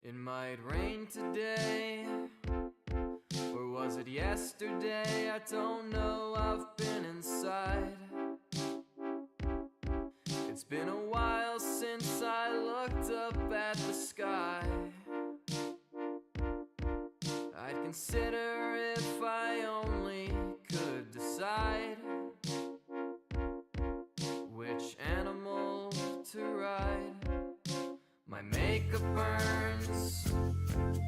It might rain today, or was it yesterday? I don't know, I've been inside. It's been a while since I looked up at the sky. I'd consider if I only could decide which animal to ride. My makeup burns,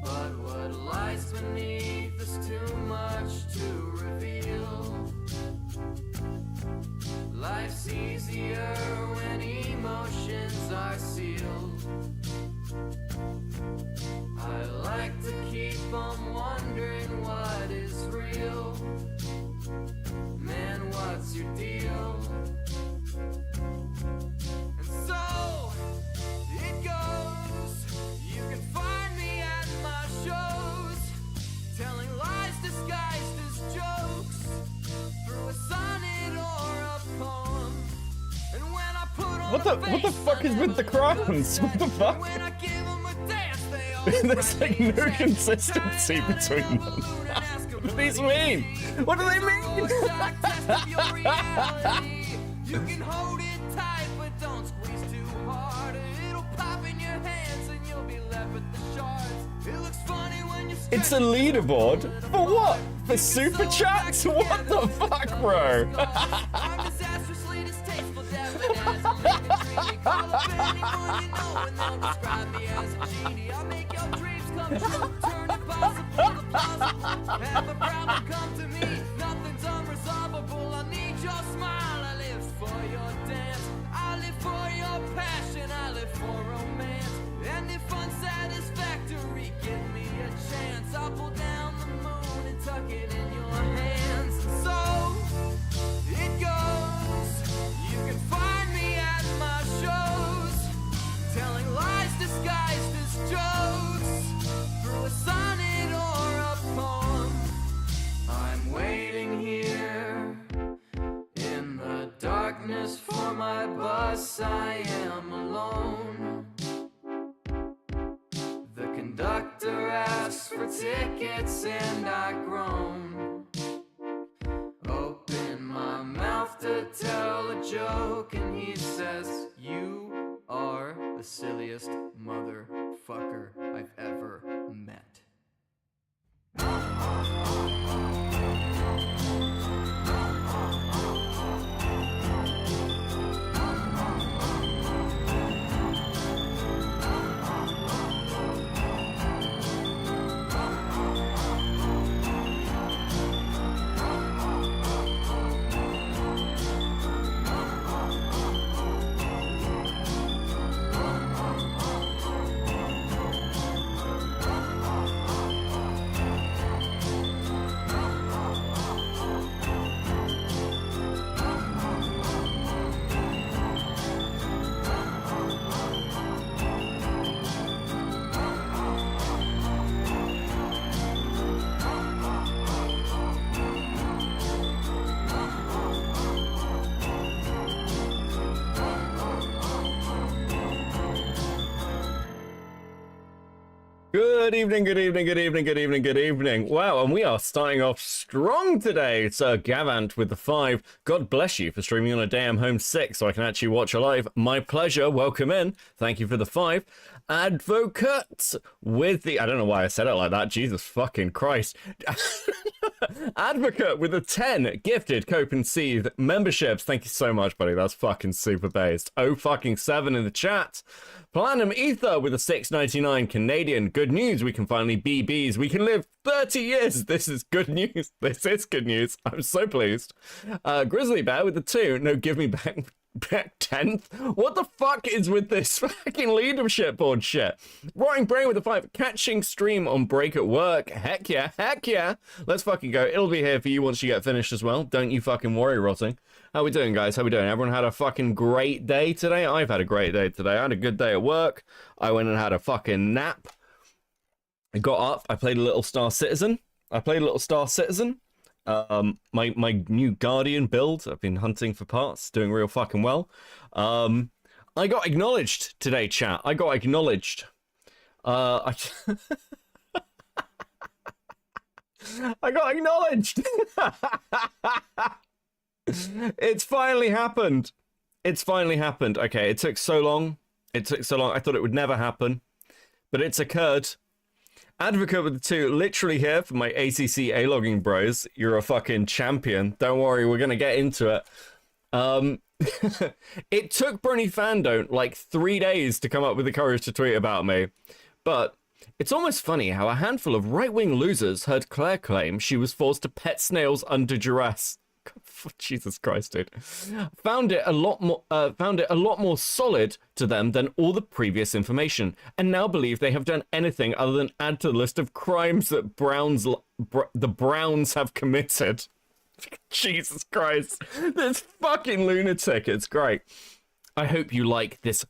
but what lies beneath is too much to reveal. Life's easier when emotions are sealed. I like to keep on wondering what is real. Man, what's your deal? And so it goes. You can find me at my shows, telling lies disguised as jokes, through a sonnet or a poem. And when I put on What the fuck is with the crowns? What the fuck? when I give them a dance, they all There's like no consistency between them. What do these mean? What do they mean? You can hold it tight, but don't squeeze too hard. It'll pop in your hands and you'll be left with the shards. It looks funny when you It's a leaderboard? For what? For super chats? What the fuck, bro? I'm disastrously distasteful, definite as a living tree. Call up anyone you know and they'll describe me as a genie. I'll make your dreams come true, turn impossible to plausible. Have a problem come to me, nothing's unresolvable. I need your smile, I live for your dance. I live for your passion, I live for romance. And if unsatisfactory, give me a chance. I'll pull down the moon and tuck it in your hands. And so it goes. You can find me at my shows, telling lies disguised as jokes, through a sonnet or a poem. I'm waiting here in the darkness for my bus. I am alone. The conductor asks for tickets and I groan. Open my mouth to tell a joke and he says, "You are the silliest motherfucker I've ever met." Good evening, good evening, good evening, good evening, good evening. Wow, and we are starting off strong today. Sir Gavant with the 5. God bless you for streaming on a day I'm home sick so I can actually watch live. My pleasure. Welcome in. Thank you for the 5. Advocate with the... I don't know why I said it like that. Jesus fucking Christ. Advocate with a 10. Gifted Cope and Seethe memberships. Thank you so much, buddy. That's fucking super based. Oh fucking 7 in the chat. Planum Ether with a 6.99 Canadian. Good news, we can finally be bees. We can live 30 years. This is good news. This is good news. I'm so pleased. Grizzly Bear with a 2. No, give me back 10th. What the fuck is with this fucking leadership board shit? Roaring Brain with a 5. Catching stream on break at work. Heck yeah, heck yeah. Let's fucking go. It'll be here for you once you get finished as well. Don't you fucking worry, Rotting. How we doing, guys? How we doing? Everyone had a fucking great day today? I've had a great day today. I had a good day at work. I went and had a fucking nap. I got up. I played a little Star Citizen. My new Guardian build. I've been hunting for parts. Doing real fucking well. I got acknowledged today, chat. I got acknowledged. I, I got acknowledged. It's finally happened. It's finally happened. Okay, it took so long. It took so long. I thought it would never happen, but it's occurred. Advocate with the 2, literally here for my ACC A-logging bros. You're a fucking champion. Don't worry, we're gonna get into it. It took Brony Fandom like 3 days to come up with the courage to tweet about me, but it's almost funny how a handful of right-wing losers heard Claire claim she was forced to pet snails under duress. Jesus Christ, dude. Found it a lot more solid to them than all the previous information, and now believe they have done anything other than add to the list of crimes that the Browns have committed. Jesus Christ, this fucking lunatic. It's great. I hope you like this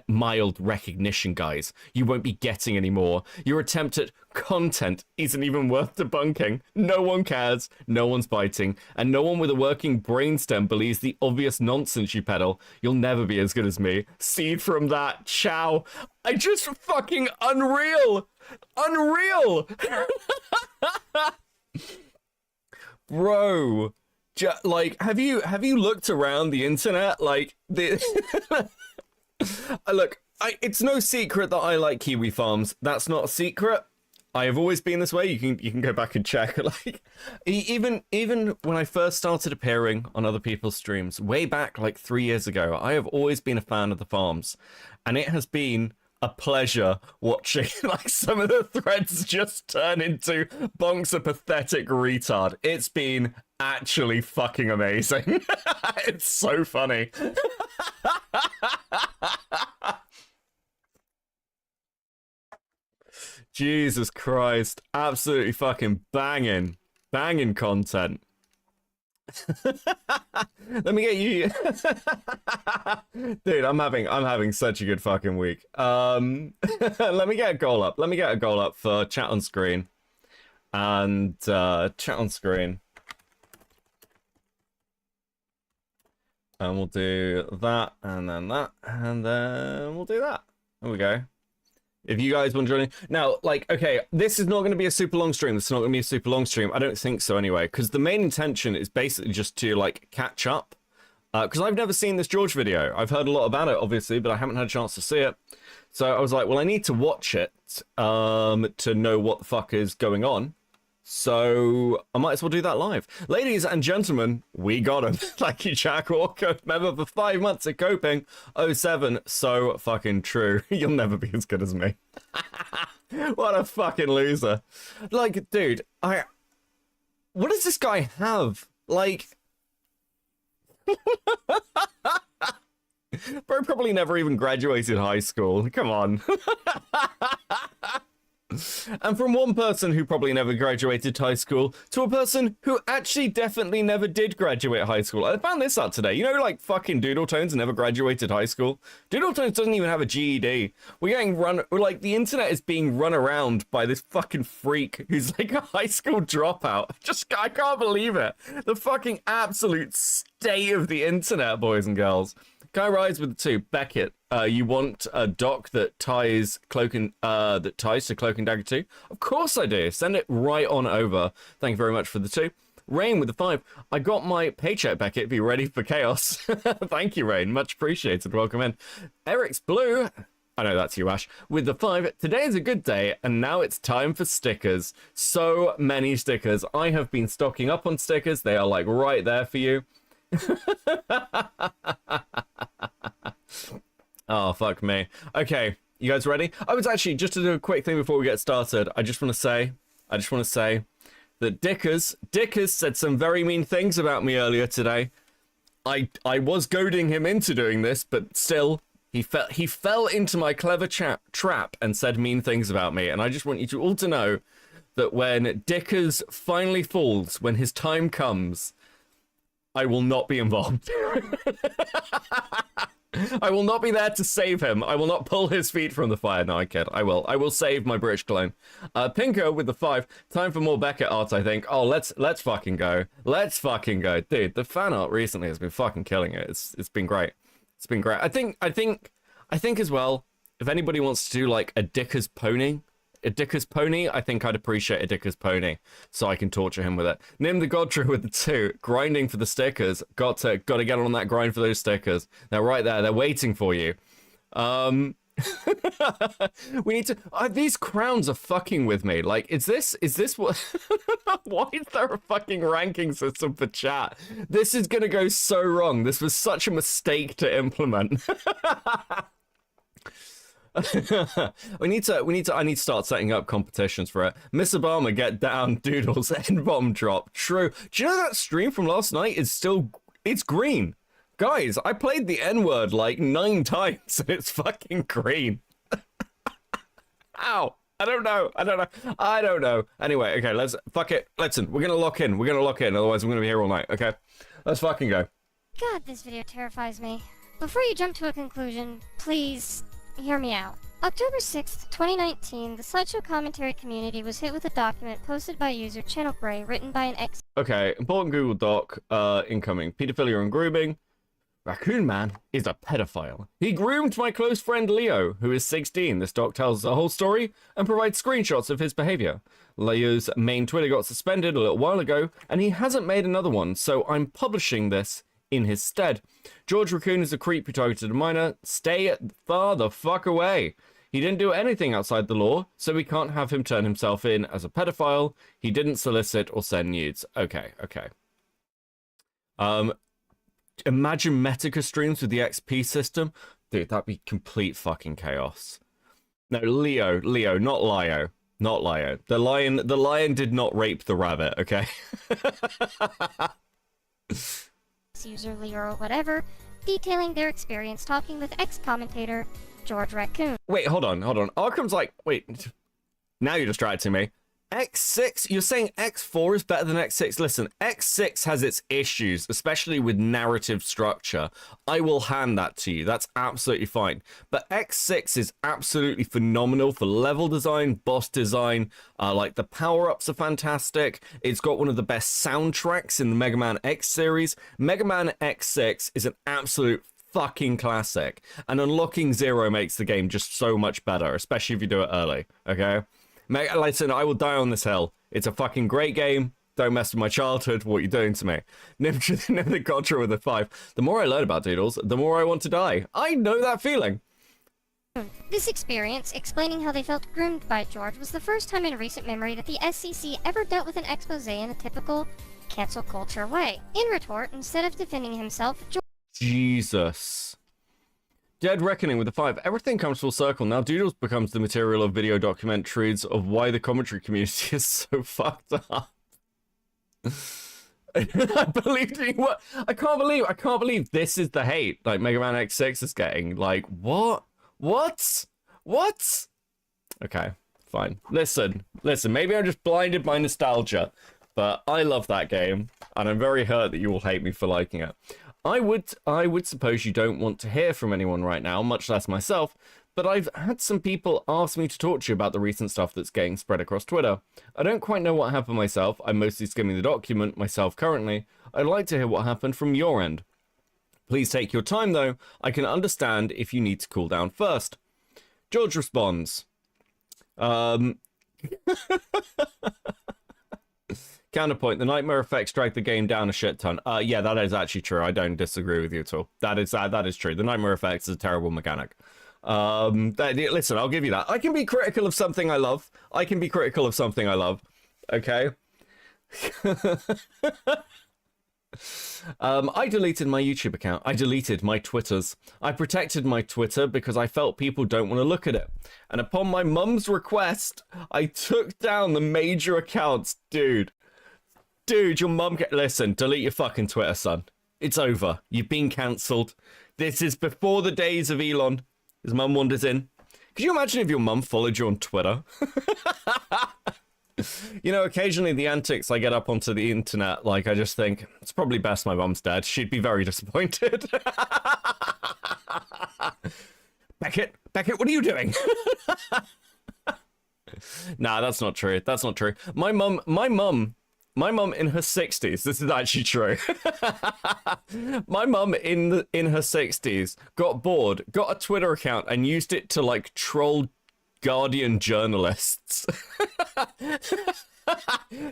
mild recognition, guys. You won't be getting any more. Your attempt at content isn't even worth debunking. No one cares, no one's biting, and no one with a working brainstem believes the obvious nonsense you peddle. You'll never be as good as me. See from that. Ciao. I just fucking unreal. Unreal. Bro. Like, have you looked around the internet? Like, look, it's no secret that I like kiwi farms. That's not a secret. I have always been this way. You can go back and check. Like, even when I first started appearing on other people's streams, way back like 3 years ago, I have always been a fan of the farms, and it has been a pleasure watching like some of the threads just turn into Bonk's a pathetic retard. It's been actually fucking amazing. It's so funny. Jesus Christ, absolutely fucking banging content. Let me get you. Dude, I'm having such a good fucking week. Let me get a goal up. Let me get a goal up for chat on screen. And chat on screen. And we'll do that, and then that, and then we'll do that. There we go. If you guys want to join in. Now, like, okay, this is not going to be a super long stream. This is not going to be a super long stream. I don't think so anyway, because the main intention is basically just to, like, catch up. Because I've never seen this George video. I've heard a lot about it, obviously, but I haven't had a chance to see it. So I was like, well, I need to watch it to know what the fuck is going on. So I might as well do that live. Ladies and gentlemen, we got him. Thank you, Jack Walker. Member for 5 months at Coping. 07. So fucking true. You'll never be as good as me. What a fucking loser. Like, dude, what does this guy have? Like, bro probably never even graduated high school. Come on. And from one person who probably never graduated high school to a person who actually definitely never did graduate high school. I found this out today. You know, like fucking Doodletones never graduated high school. Doodletones doesn't even have a GED. Like the internet is being run around by this fucking freak who's like a high school dropout. I can't believe it. The fucking absolute state of the internet, boys and girls. Guy Rise with the 2. Beckett, you want a doc that ties to Cloak and Dagger 2? Of course I do. Send it right on over. Thank you very much for the 2. Rain with the 5. I got my paycheck, Beckett. Be ready for chaos. Thank you, Rain. Much appreciated. Welcome in. Eric's Blue. I know that's you, Ash. With the 5. Today is a good day, and now it's time for stickers. So many stickers. I have been stocking up on stickers. They are like right there for you. Oh, fuck me. Okay, you guys ready? I was actually, just to do a quick thing before we get started, I just want to say that Dickers said some very mean things about me earlier today. I was goading him into doing this, but still, he fell into my clever trap and said mean things about me. And I just want you to all to know that when Dickers finally falls, when his time comes, I will not be involved. I will not be there to save him. I will not pull his feet from the fire. No, I kid. I will. I will save my British clone. Pinko with the 5. Time for more Beckett art, I think. Oh, let's fucking go. Let's fucking go. Dude, the fan art recently has been fucking killing it. It's been great. It's been great. I think as well, if anybody wants to do like a Dicker's pony, I think I'd appreciate a Dicker's pony, so I can torture him with it. Nim the Godra with the 2, grinding for the stickers. Got to get on that grind for those stickers. They're right there. They're waiting for you. We need to. These crowns are fucking with me. Like, is this what? Why is there a fucking ranking system for chat? This is gonna go so wrong. This was such a mistake to implement. I need to start setting up competitions for it. Miss Obama, get down, Doodles, N-bomb drop. True. Do you know that stream from last night is still, it's green. Guys, I played the N-word like 9 times and it's fucking green. Ow. I don't know. Anyway, okay, fuck it. Listen, we're gonna lock in. Otherwise I'm gonna be here all night, okay? Let's fucking go. God, this video terrifies me. Before you jump to a conclusion, please hear me out. October 6th, 2019, the slideshow commentary community was hit with a document posted by user Channel Gray, written by an ex- Okay, important Google Doc, incoming. Pedophilia and grooming. Raccoon Man is a pedophile. He groomed my close friend Leo, who is 16. This doc tells the whole story and provides screenshots of his behavior. Leo's main Twitter got suspended a little while ago, and he hasn't made another one, so I'm publishing this in his stead. George Raccoon is a creep who targeted a minor. Stay far the fuck away. He didn't do anything outside the law, so we can't have him turn himself in as a pedophile. He didn't solicit or send nudes. Okay. Imagine Metica streams with the XP system. Dude, that'd be complete fucking chaos. No, Leo, not Lio. Not Lio. The lion did not rape the rabbit, okay? user Leo or whatever, detailing their experience talking with ex-commentator George Raccoon. Wait, hold on. Arkham's like, wait, now you're distracting me. X6, you're saying X4 is better than X6? Listen, X6 has its issues, especially with narrative structure. I will hand that to you. That's absolutely fine. But X6 is absolutely phenomenal for level design, boss design. Like, the power-ups are fantastic. It's got one of the best soundtracks in the Mega Man X series. Mega Man X6 is an absolute fucking classic. And unlocking Zero makes the game just so much better, especially if you do it early, okay? Listen, I will die on this hill. It's a fucking great game. Don't mess with my childhood. What are you doing to me? Never the Contra with a 5. The more I learn about Doodles, the more I want to die. I know that feeling. This experience, explaining how they felt groomed by George, was the first time in recent memory that the SCC ever dealt with an expose in a typical cancel culture way. In retort, instead of defending himself, George... Jesus. Dead Reckoning with a 5. Everything comes full circle. Now Doodles becomes the material of video documentaries of why the commentary community is so fucked up. I can't believe this is the hate like Mega Man X6 is getting. Like, what? Okay, fine. Listen, maybe I'm just blinded by nostalgia, but I love that game, and I'm very hurt that you all hate me for liking it. I would suppose you don't want to hear from anyone right now, much less myself, but I've had some people ask me to talk to you about the recent stuff that's getting spread across Twitter. I don't quite know what happened myself. I'm mostly skimming the document myself currently. I'd like to hear what happened from your end. Please take your time though. I can understand if you need to cool down first. George responds. Counterpoint, the nightmare effects drag the game down a shit ton. Yeah, that is actually true. I don't disagree with you at all. That is true. The nightmare effects is a terrible mechanic. Listen, I'll give you that. I can be critical of something I love. Okay? I deleted my YouTube account. I deleted my Twitters. I protected my Twitter because I felt people don't want to look at it. And upon my mum's request, I took down the major accounts. Dude, your mum listen, delete your fucking Twitter, son. It's over. You've been cancelled. This is before the days of Elon. His mum wanders in. Could you imagine if your mum followed you on Twitter? You know, occasionally the antics I get up onto the internet, like, I just think, it's probably best my mum's dead. She'd be very disappointed. Beckett, what are you doing? Nah, that's not true. My mum my mum in her 60s, this is actually true. My mum in her 60s got bored, got a Twitter account and used it to like troll Guardian journalists.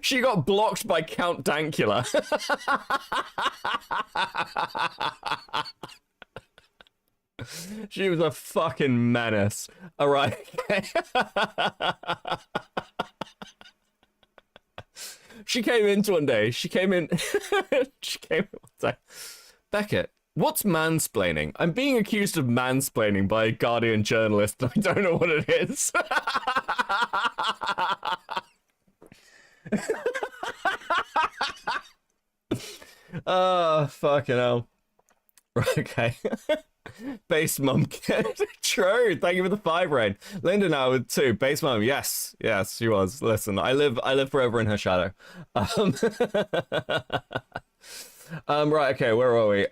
She got blocked by Count Dankula. She was a fucking menace. All right. She came in one day. She came in one day. Beckett, what's mansplaining? I'm being accused of mansplaining by a Guardian journalist, and I don't know what it is. Oh, fucking hell. Right, okay. Base mum kid. True. Thank you for the 5 rain. Linda now with 2. Base mum. Yes. Yes, she was. Listen, I live forever in her shadow. Right, okay, where are we?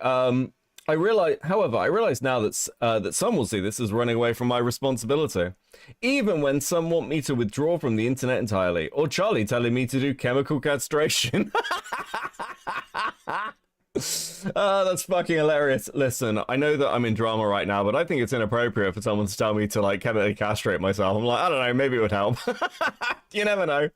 I realize now that that some will see this as running away from my responsibility. Even when some want me to withdraw from the internet entirely, or Charlie telling me to do chemical castration. That's fucking hilarious. Listen, I know that I'm in drama right now, but I think it's inappropriate for someone to tell me to like chemically castrate myself. I'm like, I don't know, maybe it would help. You never know.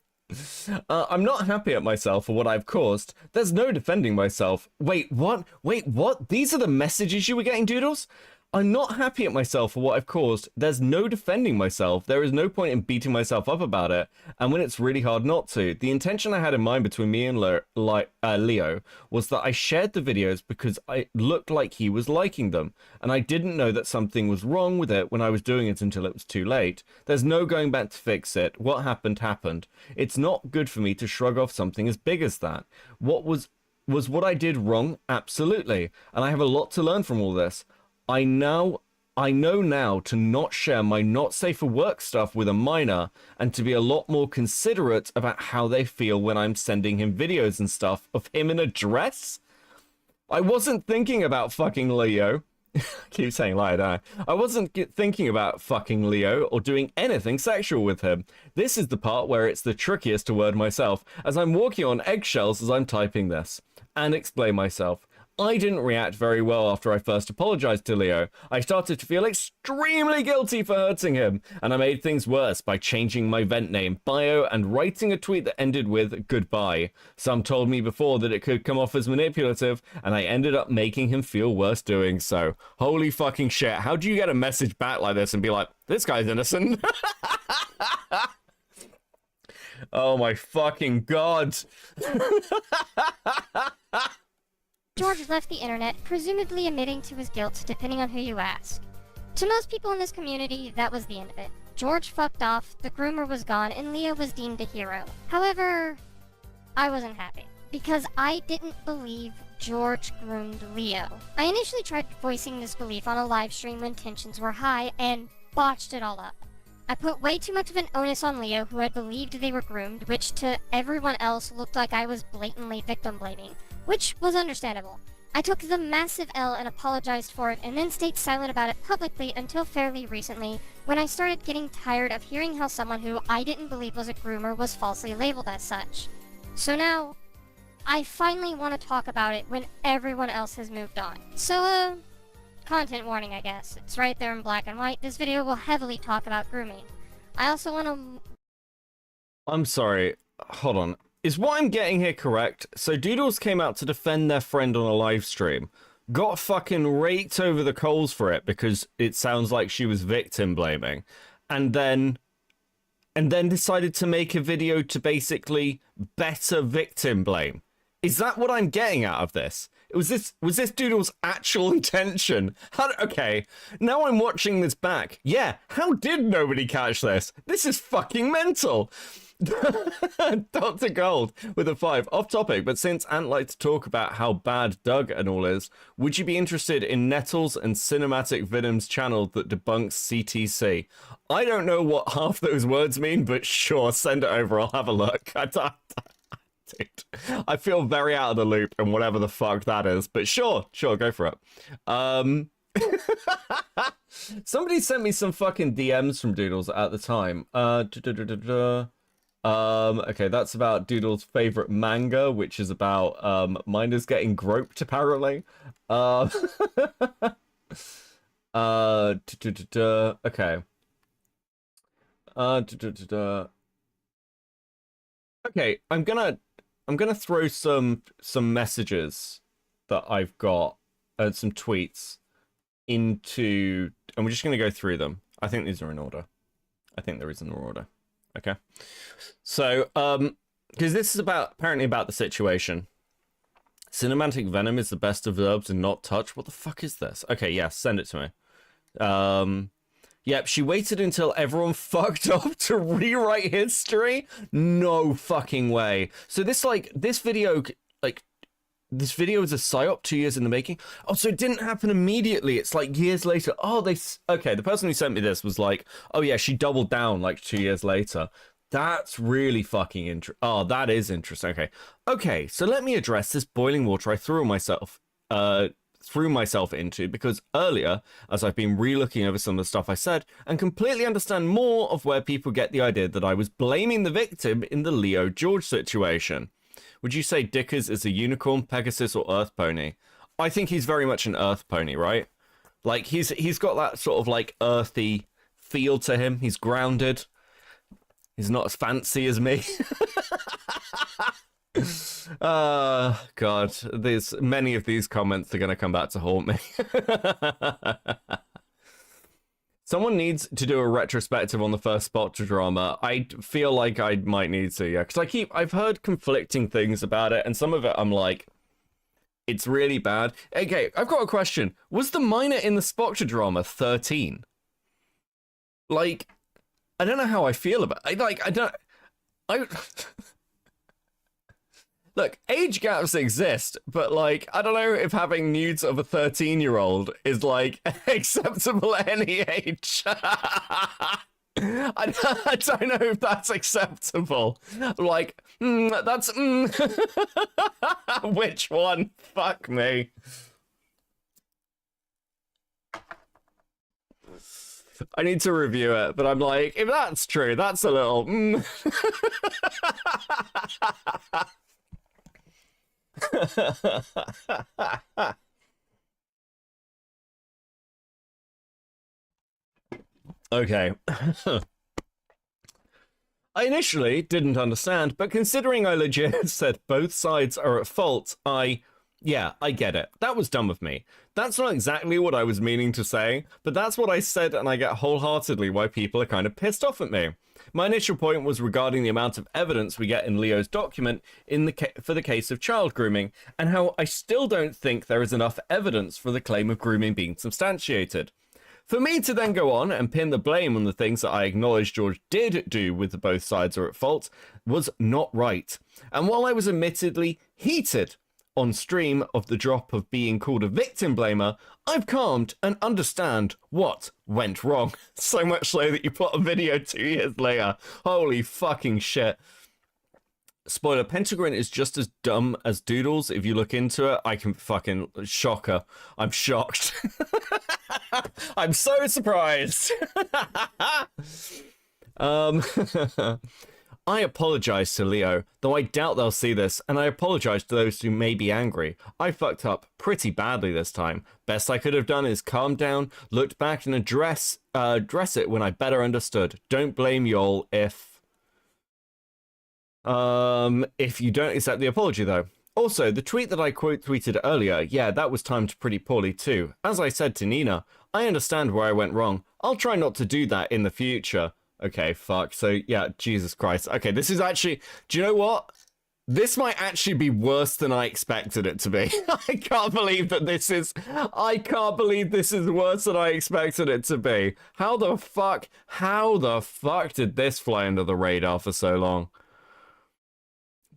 I'm not happy at myself for what I've caused. There's no defending myself. Wait, what? Wait, what? These are the messages you were getting, Doodles? I'm not happy at myself for what I've caused. There's no defending myself. There is no point in beating myself up about it. And when it's really hard not to. The intention I had in mind between me and Leo was that I shared the videos because I looked like he was liking them. And I didn't know that something was wrong with it when I was doing it until it was too late. There's no going back to fix it. What happened, happened. It's not good for me to shrug off something as big as that. Was what I did wrong? Absolutely. And I have a lot to learn from all this. I know now to not share my not safe for work stuff with a minor and to be a lot more considerate about how they feel when I'm sending him videos and stuff of him in a dress. I wasn't thinking about fucking Leo. I keep saying lie, don't I? I wasn't thinking about fucking Leo or doing anything sexual with him. This is the part where it's the trickiest to word myself, as I'm walking on eggshells as I'm typing this, and explain myself. I didn't react very well after I first apologized to Leo. I started to feel extremely guilty for hurting him, and I made things worse by changing my vent name, bio, and writing a tweet that ended with goodbye. Some told me before that it could come off as manipulative, and I ended up making him feel worse doing so. Holy fucking shit, how do you get a message back like this and be like, this guy's innocent? Oh my fucking god. George left the internet, presumably admitting to his guilt, depending on who you ask. To most people in this community, that was the end of it. George fucked off, the groomer was gone, and Leo was deemed a hero. However, I wasn't happy, because I didn't believe George groomed Leo. I initially tried voicing this belief on a live stream when tensions were high, and botched it all up. I put way too much of an onus on Leo, who had believed they were groomed, which to everyone else looked like I was blatantly victim blaming. Which was understandable. I took the massive L and apologized for it, and then stayed silent about it publicly until fairly recently, when I started getting tired of hearing how someone who I didn't believe was a groomer was falsely labeled as such. So now, I finally want to talk about it when everyone else has moved on. So, content warning, I guess. It's right there in black and white. This video will heavily talk about grooming. I also want to... I'm sorry. Hold on. Is what I'm getting here correct? So Doodles came out to defend their friend on a live stream, got fucking raked over the coals for it because it sounds like she was victim blaming, and then decided to make a video to basically better victim blame. Is that what I'm getting out of this? Was this Doodle's actual intention? Okay, now I'm watching this back. Yeah, how did nobody catch this? This is fucking mental. Dr. Gold with a 5. Off topic, but since Ant likes to talk about how bad Doug and all is, would you be interested in Nettles and Cinematic Venom's channel that debunks CTC? I don't know what half those words mean, but sure, send it over. I'll have a look. Dude, I feel very out of the loop and whatever the fuck that is, but sure, go for it. Somebody sent me some fucking DMs from Doodles at the time. Okay, that's about Doodle's favorite manga, which is about miners getting groped, apparently. Okay. Okay, I'm gonna throw some messages that I've got and some tweets into, and we're just gonna go through them. I think these are in order. I think there is an order. Okay. So, because this is apparently about the situation. Cinematic venom is the best of herbs and not touch. What the fuck is this? Okay, yeah, send it to me. Yep, she waited until everyone fucked up to rewrite history? No fucking way. So this video is a psyop 2 years in the making? Oh, so it didn't happen immediately. It's like years later. Oh, okay, the person who sent me this was like, oh yeah, she doubled down like 2 years later. That's really fucking interesting. Oh, that is interesting. Okay, so let me address this boiling water I threw myself into, because earlier, as I've been re-looking over some of the stuff I said, and completely understand more of where people get the idea that I was blaming the victim in the Leo George situation. Would you say Dickers is a unicorn, Pegasus, or Earth Pony? I think he's very much an Earth Pony, right? Like, he's got that sort of, like, earthy feel to him. He's grounded. He's not as fancy as me. God, many of these comments are going to come back to haunt me. Someone needs to do a retrospective on the first Spectrodrama. I feel like I might need to, yeah, because I've heard conflicting things about it, and some of it I'm like, it's really bad. Okay, I've got a question. Was the miner in the Spectrodrama 13? Like, I don't know how I feel about it. Look, age gaps exist, but, like, I don't know if having nudes of a 13-year-old is, like, acceptable at any age. I don't know if that's acceptable. Like, that's... Which one? Fuck me. I need to review it, but I'm like, if that's true, that's a little... Okay. I initially didn't understand, but considering I legit said both sides are at fault, yeah, I get it. That was dumb of me. That's not exactly what I was meaning to say, but that's what I said, and I get wholeheartedly why people are kind of pissed off at me. My initial point was regarding the amount of evidence we get in Leo's document for the case of child grooming, and how I still don't think there is enough evidence for the claim of grooming being substantiated. For me to then go on and pin the blame on the things that I acknowledge George did do with the both sides are at fault was not right. And while I was admittedly heated on stream of the drop of being called a victim blamer, I've calmed and understand what went wrong. So much so that you put a video 2 years later. Holy fucking shit. Spoiler, Pentagram is just as dumb as Doodles. If you look into it, I can fucking shocker. I'm shocked. I'm so surprised. I apologize to Leo, though I doubt they'll see this, and I apologize to those who may be angry. I fucked up pretty badly this time. Best I could have done is calm down, looked back, and address it when I better understood. Don't blame y'all if you don't accept the apology, though. Also, the tweet that I quote tweeted earlier, yeah, that was timed pretty poorly too. As I said to Nina, I understand where I went wrong. I'll try not to do that in the future. Okay, fuck. So, yeah, Jesus Christ. Okay, this is actually... Do you know what? This might actually be worse than I expected it to be. I can't believe that this is... I can't believe this is worse than I expected it to be. How the fuck did this fly under the radar for so long?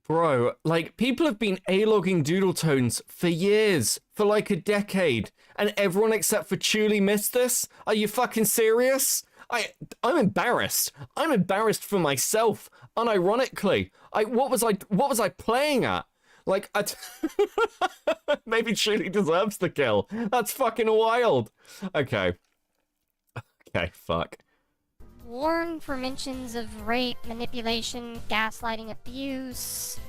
Bro, like, people have been A-logging Doodletones for years, for like a decade, and everyone except for Chuli missed this? Are you fucking serious? I'm embarrassed. I'm embarrassed for myself, unironically. What was I playing at? Like, maybe Chuli deserves the kill. That's fucking wild. Okay. Okay, fuck. warn for mentions of rape, manipulation, gaslighting, abuse.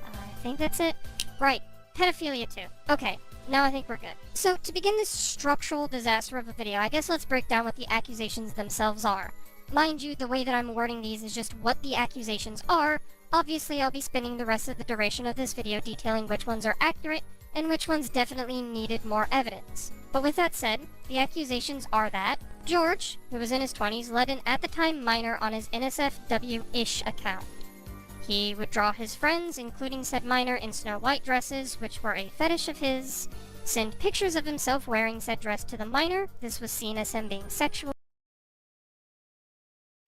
I think that's it. Right. Pedophilia too. Okay. Now I think we're good. So, to begin this structural disaster of a video, I guess let's break down what the accusations themselves are. Mind you, the way that I'm wording these is just what the accusations are. Obviously, I'll be spending the rest of the duration of this video detailing which ones are accurate and which ones definitely needed more evidence. But with that said, the accusations are that George, who was in his 20s, led an at-the-time minor on his NSFW-ish account. He would draw his friends, including said minor, in Snow White dresses, which were a fetish of his, send pictures of himself wearing said dress to the minor. This was seen as him being sexual.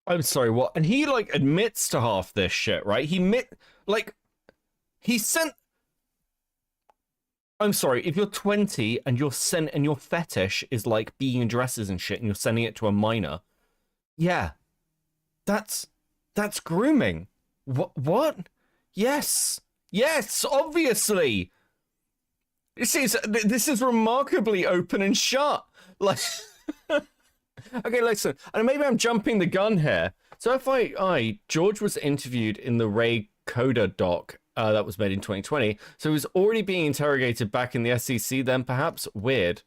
I'm sorry, what? And he, like, admits to half this shit, right? He sent... I'm sorry, if you're 20 and and your fetish is, like, being in dresses and shit and you're sending it to a minor, yeah, that's grooming. What? Yes, obviously. This is remarkably open and shut. Like, okay, listen, and maybe I'm jumping the gun here. So if George was interviewed in the Ray Coda doc that was made in 2020, so he was already being interrogated back in the SEC then, perhaps? Weird.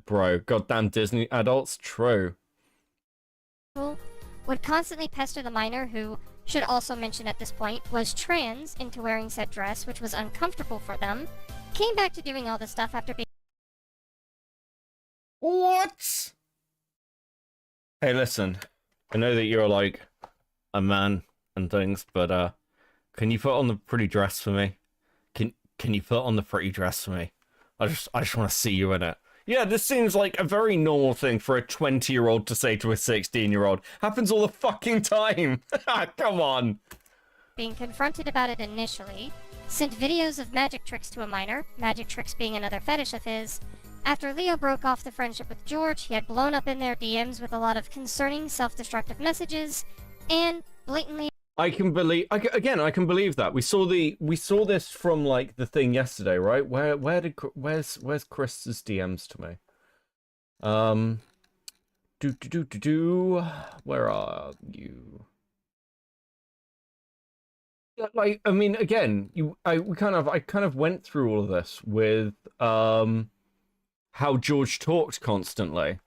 Bro, goddamn Disney adults, true. Would constantly pester the minor, who, should also mention at this point, was trans, into wearing said dress, which was uncomfortable for them, came back to doing all this stuff after being... What? Hey, listen, I know that you're, like, a man and things, but, can you put on the pretty dress for me? Can you put on the pretty dress for me? I just want to see you in it. Yeah, this seems like a very normal thing for a 20-year-old to say to a 16-year-old. Happens all the fucking time. Come on. Being confronted about it initially, sent videos of magic tricks to a minor, magic tricks being another fetish of his. After Leo broke off the friendship with George, he had blown up in their DMs with a lot of concerning self-destructive messages, and blatantly... I can believe that. We saw this from, like, the thing yesterday, right? Where's Chris's DMs to me? Where are you? Like, I mean, again, I kind of went through all of this with how George talked constantly.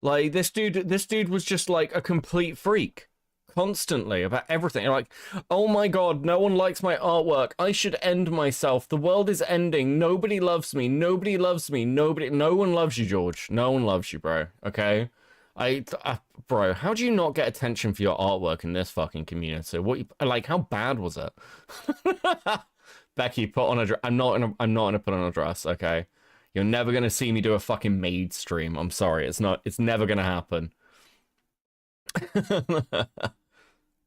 Like, this dude was just like a complete freak. Constantly about everything. You're like, oh my god, no one likes my artwork. I should end myself. The world is ending. Nobody loves me. No one loves you, George. No one loves you, bro. Okay? Bro, how do you not get attention for your artwork in this fucking community? Like, how bad was it? Becky, put on a dress. I'm not gonna put on a dress, okay? You're never gonna see me do a fucking maid stream. I'm sorry. It's never gonna happen.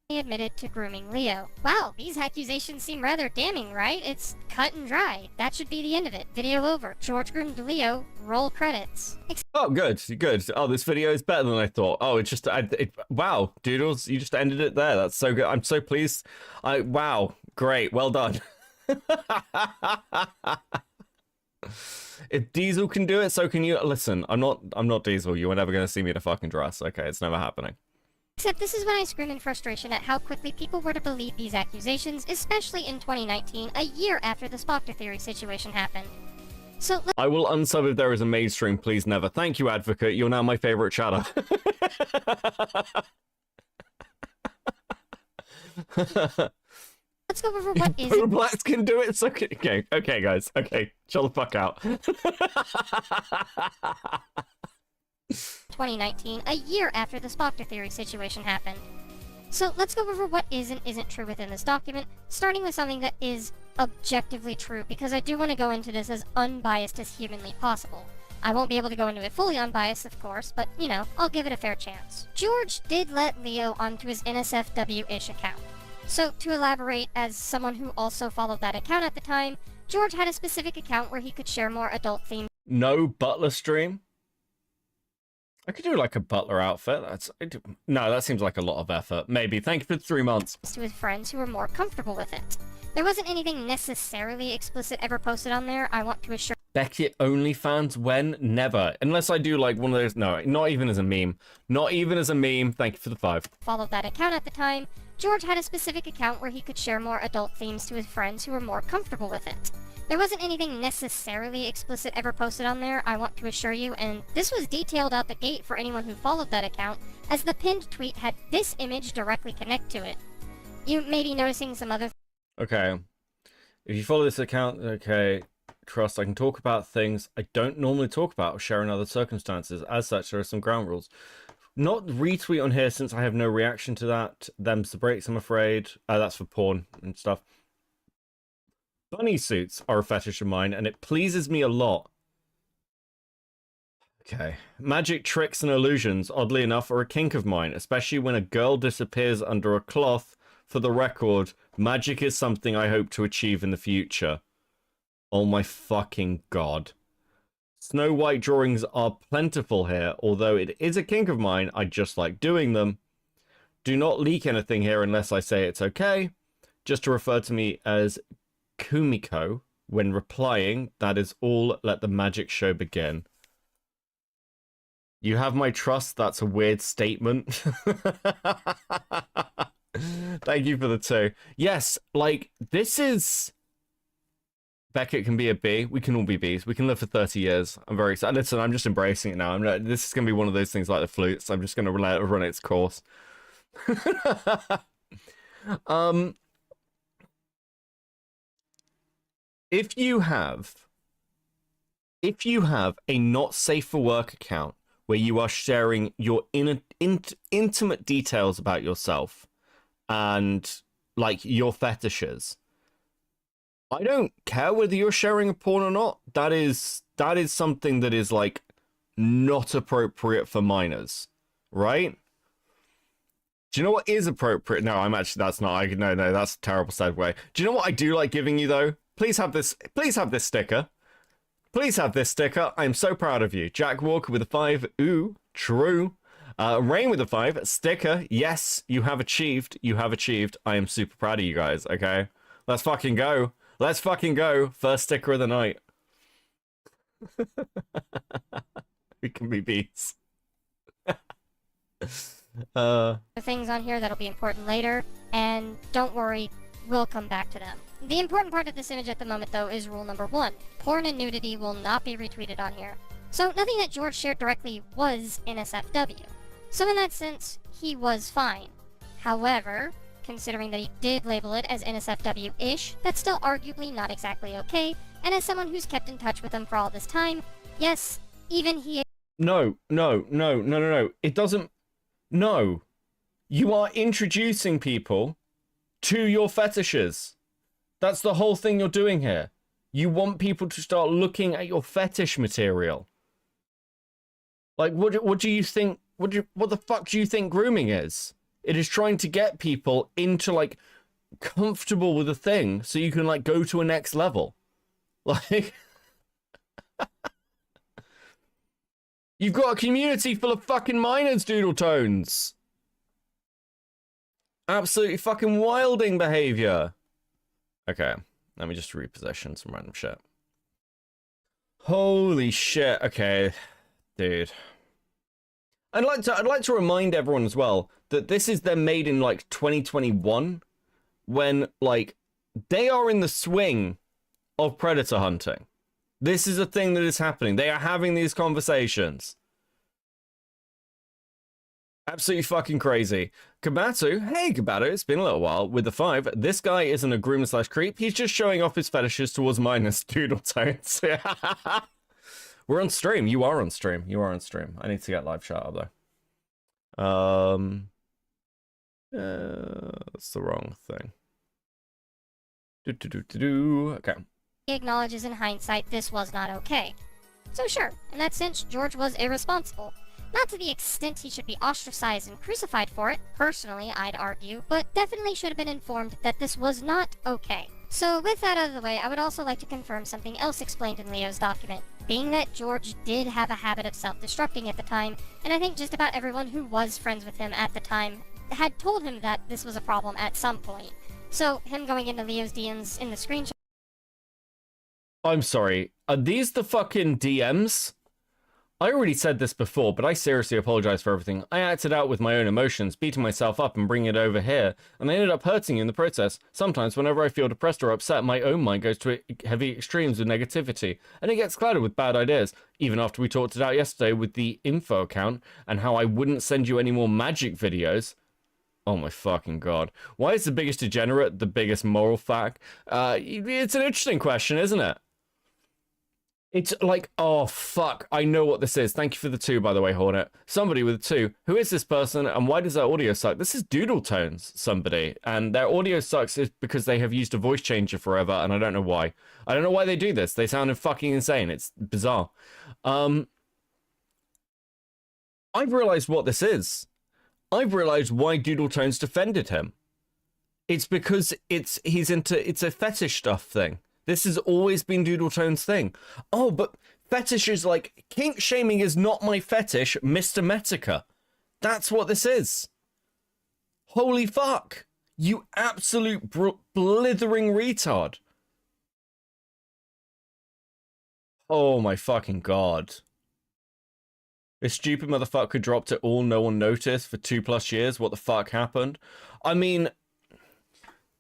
He admitted to grooming Leo. Wow, these accusations seem rather damning, right? It's cut and dry. That should be the end of it. Video over. George groomed Leo. Roll credits. Oh, good. Oh, this video is better than I thought. Oh, wow, Doodles, you just ended it there. That's so good. I'm so pleased. Wow, great. Well done. If Diesel can do it, so can you. Listen, I'm not Diesel. You were never going to see me in a fucking dress. Okay, it's never happening. Except this is when I scream in frustration at how quickly people were to believe these accusations, especially in 2019, a year after the Spockter theory situation happened. So I will unsub if there is a maid stream, please never. Thank you, Advocate. You're now my favorite chatter. let's go over what is... Blacks can do it, so okay, guys. Okay, chill the fuck out. 2019, a year after the Spockter theory situation happened. So let's go over what is and isn't true within this document, starting with something that is objectively true, because I do want to go into this as unbiased as humanly possible. I won't be able to go into it fully unbiased, of course, but, you know, I'll give it a fair chance. George did let Leo onto his NSFW-ish account. So, to elaborate, as someone who also followed that account at the time, George had a specific account where he could share more adult-themed... No butler stream? I could do like a butler outfit. No, that seems like a lot of effort. Maybe. Thank you for the 3 months. ...to his friends who were more comfortable with it. There wasn't anything necessarily explicit ever posted on there, I want to assure... Beckett OnlyFans when? Never. Unless I do like one of those. No, not even as a meme. Not even as a meme. Thank you for the 5. Followed that account at the time, George had a specific account where he could share more adult themes to his friends who were more comfortable with it. There wasn't anything necessarily explicit ever posted on there, I want to assure you, and this was detailed out the gate for anyone who followed that account, as the pinned tweet had this image directly connect to it. You may be noticing some other Okay. If you follow this account, okay, trust, I can talk about things I don't normally talk about or share in other circumstances. As such, there are some ground rules. Not retweet on here since I have no reaction to that. Them's the breaks, I'm afraid. That's for porn and stuff. Bunny suits are a fetish of mine, and it pleases me a lot. Okay. Magic tricks and illusions, oddly enough, are a kink of mine, especially when a girl disappears under a cloth. For the record, magic is something I hope to achieve in the future. Oh my fucking god. Snow White drawings are plentiful here, although it is a kink of mine, I just like doing them. Do not leak anything here unless I say it's okay. Just to refer to me as Kumiko when replying, that is all, let the magic show begin. You have my trust, that's a weird statement. Thank you for the 2. Yes, like, this is... Beckett can be a B. We can all be Bs. We can live for 30 years. I'm very excited. Listen, I'm just embracing it now. This is going to be one of those things like the flutes. I'm just going to let it run its course. If you have a not safe for work account where you are sharing your intimate details about yourself and like your fetishes, I don't care whether you're sharing a porn or not. That is something that is like not appropriate for minors, right? Do you know what is appropriate? No, that's not. No, that's a terrible segue. Do you know what I do like giving you though? Please have this sticker. Please have this sticker. I am so proud of you. Jack Walker with a 5. Ooh, true. Rain with a 5. Sticker. Yes, you have achieved. You have achieved. I am super proud of you guys, okay? Let's fucking go. Let's fucking go. First sticker of the night. We can be beats. things on here that'll be important later, and don't worry, we'll come back to them. The important part of this image at the moment, though, is rule number 1. Porn and nudity will not be retweeted on here. So nothing that George shared directly was NSFW. So in that sense, he was fine. However, considering that he did label it as NSFW-ish, that's still arguably not exactly okay, and as someone who's kept in touch with him for all this time, yes, even he... No. It doesn't... No. You are introducing people to your fetishes. That's the whole thing you're doing here. You want people to start looking at your fetish material. Like, what do you think... What the fuck do you think grooming is? It is trying to get people into, like, comfortable with a thing so you can, like, go to a next level. Like... You've got a community full of fucking minors, Doodletones. Absolutely fucking wilding behavior. Okay, let me just reposition some random shit. Holy shit. Okay, dude. I'd like to remind everyone as well that this is then made in like 2021 when like they are in the swing of predator hunting. This is a thing that is happening. They are having these conversations. Absolutely fucking crazy. Kabatu, hey Kabatu, it's been a little while with the 5. This guy isn't a groomer / creep. He's just showing off his fetishes towards minus Doodletones. We're on stream. You are on stream. You are on stream. I need to get live chat up though. That's the wrong thing. Okay. He acknowledges in hindsight this was not okay. So sure, in that sense, George was irresponsible. Not to the extent he should be ostracized and crucified for it, personally, I'd argue, but definitely should have been informed that this was not okay. So with that out of the way, I would also like to confirm something else explained in Leo's document, being that George did have a habit of self-destructing at the time, and I think just about everyone who was friends with him at the time had told him that this was a problem at some point. So him going into Leo's DMs in the screenshot I'm sorry. Are these the fucking DMs? I already said this before, but I seriously apologize for everything. I acted out with my own emotions, beating myself up and bringing it over here, and I ended up hurting you in the process. Sometimes, whenever I feel depressed or upset, my own mind goes to heavy extremes of negativity, and it gets clouded with bad ideas. Even after we talked it out yesterday with the info account, and how I wouldn't send you any more magic videos. Oh my fucking god. Why is the biggest degenerate the biggest moral fact? It's an interesting question, isn't it? It's like, oh, fuck, I know what this is. Thank you for the 2, by the way, Hornet. Somebody with a 2. Who is this person, and why does their audio suck? This is Doodletones, somebody. And their audio sucks is because they have used a voice changer forever, and I don't know why. I don't know why they do this. They sound fucking insane. It's bizarre. I've realized what this is. I've realized why Doodletones defended him. It's because it's a fetish stuff thing. This has always been Doodletone's thing. Oh, but fetish is like, kink shaming is not my fetish, Mr. Metica. That's what this is. Holy fuck. You absolute blithering retard. Oh my fucking god. This stupid motherfucker dropped it all, no one noticed for 2+ years. What the fuck happened? I mean,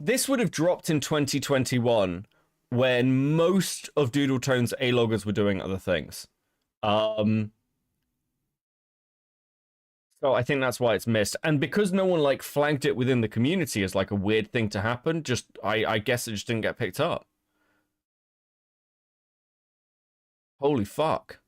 this would have dropped in 2021. When most of Doodletones A-loggers were doing other things. So I think that's why it's missed. And because no one, like, flagged it within the community as, like, a weird thing to happen, just, I guess it just didn't get picked up. Holy fuck.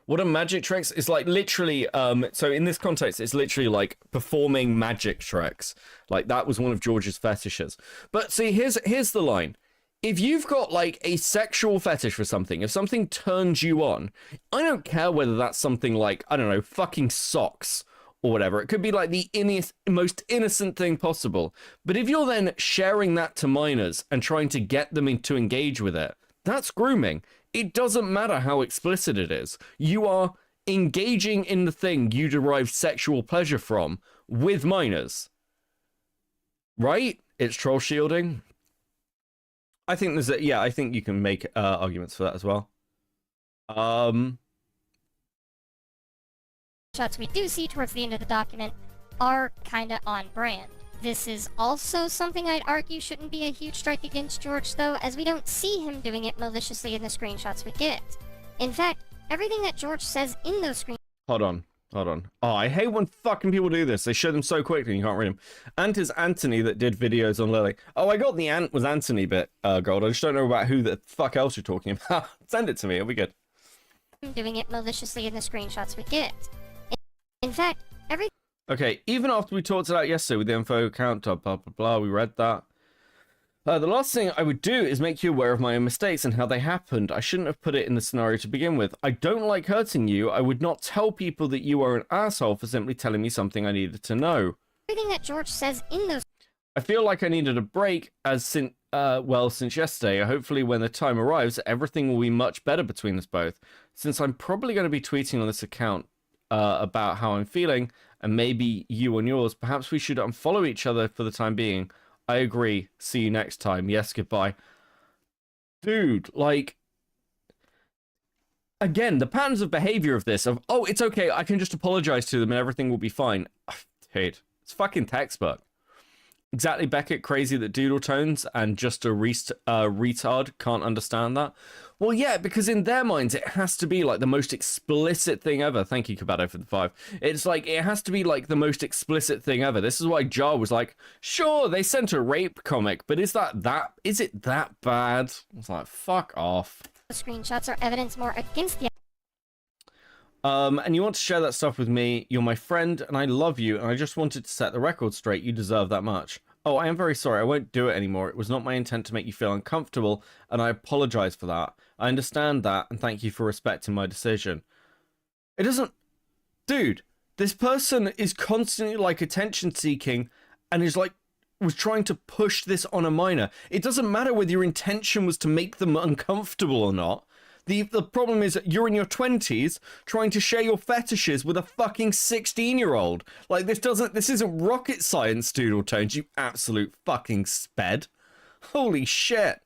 What are magic tricks? It's, like, literally, so in this context, it's literally, like, performing magic tricks. Like, that was one of George's fetishes. But, see, here's the line. If you've got, like, a sexual fetish for something, if something turns you on, I don't care whether that's something like, I don't know, fucking socks or whatever. It could be, like, the most innocent thing possible. But if you're then sharing that to minors and trying to get them to engage with it, that's grooming. It doesn't matter how explicit it is. You are engaging in the thing you derive sexual pleasure from with minors. Right? It's troll shielding. I think there's I think you can make arguments for that as well. Shots we do see towards the end of the document are kinda on brand. This is also something I'd argue shouldn't be a huge strike against George, though, as we don't see him doing it maliciously in the screenshots we get. In fact, everything that George says in those screenshots... Hold on. Oh, I hate when fucking people do this. They show them so quickly and you can't read them. Ant is Anthony that did videos on Lily. Oh, I got the Ant was Anthony bit, Gold. I just don't know about who the fuck else you're talking about. Send it to me, it'll be good. Doing it maliciously in the screenshots we get. In fact, Okay, even after we talked it out yesterday with the info account, blah, blah, blah, we read that. The last thing I would do is make you aware of my own mistakes and how they happened. I shouldn't have put it in the scenario to begin with. I don't like hurting you. I would not tell people that you are an asshole for simply telling me something I needed to know. everything that George says in those... I feel like I needed a break since yesterday. Hopefully when the time arrives, everything will be much better between us both. Since I'm probably going to be tweeting on this account about how I'm feeling, and maybe you on yours, perhaps we should unfollow each other for the time being. I agree. See you next time. Yes, goodbye. Dude, like... Again, the patterns of behavior of this, of, oh, it's okay, I can just apologize to them and everything will be fine. Dude, it's fucking textbook. Exactly, Beckett, crazy that Doodletones and just a retard can't understand that. Well, yeah, because in their minds, it has to be like the most explicit thing ever. Thank you, Kabato, for the 5. It's like, it has to be like the most explicit thing ever. This is why Jar was like, sure, they sent a rape comic, but is it that bad? It's like, fuck off. Screenshots are evidence more against the... And you want to share that stuff with me. You're my friend, and I love you, and I just wanted to set the record straight. You deserve that much. Oh, I am very sorry. I won't do it anymore. It was not my intent to make you feel uncomfortable, and I apologize for that. I understand that, and thank you for respecting my decision. It doesn't... Dude, this person is constantly, like, attention-seeking, and is, like, was trying to push this on a minor. It doesn't matter whether your intention was to make them uncomfortable or not. The problem is you're in your 20s trying to share your fetishes with a fucking 16-year-old. Like, this isn't rocket science, Doodletones, you absolute fucking sped. Holy shit.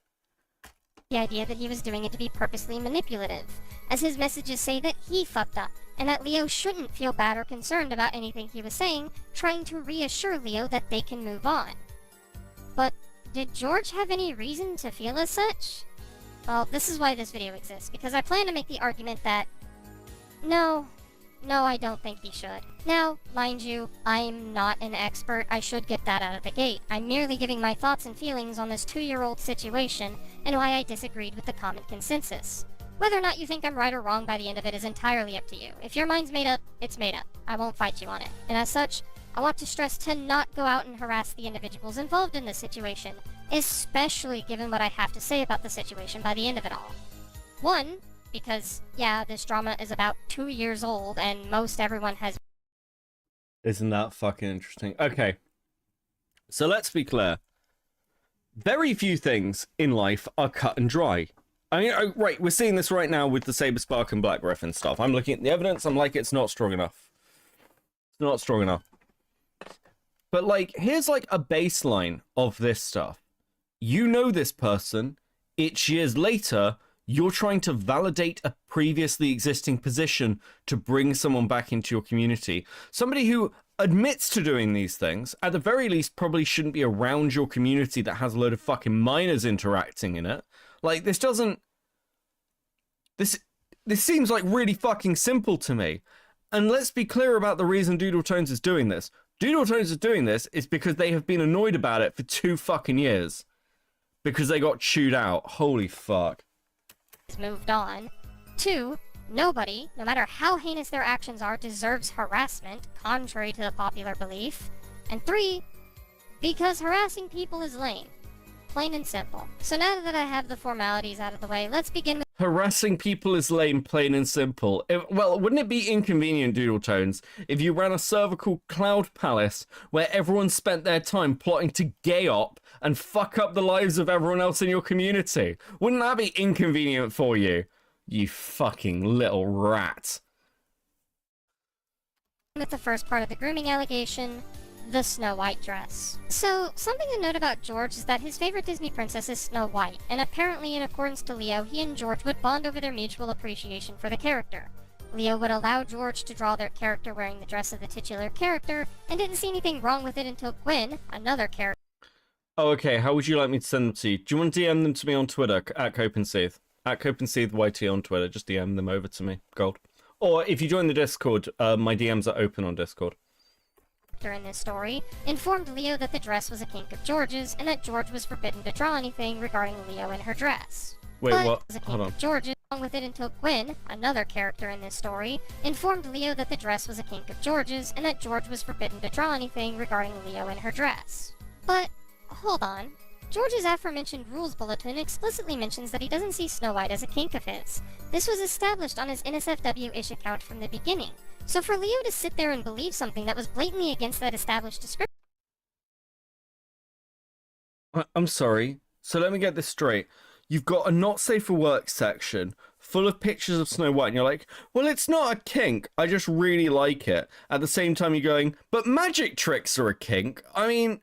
the idea that he was doing it to be purposely manipulative, as his messages say that he fucked up, and that Leo shouldn't feel bad or concerned about anything he was saying, trying to reassure Leo that they can move on. But did George have any reason to feel as such? Well, this is why this video exists, because I plan to make the argument that no, I don't think he should. Now, mind you, I'm not an expert, I should get that out of the gate. I'm merely giving my thoughts and feelings on this 2-year-old situation, and why I disagreed with the common consensus. Whether or not you think I'm right or wrong by the end of it is entirely up to you. If your mind's made up, it's made up. I won't fight you on it. And as such, I want to stress to not go out and harass the individuals involved in this situation, especially given what I have to say about the situation by the end of it all. 1, because, yeah, this drama is about 2 years old, and most everyone has... Isn't that fucking interesting? Okay. So let's be clear. Very few things in life are cut and dry. I mean, right, we're seeing this right now with the Saber Spark and Black Griffin stuff. I'm looking at the evidence, I'm like, it's not strong enough. It's not strong enough. But, like, here's, like, a baseline of this stuff. You know this person, it's years later, you're trying to validate a previously existing position to bring someone back into your community. Somebody who admits to doing these things, at the very least, probably shouldn't be around your community that has a load of fucking minors interacting in it. Like, this doesn't... This seems, like, really fucking simple to me. And let's be clear about the reason Doodletones is doing this. Doodletones is doing this is because they have been annoyed about it for 2 fucking years. Because they got chewed out. Holy fuck. Moved on. 2, nobody, no matter how heinous their actions are, deserves harassment, contrary to the popular belief. And 3, because harassing people is lame. Plain and simple. So now that I have the formalities out of the way, let's begin with... Harassing people is lame, plain and simple. Well, wouldn't it be inconvenient, Doodletones, if you ran a server called Cloud Palace, where everyone spent their time plotting to gay op and fuck up the lives of everyone else in your community? Wouldn't that be inconvenient for you? You fucking little rat. With the first part of the grooming allegation, the Snow White dress. So, something to note about George is that his favorite Disney princess is Snow White, and apparently in accordance to Leo, he and George would bond over their mutual appreciation for the character. Leo would allow George to draw their character wearing the dress of the titular character, and didn't see anything wrong with it until Gwen, another character... Oh, okay, how would you like me to send them to you? Do you want to DM them to me on Twitter, at Copenseeth? At CopenseethYT on Twitter, just DM them over to me, gold. Or if you join the Discord, my DMs are open on Discord. In this story, informed Leo that the dress was a kink of George's, and that George was forbidden to draw anything regarding Leo and her dress. Wait, but what? Was a kink Hold on. of George's, along with it until Gwen, another character in this story, informed Leo that the dress was a kink of George's, and that George was forbidden to draw anything regarding Leo and her dress. But, hold on. George's aforementioned rules bulletin explicitly mentions that he doesn't see Snow White as a kink of his. This was established on his NSFW-ish account from the beginning. So for Leo to sit there and believe something that was blatantly against that established description... I'm sorry. So let me get this straight. You've got a not safe for work section full of pictures of Snow White, and you're like, well, it's not a kink, I just really like it. At the same time, you're going, but magic tricks are a kink. I mean...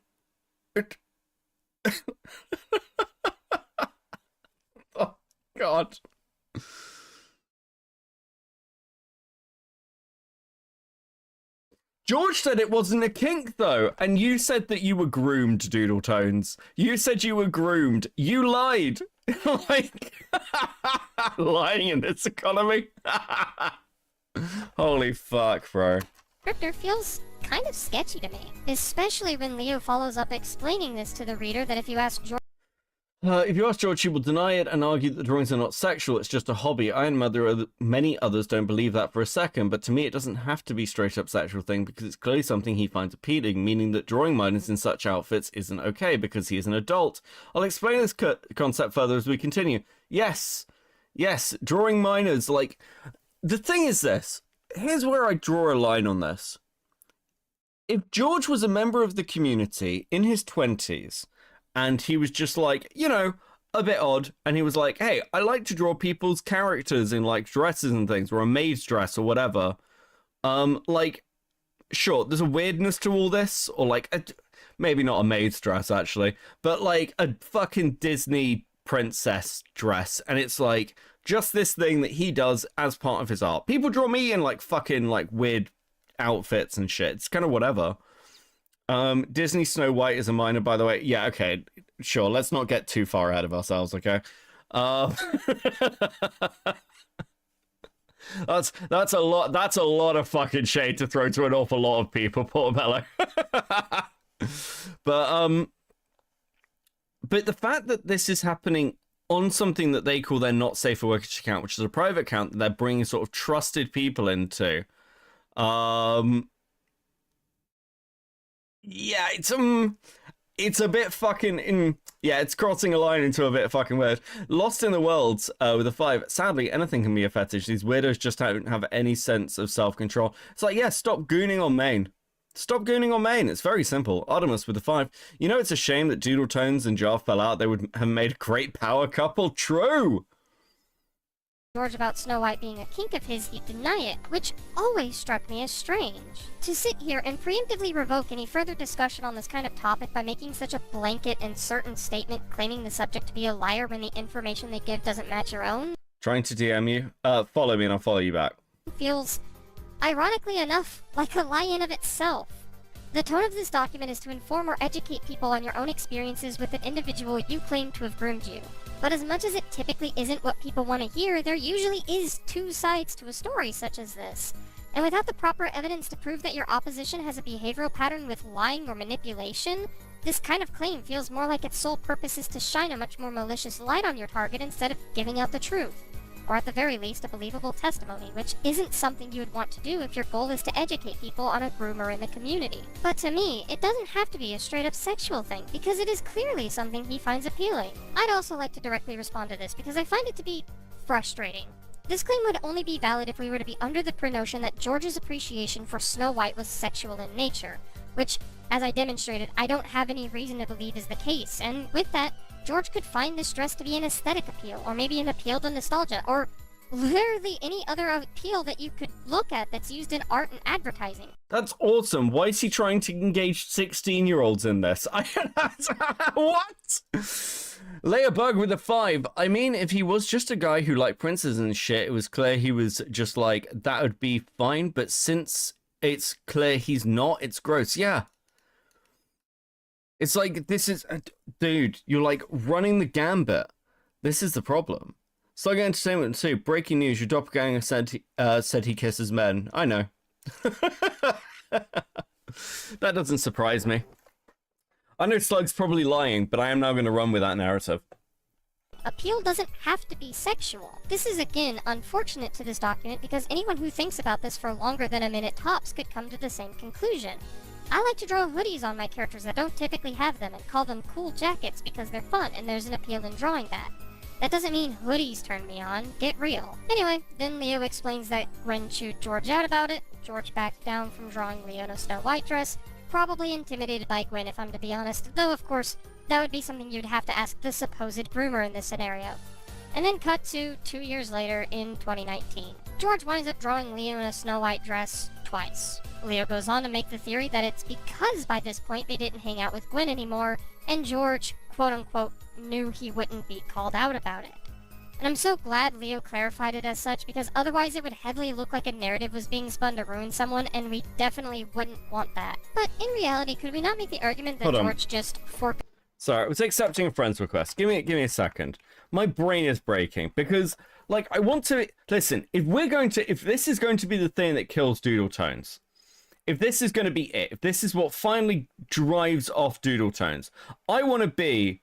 Oh, God. George said it wasn't a kink, though, and you said that you were groomed, Doodletones. You said you were groomed. You lied. Like, lying in this economy? Holy fuck, bro. Descriptor feels kind of sketchy to me, especially when Leo follows up explaining this to the reader that if you ask George... If you ask George, he will deny it and argue that the drawings are not sexual, it's just a hobby. I and many others don't believe that for a second, but to me it doesn't have to be straight up sexual thing because it's clearly something he finds appealing, meaning that drawing minors in such outfits isn't okay because he is an adult. I'll explain this concept further as we continue. Yes, drawing minors, like, the thing is this, here's where I draw a line on this. If George was a member of the community in his 20s, and he was just like, you know, a bit odd. And he was like, hey, I like to draw people's characters in like dresses and things, or a maid's dress or whatever. Like, sure, there's a weirdness to all this, or like, maybe not a maid's dress actually, but like a fucking Disney princess dress, and it's like just this thing that he does as part of his art. People draw me in like fucking like weird outfits and shit. It's kind of whatever. Disney Snow White is a minor, by the way. Yeah, okay, sure. Let's not get too far ahead of ourselves, okay? That's a lot. That's a lot of fucking shade to throw to an awful lot of people, Portobello. But the fact that this is happening on something that they call their not safe for work account, which is a private account that they're bringing sort of trusted people into, yeah, it's a bit fucking yeah, it's crossing a line into a bit fucking weird. Lost in the World with a 5. Sadly, anything can be a fetish. These weirdos just don't have any sense of self-control. It's like, yeah, stop gooning on main. Stop gooning on main. It's very simple. Artemis with a 5. You know, it's a shame that Doodletones and Jar fell out. They would have made a great power couple. True. George about Snow White being a kink of his, he'd deny it, which always struck me as strange. To sit here and preemptively revoke any further discussion on this kind of topic by making such a blanket and certain statement claiming the subject to be a liar when the information they give doesn't match your own Trying to DM you. Follow me and I'll follow you back. feels, ironically enough, like a lie in of itself. The tone of this document is to inform or educate people on your own experiences with an individual you claim to have groomed you. But as much as it typically isn't what people want to hear, there usually is two sides to a story such as this. And without the proper evidence to prove that your opposition has a behavioral pattern with lying or manipulation, this kind of claim feels more like its sole purpose is to shine a much more malicious light on your target instead of giving out the truth. Or at the very least, a believable testimony, which isn't something you would want to do if your goal is to educate people on a groomer in the community. But to me, it doesn't have to be a straight-up sexual thing, because it is clearly something he finds appealing. I'd also like to directly respond to this, because I find it to be frustrating. This claim would only be valid if we were to be under the pre-notion that George's appreciation for Snow White was sexual in nature, which, as I demonstrated, I don't have any reason to believe is the case, and with that, George could find this dress to be an aesthetic appeal, or maybe an appeal to nostalgia, or literally any other appeal that you could look at that's used in art and advertising. That's awesome. Why is he trying to engage 16-year-olds in this? What? Leia Bug with a 5. I mean, if he was just a guy who liked princes and shit, it was clear he was just like, that would be fine, but since it's clear he's not, it's gross. Yeah. It's like, this is... dude, you're like running the gambit. This is the problem. Slug Entertainment 2. Breaking news. Your doppelganger said he kisses men. I know. That doesn't surprise me. I know Slug's probably lying, but I am now going to run with that narrative. Appeal doesn't have to be sexual. This is again unfortunate to this document because anyone who thinks about this for longer than a minute tops could come to the same conclusion. I like to draw hoodies on my characters that don't typically have them and call them cool jackets because they're fun and there's an appeal in drawing that. That doesn't mean hoodies turn me on, get real. Anyway, then Leo explains that Ren chewed George out about it. George backed down from drawing Leo in a Snow White dress, probably intimidated by Gwen if I'm to be honest, though of course, that would be something you'd have to ask the supposed groomer in this scenario. And then cut to 2 years later in 2019. George winds up drawing Leo in a Snow White dress twice. Leo goes on to make the theory that it's because by this point they didn't hang out with Gwen anymore, and George, quote-unquote, knew he wouldn't be called out about it. And I'm so glad Leo clarified it as such, because otherwise it would heavily look like a narrative was being spun to ruin someone, and we definitely wouldn't want that. But in reality, could we not make the argument that George just Sorry, I was accepting a friend's request. Give me a second. My brain is breaking because, like, I want to listen. If this is going to be the thing that kills Doodletones, if this is going to be it, if this is what finally drives off Doodletones, I want to be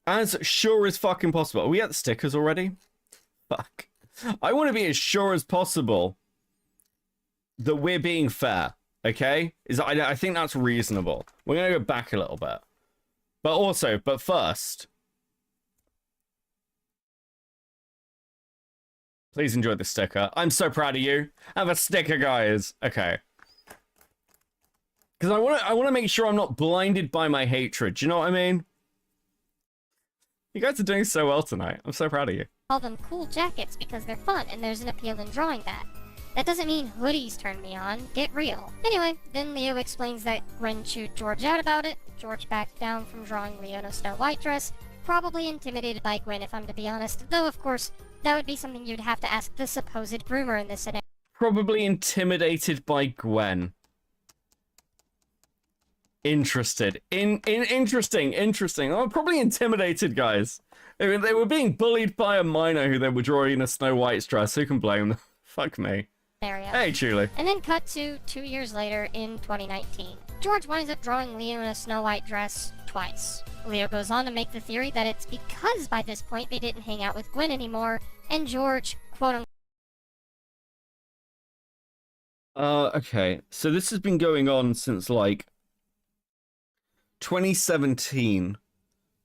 as sure as fucking possible. Are we at the stickers already? Fuck. I want to be as sure as possible that we're being fair. Okay? I think that's reasonable. We're gonna go back a little bit. But first, please enjoy the sticker. I'm so proud of you. Have a sticker, guys. Okay. Because I want to make sure I'm not blinded by my hatred. Do you know what I mean? You guys are doing so well tonight. I'm so proud of you. call them cool jackets because they're fun and there's an appeal in drawing that. That doesn't mean hoodies turn me on, get real. Anyway, then Leo explains that Ren chewed George out about it. George backed down from drawing Leo in a Snow White dress, probably intimidated by Gwen if I'm to be honest, though of course, that would be something you'd have to ask the supposed groomer in this scenario. Probably intimidated by Gwen. Interesting. Oh, probably intimidated, guys. They were being bullied by a minor who they were drawing in a Snow White's dress. Who can blame them? Fuck me. Hey, Julie. And then cut to 2 years later in 2019. George winds up drawing Leo in a Snow White dress twice. Leo goes on to make the theory that it's because by this point they didn't hang out with Gwen anymore, and George, quote-unquote... Okay. So this has been going on since, like, 2017,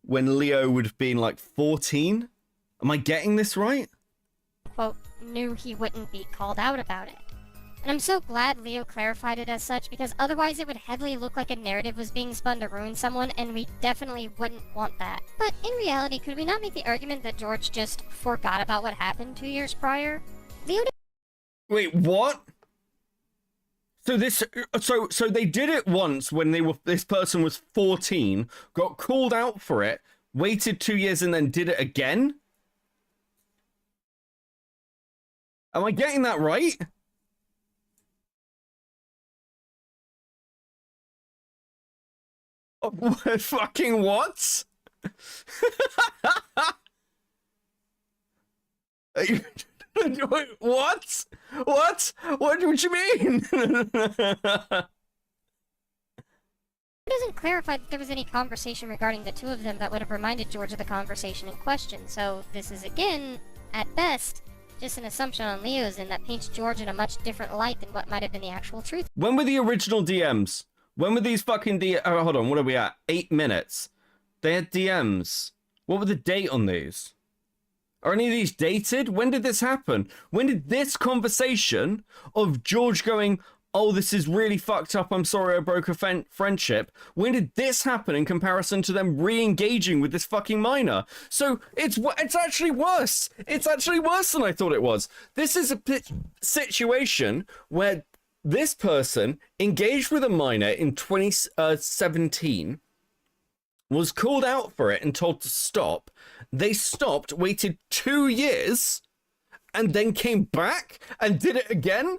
when Leo would have been, like, 14? Am I getting this right? Quote, knew he wouldn't be called out about it. And I'm so glad Leo clarified it as such, because otherwise it would heavily look like a narrative was being spun to ruin someone, and we definitely wouldn't want that. But in reality, could we not make the argument that George just forgot about what happened 2 years prior? Leo Wait, what? So they did it once when this person was 14, got called out for it, waited 2 years and then did it again? Am I getting that right? Oh, fucking what? What? What? What do you mean? It doesn't clarify that there was any conversation regarding the two of them that would have reminded George of the conversation in question, so this is again, at best, just an assumption on Leo's end that paints George in a much different light than what might have been the actual truth. When were the original DMs? When were these fucking oh, hold on, what are we at? 8 minutes. They had DMs. What were the date on these? Are any of these dated? When did this happen? When did this conversation of George going, oh, this is really fucked up, I'm sorry I broke a friendship, when did this happen in comparison to them re-engaging with this fucking minor? So it's actually worse. It's actually worse than I thought it was. This is a situation where this person engaged with a minor in 2017, was called out for it and told to stop. They stopped, waited 2 years, and then came back and did it again?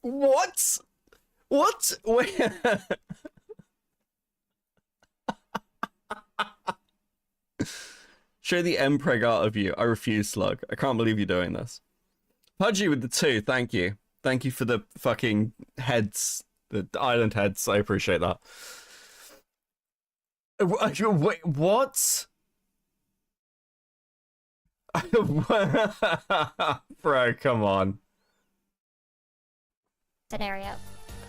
What? What? Wait. Show the Mpreg art of you. I refuse, Slug. I can't believe you're doing this. Pudgy with the 2, thank you. Thank you for the fucking heads. The island heads. I appreciate that. Wait, what? Bro, come on. Scenario.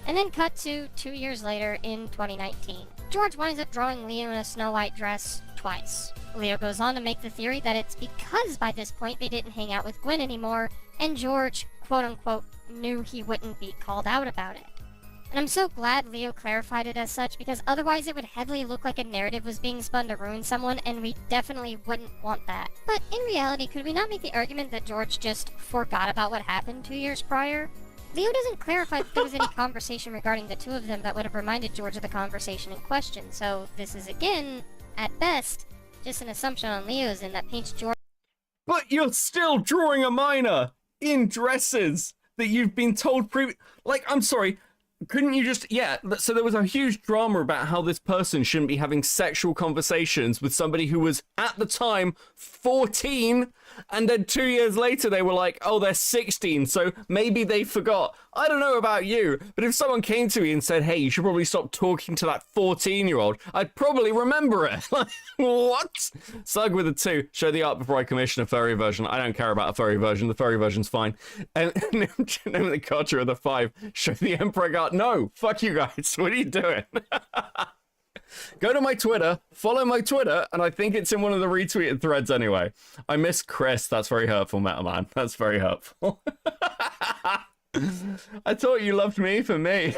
And then cut to 2 years later in 2019. George winds up drawing Leo in a Snow White dress twice. Leo goes on to make the theory that it's because by this point they didn't hang out with Gwen anymore, and George, quote-unquote, knew he wouldn't be called out about it. And I'm so glad Leo clarified it as such, because otherwise it would heavily look like a narrative was being spun to ruin someone, and we definitely wouldn't want that. But in reality, could we not make the argument that George just forgot about what happened 2 years prior? Leo doesn't clarify that there was any conversation regarding the two of them that would have reminded George of the conversation in question, so this is again, at best, just an assumption on Leo's end that paints George... But you're still drawing a minor in dresses that you've been told like, I'm sorry, couldn't you just... Yeah, so there was a huge drama about how this person shouldn't be having sexual conversations with somebody who was, at the time, 14, and then 2 years later they were like, oh, they're 16, so maybe they forgot. I don't know about you, but if someone came to me and said, hey, you should probably stop talking to that 14-year-old, I'd probably remember it. Like, what? Slug with a 2. Show the art before I commission a furry version. I don't care about a furry version. The furry version's fine. And name the culture of the 5. Show the Emperor art. No, fuck you guys. What are you doing? Go to my Twitter, follow my Twitter, and I think it's in one of the retweeted threads anyway. I miss Chris. That's very hurtful, Meta Man. That's very hurtful. I thought you loved me for me.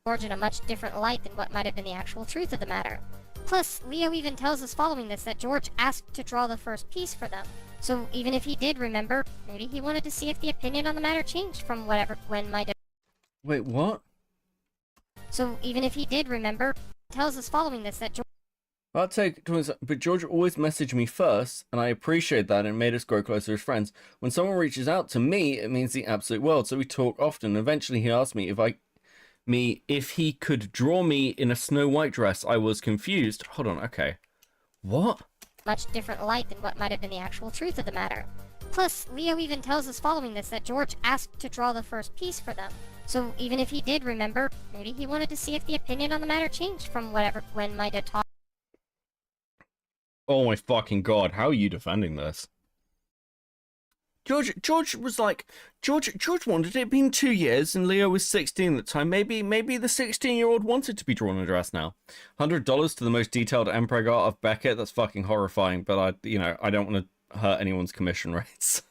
George in a much different light than what might have been the actual truth of the matter. Plus, Leo even tells us following this that George asked to draw the first piece for them. So even if he did remember, maybe he wanted to see if the opinion on the matter changed from whatever Gwen might have... Wait, what? So even if he did remember, tells us following this that I'll take twins, but George always messaged me first, and I appreciate that, and it made us grow closer as friends. When someone reaches out to me, it means the absolute world, so we talk often. Eventually, he asked me if he could draw me in a Snow White dress. I was confused. Hold on, okay. What? much different light than what might have been the actual truth of the matter. Plus, Leo even tells us following this that George asked to draw the first piece for them. So even if he did remember, maybe he wanted to see if the opinion on the matter changed from whatever Gwen might have taught. Oh my fucking god, how are you defending this? George was like, George wanted it. Been 2 years, and Leo was 16 at the time. Maybe the 16-year-old wanted to be drawn in a dress now. $100 to the most detailed Empreg art of Beckett. That's fucking horrifying. But I don't want to hurt anyone's commission rates.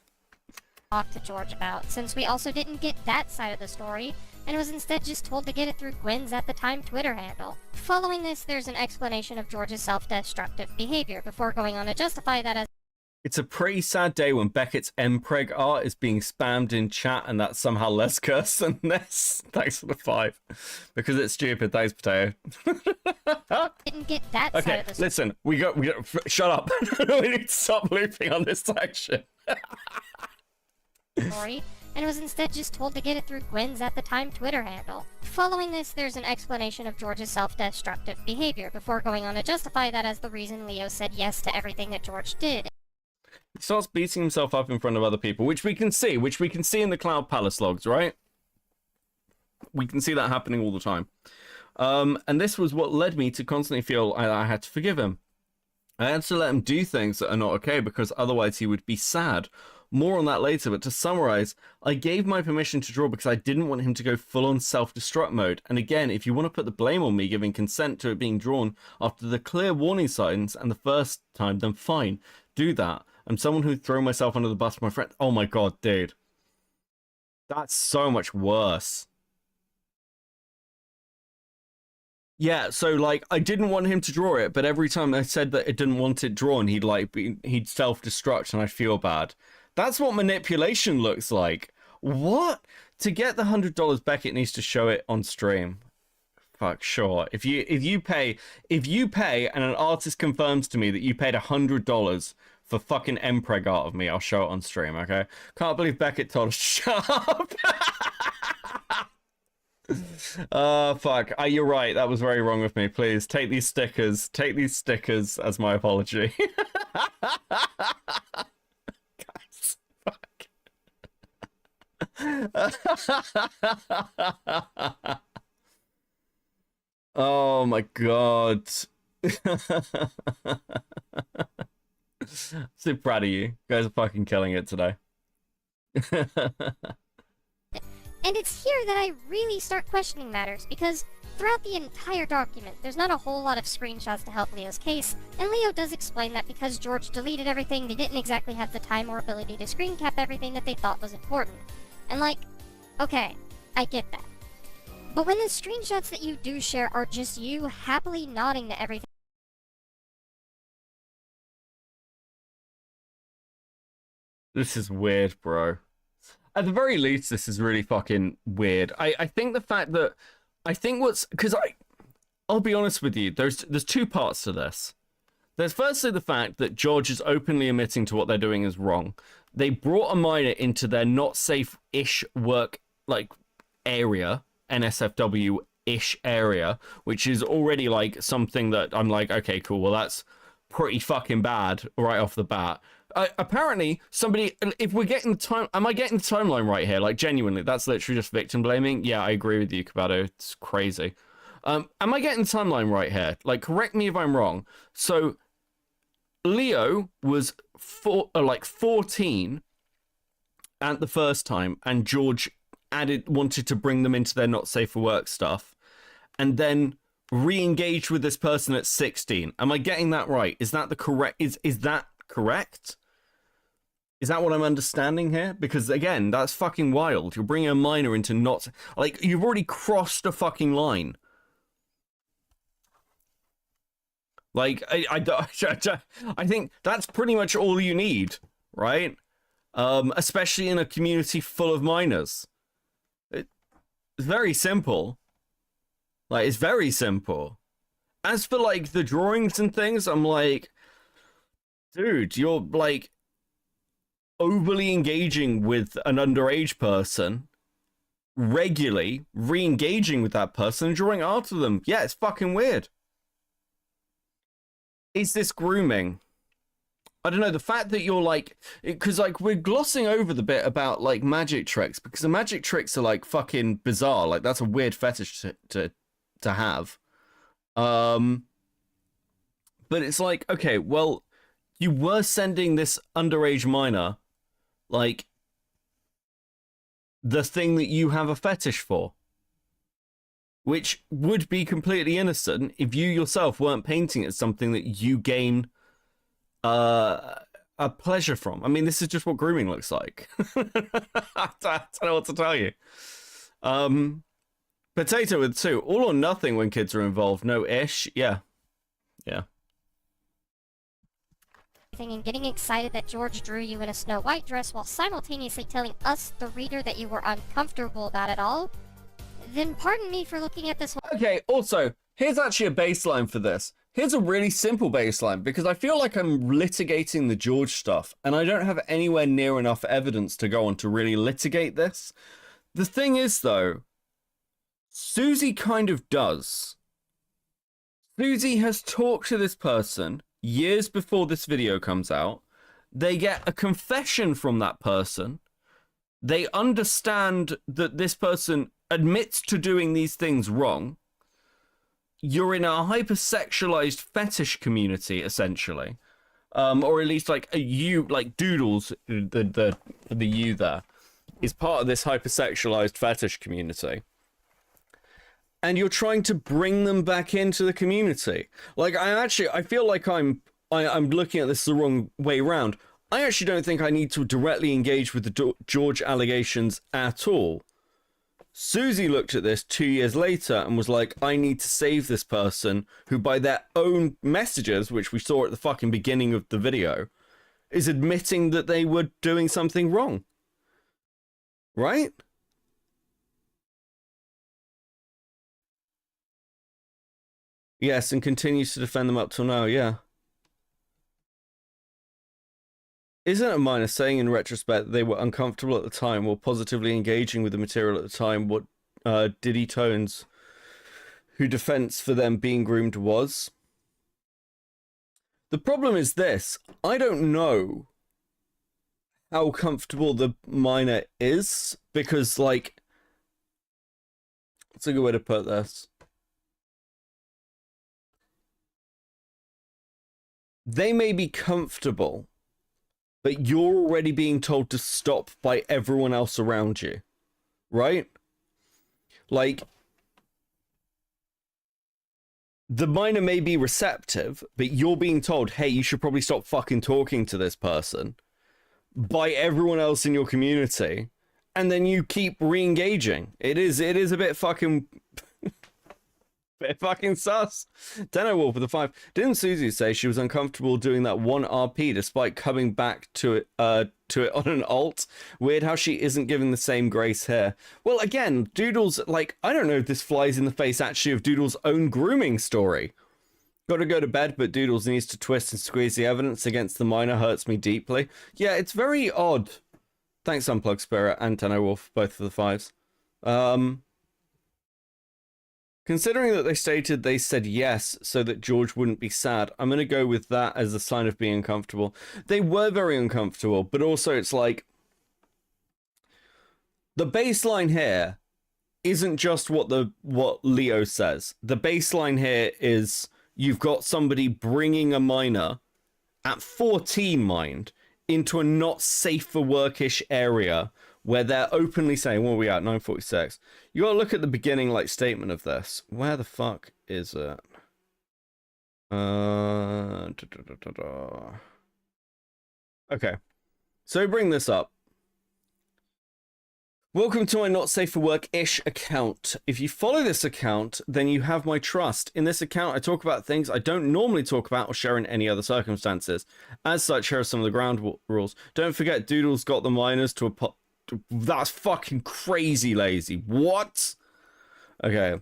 Talk to George about, since we also didn't get that side of the story, and was instead just told to get it through Gwen's at the time Twitter handle. Following this, there's an explanation of George's self-destructive behavior before going on to justify that as It's a pretty sad day when Beckett's Empreg art is being spammed in chat, and that's somehow less cursed than this. Thanks for the 5. Because it's stupid. Thanks, Potato. didn't get that side Okay, of the story. listen. We got. Shut up. We need to stop looping on this section. And was instead just told to get it through Gwen's at the time Twitter handle. Following this, there's an explanation of George's self-destructive behavior before going on to justify that as the reason Leo said yes to everything that George did. He starts beating himself up in front of other people, which we can see in the Cloud Palace logs, right? We can see that happening all the time. And this was what led me to constantly feel I had to forgive him. I had to let him do things that are not okay because otherwise he would be sad. More on that later, but to summarize, I gave my permission to draw because I didn't want him to go full-on self-destruct mode. And again, if you want to put the blame on me giving consent to it being drawn after the clear warning signs and the first time, then fine, do that. I'm someone who'd throw myself under the bus for my friend. Oh my god, dude. That's so much worse. Yeah, so like I didn't want him to draw it, but every time I said that I didn't want it drawn, he'd self-destruct and I'd feel bad. That's what manipulation looks like. What? To get the $100, Beckett needs to show it on stream. Fuck, sure. If you pay and an artist confirms to me that you paid $100 for fucking Empreg art of me, I'll show it on stream, okay? Can't believe Beckett told us to shut up. Fuck. You're right. That was very wrong with me. Please take these stickers. Take these stickers as my apology. Guys, fuck. Oh my god. So proud of you. You guys are fucking killing it today. And it's here that I really start questioning matters, because throughout the entire document, there's not a whole lot of screenshots to help Leo's case, and Leo does explain that because George deleted everything, they didn't exactly have the time or ability to screen cap everything that they thought was important. And like, okay, I get that. But when the screenshots that you do share are just you happily nodding to everything, This is weird, bro. At the very least, this is really fucking weird. I think the fact that I'll be honest with you, there's two parts to this. There's firstly the fact that George is openly admitting to what they're doing is wrong. They brought a minor into their not safe-ish work like area, NSFW-ish area, which is already like something that I'm like, okay, cool, well that's pretty fucking bad right off the bat. Apparently, somebody, if we're getting the time, am I getting the timeline right here? Like, genuinely, that's literally just victim blaming. Yeah, I agree with you, Kabato. It's crazy. Am I getting the timeline right here? Like, correct me if I'm wrong. So, Leo was 14 at the first time, and George wanted to bring them into their not safe for work stuff, and then re-engaged with this person at 16. Am I getting that right? Is that the correct? Is that correct? Is that what I'm understanding here? Because again, that's fucking wild. You're bringing a minor into not like you've already crossed a fucking line. Like I think that's pretty much all you need, right? Especially in a community full of minors. It's very simple. Like, it's very simple. As for, like, the drawings and things, I'm like, dude, you're, like, overly engaging with an underage person, regularly re-engaging with that person and drawing art of them. Yeah, it's fucking weird. Is this grooming? I don't know, the fact that you're like, because like we're glossing over the bit about like magic tricks, because the magic tricks are like fucking bizarre. Like that's a weird fetish to have. But it's like, okay, well, you were sending this underage minor like the thing that you have a fetish for, which would be completely innocent if you yourself weren't painting it as something that you gain a pleasure from. I mean, this is just what grooming looks like. I don't know what to tell you. Potato with 2, all or nothing when kids are involved. No ish. Yeah. And getting excited that George drew you in a Snow White dress while simultaneously telling us, the reader, that you were uncomfortable about it all, then pardon me for looking at this whole... Okay, also, here's actually a baseline for this. Here's a really simple baseline, because I feel like I'm litigating the George stuff, and I don't have anywhere near enough evidence to go on to really litigate this. The thing is, though, Susie kind of does. Susie has talked to this person years before this video comes out. They get a confession from that person. They understand that this person admits to doing these things wrong. You're in a hypersexualized fetish community, essentially. Or at least, like, you, like, Doodles, the you there, is part of this hypersexualized fetish community. And you're trying to bring them back into the community. Like, I feel like I'm looking at this the wrong way around. I actually don't think I need to directly engage with the George allegations at all. Susie looked at this 2 years later and was like, I need to save this person who, by their own messages, which we saw at the fucking beginning of the video, is admitting that they were doing something wrong. Right? Yes, and continues to defend them up till now, yeah. Isn't it minor saying in retrospect that they were uncomfortable at the time while positively engaging with the material at the time what Doodletones, who defense for them being groomed was? The problem is this. I don't know how comfortable the minor is because, like, what's a good way to put this? They may be comfortable, but you're already being told to stop by everyone else around you, right? Like, the minor may be receptive, but you're being told, hey, you should probably stop fucking talking to this person by everyone else in your community, and then you keep re-engaging. It is a bit fucking... bit fucking sus. Deno Wolf with a 5. Didn't Susie say she was uncomfortable doing that one RP despite coming back to it on an alt? Weird how she isn't given the same grace here. Well, again, Doodle's, like, I don't know if this flies in the face actually of Doodle's own grooming story. Gotta go to bed, but Doodles needs to twist and squeeze the evidence against the minor hurts me deeply. Yeah, it's very odd. Thanks, Unplug Spirit and Deno Wolf, both for the 5s. Considering that they stated they said yes so that George wouldn't be sad, I'm going to go with that as a sign of being uncomfortable. They were very uncomfortable, but also it's like... the baseline here isn't just what Leo says. The baseline here is you've got somebody bringing a minor, at 14 mind, into a not safe for workish area where they're openly saying, what are we at, 9:46? You gotta look at the beginning, like, statement of this. Where the fuck is it? Okay. So bring this up. Welcome to my not safe for work-ish account. If you follow this account, then you have my trust. In this account, I talk about things I don't normally talk about or share in any other circumstances. As such, here are some of the ground rules. Don't forget, Doodle's got the minors to a that's fucking crazy lazy. What? Okay.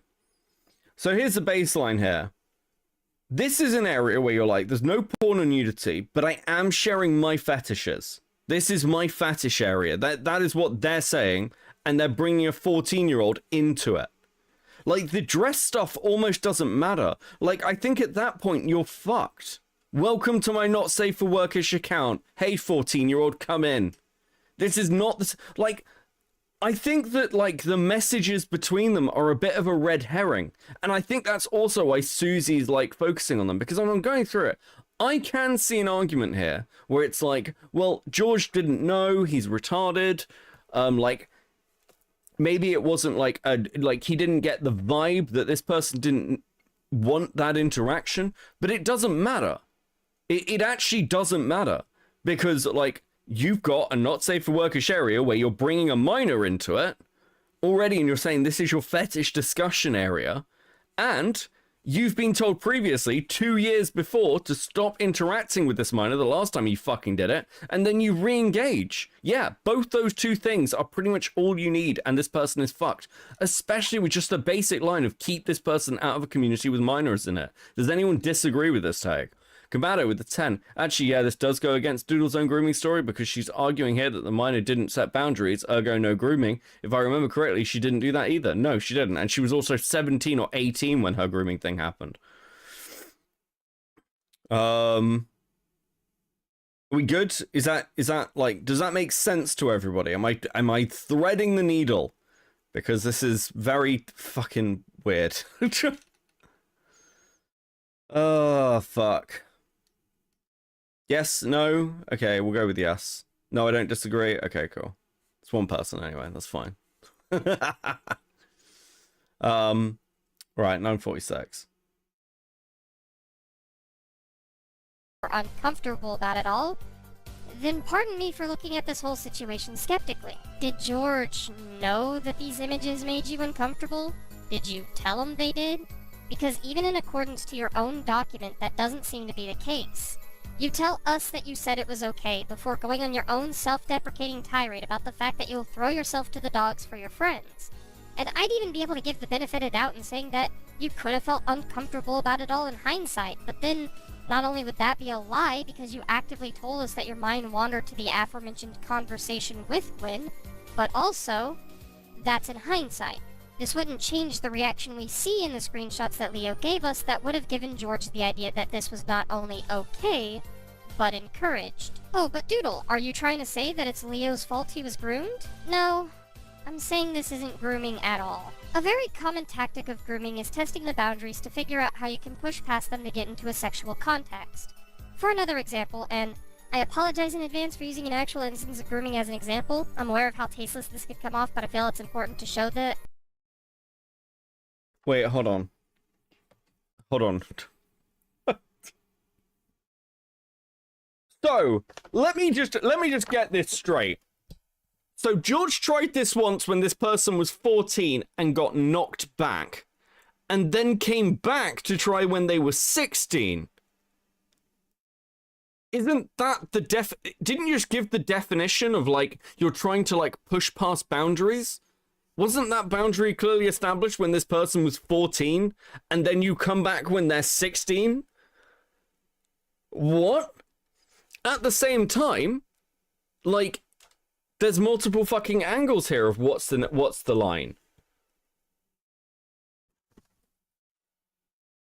So here's the baseline here. This is an area where you're like, there's no porn or nudity, but I am sharing my fetishes. This is my fetish area. That is what they're saying, and they're bringing a 14-year-old into it. Like, the dress stuff almost doesn't matter. Like, I think at that point, you're fucked. Welcome to my not safe for workish account. Hey, 14-year-old, come in. This is not the... Like, I think that, like, the messages between them are a bit of a red herring. And I think that's also why Susie's, like, focusing on them. Because when I'm going through it, I can see an argument here where it's like, well, George didn't know, he's retarded. Like, maybe it wasn't, like, he didn't get the vibe that this person didn't want that interaction. But it doesn't matter. It actually doesn't matter. Because, like, you've got a not safe for workish area where you're bringing a minor into it already, and you're saying this is your fetish discussion area, and you've been told previously 2 years before to stop interacting with this minor the last time you fucking did it, and then you re-engage. Yeah, both those two things are pretty much all you need, and this person is fucked. Especially with just a basic line of keep this person out of a community with minors in it. Does anyone disagree with this tag? Combato with the 10. Actually, yeah, this does go against Doodle's own grooming story because she's arguing here that the minor didn't set boundaries, ergo no grooming. If I remember correctly, she didn't do that either. No, she didn't. And she was also 17 or 18 when her grooming thing happened. We good? Is that like, does that make sense to everybody? Am I threading the needle? Because this is very fucking weird. Oh, fuck. Yes, no? Okay, we'll go with yes. No, I don't disagree. Okay, cool. It's one person anyway, that's fine. Right, 9:46. Uncomfortable about it all, then pardon me for looking at this whole situation skeptically. Did George know that these images made you uncomfortable? Did you tell him they did? Because even in accordance to your own document, that doesn't seem to be the case. You tell us that you said it was okay before going on your own self-deprecating tirade about the fact that you'll throw yourself to the dogs for your friends. And I'd even be able to give the benefit of doubt in saying that you could have felt uncomfortable about it all in hindsight, but then not only would that be a lie because you actively told us that your mind wandered to the aforementioned conversation with Gwen, but also, that's in hindsight. This wouldn't change the reaction we see in the screenshots that Leo gave us that would have given George the idea that this was not only okay, but encouraged. Oh, but Doodle, are you trying to say that it's Leo's fault he was groomed? No, I'm saying this isn't grooming at all. A very common tactic of grooming is testing the boundaries to figure out how you can push past them to get into a sexual context. For another example, and I apologize in advance for using an actual instance of grooming as an example. I'm aware of how tasteless this could come off, but I feel it's important to show that... Wait, hold on. Hold on. So, let me just get this straight. So George tried this once when this person was 14 and got knocked back, and then came back to try when they were 16. Isn't that the didn't you just give the definition of, like, you're trying to, like, push past boundaries? Wasn't that boundary clearly established when this person was 14, and then you come back when they're 16? What? At the same time, like, there's multiple fucking angles here of what's the line.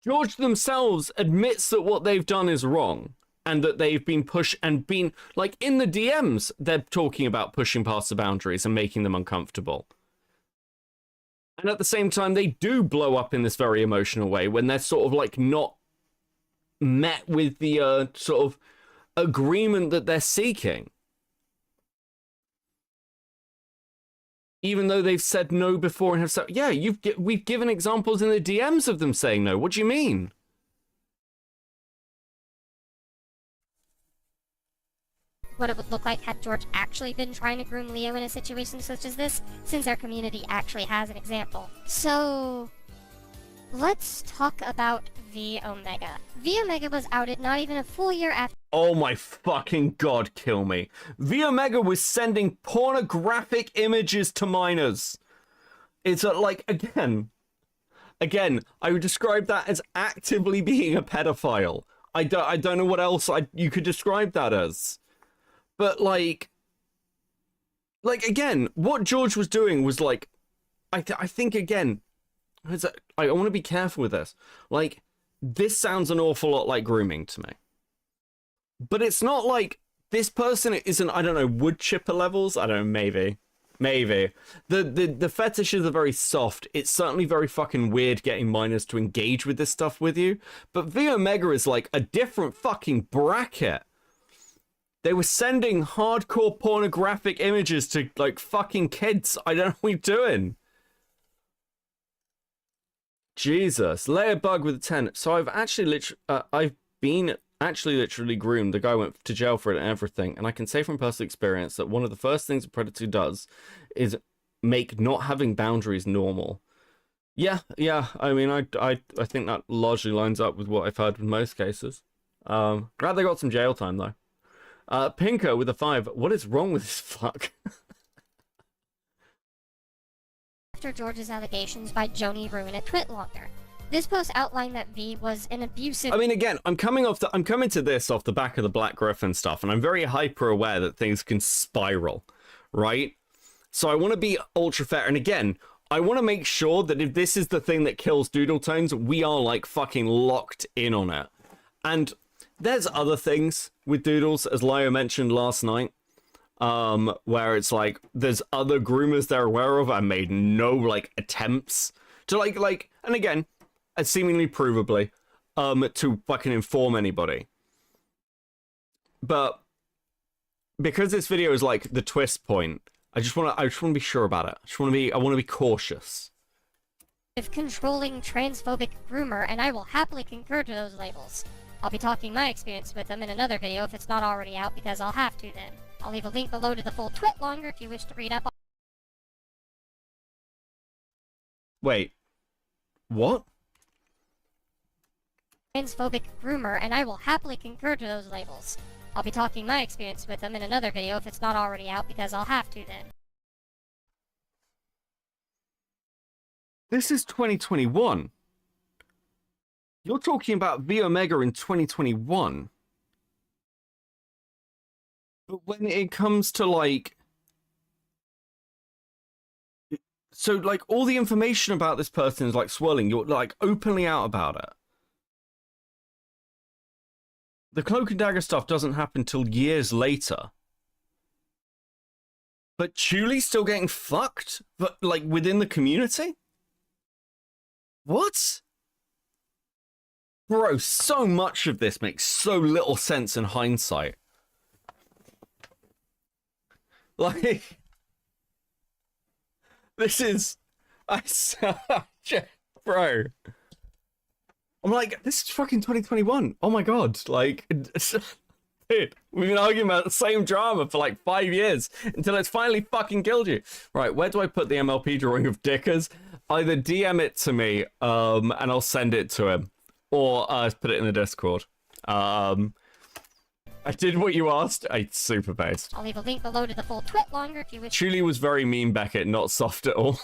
George themselves admits that what they've done is wrong, and that they've been pushed and been, like, in the DMs, they're talking about pushing past the boundaries and making them uncomfortable. And at the same time, they do blow up in this very emotional way when they're sort of, like, not met with the sort of agreement that they're seeking. Even though they've said no before and have said, yeah, we've given examples in the DMs of them saying no. What do you mean? What it would look like had George actually been trying to groom Leo in a situation such as this, since our community actually has an example. So, let's talk about V Omega. V Omega was outed not even a full year after— Oh my fucking god, kill me. V Omega was sending pornographic images to minors. It's like, again, again, I would describe that as actively being a pedophile. I don't know what else you could describe that as. But like again, what George was doing was like, I think again, I want to be careful with this. Like, this sounds an awful lot like grooming to me. But it's not like this person isn't, I don't know, wood chipper levels? I don't know, maybe. Maybe. The fetishes are very soft. It's certainly very fucking weird getting minors to engage with this stuff with you. But V Omega is like a different fucking bracket. They were sending hardcore pornographic images to like fucking kids. I don't know what you're doing. Jesus. Layer bug with a 10. So I've actually I've been actually literally groomed. The guy went to jail for it and everything, and I can say from personal experience that one of the first things a predator does is make not having boundaries normal. Yeah, I mean, I think that largely lines up with what I've heard in most cases. Glad they got some jail time though. Pinker with a 5. What is wrong with this fuck? After George's allegations by Joni Ruin a twit longer. This post outlined that V was an abusive... I mean, again, I'm coming to this off the back of the Black Griffin stuff, and I'm very hyper aware that things can spiral, right? So I want to be ultra fair, and again, I want to make sure that if this is the thing that kills Doodletones, we are, like, fucking locked in on it. And there's other things with Doodles, as Lio mentioned last night, where it's like, there's other groomers they're aware of and made no, like, attempts to, like, and again... seemingly provably, to fucking inform anybody. But because this video is like the twist point, I just want to be sure about it. I want to be cautious. If controlling transphobic groomer, and I will happily concur to those labels. I'll be talking my experience with them in another video if it's not already out, because I'll have to then. I'll leave a link below to the full twit longer if you wish to read up on... Wait. What? Transphobic groomer, and I will happily concur to those labels. I'll be talking my experience with them in another video if it's not already out, because I'll have to then. This is 2021. You're talking about V Omega in 2021. But when it comes to like... So like all the information about this person is like swirling. You're like openly out about it. The Cloak and Dagger stuff doesn't happen till years later. But Chuli's still getting fucked? But, like, within the community? What? Bro, so much of this makes so little sense in hindsight. Like... This is... Bro... I'm like, this is fucking 2021. Oh my god, like, dude, we've been arguing about the same drama for like 5 years until it's finally fucking killed you. Right, where do I put the MLP drawing of Dickers? Either DM it to me, and I'll send it to him, or put it in the Discord. I did what you asked. It's super based. I'll leave a link below to the full twit longer if you wish. Chuli was very mean, Beckett, not soft at all.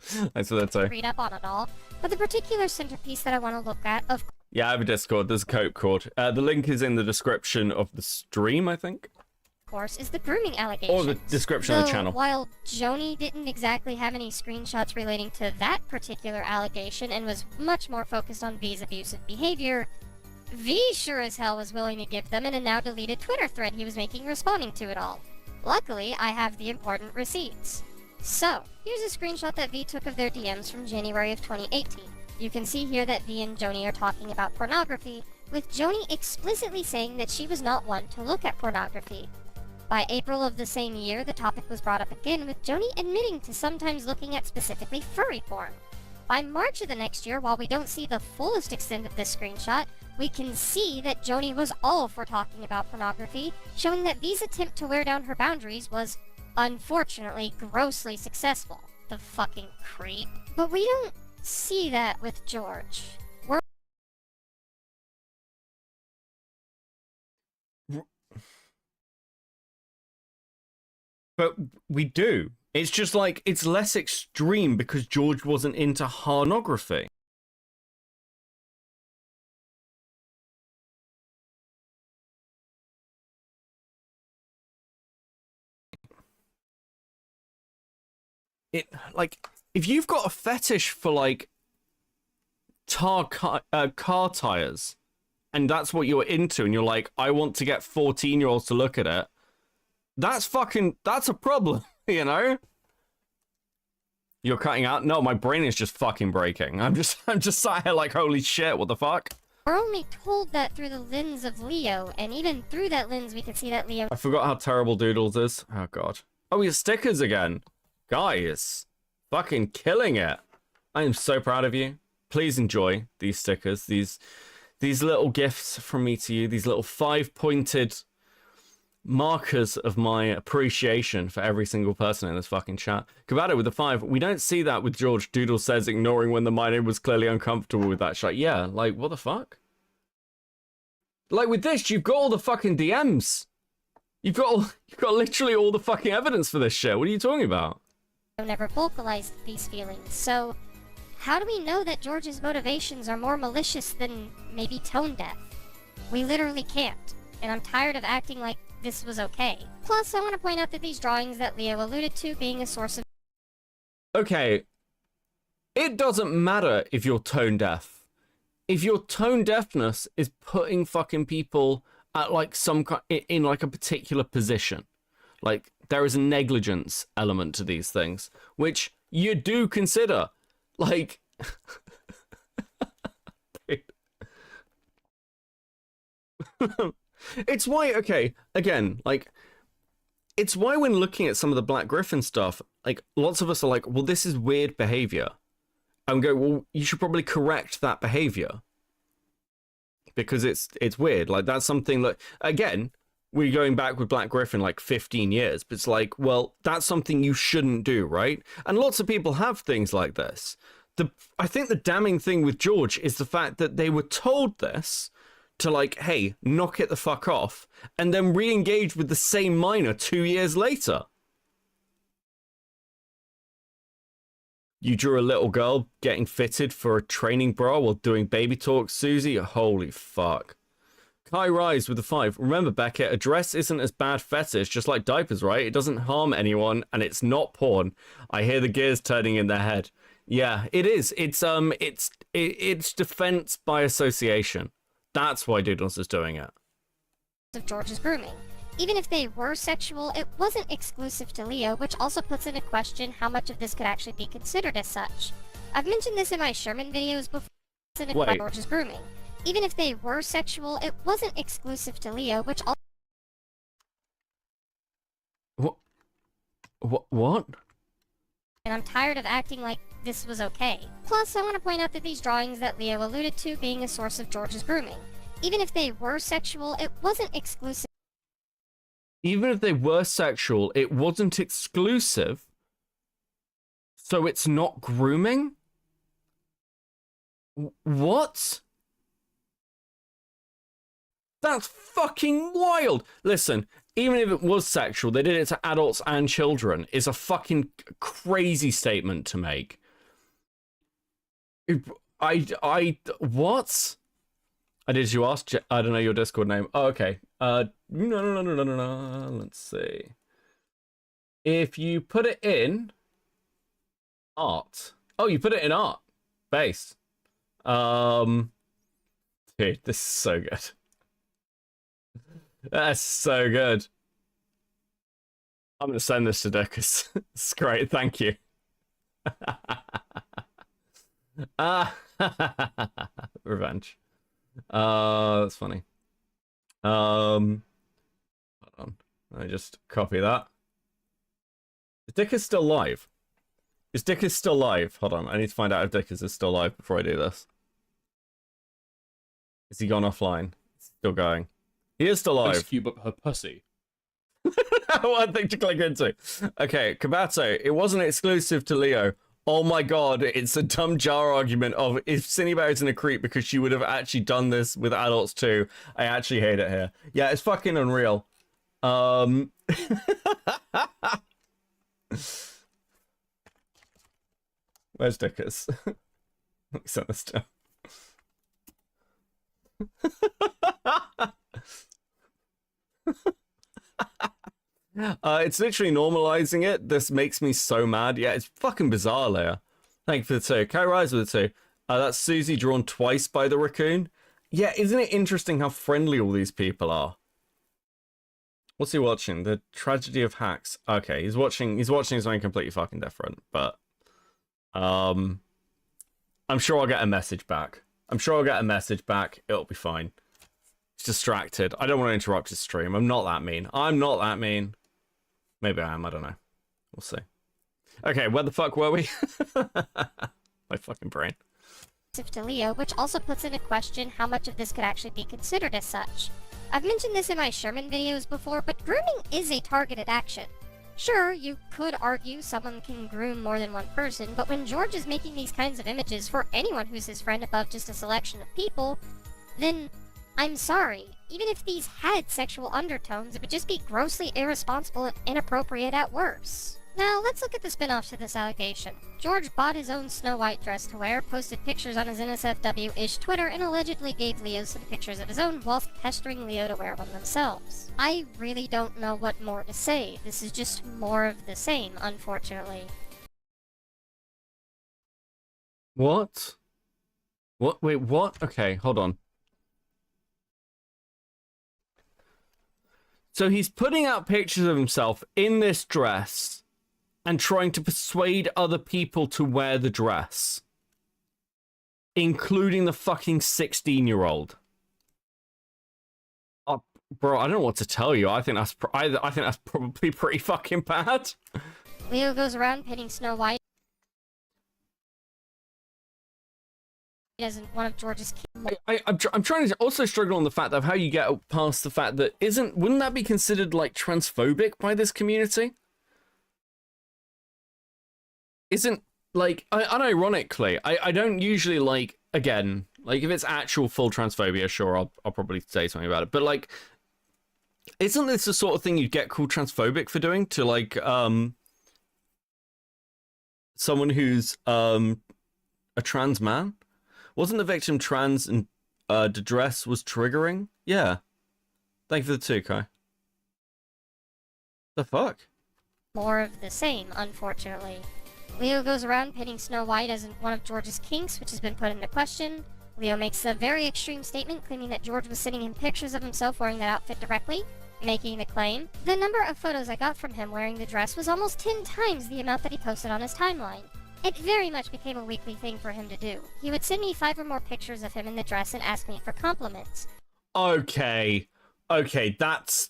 Thanks for that, too. Read up on it all. But the particular centerpiece that I want to look at, of Yeah, I have a Discord. There's a Cope cord. The link is in the description of the stream, I think. course, is the grooming allegations. Or the description of the channel. While Joni didn't exactly have any screenshots relating to that particular allegation and was much more focused on V's abusive behavior, V sure as hell was willing to give them in a now deleted Twitter thread he was making responding to it all. Luckily, I have the important receipts. So, here's a screenshot that V took of their DMs from January of 2018. You can see here that V and Joni are talking about pornography, with Joni explicitly saying that she was not one to look at pornography. By April of the same year, the topic was brought up again, with Joni admitting to sometimes looking at specifically furry porn. By March of the next year, while we don't see the fullest extent of this screenshot, we can see that Joni was all for talking about pornography, showing that V's attempt to wear down her boundaries was, unfortunately, grossly successful. The fucking creep. But we don't see that with George. But we do. It's just like, it's less extreme because George wasn't into pornography. It, like, if you've got a fetish for, like, car tires, and that's what you're into, and you're like, I want to get 14-year-olds to look at it, that's a problem, you know? You're cutting out? No, my brain is just fucking breaking. I'm just sat here like, holy shit, what the fuck? We're only told that through the lens of Leo, and even through that lens, we can see that Leo. I forgot how terrible Doodles is. Oh, God. Oh, your stickers again. Guys, fucking killing it. I am so proud of you. Please enjoy these stickers, these little gifts from me to you, these little 5-pointed markers of my appreciation for every single person in this fucking chat. Kabato with the 5. We don't see that with George. Doodle says ignoring when the miner was clearly uncomfortable with that shot. Yeah, like, what the fuck? Like, with this, you've got all the fucking DMs. You've got literally all the fucking evidence for this shit. What are you talking about? Never vocalized these feelings, so how do we know that George's motivations are more malicious than maybe tone deaf? We literally can't, and I'm tired of acting like this was okay. Plus, I want to point out that these drawings that Leo alluded to being a source of... Okay, it doesn't matter if you're tone deaf. If your tone deafness is putting fucking people at like in like a particular position, like there is a negligence element to these things, which you do consider. Like, it's why, okay, again, like, it's why when looking at some of the Black Griffin stuff, like, lots of us are like, well, this is weird behavior. And go, well, you should probably correct that behavior. Because it's weird. Like, that's something that, again, we're going back with Black Griffin like 15 years, but it's like, well, that's something you shouldn't do, right? And lots of people have things like this. I think the damning thing with George is the fact that they were told this to like, hey, knock it the fuck off, and then re-engage with the same miner 2 years later. You drew a little girl getting fitted for a training bra while doing baby talk, Susie? Holy fuck. Kai Rise with the 5. Remember, Beckett, a dress isn't as bad fetish, just like diapers, right? It doesn't harm anyone, and it's not porn. I hear the gears turning in their head. Yeah, it is. It's defense by association. That's why Doodles is doing it. Of George's grooming. Even if they were sexual, it wasn't exclusive to Leo, which also puts into question how much of this could actually be considered as such. I've mentioned this in my Sherman videos before. Wait. George's grooming. Even if they were sexual, it wasn't exclusive to Leo, which also... What? And I'm tired of acting like this was okay. Plus, I want to point out that these drawings that Leo alluded to being a source of George's grooming. Even if they were sexual, it wasn't exclusive. Even if they were sexual, it wasn't exclusive. So it's not grooming? What? That's fucking wild. Listen, even if it was sexual, they did it to adults and children, is a fucking crazy statement to make. What? Did you ask? I don't know your Discord name. Oh, okay. No. Let's see. If you put it in art. Oh, you put it in art. Base. Dude, this is so good. That's so good. I'm gonna send this to Decus. It's great, thank you. Revenge. That's funny. Hold on. I just copy that. Is Dickus still live? Is Dickus still live? Hold on, I need to find out if Dickus is still live before I do this. Is he gone offline? Still going. He is still live. Cube up her pussy. One thing to click into. Okay, Kabato, it wasn't exclusive to Leo. Oh my god, it's a dumb jar argument of if Cinebear isn't a creep because she would have actually done this with adults too. I actually hate it here. Yeah, it's fucking unreal. Where's Dickers? Send this down. It's literally normalizing it. This makes me so mad. Yeah, it's fucking bizarre, Leia. Thank you for the two. Kai Rise with the two. That's Susie drawn twice by the raccoon. Yeah, isn't it interesting how friendly all these people are? What's he watching? The Tragedy of Hacks. Okay, he's watching something completely fucking different, but I'm sure I'll get a message back. It'll be fine. He's distracted. I don't want to interrupt his stream. I'm not that mean. Maybe I am, I don't know. We'll see. Okay, where the fuck were we? My fucking brain. To Leo, which also puts into question how much of this could actually be considered as such. I've mentioned this in my Sherman videos before, but grooming is a targeted action. Sure, you could argue someone can groom more than one person, but when George is making these kinds of images for anyone who's his friend above just a selection of people, then I'm sorry. Even if these had sexual undertones, it would just be grossly irresponsible and inappropriate at worst. Now, let's look at the spin-off to this allegation. George bought his own Snow White dress to wear, posted pictures on his NSFW-ish Twitter, and allegedly gave Leo some pictures of his own whilst pestering Leo to wear one themselves. I really don't know what more to say. This is just more of the same, unfortunately. What? What? Wait, what? Okay, hold on. So he's putting out pictures of himself in this dress and trying to persuade other people to wear the dress, including the fucking 16-year-old. Bro, I don't know what to tell you. I think that's probably pretty fucking bad. Leo goes around painting Snow White as one of George's I'm trying to also struggle on the fact of how you get past the fact that wouldn't that be considered like transphobic by this community? Isn't like unironically, I don't usually like, again, like if it's actual full transphobia, sure, I'll probably say something about it, but like, isn't this the sort of thing you'd get called transphobic for doing to like someone who's a trans man? Wasn't the victim trans and the dress was triggering? Yeah. Thank you for the two, Kai. The fuck? More of the same, unfortunately. Leo goes around painting Snow White as one of George's kinks, which has been put into question. Leo makes a very extreme statement claiming that George was sending him pictures of himself wearing that outfit directly, making the claim. The number of photos I got from him wearing the dress was almost 10 times the amount that he posted on his timeline. It very much became a weekly thing for him to do. He would send me 5 or more pictures of him in the dress and ask me for compliments. Okay, that's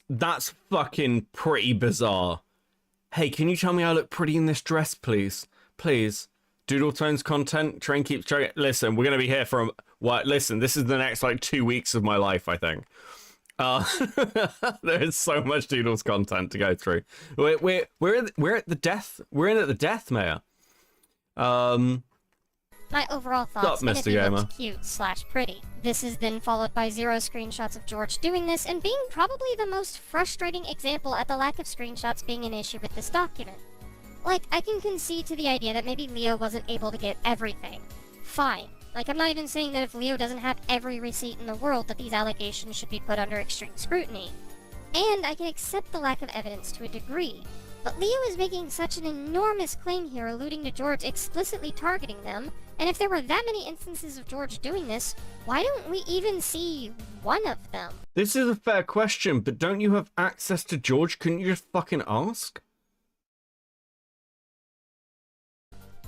fucking pretty bizarre. Hey, can you tell me I look pretty in this dress, please? Please. Doodletones content, train keeps trying. Listen, we're gonna be here for what? Listen, this is the next like 2 weeks of my life, I think. There is so much Doodles content to go through. We're at the death. We're in at the death, Mayor. My overall thoughts, Mr. and if he Gamer. looked cute/pretty. This is then followed by 0 screenshots of George doing this, and being probably the most frustrating example at the lack of screenshots being an issue with this document. Like, I can concede to the idea that maybe Leo wasn't able to get everything. Fine. Like, I'm not even saying that if Leo doesn't have every receipt in the world that these allegations should be put under extreme scrutiny. And I can accept the lack of evidence to a degree. But Leo is making such an enormous claim here alluding to George explicitly targeting them, and if there were that many instances of George doing this, why don't we even see one of them? This is a fair question, but don't you have access to George? Couldn't you just fucking ask?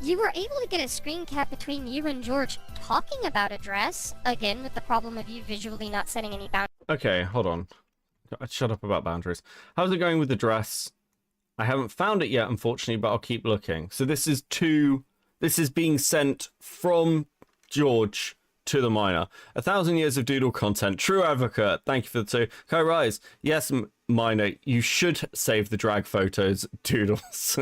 You were able to get a screen cap between you and George talking about a dress, again with the problem of you visually not setting any boundaries. Okay, hold on. Shut up about boundaries. How's it going with the dress? I haven't found it yet, unfortunately, but I'll keep looking. So this is being sent from George to the minor. 1,000 years of doodle content. True advocate. Thank you for the 2. Kai Rise. Yes, minor, you should save the drag photos. Doodles.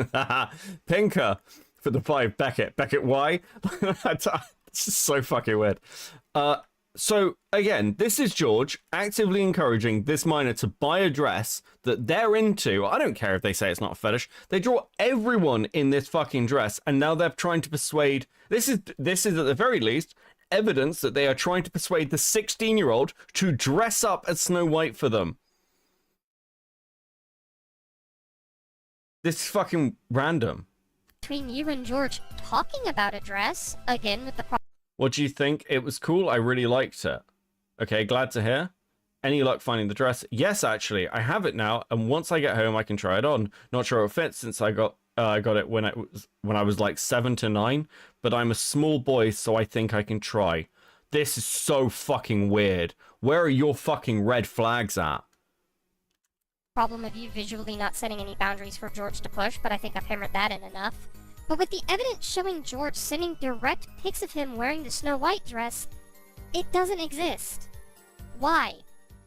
Pinker for the 5. Beckett. Beckett, why? This is so fucking weird. So again, this is George actively encouraging this minor to buy a dress that they're into. I don't care if they say it's not a fetish. They draw everyone in this fucking dress, and now they're trying to persuade. This is at the very least evidence that they are trying to persuade the 16-year-old to dress up as Snow White for them. This is fucking random. Between you and George talking about a dress, again with the What do you think? It was cool. I really liked it. Okay, glad to hear. Any luck finding the dress? Yes, actually, I have it now, and once I get home, I can try it on. Not sure it fits since I got it when I was like 7 to 9, but I'm a small boy, so I think I can try. This is so fucking weird. Where are your fucking red flags at? problem of you visually not setting any boundaries for George to push, but I think I've hammered that in enough. But with the evidence showing George sending direct pics of him wearing the Snow White dress, it doesn't exist. Why?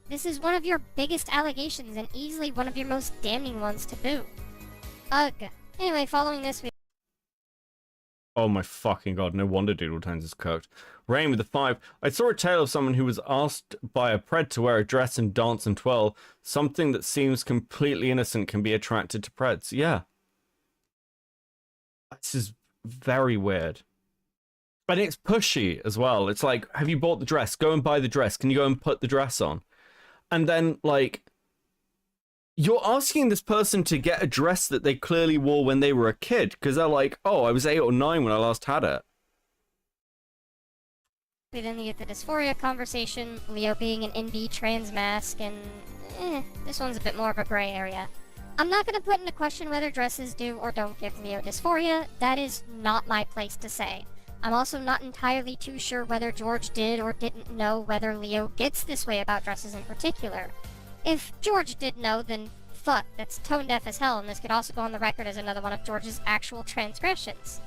This is one of your biggest allegations and easily one of your most damning ones to boot. Ugh. Anyway, following this, we... Oh my fucking god, no wonder Doodletones is cooked. Rain with the 5. I saw a tale of someone who was asked by a pred to wear a dress and dance and twirl. Something that seems completely innocent can be attracted to preds. Yeah. This is very weird. And it's pushy as well. It's like, have you bought the dress? Go and buy the dress. Can you go and put the dress on? And then, like, you're asking this person to get a dress that they clearly wore when they were a kid, because they're like, oh, I was 8 or 9 when I last had it. We then get the dysphoria conversation, Leo being an NB trans mask, and this one's a bit more of a gray area. I'm not going to put into question whether dresses do or don't give Leo dysphoria. That is not my place to say. I'm also not entirely too sure whether George did or didn't know whether Leo gets this way about dresses in particular. If George did know, then fuck, that's tone deaf as hell, and this could also go on the record as another one of George's actual transgressions.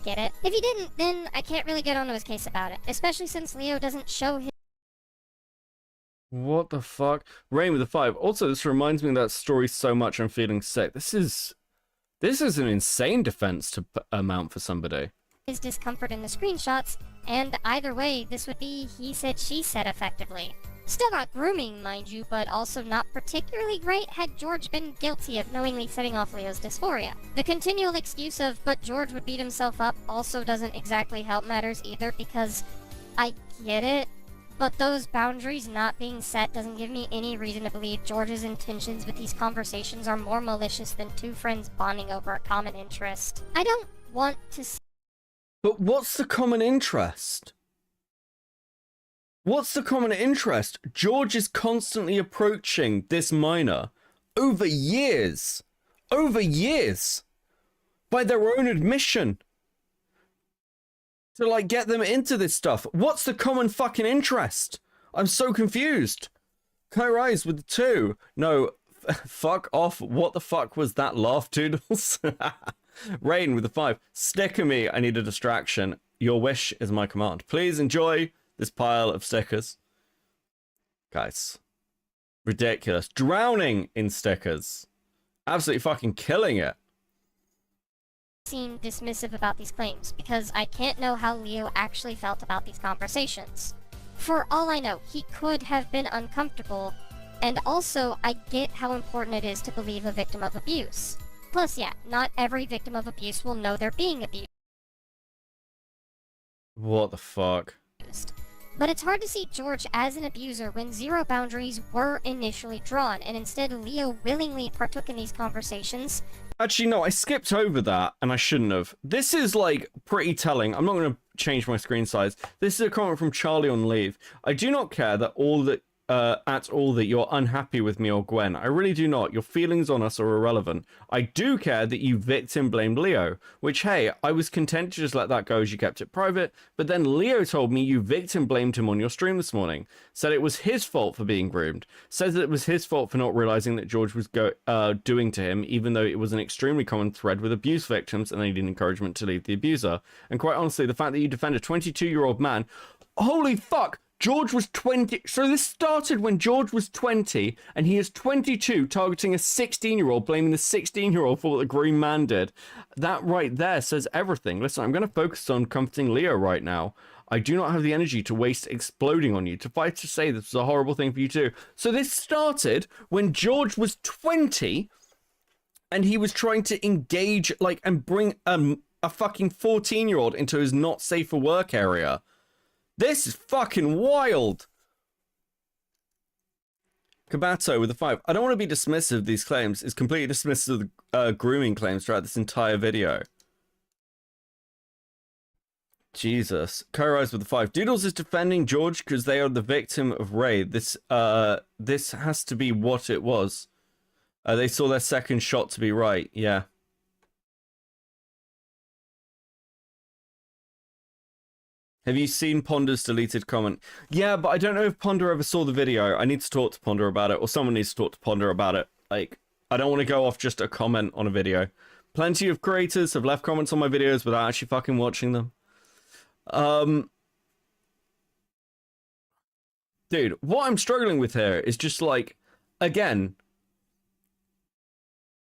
Get it? If he didn't, then I can't really get onto his case about it, especially since Leo doesn't show his... What the fuck? Rain with the 5. Also, this reminds me of that story so much I'm feeling sick. This is an insane defense to mount for somebody. His discomfort in the screenshots, and either way, this would be he said, she said effectively. Still not grooming, mind you, but also not particularly great had George been guilty of knowingly setting off Leo's dysphoria. The continual excuse of, but George would beat himself up, also doesn't exactly help matters either, because I get it, but those boundaries not being set doesn't give me any reason to believe George's intentions with these conversations are more malicious than two friends bonding over a common interest. I don't want to see... But what's the common interest? What's the common interest? George is constantly approaching this minor over years, by their own admission, to like get them into this stuff. What's the common fucking interest? I'm so confused. Kai Rise with the 2. No, fuck off. What the fuck was that laugh, Toodles? Rain with the 5. Sticker me. I need a distraction. Your wish is my command. Please enjoy this pile of stickers. Guys. Ridiculous. Drowning in stickers. Absolutely fucking killing it. Seem dismissive about these claims, because I can't know how Leo actually felt about these conversations. For all I know, he could have been uncomfortable, and also I get how important it is to believe a victim of abuse. Plus, yeah, not every victim of abuse will know they're being abused. What the fuck? But it's hard to see George as an abuser when zero boundaries were initially drawn, and instead Leo willingly partook in these conversations. Actually, no, I skipped over that, and I shouldn't have. This is, like, pretty telling. I'm not going to change my screen size. This is a comment from Charlie on Leave. I do not care that at all that you're unhappy with me or Gwen. I really do not. Your feelings on us are irrelevant. I do care that you victim blamed Leo, which, hey, I was content to just let that go as you kept it private, but then Leo told me you victim blamed him on your stream this morning. Said it was his fault for being groomed. Says that it was his fault for not realizing that George was doing to him, even though it was an extremely common thread with abuse victims and they needed encouragement to leave the abuser. And quite honestly, the fact that you defend a 22-year-old man... Holy fuck! George was 20. So this started when George was 20, and he is 22, targeting a 16-year-old, blaming the 16-year-old for what the Green Man did. That right there says everything. Listen, I'm going to focus on comforting Leo right now. I do not have the energy to waste exploding on you. To fight to say this was a horrible thing for you too. So this started when George was 20, and he was trying to engage, like, and bring a fucking 14-year-old into his not safe for work area. This is fucking wild. Kabato with a 5. I don't want to be dismissive of these claims. It's completely dismissive of the grooming claims throughout this entire video. Jesus. Kairos with a 5. Doodles is defending George because they are the victim of rape. This has to be what it was. They saw their second shot to be right. Yeah. Have you seen Ponder's deleted comment? Yeah, but I don't know if Ponder ever saw the video. I need to talk to Ponder about it, or someone needs to talk to Ponder about it. Like, I don't want to go off just a comment on a video. Plenty of creators have left comments on my videos without actually fucking watching them. Dude, what I'm struggling with here is just like, again,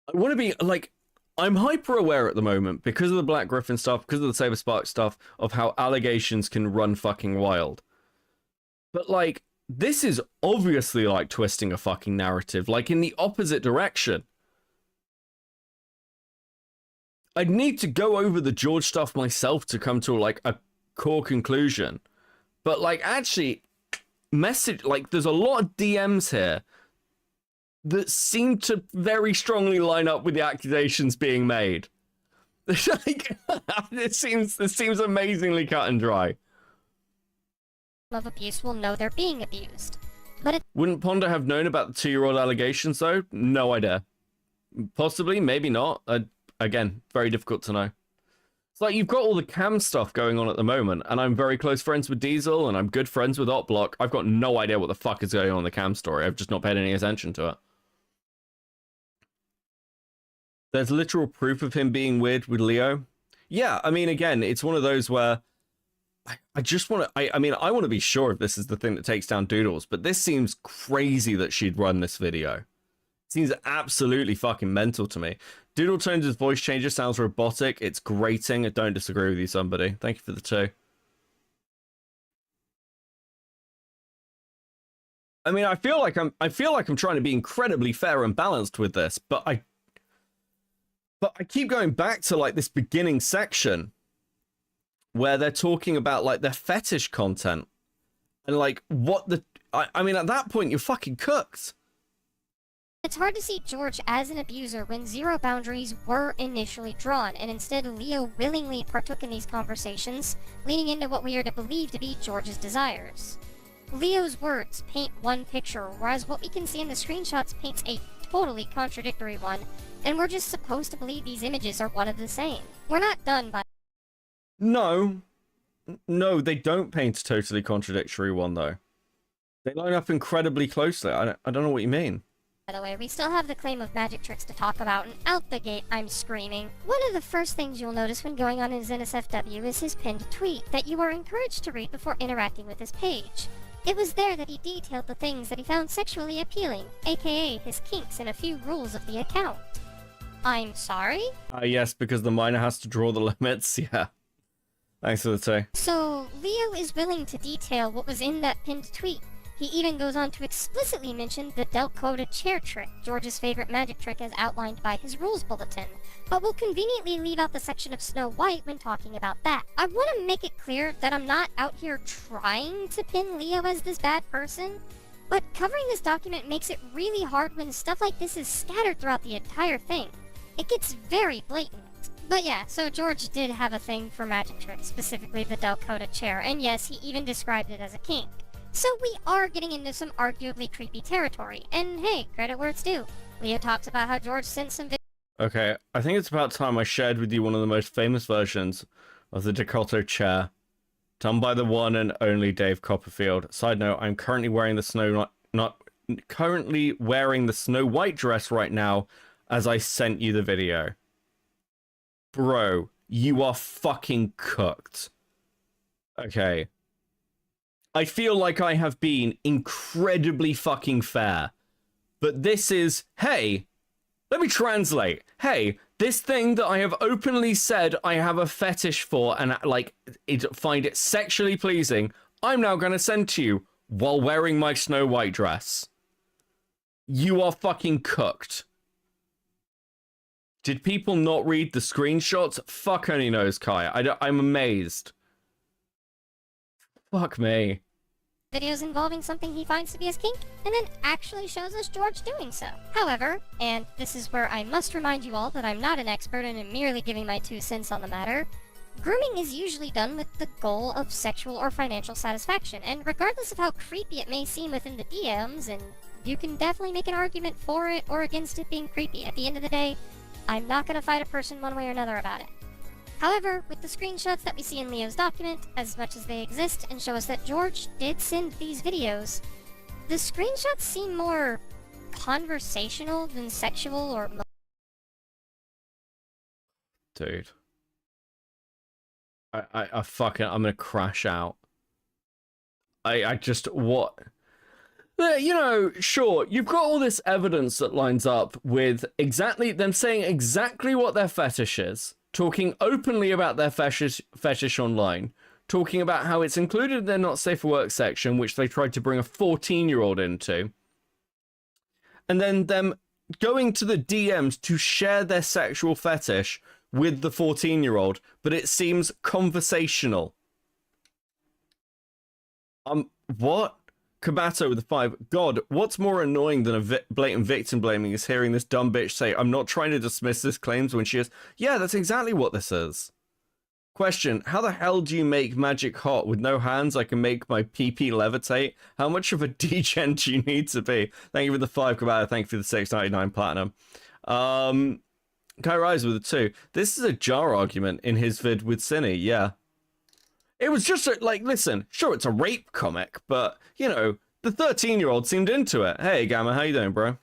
I want to be like, I'm hyper aware at the moment because of the Black Griffin stuff, because of the Saber Spark stuff, of how allegations can run fucking wild. But like, this is obviously like twisting a fucking narrative, like in the opposite direction. I'd need to go over the George stuff myself to come to like a core conclusion. But like, actually, like, there's a lot of DMs here that seem to very strongly line up with the accusations being made. Like, it seems amazingly cut and dry. Of abuse will know they're being abused. But Wouldn't Ponder have known about the 2-year-old allegations though? No idea. Possibly, maybe not. Again, very difficult to know. It's like you've got all the cam stuff going on at the moment, and I'm very close friends with Diesel, and I'm good friends with Opblock. I've got no idea what the fuck is going on in the cam story. I've just not paid any attention to it. There's literal proof of him being weird with Leo. Yeah, I mean, again, it's one of those where I just want to, I mean, I want to be sure if this is the thing that takes down Doodles, but this seems crazy that she'd run this video. It seems absolutely fucking mental to me. Doodletones' voice changer sounds robotic. It's grating. I don't disagree with you, somebody. Thank you for the 2. I mean, I feel like I'm trying to be incredibly fair and balanced with this, but I keep going back to like this beginning section where they're talking about like their fetish content and like what the I mean, at that point you're fucking cooked. it's hard to see George as an abuser when zero boundaries were initially drawn, and instead Leo willingly partook in these conversations, leaning into what we are to believe to be George's desires. Leo's words paint one picture, whereas what we can see in the screenshots paints a totally contradictory one, and we're just supposed to believe these images are one of the same. We're not done by... No, they don't paint a totally contradictory one, though. They line up incredibly closely. I don't know what you mean. By the way, we still have the claim of magic tricks to talk about, and out the gate, I'm screaming. One of the first things you'll notice when going on his NSFW is his pinned tweet that you are encouraged to read before interacting with his page. It was there that he detailed the things that he found sexually appealing, aka his kinks and a few rules of the account. I'm sorry? Yes, because the miner has to draw the limits, yeah. Thanks for the 2. So, Leo is willing to detail what was in that pinned tweet. He even goes on to explicitly mention the Delcoda chair trick, George's favorite magic trick as outlined by his rules bulletin, but will conveniently leave out the section of Snow White when talking about that. I want to make it clear that I'm not out here trying to pin Leo as this bad person, but covering this document makes it really hard when stuff like this is scattered throughout the entire thing. It gets very blatant. But yeah, so George did have a thing for magic tricks, specifically the Delcoda chair, and yes, he even described it as a kink. So we are getting into some arguably creepy territory, and hey, credit where it's due. Leo talks about how George sent some Okay, I think it's about time I shared with you one of the most famous versions of the Delcoda chair, done by the one and only Dave Copperfield. Side note, I'm currently wearing the Snow White dress right now as I sent you the video. Bro, you are fucking cooked. Okay. I feel like I have been incredibly fucking fair. But this is, hey, let me translate. Hey, this thing that I have openly said I have a fetish for and like find it sexually pleasing, I'm now going to send to you while wearing my Snow White dress. You are fucking cooked. Did people not read the screenshots? Fuck only knows, Kai. I'm amazed. Fuck me. Videos involving something he finds to be his kink, and then actually shows us George doing so. However, and this is where I must remind you all that I'm not an expert and am merely giving my 2 cents on the matter, grooming is usually done with the goal of sexual or financial satisfaction, and regardless of how creepy it may seem within the DMs, and you can definitely make an argument for it or against it being creepy, at the end of the day, I'm not going to fight a person one way or another about it. However, with the screenshots that we see in Leo's document, as much as they exist and show us that George did send these videos, the screenshots seem more conversational than sexual or... Dude. I fucking, I'm gonna crash out. I just, what? You know, sure, you've got all this evidence that lines up with exactly them saying exactly what their fetish is, talking openly about their fetish online, talking about how it's included in their not safe for work section, which they tried to bring a 14-year-old into, and then them going to the DMs to share their sexual fetish with the 14-year-old, but it seems conversational. What? Kabato with a 5. God, what's more annoying than a blatant victim blaming is hearing this dumb bitch say, I'm not trying to dismiss this claims when she is, yeah, that's exactly what this is. Question, how the hell do you make magic hot? With no hands, I can make my PP levitate? How much of a degen do you need to be? Thank you for the 5, Kabato. Thank you for the 699 platinum. Kai Rise with a 2. This is a jar argument in his vid with Cine, yeah. It was just like, listen, sure, it's a rape comic, but, you know, the 13-year-old seemed into it. Hey, Gamma, how you doing, bro?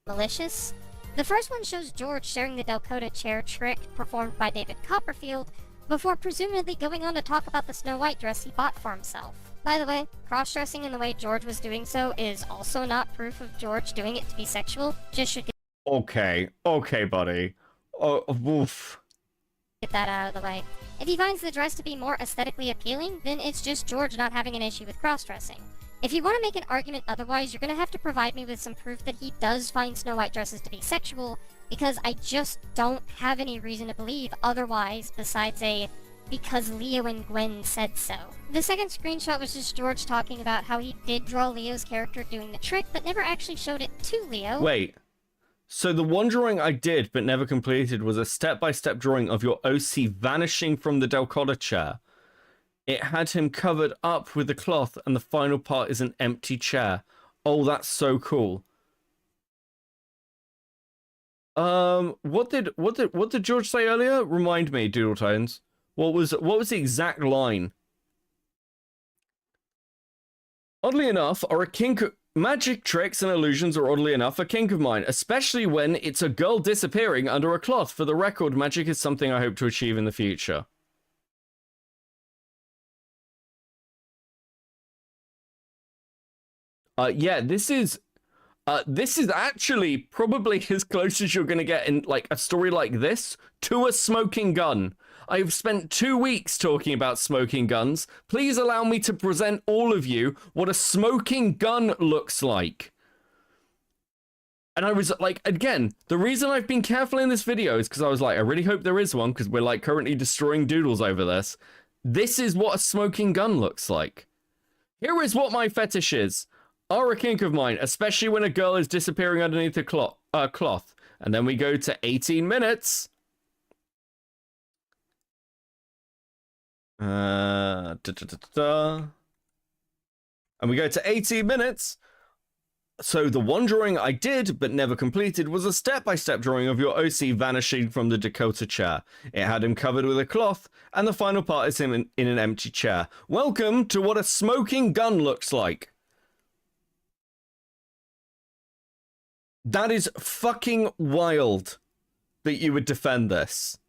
malicious. The first one shows George sharing the Dakota chair trick performed by David Copperfield, before presumably going on to talk about the Snow White dress he bought for himself. By the way, cross-dressing in the way George was doing so is also not proof of George doing it to be sexual, just should Okay, buddy. Oh, oof. get that out of the way. If he finds the dress to be more aesthetically appealing, then it's just George not having an issue with cross-dressing. If you want to make an argument otherwise, you're going to have to provide me with some proof that he does find Snow White dresses to be sexual, because I just don't have any reason to believe otherwise besides a because Leo and Gwen said so. The second screenshot was just George talking about how he did draw Leo's character doing the trick, but never actually showed it to Leo. Wait. So the one drawing I did but never completed was a step-by-step drawing of your OC vanishing from the Dakota chair. It had him covered up with a cloth and the final part is an empty chair. Oh, that's so cool. What did George say earlier? Remind me, Doodletones. What was the exact line? Oddly enough, magic tricks and illusions are oddly enough a kink of mine, especially when it's a girl disappearing under a cloth. For the record, magic is something I hope to achieve in the future. Yeah, this is actually probably as close as you're going to get in like a story like this to a smoking gun. I've spent 2 weeks talking about smoking guns. Please allow me to present all of you what a smoking gun looks like. And I was like, again, the reason I've been careful in this video is because I was like, I really hope there is one because we're like currently destroying doodles over this. This is what a smoking gun looks like. Here is what my fetish is. Are a kink of mine, especially when a girl is disappearing underneath a cloth. And then we go to 18 minutes. And we go to 18 minutes. So the one drawing I did but never completed was a step-by-step drawing of your OC vanishing from the Dakota chair. It had him covered with a cloth, and the final part is him in an empty chair. Welcome to what a smoking gun looks like. That is fucking wild that you would defend this.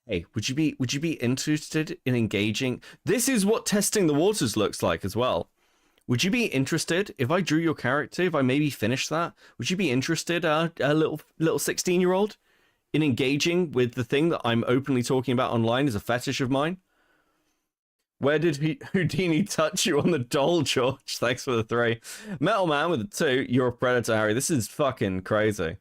Hey, would you be interested in engaging? This is what testing the waters looks like as well. Would you be interested if I drew your character, if I maybe finished that? Would you be interested, a little 16-year-old, in engaging with the thing that I'm openly talking about online as a fetish of mine? Where did Houdini touch you on the doll, George? Thanks for the 3. Metal Man with a 2. You're a predator, Harry. This is fucking crazy.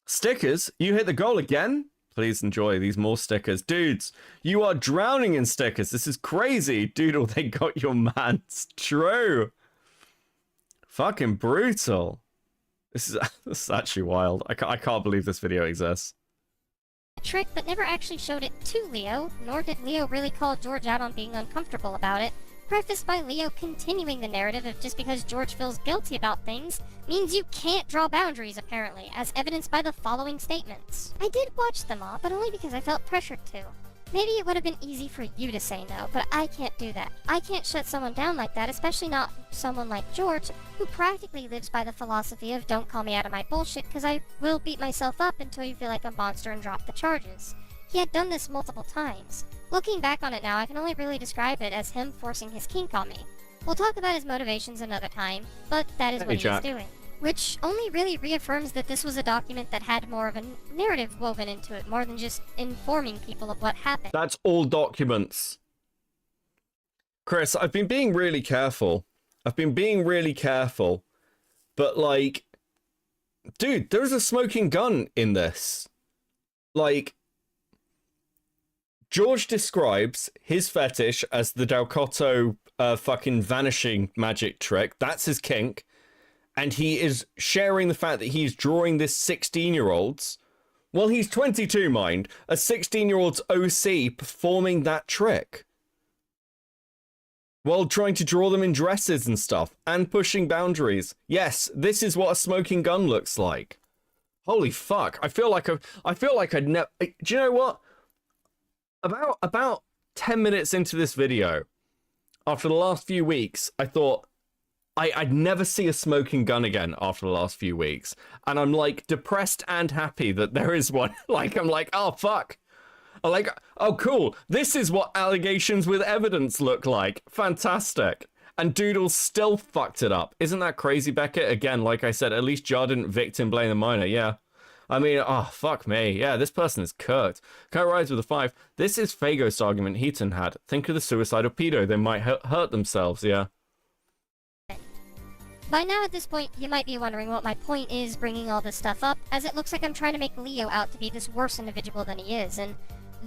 Stickers? You hit the goal again? Please enjoy these more stickers. Dudes, you are drowning in stickers. This is crazy. Doodle, they got your man. It's true. Fucking brutal. This is actually wild. I can't believe this video exists. Trick, but never actually showed it to Leo, nor did Leo really call George out on being uncomfortable about it, prefaced by Leo continuing the narrative of just because George feels guilty about things means you can't draw boundaries, apparently, as evidenced by the following statements. I did watch them all, but only because I felt pressured to. Maybe it would have been easy for you to say no, but I can't do that. I can't shut someone down like that, especially not someone like George, who practically lives by the philosophy of don't call me out of my bullshit, because I will beat myself up until you feel like a monster and drop the charges. He had done this multiple times. Looking back on it now, I can only really describe it as him forcing his kink on me. We'll talk about his motivations another time, but that is what he is doing. Which only really reaffirms that this was a document that had more of a narrative woven into it, more than just informing people of what happened. That's all documents. Chris, I've been being really careful. But, like, dude, there's a smoking gun in this. Like, George describes his fetish as the Dalcotto fucking vanishing magic trick. That's his kink. And he is sharing the fact that he's drawing this 16-year-old's. Well, he's 22, mind. A 16-year-old's OC performing that trick. While trying to draw them in dresses and stuff. And pushing boundaries. Yes, this is what a smoking gun looks like. Holy fuck. I feel like I'd never... Do you know what? About 10 minutes into this video, after the last few weeks, I thought I'd never see a smoking gun again after the last few weeks. And I'm like depressed and happy that there is one. Like, I'm like, oh, fuck. I'm like, oh, cool. This is what allegations with evidence look like. Fantastic. And Doodle still fucked it up. Isn't that crazy, Beckett? Again, like I said, at least Jar didn't victim blame the minor. Yeah. I mean, oh, fuck me. Yeah, this person is Kurt. Kurt Rise with a 5. This is Fagos' argument Heaton had. Think of the suicidal pedo. They might hurt themselves, yeah. By now at this point, you might be wondering what my point is bringing all this stuff up, as it looks like I'm trying to make Leo out to be this worse individual than he is, and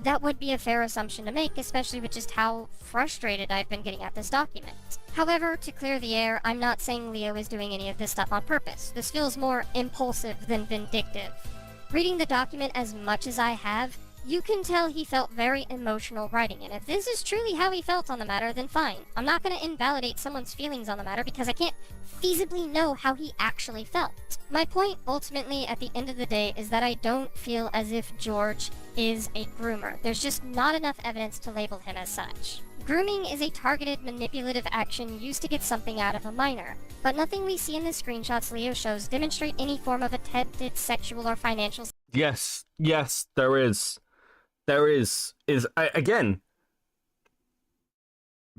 that would be a fair assumption to make, especially with just how frustrated I've been getting at this document. However, to clear the air, I'm not saying Leo is doing any of this stuff on purpose. This feels more impulsive than vindictive. Reading the document as much as I have, you can tell he felt very emotional writing it. If this is truly how he felt on the matter, then fine. I'm not going to invalidate someone's feelings on the matter because I can't feasibly know how he actually felt. My point, ultimately, at the end of the day, is that I don't feel as if George is a groomer. There's just not enough evidence to label him as such. Grooming is a targeted, manipulative action used to get something out of a minor, but nothing we see in the screenshots Leo shows demonstrate any form of attempted sexual or financial... Yes, there is. Again,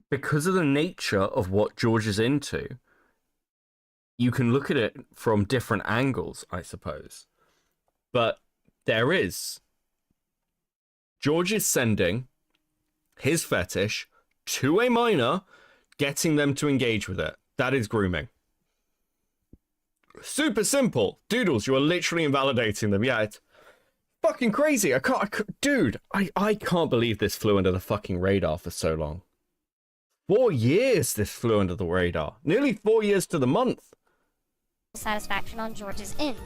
because of the nature of what George is into, you can look at it from different angles, I suppose. But there is. George is sending his fetish to a minor, getting them to engage with it. That is grooming. Super simple. Doodles, you are literally invalidating them. Yeah, it's fucking crazy. I can't believe this flew under the fucking radar for so long. 4 years this flew under the radar. Nearly 4 years to the month. Satisfaction on George's end.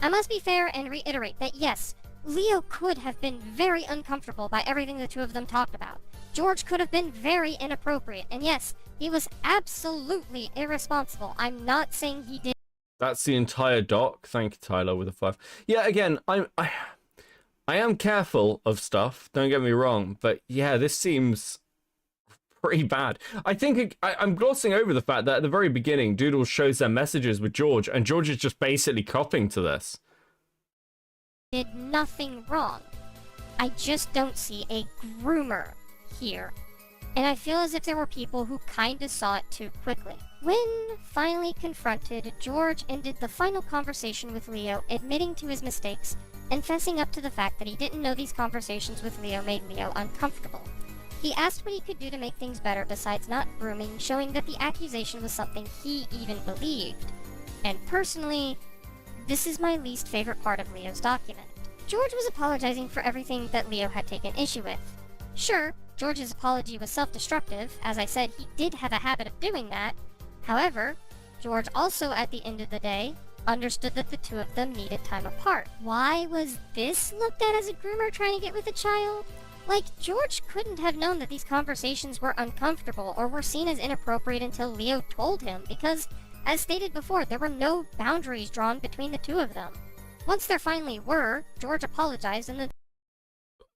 I must be fair and reiterate that yes, Leo could have been very uncomfortable by everything the two of them talked about. George could have been very inappropriate, and yes, he was absolutely irresponsible. I'm not saying he did. That's the entire doc. Thank you, Tyler, with a 5. Yeah, again, I am careful of stuff, don't get me wrong, but yeah, this seems pretty bad. I think I'm glossing over the fact that at the very beginning, Doodle shows their messages with George, and George is just basically copying to this. Did nothing wrong. I just don't see a groomer here. And I feel as if there were people who kinda saw it too quickly. When finally confronted, George ended the final conversation with Leo admitting to his mistakes and fessing up to the fact that he didn't know these conversations with Leo made Leo uncomfortable. He asked what he could do to make things better besides not grooming, showing that the accusation was something he even believed. And personally, this is my least favorite part of Leo's document. George was apologizing for everything that Leo had taken issue with. Sure, George's apology was self-destructive. As I said, he did have a habit of doing that. However, George also, at the end of the day, understood that the two of them needed time apart. Why was this looked at as a groomer trying to get with a child? Like, George couldn't have known that these conversations were uncomfortable or were seen as inappropriate until Leo told him, because, as stated before, there were no boundaries drawn between the two of them. Once there finally were, George apologized and the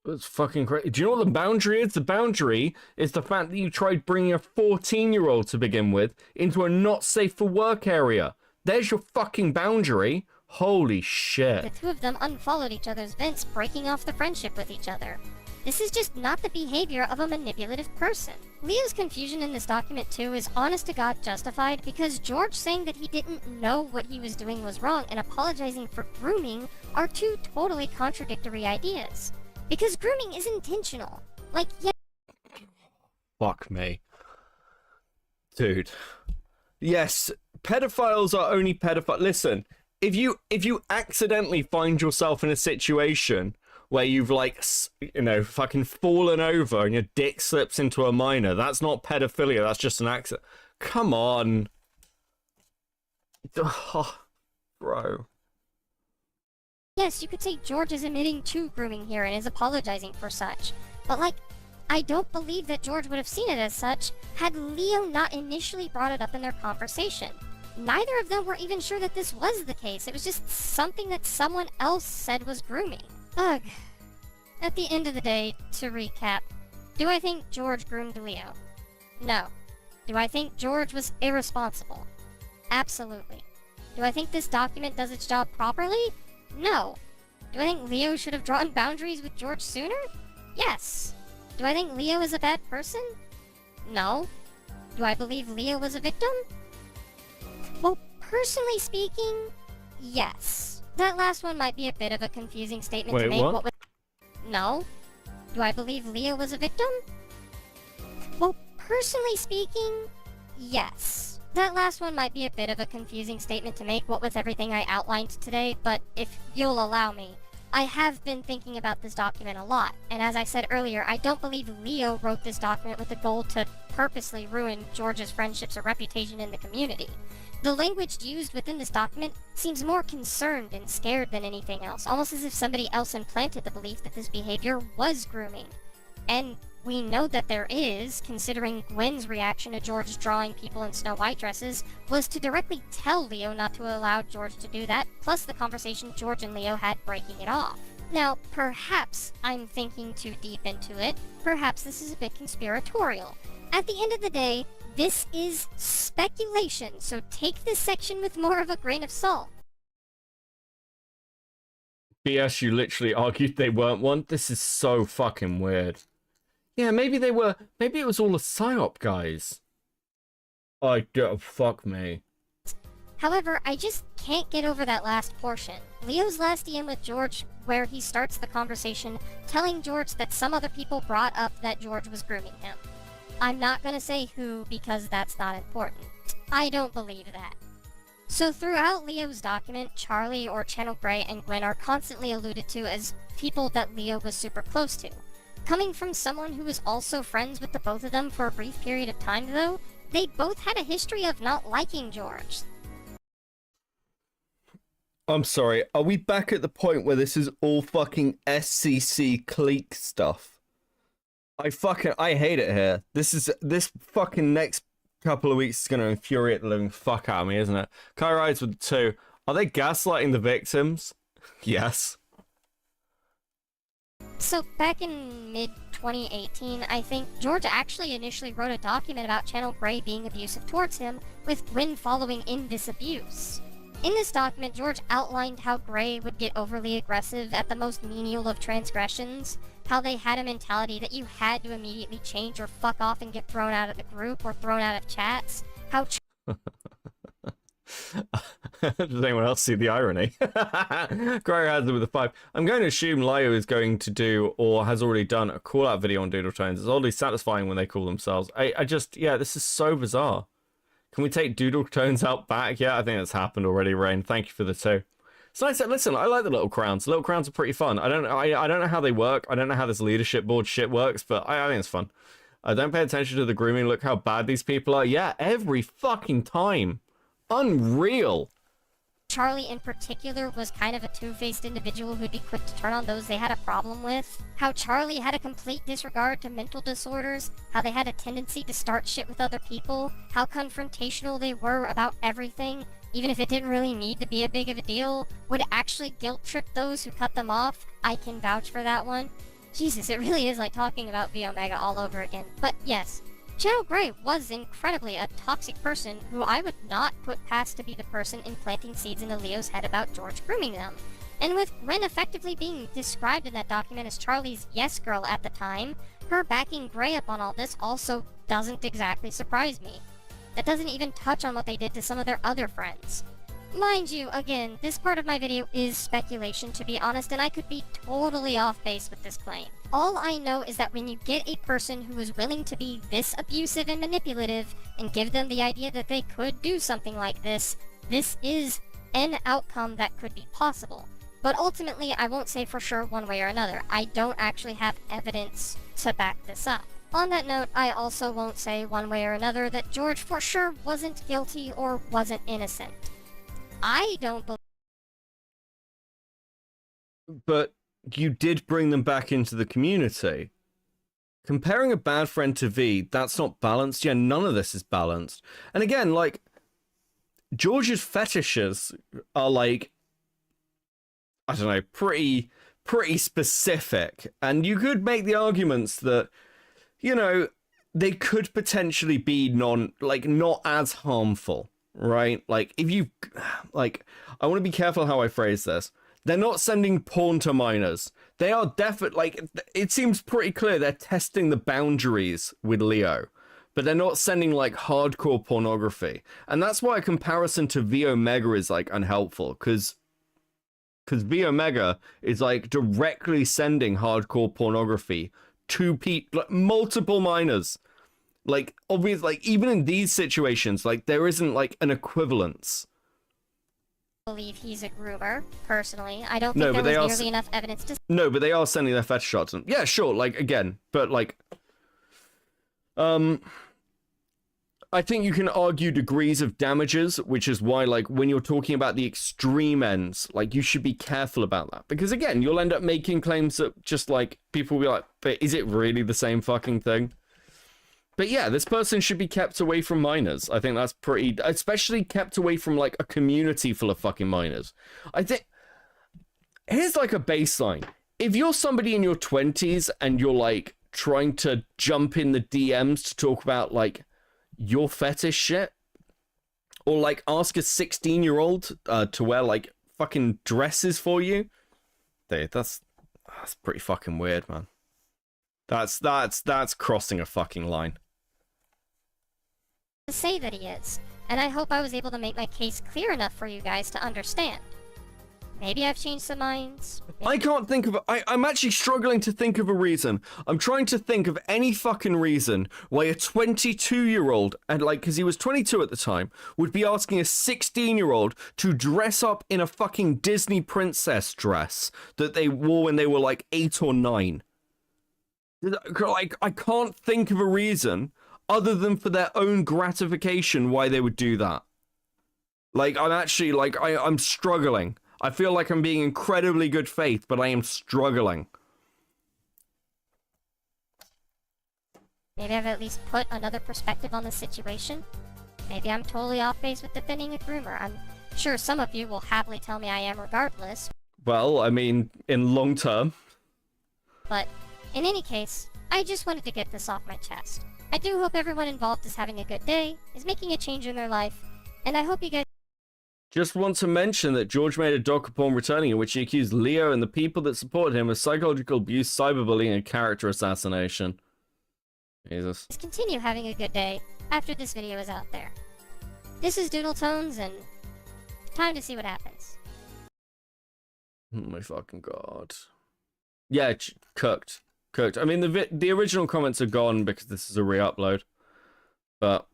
That's fucking crazy. Do you know what the boundary is? The boundary is the fact that you tried bringing a 14-year-old to begin with into a not safe for work area. There's your fucking boundary. Holy shit. the two of them unfollowed each other's vents, breaking off the friendship with each other. This is just not the behavior of a manipulative person. Leo's confusion in this document too is honest to God justified, because George saying that he didn't know what he was doing was wrong and apologizing for grooming are two totally contradictory ideas. Because grooming is intentional. Like, yeah. Fuck me. Dude. Yes, pedophiles are only pedophiles. Listen, if you accidentally find yourself in a situation where you've, like, you know, fucking fallen over and your dick slips into a minor, that's not pedophilia, that's just an accident. Come on. Oh, bro. Yes, you could say George is admitting to grooming here and is apologizing for such. But, like, I don't believe that George would have seen it as such had Leo not initially brought it up in their conversation. Neither of them were even sure that this was the case. It was just something that someone else said was grooming. Ugh. At the end of the day, to recap, do I think George groomed Leo? No. Do I think George was irresponsible? Absolutely. Do I think this document does its job properly? No. Do I think Leo should have drawn boundaries with George sooner? Yes. Do I think Leo is a bad person? No. Do I believe Leo was a victim? Well, personally speaking, yes. That last one might be a bit of a confusing statement to Wait, make. what? No. Do I believe Leo was a victim? Well, personally speaking, yes. That last one might be a bit of a confusing statement to make, what with everything I outlined today, but if you'll allow me, I have been thinking about this document a lot, and as I said earlier, I don't believe Leo wrote this document with the goal to purposely ruin George's friendships or reputation in the community. The language used within this document seems more concerned and scared than anything else, almost as if somebody else implanted the belief that this behavior was grooming. And we know that there is, considering Gwen's reaction to George drawing people in Snow White dresses, was to directly tell Leo not to allow George to do that, plus the conversation George and Leo had breaking it off. Now, perhaps I'm thinking too deep into it, perhaps this is a bit conspiratorial. At the end of the day, this is speculation, so take this section with more of a grain of salt. BS, you literally argued they weren't one? This is so fucking weird. Yeah, maybe they were. Maybe it was all a psyop, guys. Fuck me. However, I just can't get over that last portion. Leo's last DM with George, where he starts the conversation telling George that some other people brought up that George was grooming him. I'm not gonna say who, because that's not important. I don't believe that. So throughout Leo's document, Charlie or Channel Grey and Gwen are constantly alluded to as people that Leo was super close to. Coming from someone who was also friends with the both of them for a brief period of time though, they both had a history of not liking George. I'm sorry, are we back at the point where this is all fucking SCC clique stuff? I hate it here. This fucking next couple of weeks is gonna infuriate the living fuck out of me, isn't it? Kai rides with the two. Are they gaslighting the victims? Yes. So back in mid-2018, I think, George actually initially wrote a document about Channel Grey being abusive towards him, with Gwen following in this abuse. In this document, George outlined how Gray would get overly aggressive at the most menial of transgressions, how they had a mentality that you had to immediately change or fuck off and get thrown out of the group or thrown out of chats, how Does anyone else see the irony? Gray has it with a 5. I'm going to assume Lio is going to do, or has already done, a call-out video on Doodletones. It's oddly satisfying when they call themselves. I just, yeah, this is so bizarre. Can we take Doodletones out back? Yeah, I think that's happened already, Rain. Thank you for the 2. So I said, listen, I like the little crowns. The little crowns are pretty fun. I don't know how they work. I don't know how this leadership board shit works, but I think it's fun. I don't pay attention to the grooming. Look how bad these people are. Yeah, every fucking time. Unreal. Charlie in particular was kind of a two-faced individual who'd be quick to turn on those they had a problem with. How Charlie had a complete disregard to mental disorders, how they had a tendency to start shit with other people, how confrontational they were about everything, even if it didn't really need to be a big of a deal, would actually guilt-trip those who cut them off. I can vouch for that one. Jesus, it really is like talking about V Omega all over again. But yes, Channel Gray was incredibly a toxic person who I would not put past to be the person implanting seeds into Leo's head about George grooming them. And with Ren effectively being described in that document as Charlie's yes girl at the time, her backing Gray up on all this also doesn't exactly surprise me. That doesn't even touch on what they did to some of their other friends. Mind you, again, this part of my video is speculation to be honest, and I could be totally off base with this claim. All I know is that when you get a person who is willing to be this abusive and manipulative, and give them the idea that they could do something like this is an outcome that could be possible. But ultimately, I won't say for sure one way or another. I don't actually have evidence to back this up. On that note, I also won't say one way or another that George for sure wasn't guilty or wasn't innocent. I don't believe. But you did bring them back into the community. Comparing a bad friend to V, that's not balanced. Yeah, none of this is balanced. And again, like, George's fetishes are like, I don't know, pretty specific. And you could make the arguments that, you know, they could potentially be not as harmful. Right? Like, if you, like, I want to be careful how I phrase this. They're not sending porn to minors. They are definitely, like, it seems pretty clear they're testing the boundaries with Leo. But they're not sending, like, hardcore pornography. And that's why a comparison to V Omega is, like, unhelpful. Because V Omega is, like, directly sending hardcore pornography to multiple minors. Like, obviously, like, even in these situations, like, there isn't, like, an equivalence. Believe he's a groomer, personally. I don't think there was nearly enough evidence to... No, but they are sending their fetish shots. And yeah, sure, like, again, but, like, I think you can argue degrees of damages, which is why, like, when you're talking about the extreme ends, like, you should be careful about that. Because, again, you'll end up making claims that just, like, people will be like, but is it really the same fucking thing? But yeah, this person should be kept away from minors. I think that's pretty... Especially kept away from, like, a community full of fucking minors. I think... Here's, like, a baseline. If you're somebody in your 20s and you're, like, trying to jump in the DMs to talk about, like, your fetish shit, or, like, ask a 16-year-old to wear, like, fucking dresses for you, that's pretty fucking weird, man. That's crossing a fucking line. Say that he is, and I hope I was able to make my case clear enough for you guys to understand. Maybe I've changed some minds. I can't think of... I'm actually struggling to think of a reason. I'm trying to think of any fucking reason why a 22-year-old, and like, because he was 22 at the time, would be asking a 16-year-old to dress up in a fucking Disney princess dress that they wore when they were like 8 or 9. Like, I can't think of a reason other than for their own gratification why they would do that. Like, I'm actually, like, I'm struggling. I feel like I'm being incredibly good faith, but I am struggling. Maybe I've at least put another perspective on the situation. Maybe I'm totally off base with defending a groomer. I'm sure some of you will happily tell me I am regardless. Well, I mean, in long term. But in any case, I just wanted to get this off my chest. I do hope everyone involved is having a good day, is making a change in their life, and I hope you guys Just want to mention that George made a doc porn returning in which he accused Leo and the people that support him of psychological abuse, cyberbullying, and character assassination. Jesus. Continue having a good day after this video is out there. This is Doodletones, and time to see what happens. Oh my fucking god. Yeah, cooked. Cooked. I mean, the original comments are gone because this is a re-upload. But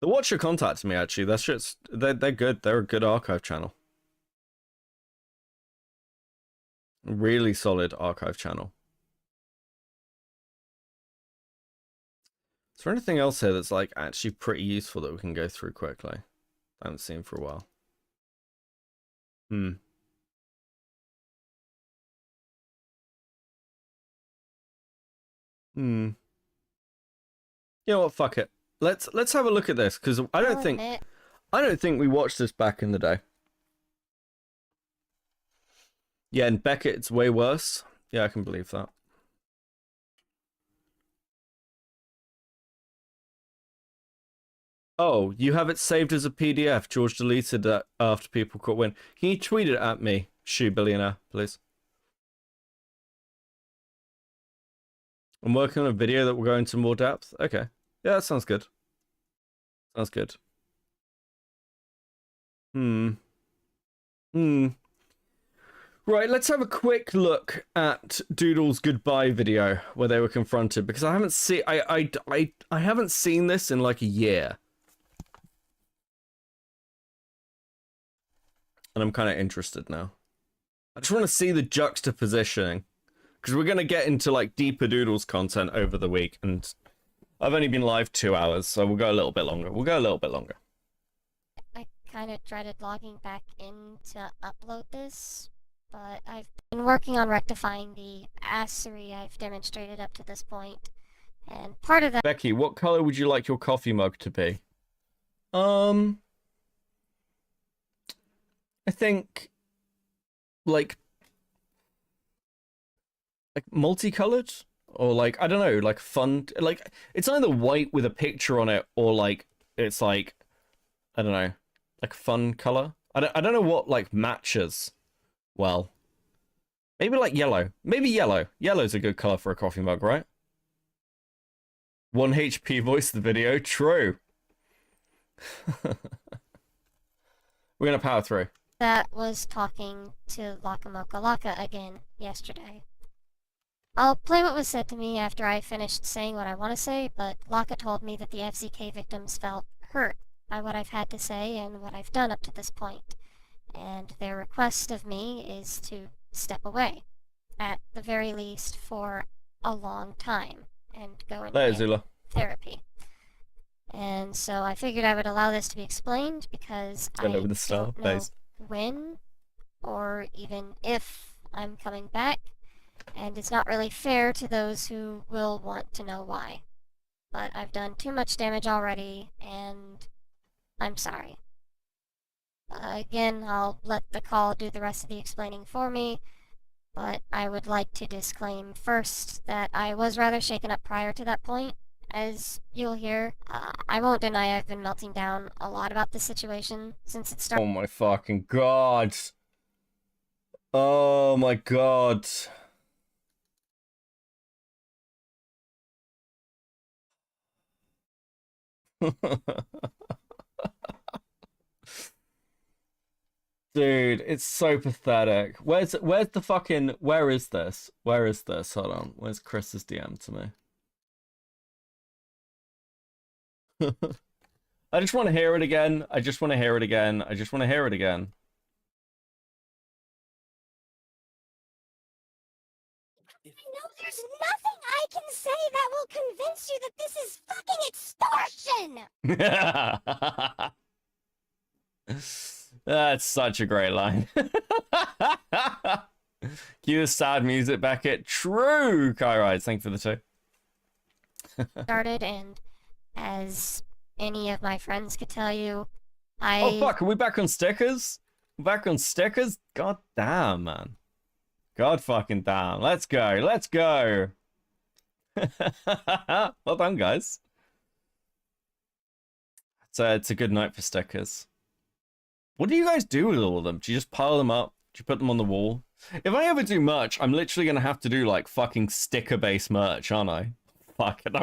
the Watcher contacted me, actually. That shit's... They're good. They're a good archive channel. Really solid archive channel. Is there anything else here that's, like, actually pretty useful that we can go through quickly? I haven't seen for a while. Hmm. You know what? Fuck it. Let's have a look at this, because I don't think we watched this back in the day. Yeah, and Beckett, it's way worse. Yeah, I can believe that. Oh, you have it saved as a PDF. George deleted that after people caught wind. Can you tweet it at me, Shoe Billionaire, please? I'm working on a video that will go into more depth. Okay. Yeah, that sounds good. Sounds good. Right, let's have a quick look at Doodle's goodbye video where they were confronted, because I haven't seen I haven't seen this in like a year. And I'm kind of interested now. I just want to see the juxtapositioning, because we're going to get into like deeper Doodles content over the week, and I've only been live 2 hours, so we'll go a little bit longer. I kind of dreaded logging back in to upload this, but I've been working on rectifying the assery I've demonstrated up to this point, and part of that... Becky, what color would you like your coffee mug to be? I think like multicolored, or like, I don't know, like fun, like it's either white with a picture on it, or like it's like, I don't know, like fun color. I don't know what like matches well. Maybe like yellow. Maybe yellow. Yellow's a good color for a coffee mug, right? 1 HP voice the video. True. We're gonna power through. That was talking to Lakamoka Laka again yesterday. I'll play what was said to me after I finished saying what I want to say, but Laka told me that the FZK victims felt hurt by what I've had to say and what I've done up to this point, and their request of me is to step away, at the very least for a long time, and go into therapy. And so I figured I would allow this to be explained, because I don't know when or even if I'm coming back, and it's not really fair to those who will want to know why. But I've done too much damage already, and I'm sorry. Again, I'll let the call do the rest of the explaining for me, but I would like to disclaim first that I was rather shaken up prior to that point. As you'll hear, I won't deny I've been melting down a lot about this situation since it started. Oh my fucking god. Oh my god. Dude, it's so pathetic. Where's the fucking... Where is this? Hold on. Where's Chris's DM to me? I just want to hear it again. I just want to hear it again. I just want to hear it again. I know there's nothing I can say that will convince you that this is fucking extortion! That's such a great line. Cue the sad music, Beckett. True, Kai. Thank you for the 2. Started, and as any of my friends could tell you, Oh fuck, are we back on stickers? Back on stickers? God damn, man. God fucking damn. Let's go. Let's go. Well done, guys. So it's a good night for stickers. What do you guys do with all of them? Do you just pile them up? Do you put them on the wall? If I ever do merch, I'm literally gonna have to do like fucking sticker-based merch, aren't I? Fuck, that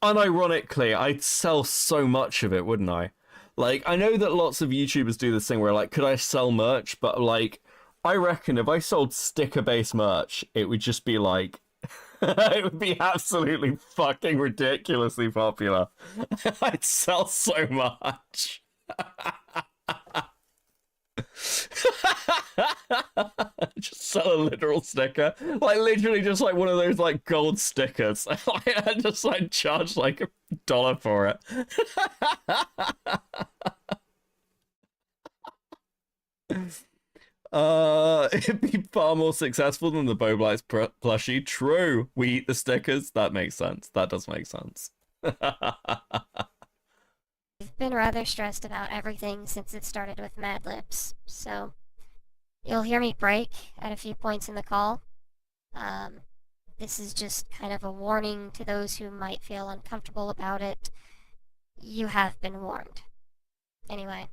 unironically, I'd sell so much of it, wouldn't I? Like, I know that lots of YouTubers do this thing where like, could I sell merch? But like, I reckon if I sold sticker-based merch, it would just be like, it would be absolutely fucking ridiculously popular. I'd sell so much. Just sell a literal sticker, like literally just like one of those like gold stickers. I just like charge like $1 for it. It'd be far more successful than the Boblights plushie. True, we eat the stickers. That makes sense. That does make sense. I've been rather stressed about everything since it started with Mad Lips, so you'll hear me break at a few points in the call. This is just kind of a warning to those who might feel uncomfortable about it. You have been warned. Anyway,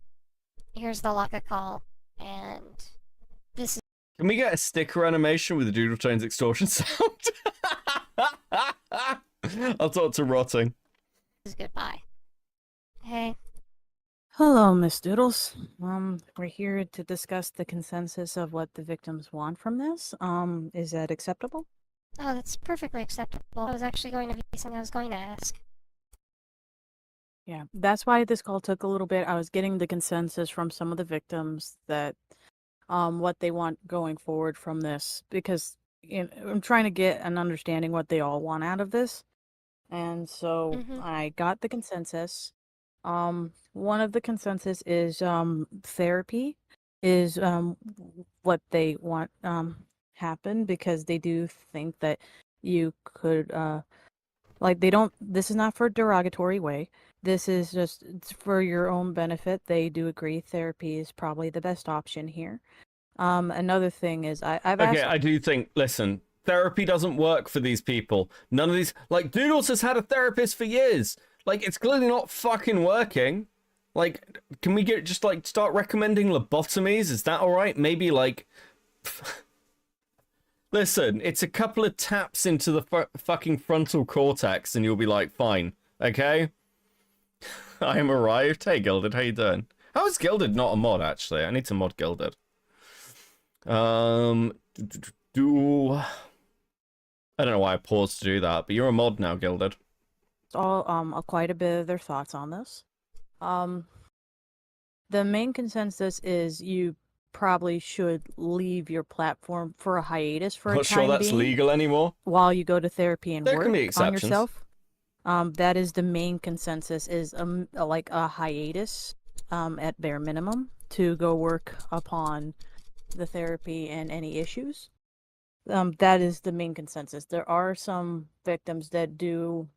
here's the Laka call, and this is... Can we get a sticker animation with the Doodletones extortion sound? I'll talk to Rotting. This is goodbye. Hey. Hello, Miss Doodles. We're here to discuss the consensus of what the victims want from this. Is that acceptable? Oh, that's perfectly acceptable. I was actually going to be something I was going to ask. Yeah, that's why this call took a little bit. I was getting the consensus from some of the victims that what they want going forward from this, because I'm trying to get an understanding what they all want out of this. And so I got the consensus. One of the consensus is therapy is what they want happen, because they do think that you could like, they don't, this is not for a derogatory way. This is just, it's for your own benefit. They do agree therapy is probably the best option here. Another thing is I've asked... Okay, I do think, listen, therapy doesn't work for these people. None of these, like, Doodles has had a therapist for years. Like, it's clearly not fucking working. Like, can we get, just, like, start recommending lobotomies? Is that alright? Maybe, like... Listen, it's a couple of taps into the fucking frontal cortex and you'll be like, fine, okay? I am arrived. Hey, Gilded, how you doing? How is Gilded not a mod, actually? I need to mod Gilded. I don't know why I paused to do that, but you're a mod now, Gilded. All quite a bit of their thoughts on this. The main consensus is you probably should leave your platform for a hiatus for a time Not sure that's being, legal anymore. while you go to therapy and There work can be on exceptions. yourself. That is the main consensus, is like a hiatus at bare minimum to go work upon the therapy and any issues. That is the main consensus. There are some victims that do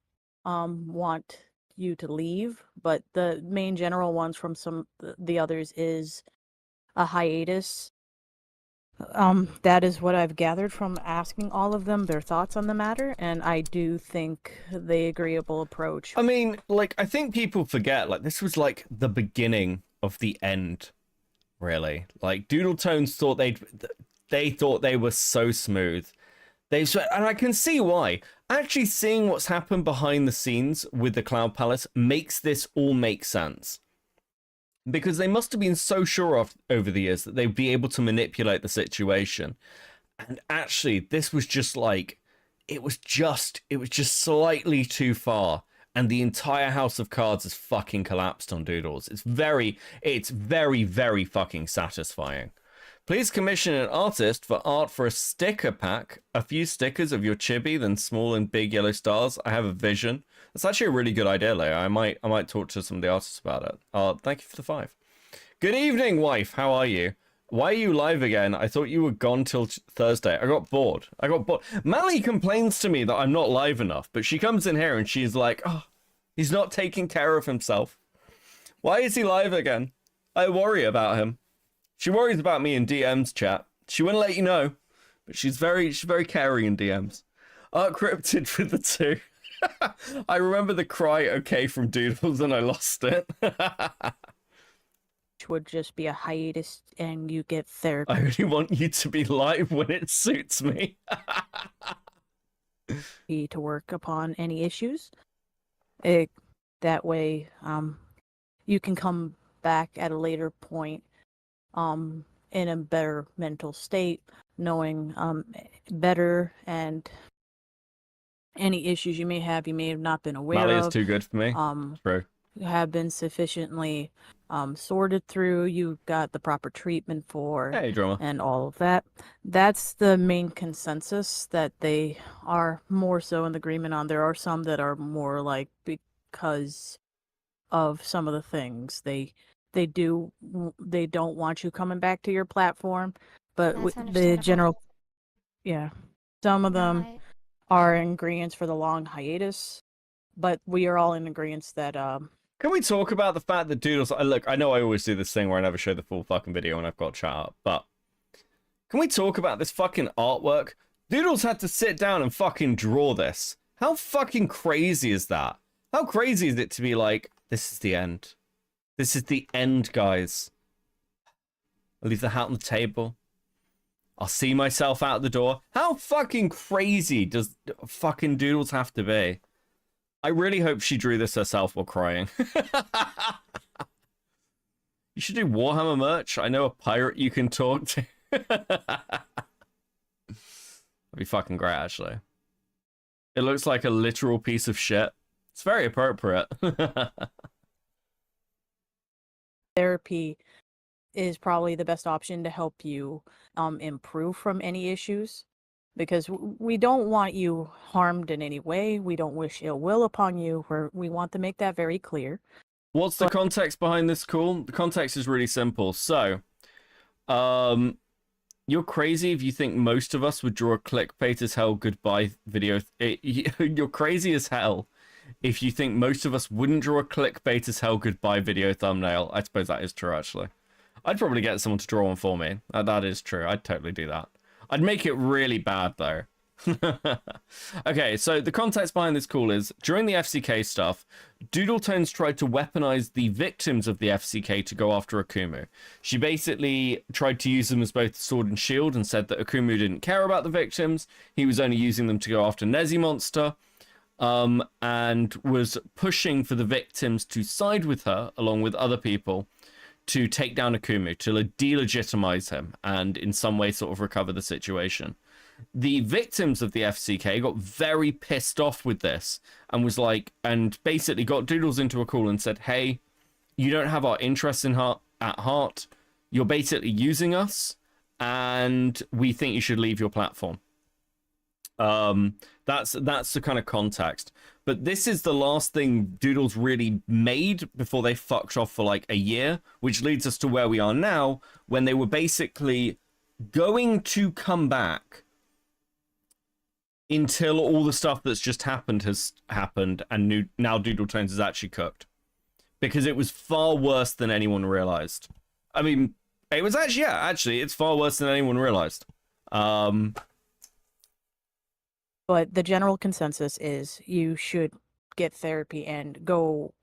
want you to leave, but the main general ones from the others is a hiatus. That is what I've gathered from asking all of them their thoughts on the matter, and I do think the agreeable approach. I mean, like, I think people forget, like, this was, like, the beginning of the end, really. Like, Doodletones thought they thought they were so smooth. And I can see why. Actually seeing what's happened behind the scenes with the Cloud Palace makes this all make sense. Because they must have been so sure of over the years that they'd be able to manipulate the situation. And actually, this was just like, it was just slightly too far. And the entire house of cards has fucking collapsed on Doodles. It's very, very fucking satisfying. Please commission an artist for art for a sticker pack. A few stickers of your chibi, then small and big yellow stars. I have a vision. That's actually a really good idea, Leo. I might talk to some of the artists about it. Thank you for the 5. Good evening, wife. How are you? Why are you live again? I thought you were gone till Thursday. I got bored. Mally complains to me that I'm not live enough, but she comes in here and she's like, oh, he's not taking care of himself. Why is he live again? I worry about him. She worries about me in DMs, chat. She wouldn't let you know, but she's very caring in DMs. Art Cryptid for the 2. I remember the cry okay from Doodles and I lost it. Which would just be a hiatus and you get therapy. I only want you to be live when it suits me. To work upon any issues. That way, you can come back at a later point, in a better mental state, knowing better, and any issues you may have not been aware Mally of. is too good for me. True. Have been sufficiently sorted through. You got the proper treatment for, Hey, drama. and all of that. That's the main consensus that they are more so in agreement on. There are some that are more like because of some of the things they don't want you coming back to your platform, but That's the understandable. general, yeah, some of them Right. are in agreement for the long hiatus, but we are all in agreement that Can we talk about the fact that Doodles... Look, I know I always do this thing where I never show the full fucking video when I've got chat up, but... Can we talk about this fucking artwork? Doodles had to sit down and fucking draw this. How fucking crazy is that? How crazy is it to be like, this is the end. This is the end, guys. I'll leave the hat on the table. I'll see myself out the door. How fucking crazy does fucking Doodles have to be? I really hope she drew this herself while crying. You should do Warhammer merch. I know a pirate you can talk to. That'd be fucking great, actually. It looks like a literal piece of shit. It's very appropriate. therapy is probably the best option to help you improve from any issues, because we don't want you harmed in any way. We don't wish ill will upon you. We want to make that very clear. What's the context behind this call? The context is really simple. So, you're crazy if you think most of us would draw a clickbait as hell goodbye video. You're crazy as hell if you think most of us wouldn't draw a clickbait as hell goodbye video thumbnail. I suppose that is true, actually. I'd probably get someone to draw one for me. That is true. I'd totally do that. I'd make it really bad, though. Okay, so the context behind this call is, during the FCK stuff, Doodletones tried to weaponize the victims of the FCK to go after Akumu. She basically tried to use them as both sword and shield and said that Akumu didn't care about the victims. He was only using them to go after Nezi Monster, and was pushing for the victims to side with her, along with other people, to take down Akumu, to delegitimize him, and in some way sort of recover the situation. The victims of the FCK got very pissed off with this and was like, and basically got Doodles into a call and said, hey, you don't have our interests at heart. You're basically using us, and we think you should leave your platform. That's the kind of context. But this is the last thing Doodles really made before they fucked off for like a year, which leads us to where we are now, when they were basically going to come back until all the stuff that's just happened has happened, and now Doodletones is actually cooked. Because it was far worse than anyone realized. I mean, it was actually, yeah, actually, it's far worse than anyone realized. But the general consensus is you should get therapy and go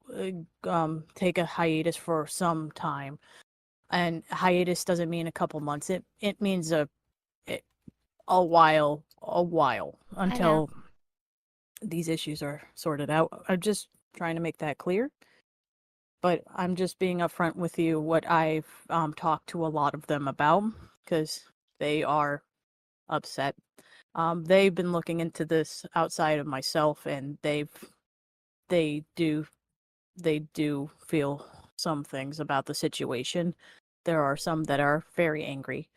take a hiatus for some time. And hiatus doesn't mean a couple months. It means a while until these issues are sorted out. I'm just trying to make that clear. But I'm just being upfront with you what I've talked to a lot of them about, because they are upset. They've been looking into this outside of myself, and they do feel some things about the situation. There are some that are very angry,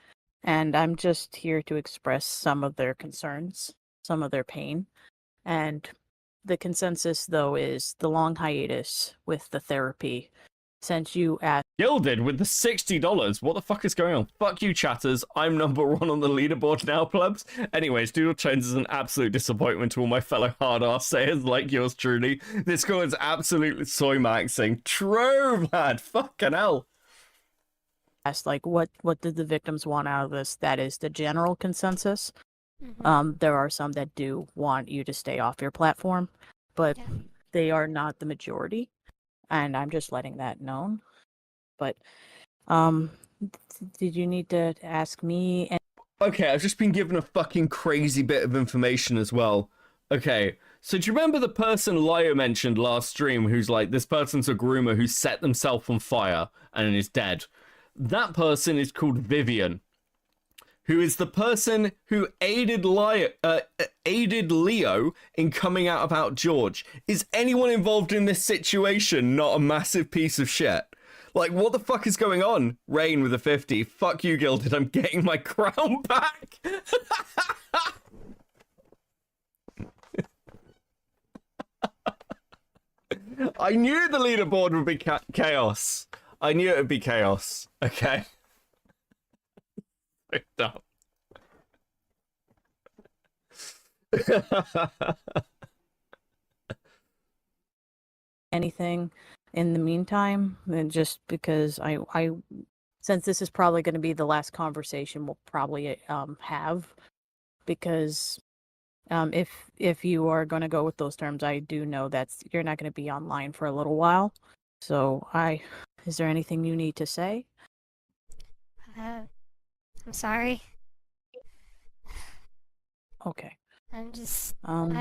and I'm just here to express some of their concerns, some of their pain. And the consensus, though, is the long hiatus with the therapy. Since you asked, Gilded with the $60. What the fuck is going on? Fuck you, chatters. I'm number one on the leaderboard now, plebs. Anyways, Doodletones is an absolute disappointment to all my fellow hard-ass sayers like yours truly. This girl is absolutely soy-maxing. True, lad. Fucking hell. like, what did the victims want out of this? That is the general consensus. Mhm. There are some that do want you to stay off your platform, but Yeah. they are not the majority, and I'm just letting that known. But um, did you need to ask me? Okay, I've just been given a fucking crazy bit of information as well. Okay, so do you remember the person Lio mentioned last stream who's like, this person's a groomer who set themselves on fire and is dead? That person is called Vivian, who is the person who aided Leo in coming out about George. Is anyone involved in this situation not a massive piece of shit? Like, what the fuck is going on? Rain with a 50. Fuck you, Gilded. I'm getting my crown back. I knew the leaderboard would be chaos. I knew it would be chaos. Okay. Dumb. Anything in the meantime, and just because I since this is probably going to be the last conversation we'll probably have, because if you are going to go with those terms, I do know that you're not going to be online for a little while. So is there anything you need to say? I'm sorry. Okay. I'm just Um.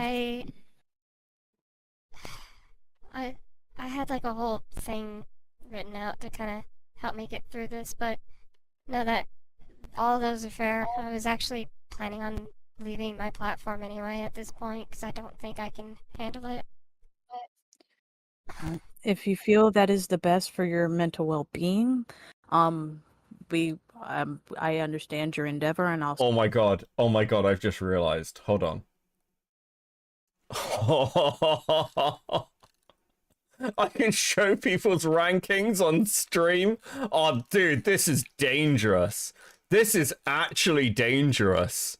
I had like a whole thing written out to kind of help me get through this, but now that all those are fair, I was actually planning on leaving my platform anyway at this point because I don't think I can handle it. If you feel that is the best for your mental well-being, I understand your endeavor, and I'll. Oh my god, I've just realized. Hold on. I can show people's rankings on stream. Oh, dude, this is dangerous. This is actually dangerous.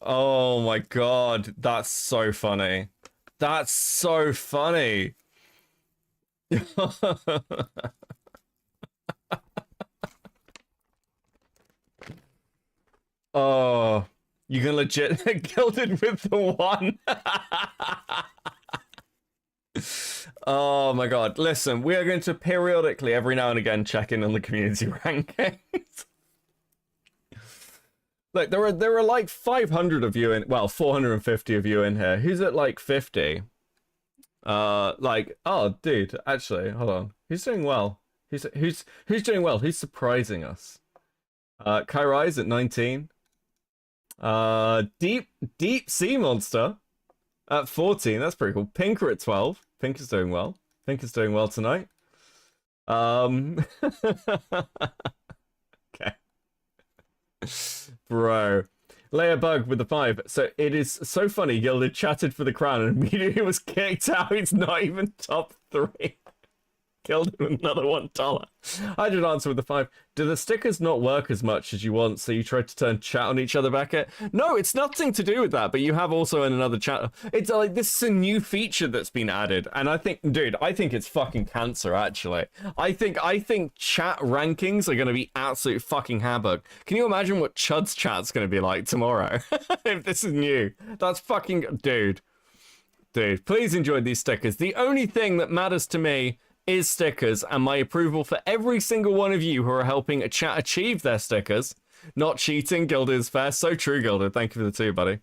Oh my god, that's so funny. That's so funny. Oh, you can legit gilded with the one. Oh my god. Listen, we are going to periodically, every now and again, check in on the community rankings. Look, there are like 500 of you in, well, 450 of you in here. Who's at like 50? Oh, dude, actually, hold on. Who's doing well? Who's doing well? Who's surprising us? Kairais at 19. Deep Sea Monster at 14. That's pretty cool. Pinker at 12. Pink is doing well. Pink is doing well tonight. Okay. Bro. Leia Bug with the 5. So it is so funny. Gilded chatted for the crown and immediately was kicked out. He's not even top 3. Killed him another $1. I did answer with the 5. Do the stickers not work as much as you want, so you tried to turn chat on each other back at? No, it's nothing to do with that, but you have also in another chat. It's like, this is a new feature that's been added, and I think, dude, I think it's fucking cancer, actually. I think chat rankings are gonna be absolute fucking havoc. Can you imagine what Chud's chat's gonna be like tomorrow? If this is new. That's fucking, dude, please enjoy these stickers. The only thing that matters to me is stickers and my approval for every single one of you who are helping a chat achieve their stickers. Not cheating. Gilded is fair. So true, Gilded. Thank you for the 2, buddy.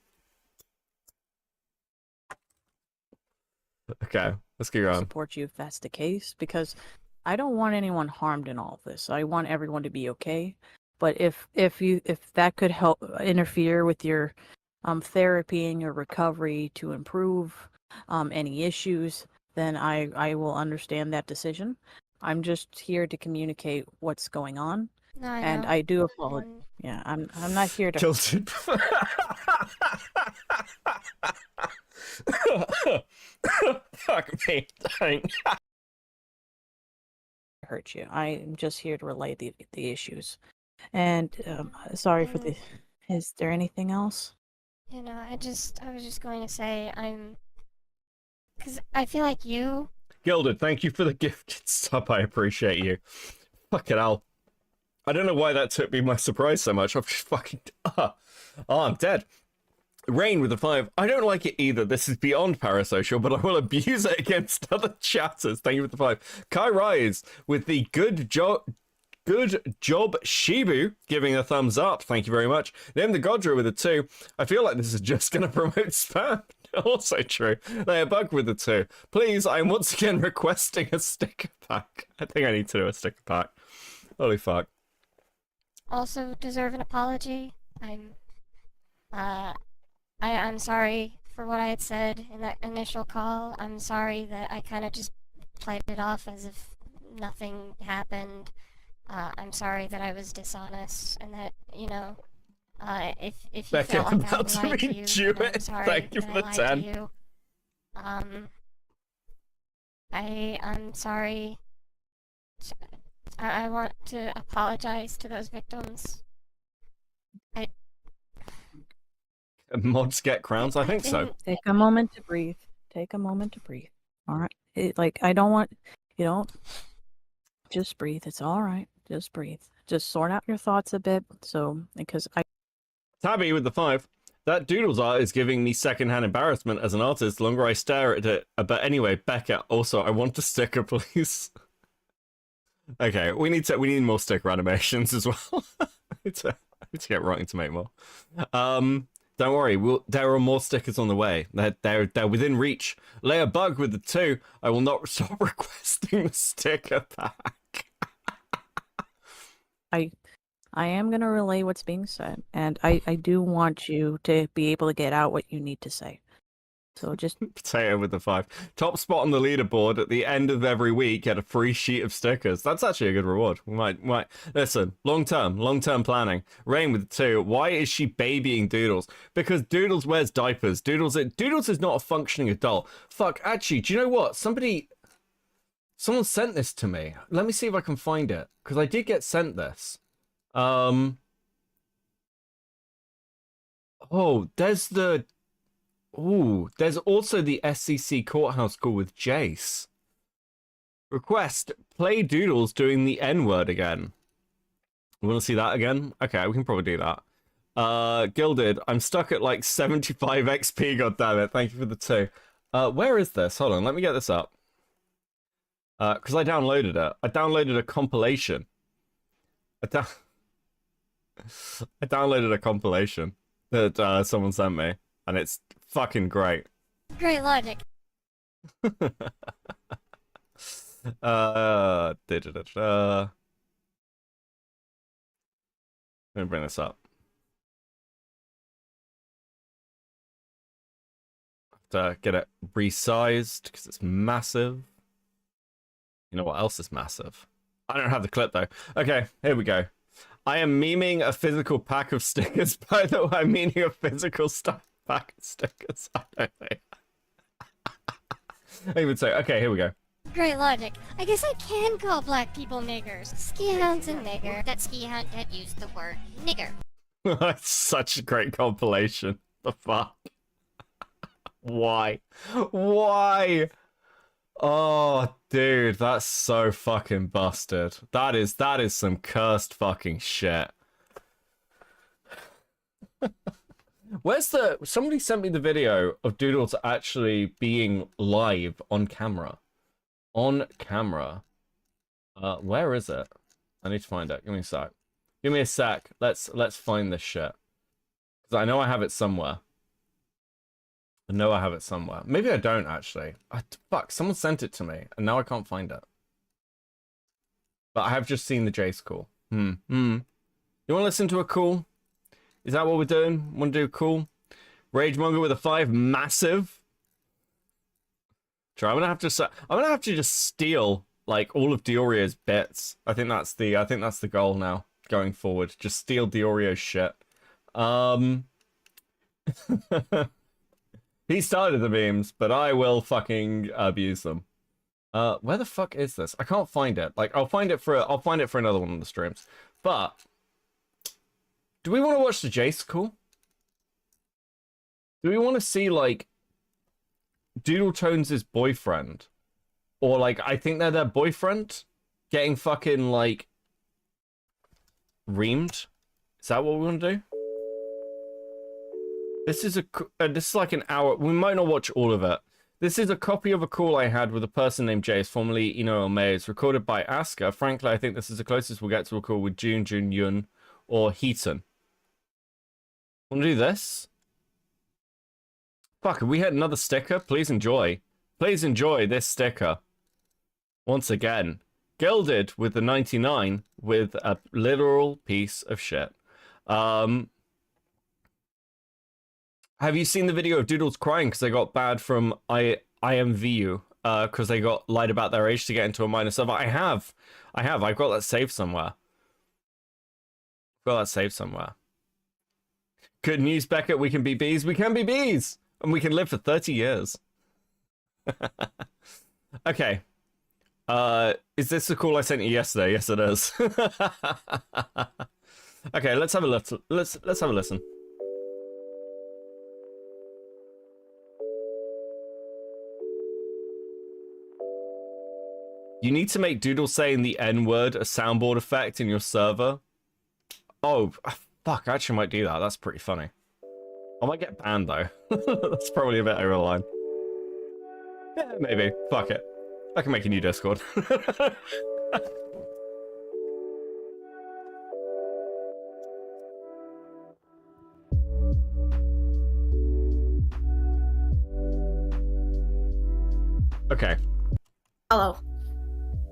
Okay, let's get going. Support you if that's the case, because I don't want anyone harmed in all of this. I want everyone to be okay. But if that could help interfere with your therapy and your recovery to improve any issues, then I will understand that decision. I'm just here to communicate what's going on, No, I and know. I do apologize. Yeah, I'm not here to Gilded. Fuck me. Don't. hurt you. I'm just here to relay the issues. And sorry for the. Is there anything else? You know, I was just going to say because I feel like you Gilded, thank you for the gifted sub. I appreciate you. Fucking hell. I don't know why that took me by surprise so much. I'm just fucking... Oh, I'm dead. Rain with a 5. I don't like it either. This is beyond parasocial, but I will abuse it against other chatters. Thank you for the 5. Kai Rise with the good job Shibu giving a thumbs up. Thank you very much. Name the Godra with a 2. I feel like this is just going to promote spam. Also true. They are Bug with a 2. Please, I am once again requesting a sticker pack. I think I need to do a sticker pack. Holy fuck. Also deserve an apology. I'm sorry for what I had said in that initial call. I'm sorry that I kind of just played it off as if nothing happened. I'm sorry that I was dishonest and that, you know, if you Becca, felt I'm like I about to lied to read you, you then I'm it. sorry Thank you that for I the lied 10. to you. I'm sorry. I want to apologize to those victims. Mods get crowns? I think so. Take a moment to breathe. Take a moment to breathe. All right. I don't want, just breathe. It's all right. Just breathe. Just sort out your thoughts a bit. So, because Tabby with the 5. That Doodles art is giving me secondhand embarrassment as an artist the longer I stare at it. But anyway, Becca, also, I want a sticker, please. Okay, we need more sticker animations as well. I need to get writing to make more. Don't worry, there are more stickers on the way. They're within reach. Lay a Bug with the 2. I will not stop requesting the sticker pack. I am going to relay what's being said, and I do want you to be able to get out what you need to say. So just... Potato with the 5. Top spot on the leaderboard at the end of every week, get a free sheet of stickers. That's actually a good reward. We might listen, long-term planning. Rain with the 2. Why is she babying Doodles? Because Doodles wears diapers. Doodles is not a functioning adult. Fuck, actually, do you know what? Someone sent this to me. Let me see if I can find it, because I did get sent this. Oh, there's also the SCC courthouse call with Jace. Request, play Doodles doing the N-word again. You want to see that again? Okay, we can probably do that. Gilded, I'm stuck at like 75 XP, goddammit. Thank you for the 2. Where is this? Hold on, let me get this up. Because I downloaded it. I downloaded a compilation. I downloaded a compilation that someone sent me, and it's fucking great. Great logic. Let me bring this up. Have to get it resized because it's massive. You know what else is massive? I don't have the clip though. Okay, here we go. I am memeing a physical pack of stickers. By the way, I'm meaning a physical pack of stickers. I don't think. I even say, okay, here we go. Great logic. I guess I can call black people niggers. Ski hound's a nigger. That ski hound had used the word nigger. That's such a great compilation. The fuck? Why? Why? Oh, dude, that's so fucking busted. That is some cursed fucking shit. Where's somebody sent me the video of Doodles actually being live on camera. On camera. Where is it? I need to find it. Give me a sec. Give me a sec. Let's find this shit. Because I know I have it somewhere. I know I have it somewhere. Maybe I don't, actually. Fuck, someone sent it to me, and now I can't find it. But I have just seen the Jace call. You want to listen to a call? Is that what we're doing? Want to do a call? Ragemonger with a 5, massive. Try. I'm gonna have to just steal like all of Diorio's bits. I think that's the goal now going forward. Just steal Diorio's shit. He started the memes, but I will fucking abuse them. Where the fuck is this? I can't find it. Like, I'll find it for another one of the streams. But do we want to watch the Jace call? Do we want to see like Doodletones' boyfriend Or like, I think they're their boyfriend getting fucking like reamed. Is that what we want to do? This is this is like an hour. We might not watch all of it. This is a copy of a call I had with a person named Jace, formerly Ino Omei. It's recorded by Asuka. Frankly, I think this is the closest we'll get to a call with Jun Yun or Heaton. Want to do this? Fuck, have we hit another sticker? Please enjoy. Please enjoy this sticker. Once again, gilded with the 99 with a literal piece of shit. Have you seen the video of Doodles crying because they got bad from IMVU? Because they got lied about their age to get into a minor server? I have. I've got that saved somewhere. Good news, Beckett. We can be bees. We can be bees. And we can live for 30 years. Okay. Is this the call I sent you yesterday? Yes, it is. Okay, let's have a listen. Let's have a listen. You need to make Doodle saying the N-word a soundboard effect in your server. Oh, fuck, I actually might do that. That's pretty funny. I might get banned, though. That's probably a bit over the line. Yeah, maybe. Fuck it. I can make a new Discord. Okay. Hello.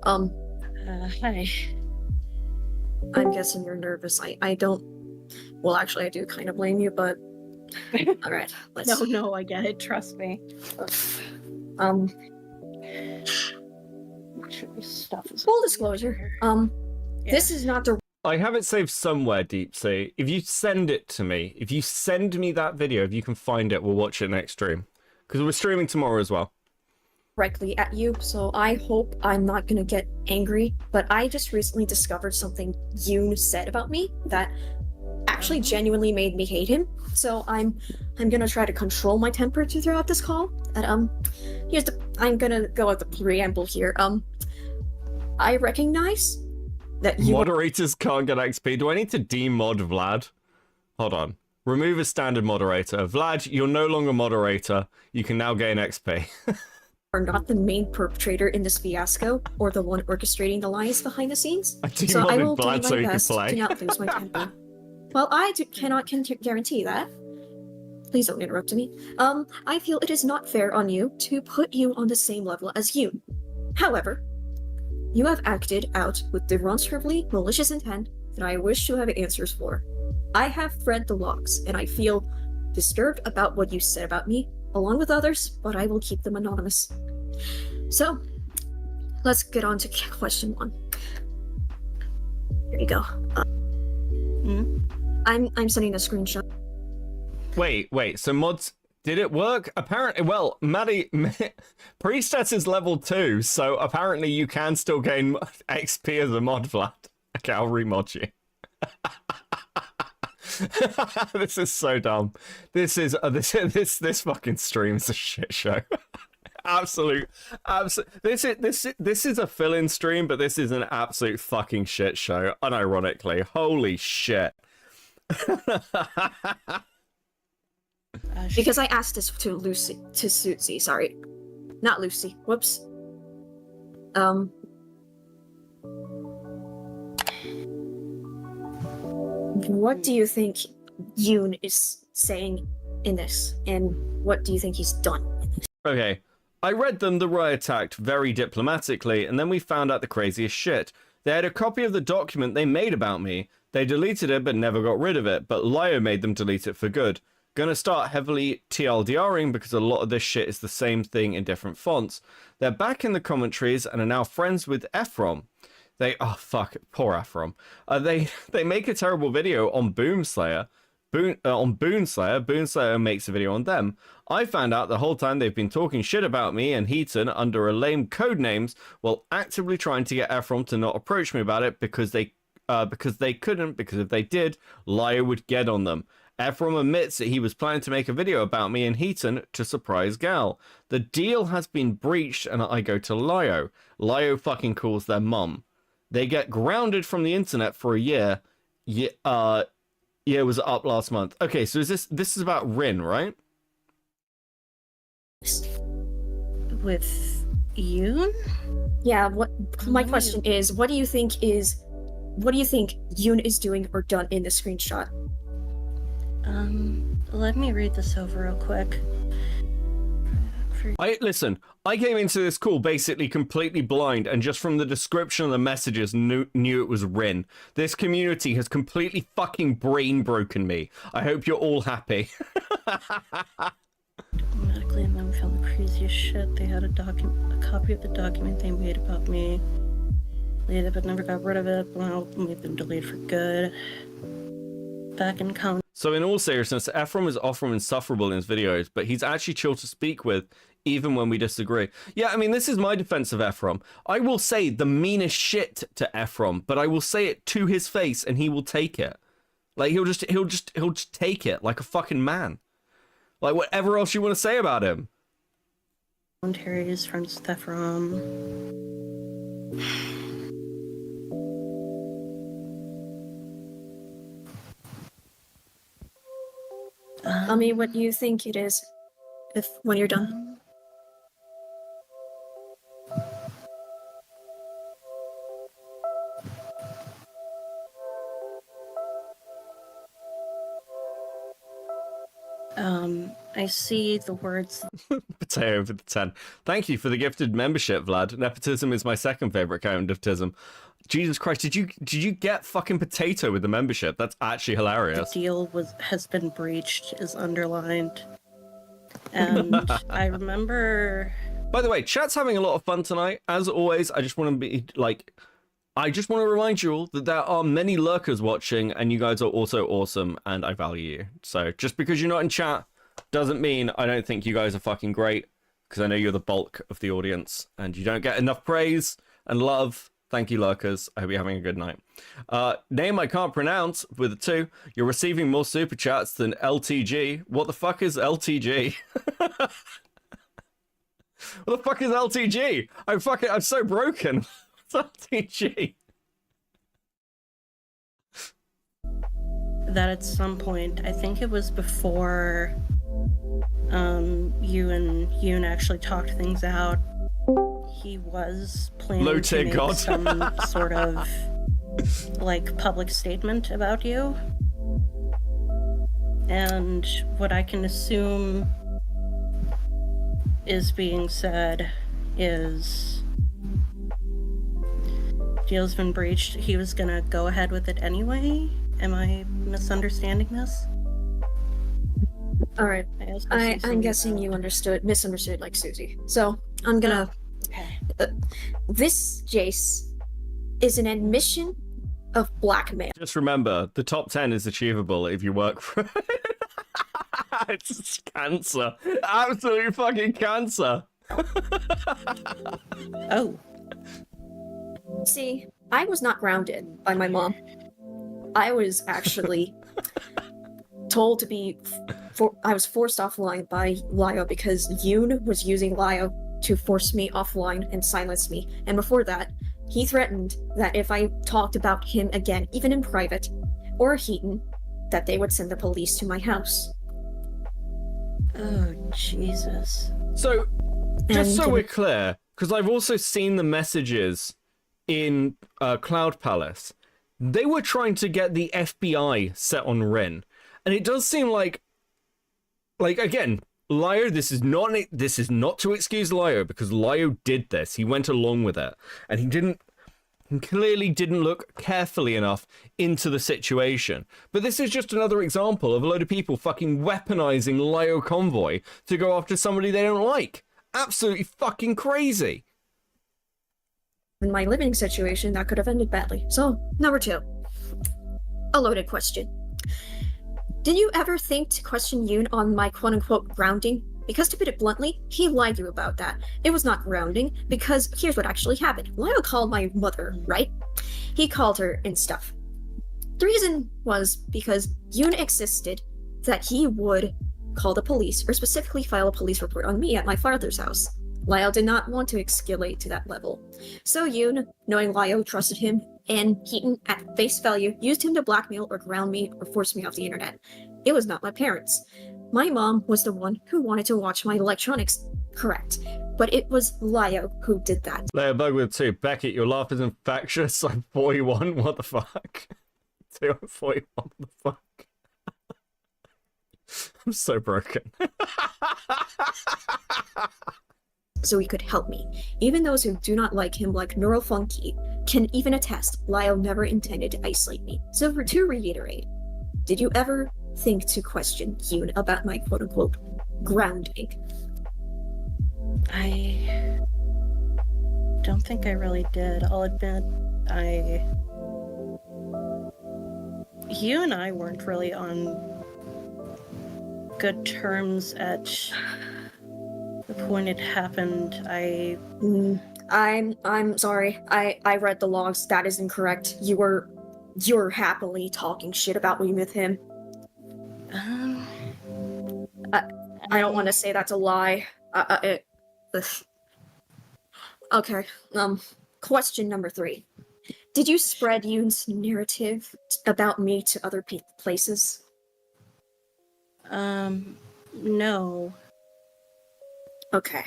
Hi. I'm guessing you're nervous. I don't. Well, actually, I do kind of blame you, but. All right, let's. No, I get it. Trust me. Stuff is Full disclosure. This is not the. I have it saved somewhere, Deep Sea. If you send it to me, if you send me that video, if you can find it, we'll watch it next stream. Because we're streaming tomorrow as well. Directly at you, so I hope I'm not gonna get angry, but I just recently discovered something Yoon said about me that actually genuinely made me hate him. So I'm gonna try to control my temper throughout this call. And I'm gonna go at the preamble here. I recognize that you Moderators can't get XP. Do I need to demod Vlad? Hold on. Remove a standard moderator. Vlad, you're no longer moderator. You can now gain XP. are not the main perpetrator in this fiasco or the one orchestrating the lies behind the scenes. So I will do my best to not lose my temper. Well, I cannot guarantee that. Please don't interrupt me. I feel it is not fair on you to put you on the same level as you. However, you have acted out with demonstrably malicious intent that I wish to have answers for. I have read the logs, and I feel disturbed about what you said about me, along with others, but I will keep them anonymous. So, let's get on to question one. Here you go. I'm sending a screenshot. Wait. So mods, did it work? Apparently, well, Maddie, Priestess is level 2, so apparently you can still gain XP as a mod, Vlad. Okay, I'll remod you. This is so dumb. This fucking stream is a shit show. Absolute. This is a fill-in stream, but this is an absolute fucking shit show. Unironically, holy shit. Because I asked this to Suzy, sorry. Not Lucy, whoops. What do you think Yoon is saying in this? And what do you think he's done in this? Okay, I read them. The Roy attacked very diplomatically, and then we found out the craziest shit. They had a copy of the document they made about me. They deleted it but never got rid of it, but Lio made them delete it for good. Gonna start heavily TLDRing because a lot of this shit is the same thing in different fonts. They're back in the commentaries and are now friends with Ephraim. Oh fuck, poor Ephraim. They make a terrible video on Boomslayer. Boonslayer makes a video on them. I found out the whole time they've been talking shit about me and Heaton under a lame code names while actively trying to get Ephraim to not approach me about it because they couldn't, because if they did, Lio would get on them. Ephraim admits that he was planning to make a video about me and Heaton to surprise Gal. The deal has been breached and I go to Lio. Lio fucking calls their mom. They get grounded from the internet for a year. Year was up last month. Okay, so this is about Rin, right? With Yoon? Yeah, my question is, what do you think Yoon is doing or done in the screenshot? Let me read this over real quick. Listen, I came into this call basically completely blind, and just from the description of the messages knew it was Rin. This community has completely fucking brain broken me. I hope you're all happy. Automatically, my mom found the craziest shit. They had a copy of the document they made about me. Deleted it, but never got rid of it. Well, made them delete for good. Back in count. So in all seriousness, Ephraim is often insufferable in his videos, but he's actually chill to speak with, even when we disagree. Yeah, I mean, this is my defense of Ephraim. I will say the meanest shit to Ephraim, but I will say it to his face, and he will take it. Like he'll just take it like a fucking man. Like whatever else you want to say about him. Terry is friends with Ephraim. Tell me what you think it is, when you're done. I see the words. Potato for the 10. Thank you for the gifted membership, Vlad. Nepotism is my second favorite kind of tism. Jesus Christ, did you get fucking Potato with the membership? That's actually hilarious. The deal has been breached is underlined. And I remember... By the way, chat's having a lot of fun tonight. As always, I just want to be like... I just want to remind you all that there are many lurkers watching, and you guys are also awesome, and I value you. So just because you're not in chat doesn't mean I don't think you guys are fucking great, because I know you're the bulk of the audience, and you don't get enough praise and love. Thank you, lurkers. I hope you're having a good night. Name I can't pronounce with a 2. You're receiving more super chats than LTG. What the fuck is LTG? What the fuck is LTG? I'm so broken. What's LTG? That at some point, I think it was before you and Yoon actually talked things out, he was planning to make some sort of like public statement about you. And what I can assume is being said is deal's been breached. He was gonna go ahead with it anyway. Am I misunderstanding this? All right. I'm guessing you misunderstood like Susie. So I'm gonna. Okay. This, Jace, is an admission of blackmail. Just remember, the top 10 is achievable if you work for it. It's cancer. Absolute fucking cancer. Oh. See, I was not grounded by my mom. I was actually told to be... I was forced offline by Lio because Yoon was using Lio to force me offline and silence me. And before that, he threatened that if I talked about him again, even in private, or Heaton, that they would send the police to my house. Oh, Jesus. So, just so we're clear, because I've also seen the messages in Cloud Palace, they were trying to get the FBI set on Rin. And it does seem like again, Lio, this is not to excuse Lio, because Lio did this. He went along with it. And he clearly didn't look carefully enough into the situation. But this is just another example of a load of people fucking weaponizing Lio Convoy to go after somebody they don't like. Absolutely fucking crazy. In my living situation, that could have ended badly. So, number 2. A loaded question. Did you ever think to question Yoon on my quote-unquote grounding? Because to put it bluntly, he lied to you about that. It was not grounding, because here's what actually happened. Lio called my mother, right? He called her and stuff. The reason was because Yoon existed that he would call the police, or specifically file a police report on me at my father's house. Lyle did not want to escalate to that level. So Yoon, knowing Lyle trusted him, and Heaton, at face value, used him to blackmail or ground me or force me off the internet. It was not my parents. My mom was the one who wanted to watch my electronics, correct. But it was Lyle who did that. Layer bug with 2. Beckett, your laugh is infectious. I'm 41. What the fuck? 2, I'm 41. What the fuck? I'm so broken. So he could help me. Even those who do not like him, like Neural Funky, can even attest Lyle never intended to isolate me. So to reiterate, did you ever think to question Yoon about my quote-unquote grounding? I don't think I really did. I'll admit, you and I weren't really on good terms at the point it happened. I'm sorry. I read the logs. That is incorrect. You're happily talking shit about me with him. I don't want to say that's a lie. Okay. Question number 3. Did you spread Yoon's narrative about me to other places? No. Okay.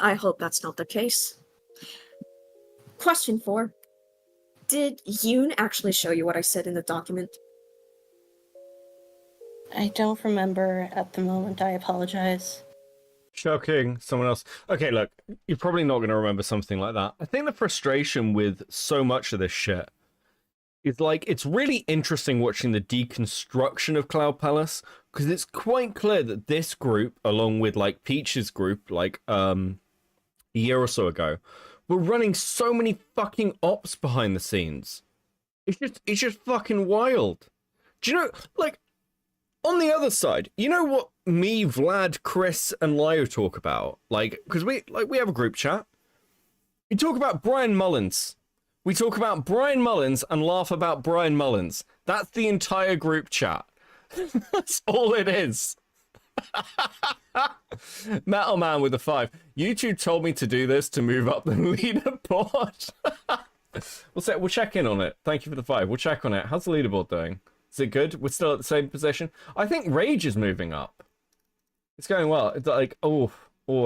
I hope that's not the case. Question 4. Did Yoon actually show you what I said in the document? I don't remember at the moment. I apologize. Shocking. Someone else. Okay, look, you're probably not going to remember something like that. I think the frustration with so much of this shit is, like, it's really interesting watching the deconstruction of Cloud Palace, because it's quite clear that this group, along with, like, Peach's group, like, a year or so ago, were running so many fucking ops behind the scenes. It's just fucking wild. Do you know, like, on the other side, you know what me, Vlad, Chris, and Lyo talk about? Like, because we have a group chat. We talk about Brian Mullins. We talk about Brian Mullins and laugh about Brian Mullins. That's the entire group chat. That's all it is. Metal Man with a 5. You two told me to do this to move up the leaderboard. We'll check in on it. Thank you for the 5. We'll check on it. How's the leaderboard doing? Is it good? We're still at the same position. I think Rage is moving up. It's going well. It's like, a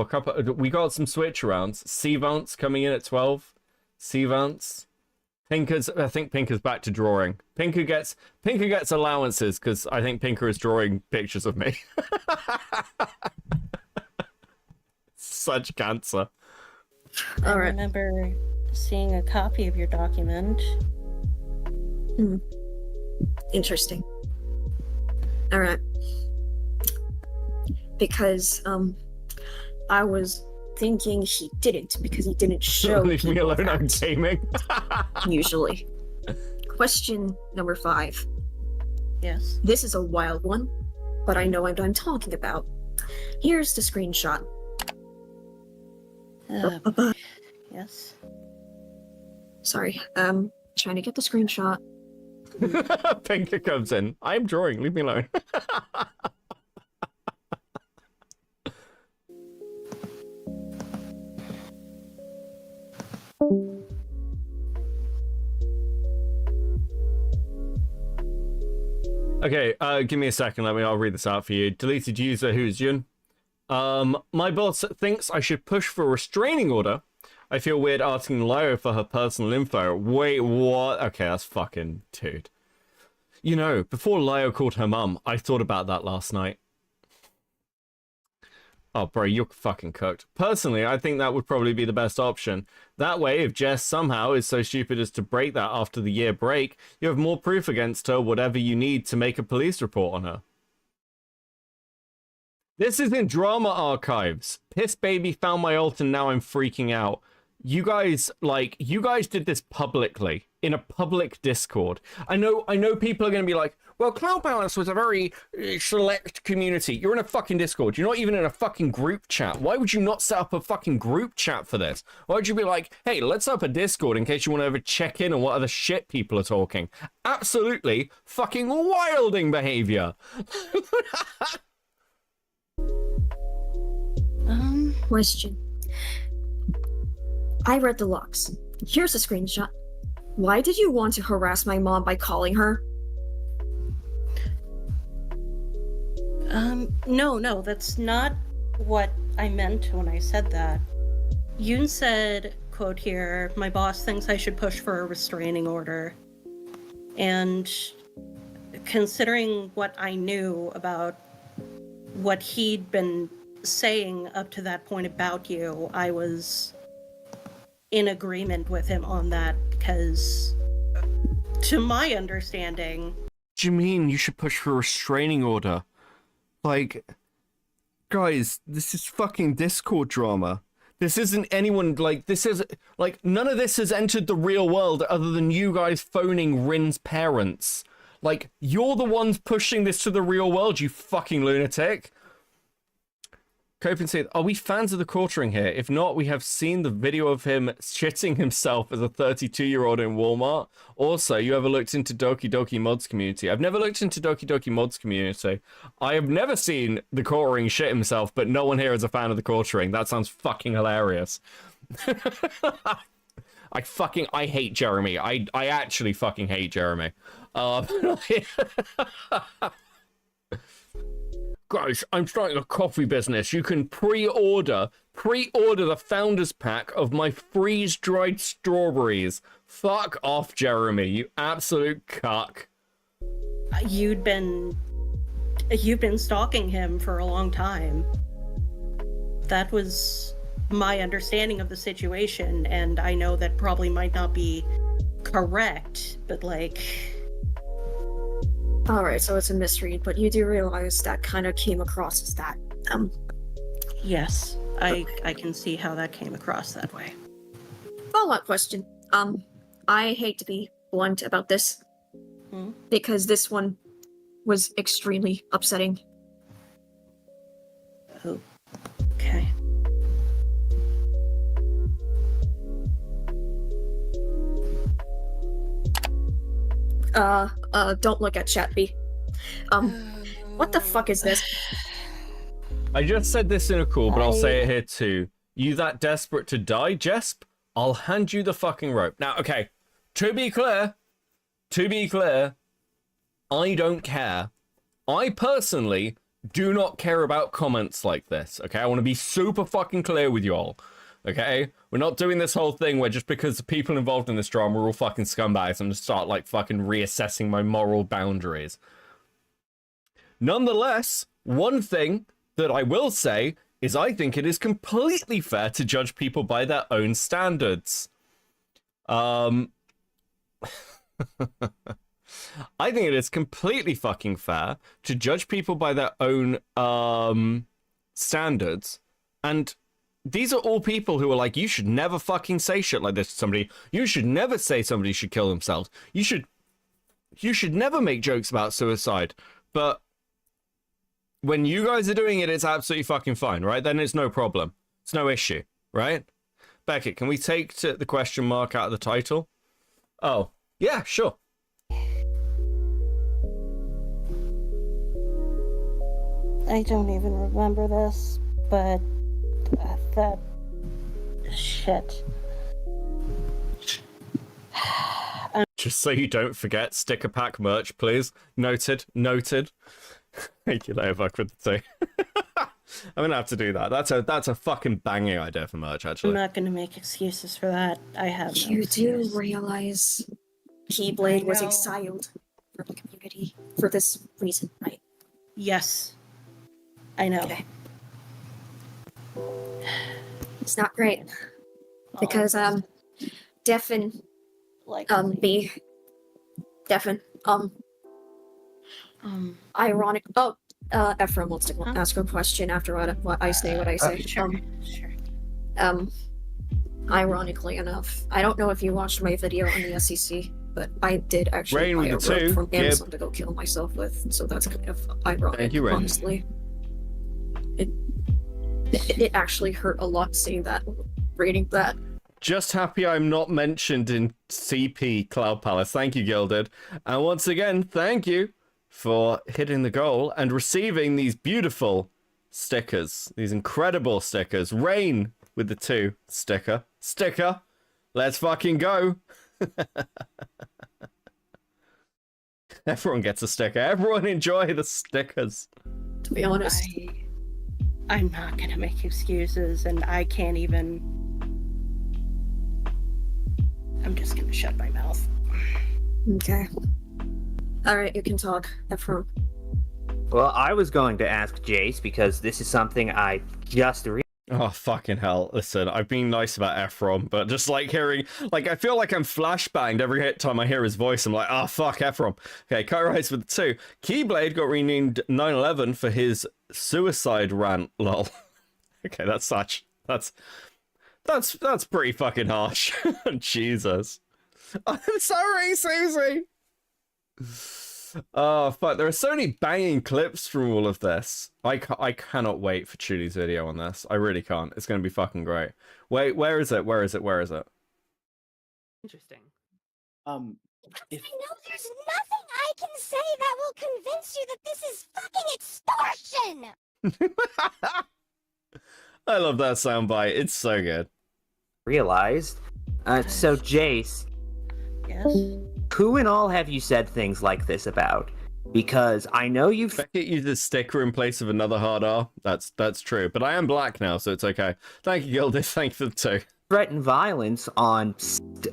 couple. We got some switch arounds. Cvance coming in at 12. Cvance. Pinker's. I think Pinker's back to drawing. Pinker gets allowances because I think Pinker is drawing pictures of me. Such cancer. I remember seeing a copy of your document. Interesting. All right. Because I was thinking he didn't, because he didn't show. Leave me alone, I'm gaming. Usually. Question number 5. Yes. This is a wild one, but I know what I'm talking about. Here's the screenshot. Yes. Sorry, trying to get the screenshot. Pinker comes in. I'm drawing, leave me alone. Okay, give me a second. I'll read this out for you. Deleted user, who's Jun. My boss thinks I should push for a restraining order. I feel weird asking Lyo for her personal info. Wait, what? Okay, that's fucking dude. You know, before Lyo called her mum, I thought about that last night. Oh, bro, you're fucking cooked. Personally, I think that would probably be the best option. That way, if Jess somehow is so stupid as to break that after the year break, you have more proof against her, whatever you need to make a police report on her. This is in Drama Archives. Piss Baby found my alt and now I'm freaking out. You guys did this publicly. in a public Discord. I know people are going to be like, well, Cloud Balance was a very select community. You're in a fucking Discord. You're not even in a fucking group chat. Why would you not set up a fucking group chat for this? Why would you be like, hey, let's set up a Discord in case you want to ever check in on what other shit people are talking? Absolutely fucking wilding behavior. Question. I read the logs. Here's a screenshot. Why did you want to harass my mom by calling her? No, that's not what I meant when I said that. Yoon said, quote here, my boss thinks I should push for a restraining order. And considering what I knew about what he'd been saying up to that point about you, I was in agreement with him on that because, to my understanding... What do you mean you should push for a restraining order? Like, guys, this is fucking Discord drama. This isn't anyone, like, this is, like, none of this has entered the real world other than you guys phoning Rin's parents. Like, you're the ones pushing this to the real world, you fucking lunatic. Copen said, are we fans of the quartering here? If not, we have seen the video of him shitting himself as a 32-year-old in Walmart. Also, you ever looked into Doki Doki Mods community? I've never looked into Doki Doki Mods community. I have never seen the quartering shit himself, but no one here is a fan of the quartering. That sounds fucking hilarious. I hate Jeremy. I actually fucking hate Jeremy. Guys, I'm starting a coffee business. You can pre-order the founder's pack of my freeze-dried strawberries. Fuck off, Jeremy, you absolute cuck. You've been stalking him for a long time. That was my understanding of the situation, and I know that probably might not be correct, but like... Alright, so it's a misread, but you do realize that kind of came across as that. Yes, I can see how that came across that way. Follow-up question. I hate to be blunt about this, because this one was extremely upsetting. Oh, okay. Don't look at chat, B. What the fuck is this? I just said this in a call, but I'll say it here too. You that desperate to die, Jesp? I'll hand you the fucking rope. Now, okay, to be clear, I don't care. I personally do not care about comments like this, okay? I want to be super fucking clear with you all, okay? We're not doing this whole thing where just because the people involved in this drama are all fucking scumbags, I'm gonna start, like, fucking reassessing my moral boundaries. Nonetheless, one thing that I will say is I think it is completely fair to judge people by their own standards. I think it is completely fucking fair to judge people by their own standards. And these are all people who are like, you should never fucking say shit like this to somebody. You should never say somebody should kill themselves. You should never make jokes about suicide. But when you guys are doing it, it's absolutely fucking fine, right? Then it's no problem. It's no issue, right? Beckett, can we take the question mark out of the title? Oh, yeah, sure. I don't even remember this, but that shit. Just so you don't forget, sticker pack merch, please. Noted. Thank you, Leobuck, with the tea. I'm gonna have to do that. That's a fucking banging idea for merch, actually. I'm not gonna make excuses for that. I have no You excuse. do realize Keyblade was exiled from the community for this reason, right? Yes. I know. Okay. It's not great. Because, Deafin, like, B, Deafin, ironic, Ephraim wants to ask a question after what I say. Sure. Sure. Ironically enough, I don't know if you watched my video on the SEC, but I did actually Rain buy a with the two. rope from Yep. Amazon to go kill myself with, so that's kind of ironic, Thank you, Rain. honestly. It actually hurt a lot seeing that, reading that. Just happy I'm not mentioned in CP Cloud Palace. Thank you, Gilded. And once again, thank you for hitting the goal and receiving these beautiful stickers. These incredible stickers. Rain with the 2 sticker. Let's fucking go. Everyone gets a sticker. Everyone enjoy the stickers. To be honest. I'm not gonna make excuses, and I can't even... I'm just gonna shut my mouth. Okay. Alright, you can talk, Ephraim. Well, I was going to ask Jace, because this is something I just Oh, fucking hell. Listen, I've been nice about Ephraim, but just like hearing, like, I feel like I'm flashbanged every time I hear his voice. I'm like, oh, fuck, Ephraim. Okay, Kairais with the 2. Keyblade got renamed 9/11 for his suicide rant, lol. Okay, that's pretty fucking harsh. Jesus. I'm sorry, Susie. Oh, fuck. There are so many banging clips from all of this. I cannot wait for Chuli's video on this. I really can't. It's going to be fucking great. Wait, where is it? Interesting. I know there's nothing I can say that will convince you that this is fucking extortion! I love that soundbite. It's so good. Realized. So, Jace, Yes? who and all have you said things like this about? Because I know you've... Beckett used a sticker in place of another hard R. That's true. But I am black now, so it's okay. Thank you, Gilded. Thank you for the 2. threatened violence on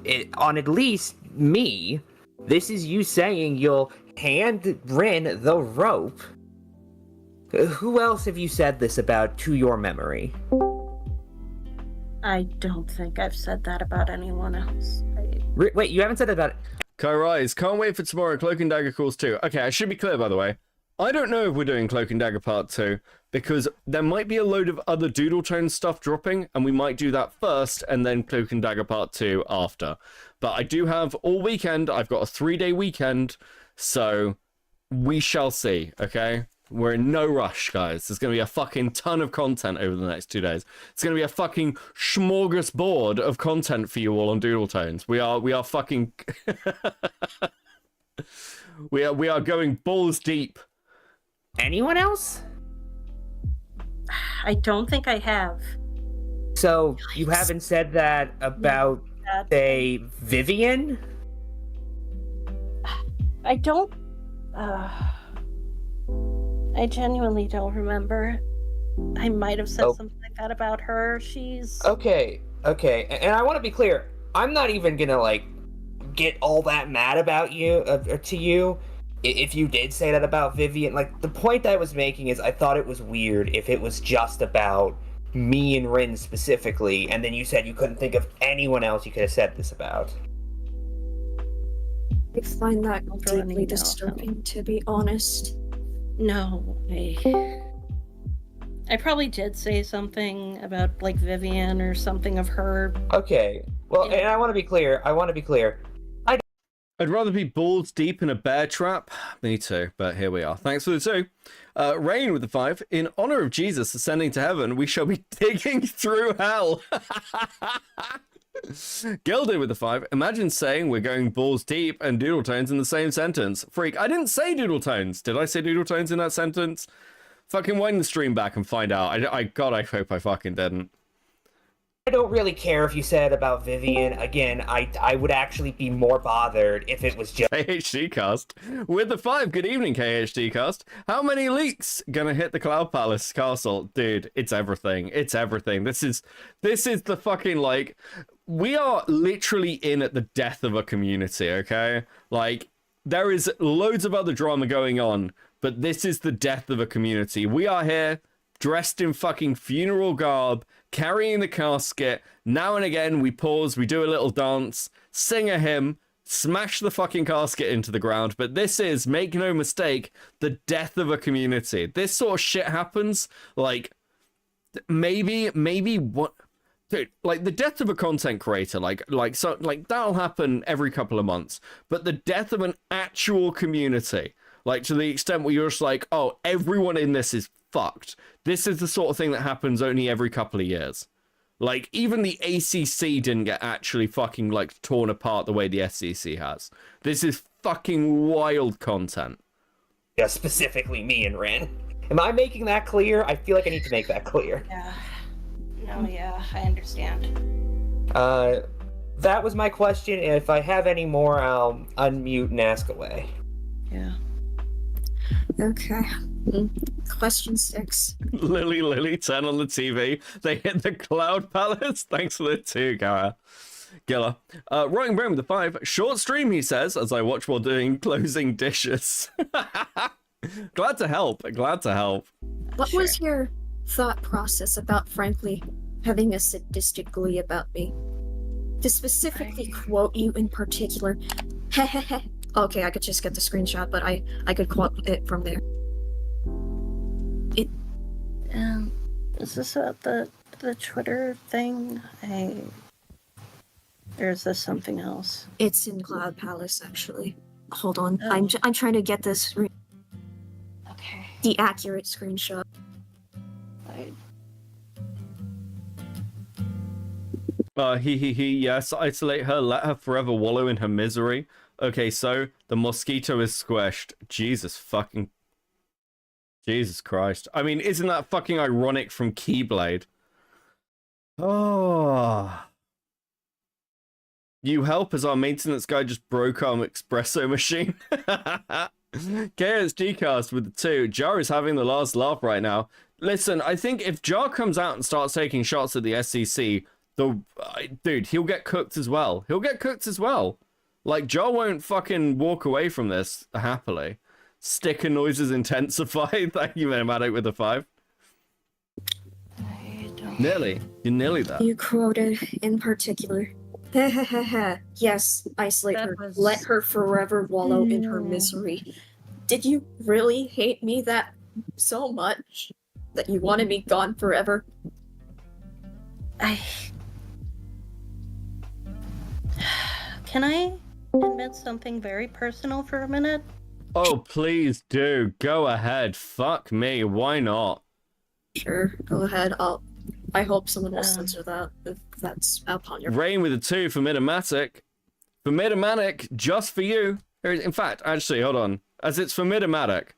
at least me. This is you saying you'll hand Rin the rope. Who else have you said this about to your memory? I don't think I've said that about anyone else. Wait, you haven't said it about... Kairais, can't wait for tomorrow. Cloak and Dagger calls 2. Okay, I should be clear, by the way. I don't know if we're doing Cloak and Dagger Part 2, because there might be a load of other Doodletone stuff dropping, and we might do that first, and then Cloak and Dagger Part 2 after. But I do have all weekend. I've got a 3-day weekend, so we shall see, okay? We're in no rush, guys. There's going to be a fucking ton of content over the next 2 days. It's going to be a fucking smorgasbord of content for you all on Doodletones. We are fucking... we are going balls deep. Anyone else? I don't think I have. So, you haven't said that about, say, Vivian? I don't... I genuinely don't remember. I might have said something like that about her. She's... Okay. And I want to be clear. I'm not even gonna, like, get all that mad about you, to you, if you did say that about Vivian. Like, the point I was making is I thought it was weird if it was just about me and Rin specifically, and then you said you couldn't think of anyone else you could have said this about. I find that deeply disturbing, to be honest. No, I probably did say something about, like, Vivian or something of her. Okay. Well, Yeah. and I want to be clear. I'd rather be balls deep in a bear trap. Me too, but here we are. Thanks for the 2. Rain with the 5. In honor of Jesus ascending to heaven, we shall be digging through hell. Gilded with the 5. Imagine saying we're going balls deep and Doodletones in the same sentence. Freak, I didn't say Doodletones. Did I say Doodletones in that sentence? Fucking wind the stream back and find out. God, I hope I fucking didn't. I don't really care if you said about Vivian. Again, I would actually be more bothered if it was just... KHD Cast with the 5. Good evening, KHD Cast. How many leaks gonna hit the Cloud Palace castle? Dude, it's everything. It's everything. This is the fucking, like... We are literally in at the death of a community, okay? Like, there is loads of other drama going on, but this is the death of a community. We are here, dressed in fucking funeral garb, carrying the casket. Now and again, we pause, we do a little dance, sing a hymn, smash the fucking casket into the ground. But this is, make no mistake, the death of a community. This sort of shit happens, like, maybe what... dude, like the death of a content creator, like that'll happen every couple of months. But the death of an actual community, like to the extent where you're just like, oh, everyone in this is fucked. This is the sort of thing that happens only every couple of years. Like, even the ACC didn't get actually fucking, like, torn apart the way the SEC has. This is fucking wild content. Yeah, specifically me and Ren. Am I making that clear? I feel like I need to make that clear. Yeah. No, yeah, I understand. That was my question, and if I have any more, I'll unmute and ask away. Yeah. Okay. Question 6. Lily, turn on the TV. They hit the Cloud Palace. Thanks for the 2, Gara. Gilla. Rolling Broom with the 5. Short stream, he says, as I watch while doing closing dishes. Glad to help. What was your thought process about, frankly, having a sadistic glee about me? To specifically quote you in particular. Okay, I could just get the screenshot, but I could quote it from there. Is this the Twitter thing? Or is this something else? It's in Cloud Palace, actually. Hold on, Oh. I'm trying to get this Okay. the accurate screenshot. Yes, isolate her, let her forever wallow in her misery. Okay, so the mosquito is squished. Jesus Christ. I mean, isn't that fucking ironic from Keyblade? Oh. You help as our maintenance guy just broke our espresso machine. Chaos Gcast with the 2. Jar is having the last laugh right now. Listen, I think if Jar comes out and starts taking shots at the SEC, dude, he'll get cooked as well. Like, Jar won't fucking walk away from this happily. Sticker noises intensify. Thank you, Manimatic, with the 5. Nearly. You're nearly there. You quoted in particular. Yes, isolate her. Let her forever wallow in her misery. Did you really hate me that so much that you wanted me gone forever? Can I admit something very personal for a minute? Oh, please do. Go ahead. Fuck me. Why not? Sure, go ahead. I hope someone will censor that if that's upon your. Rain with a 2 for Midomatic. For Midomatic, just for you. In fact, actually, hold on. As it's for Midomatic,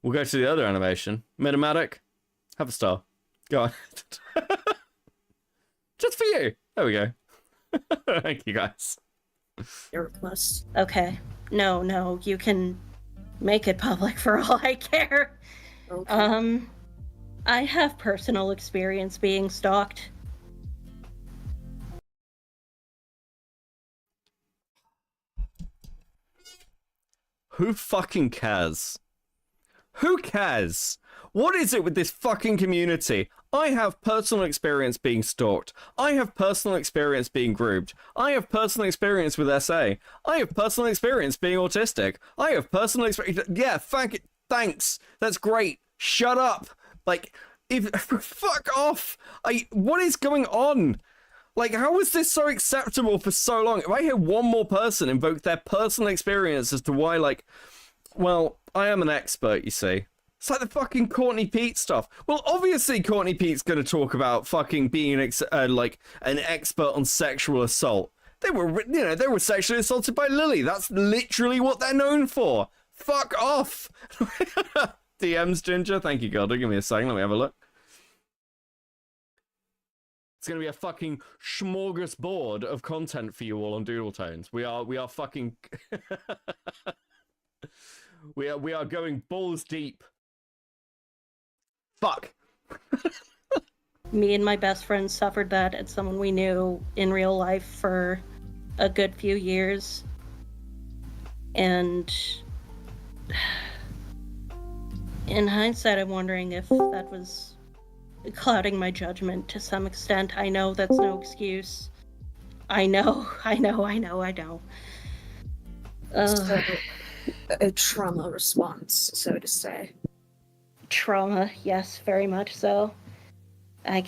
we'll go to the other animation. Midomatic, have a star. Go on. Just for you. There we go. Thank you, guys. Your request. Okay. No, you can make it public for all I care. Okay. I have personal experience being stalked. Who fucking cares? Who cares? What is it with this fucking community? I have personal experience being stalked. I have personal experience being grouped. I have personal experience with SA. I have personal experience being autistic. I have personal experience. Yeah, thanks. That's great. Shut up. Like, fuck off. What is going on? Like, how is this so acceptable for so long? If I hear one more person invoke their personal experience as to why, like, well, I am an expert, you see. It's like the fucking Courtney Pete stuff. Well, obviously Courtney Pete's going to talk about fucking being like an expert on sexual assault. They were sexually assaulted by Lily. That's literally what they're known for. Fuck off. DMs, Ginger. Thank you, God. Give me a second. Let me have a look. It's going to be a fucking smorgasbord of content for you all on Doodletones. We are fucking... we are going balls deep. Fuck. Me and my best friend suffered that at someone we knew in real life for a good few years. And in hindsight, I'm wondering if that was clouding my judgment to some extent. I know that's no excuse. I know. So, a trauma response, so to say. Trauma, yes, very much so. I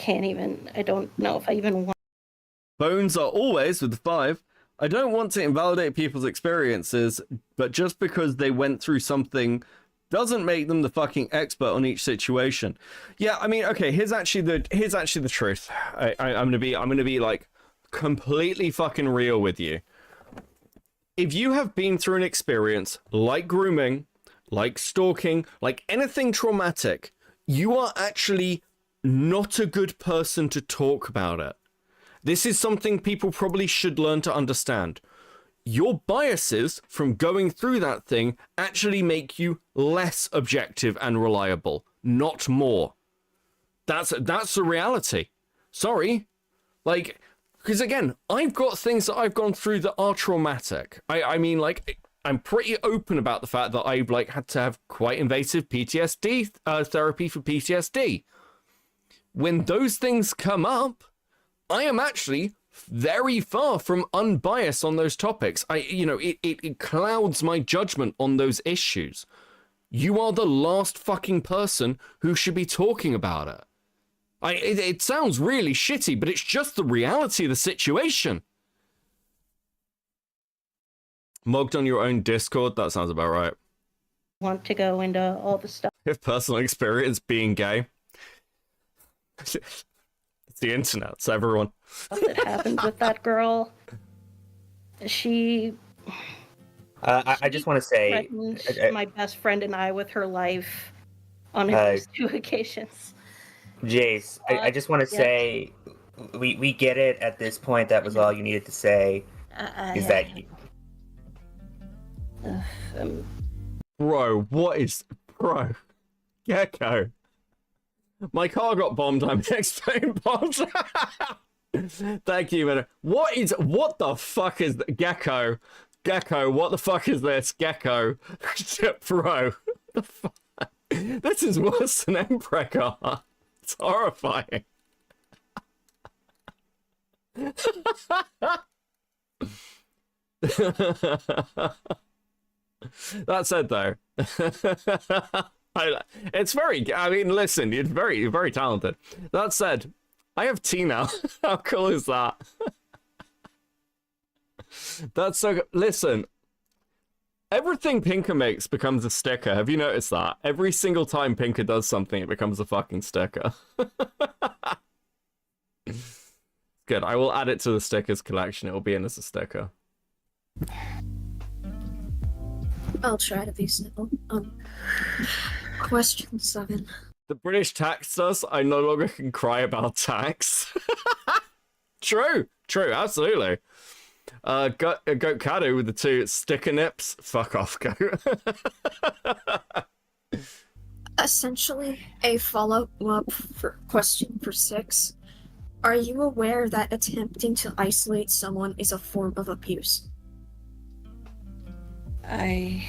don't know if I even want. Bones are always with the 5. I don't want to invalidate people's experiences, but just because they went through something doesn't make them the fucking expert on each situation. Yeah, I mean, okay, here's actually the truth. I'm gonna be like completely fucking real with you. If you have been through an experience like grooming, like stalking, like anything traumatic, you are actually not a good person to talk about it. This is something people probably should learn to understand. Your biases from going through that thing actually make you less objective and reliable, not more. That's the reality. Sorry. Like, because again, I've got things that I've gone through that are traumatic. I mean, like, I'm pretty open about the fact that I've like had to have quite invasive PTSD therapy for PTSD. When those things come up, I am actually very far from unbiased on those topics. It clouds my judgment on those issues. You are the last fucking person who should be talking about it. It sounds really shitty, but it's just the reality of the situation. Mogged on your own Discord? That sounds about right. Want to go into all the stuff. If personal experience being gay. It's the internet, it's everyone. That happened with that girl. She I just want to say, threatened my best friend and I with her life on at least 2 occasions. Jace, I just want to say, we get it at this point. That was all you needed to say. Bro, what is... Bro. Gecko. My car got bombed, I'm exploding bombed. Thank you, man. What the fuck is... Gecko. Gecko, what the fuck is this? Gecko. Bro. The fuck? This is worse than Emperor car. It's horrifying. That said, though, it's very... I mean, listen, you're very talented. That said, I have tea now. How cool is that? That's so... Listen, everything Pinker makes becomes a sticker. Have you noticed that? Every single time Pinker does something, it becomes a fucking sticker. Good, I will add it to the stickers collection. It will be in as a sticker. I'll try to be simple. Question 7. The British taxed us. I no longer can cry about tax. True, absolutely. Goat Cadu with the 2 sticker nips. Fuck off, Goat. Essentially, a follow-up for question for 6. Are you aware that attempting to isolate someone is a form of abuse? I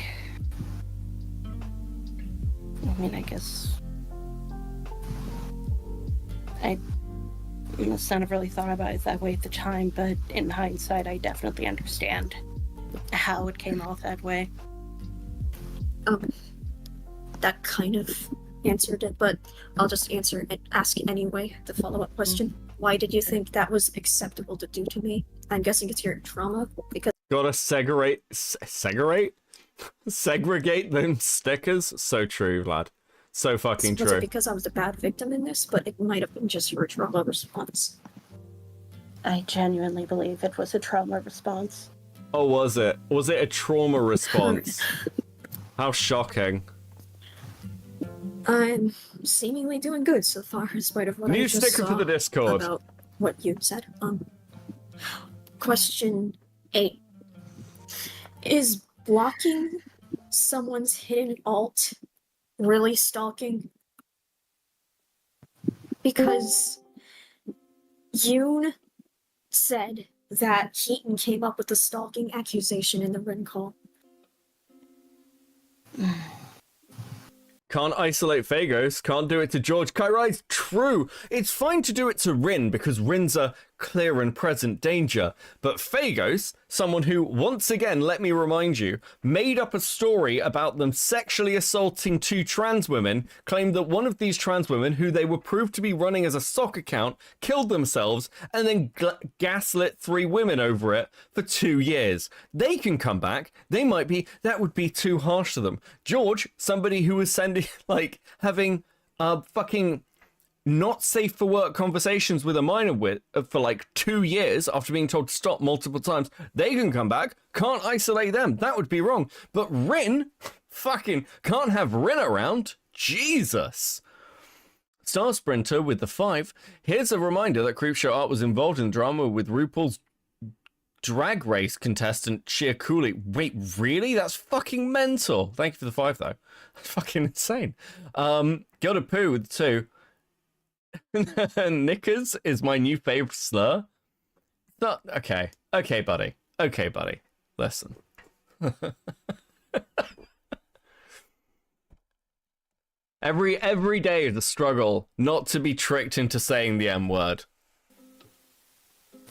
mean, I guess I must not have really thought about it that way at the time, but in hindsight, I definitely understand how it came off that way. That kind of answered it, but I'll just ask anyway, the follow-up question. Why did you think that was acceptable to do to me? I'm guessing it's your trauma, because... Gotta segregate them stickers? So true, Vlad. So fucking true. Was it because I was a bad victim in this? But it might have been just your trauma response. I genuinely believe it was a trauma response. Oh, was it? Was it a trauma response? How shocking. I'm seemingly doing good so far, in spite of what I just sticker saw to the Discord. About what you said. Question 8. Is blocking someone's hidden alt really stalking? Because Yoon said that Keaton came up with the stalking accusation in the Rin call. Can't isolate Phagos, can't do it to George Kairai. True. It's fine to do it to Rin because Rin's a clear and present danger. But Phagos, someone who, once again, let me remind you, made up a story about them sexually assaulting 2 trans women, claimed that one of these trans women, who they were proved to be running as a sock account, killed themselves, and then gaslit 3 women over it for 2 years. They can come back. They might be, that would be too harsh to them. George, somebody who was sending, like, having fucking not safe for work conversations with a minor for like 2 years after being told to stop multiple times. They can come back. Can't isolate them. That would be wrong. But Rin, fucking can't have Rin around. Jesus. Star Sprinter with the 5. Here's a reminder that Creepshow Art was involved in drama with RuPaul's Drag Race contestant Shea Cooley. Wait, really? That's fucking mental. Thank you for the 5 though. That's fucking insane. Gilda Poo with 2. Knickers is my new favorite slur. Not okay. Okay, buddy. Okay, buddy. Listen. Every day is a struggle not to be tricked into saying the M word.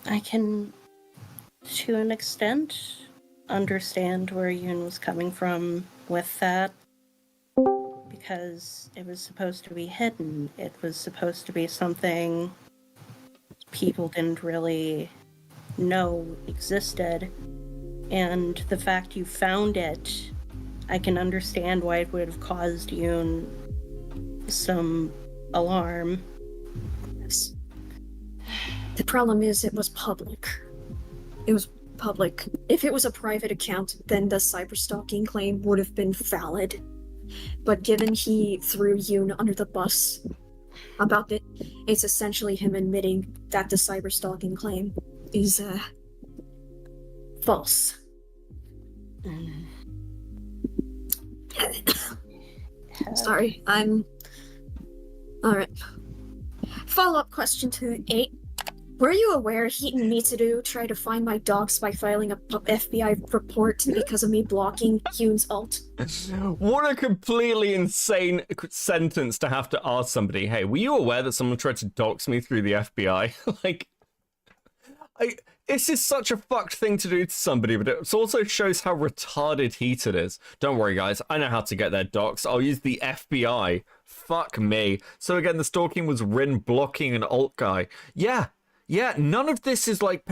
I can, to an extent, understand where Yoon was coming from with that. Because it was supposed to be hidden. It was supposed to be something people didn't really know existed. And the fact you found it, I can understand why it would have caused Yoon some alarm. Yes. The problem is it was public. It was public. If it was a private account, then the cyberstalking claim would have been valid. But given he threw Yoon under the bus about it, it's essentially him admitting that the cyberstalking claim is false. Sorry, I'm... Alright. Follow-up question to 8. Were you aware Heat and Mitsuru tried to find my dogs by filing a FBI report because of me blocking Yoon's alt? What a completely insane sentence to have to ask somebody. Hey, were you aware that someone tried to dox me through the FBI? Like, this is such a fucked thing to do to somebody, but it also shows how retarded Heated is. Don't worry, guys. I know how to get their docs. I'll use the FBI. Fuck me. So again, the stalking was Rin blocking an alt guy. Yeah, none of this is like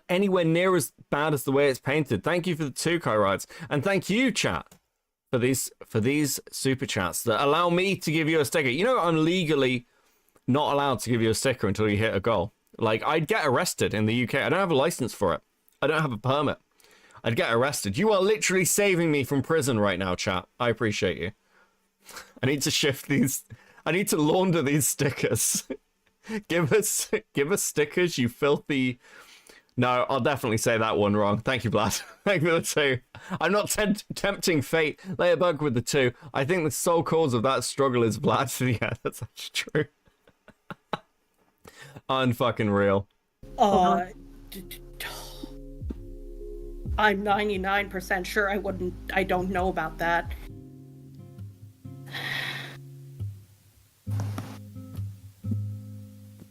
anywhere near as bad as the way it's painted. Thank you for the 2 Kai rides, and thank you, chat, for these super chats that allow me to give you a sticker. You know, I'm legally not allowed to give you a sticker until you hit a goal. Like, I'd get arrested in the UK. I don't have a license for it. I don't have a permit. I'd get arrested. You are literally saving me from prison right now, chat. I appreciate you. I need to shift these. I need to launder these stickers. Give us stickers, you filthy... No, I'll definitely say that one wrong. Thank you, Vlad. Thank you for the 2. I'm not tempting fate. Lay a bug with the 2. I think the sole cause of that struggle is Vlad. Yeah, that's actually true. Unfucking real. I'm 99% sure I don't know about that.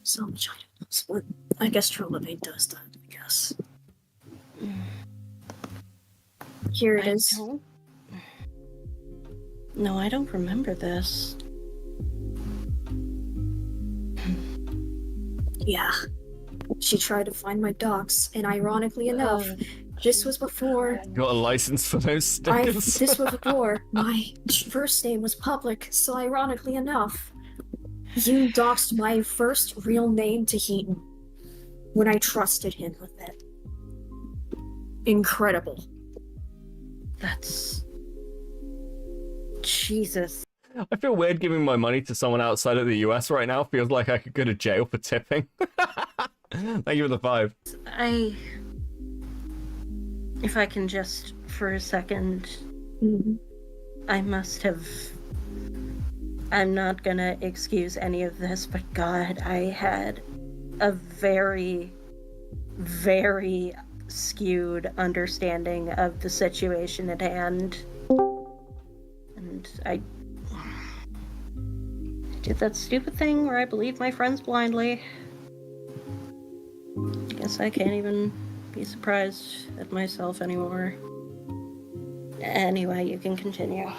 So much items. Well, I guess Trollobane does that, I guess. Here it is. No, I don't remember this. Yeah. She tried to find my docs, and ironically enough, this was before... Got a license for those stickers? This was before my first name was public, so ironically enough, you doxed my first real name to Heaton when I trusted him with it. Incredible. That's... Jesus. I feel weird giving my money to someone outside of the US right now. Feels like I could go to jail for tipping. Thank you for the 5. If I can just, for a second, I must have... I'm not gonna excuse any of this, but God, I had a very, very skewed understanding of the situation at hand. And I did that stupid thing where I believed my friends blindly. guess I can't even be surprised at myself anymore. Anyway, you can continue.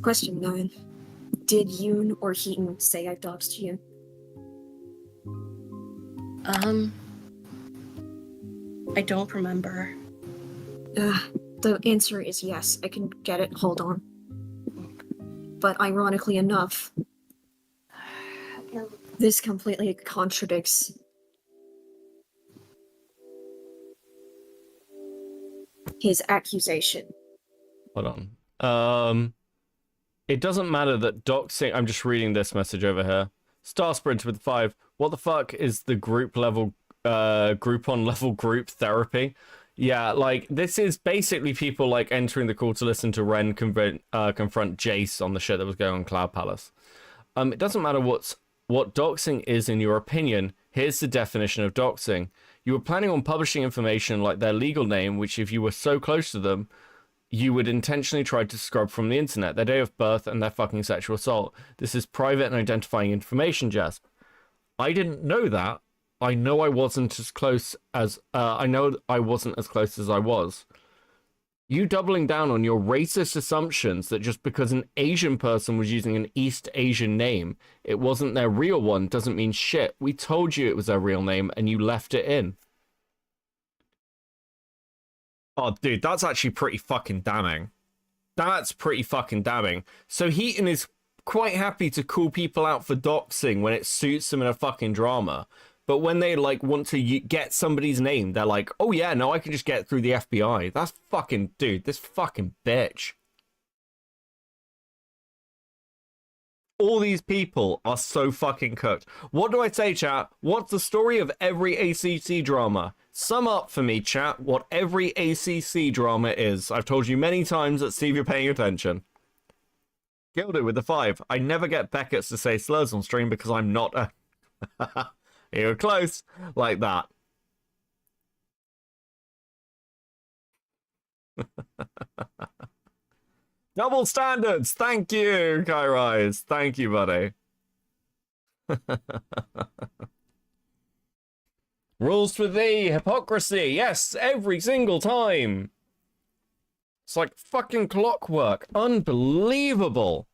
Question 9. Did Yoon or Heaton say I doxed you? I don't remember. The answer is yes. I can get it. Hold on. But ironically enough, this completely contradicts his accusation. Hold on. It doesn't matter that doxing. I'm just reading this message over here. Star Sprinter with 5. What the fuck is the group level, Groupon level group therapy? Yeah, like, this is basically people, like, entering the call to listen to Ren confront Jace on the shit that was going on Cloud Palace. It doesn't matter what doxing is in your opinion. Here's the definition of doxing. You were planning on publishing information like their legal name, which if you were so close to them, you would intentionally try to scrub from the internet, their day of birth and their fucking sexual assault. This is private and identifying information, Jazz. I didn't know that. I know I wasn't as close as I was. You doubling down on your racist assumptions that just because an Asian person was using an East Asian name, it wasn't their real one, doesn't mean shit. We told you it was their real name and you left it in. Oh, dude, that's actually pretty fucking damning. That's pretty fucking damning. So Heaton is quite happy to call people out for doxing when it suits them in a fucking drama. But when they, like, want to get somebody's name, they're like, oh, yeah, no, I can just get it through the FBI. That's fucking... Dude, this fucking bitch. All these people are so fucking cooked. What do I say, chat? What's the story of every ACC drama? Sum up for me, chat, what every ACC drama is. I've told you many times that Steve, you're paying attention. Gilded with the 5. I never get Beckett's to say slurs on stream because I'm not a... You're close. Like that. Double standards. Thank you, Kairise. Thank you, buddy. Rules for thee. Hypocrisy. Yes, every single time. It's like fucking clockwork. Unbelievable.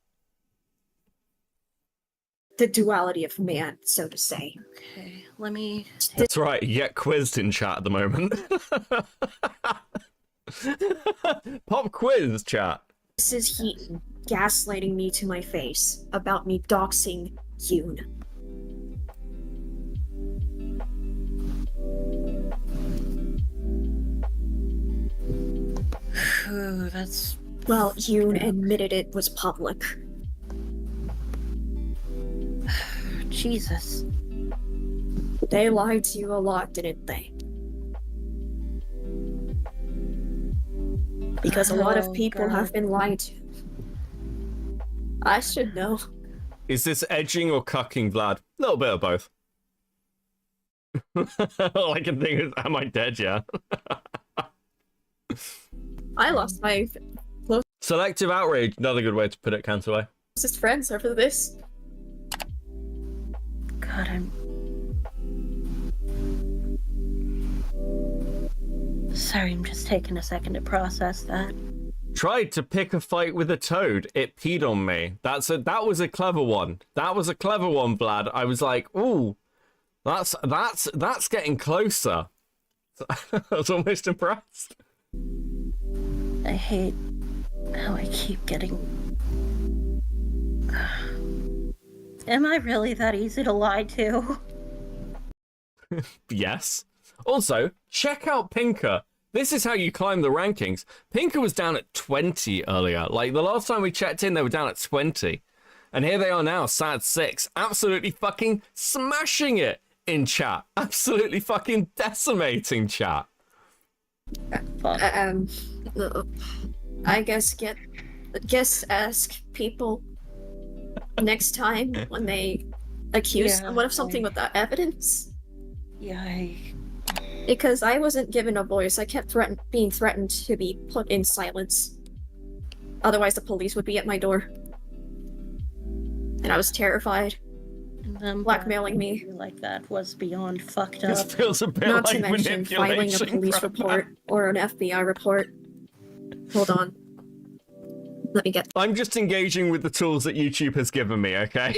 The duality of man, so to say. Okay, let me... That's right, you get quizzed in chat at the moment. Pop quiz, chat. This is Heaton gaslighting me to my face about me doxing Yoon. Ooh, that's... Well, Yoon admitted it was public. Jesus. They lied to you a lot, didn't they? Because a lot of people have been lied to. I should know. Is this edging or cucking, Vlad? A little bit of both. All I can think is, am I dead yet? I lost my Selective outrage, another good way to put it, Cantaway. closest friends over this. God, I'm... Sorry, I'm just taking a second to process that. Tried to pick a fight with a toad. It peed on me. That was a clever one. That was a clever one, Vlad. I was like, ooh, that's getting closer. I was almost impressed. I hate how I keep getting... Am I really that easy to lie to? Yes. Also, check out Pinker. This is how you climb the rankings. Pinker was down at 20 earlier. Like, the last time we checked in, they were down at 20. And here they are now, sad 6. Absolutely fucking smashing it in chat. Absolutely fucking decimating chat. I guess ask people next time when they accuse someone of something without evidence. Yeah, Because I wasn't given a voice, I kept being threatened to be put in silence. Otherwise the police would be at my door. And I was terrified. Them blackmailing me like that was beyond fucked This up. feels a bit Not like to mention filing a manipulation. police report or an FBI report. Hold on. Let me get. I'm just engaging with the tools that YouTube has given me, okay?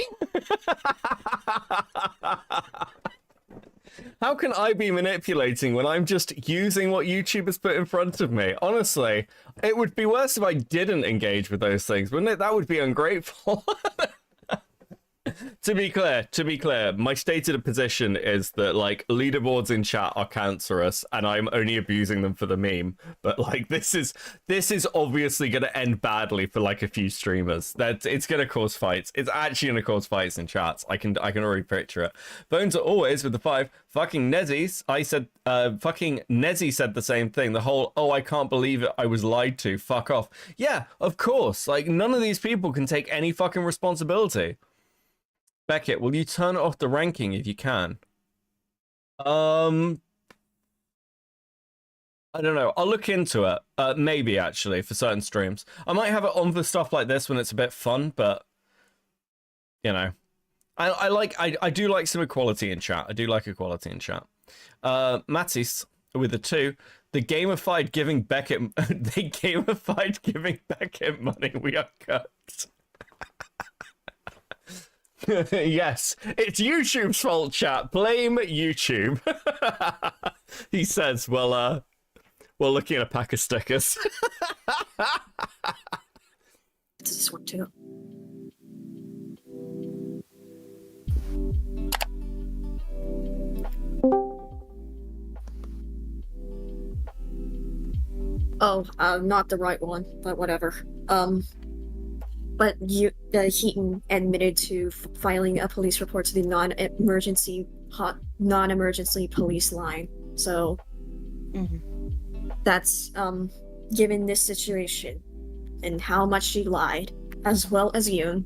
How can I be manipulating when I'm just using what YouTube has put in front of me? Honestly, it would be worse if I didn't engage with those things, wouldn't it? That would be ungrateful. To be clear, my stated position is that, like, leaderboards in chat are cancerous, and I'm only abusing them for the meme. But, like, this is obviously going to end badly for, like, a few streamers. That it's going to cause fights. It's actually going to cause fights in chats. I can already picture it. Bones are always with the 5. Fucking Nezzy, fucking Nezzy said the same thing. The whole, oh, I can't believe it, I was lied to. Fuck off. Yeah, of course. Like, none of these people can take any fucking responsibility. Beckett, will you turn off the ranking if you can? I don't know. I'll look into it. Maybe, actually, for certain streams. I might have it on for stuff like this when it's a bit fun, but, you know. I do like some equality in chat. I do like equality in chat. Mattis, with a 2. The gamified giving Beckett... they gamified giving Beckett money. We are cooked. Yes, it's YouTube's fault, chat. Blame YouTube. He says, well, looking at a pack of stickers. This one too. Oh, not the right one, but whatever. But Heaton admitted to filing a police report to the non-emergency police line. So that's given this situation and how much she lied, as well as Yoon,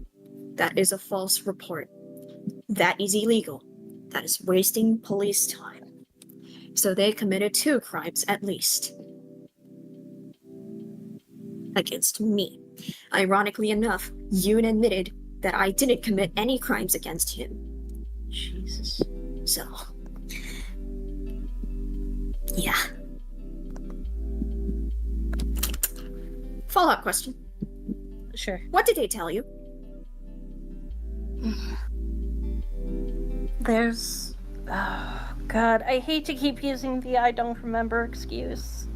that is a false report. That is illegal. That is wasting police time. So they committed 2 crimes at least against me. Ironically enough, Yoon admitted that I didn't commit any crimes against him. Jesus. So, yeah. Follow-up question. Sure. What did they tell you? There's... Oh, God. I hate to keep using the I don't remember excuse.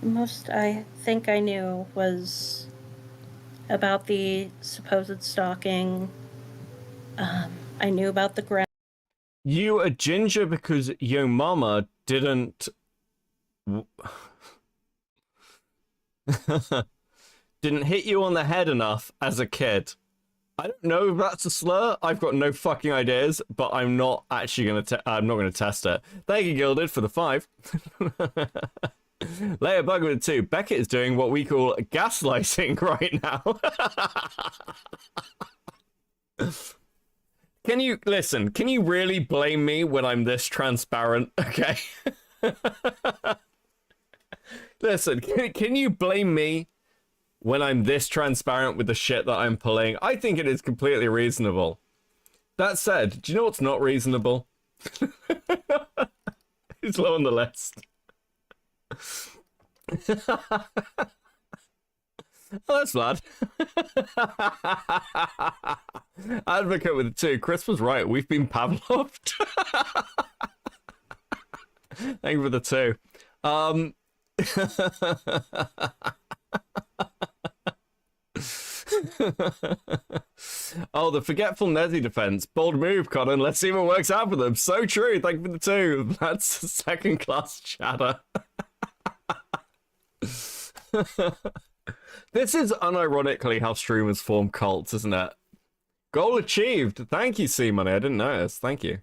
Most I think I knew was about the supposed stalking. I knew about the ground. You a ginger because your mama didn't hit you on the head enough as a kid. I don't know if that's a slur. I've got no fucking ideas, but I'm not actually gonna test it. Thank you, Gilded, for the 5. Layer Bug with 2. Beckett is doing what we call gaslighting right now. Can you listen? Can you really blame me when I'm this transparent? Okay. Listen, can you blame me when I'm this transparent with the shit that I'm pulling? I think it is completely reasonable. That said, do you know what's not reasonable? It's low on the list. Oh, that's bad. Advocate with 2. Chris was right. We've been Pavloved. Thank you for the 2. Oh, the forgetful Nezzy defense. Bold move, Conan. Let's see what works out for them. So true. Thank you for the 2. That's second class chatter. This is unironically how streamers form cults, isn't it? Goal achieved. Thank you, C-Money. I didn't notice. Thank you.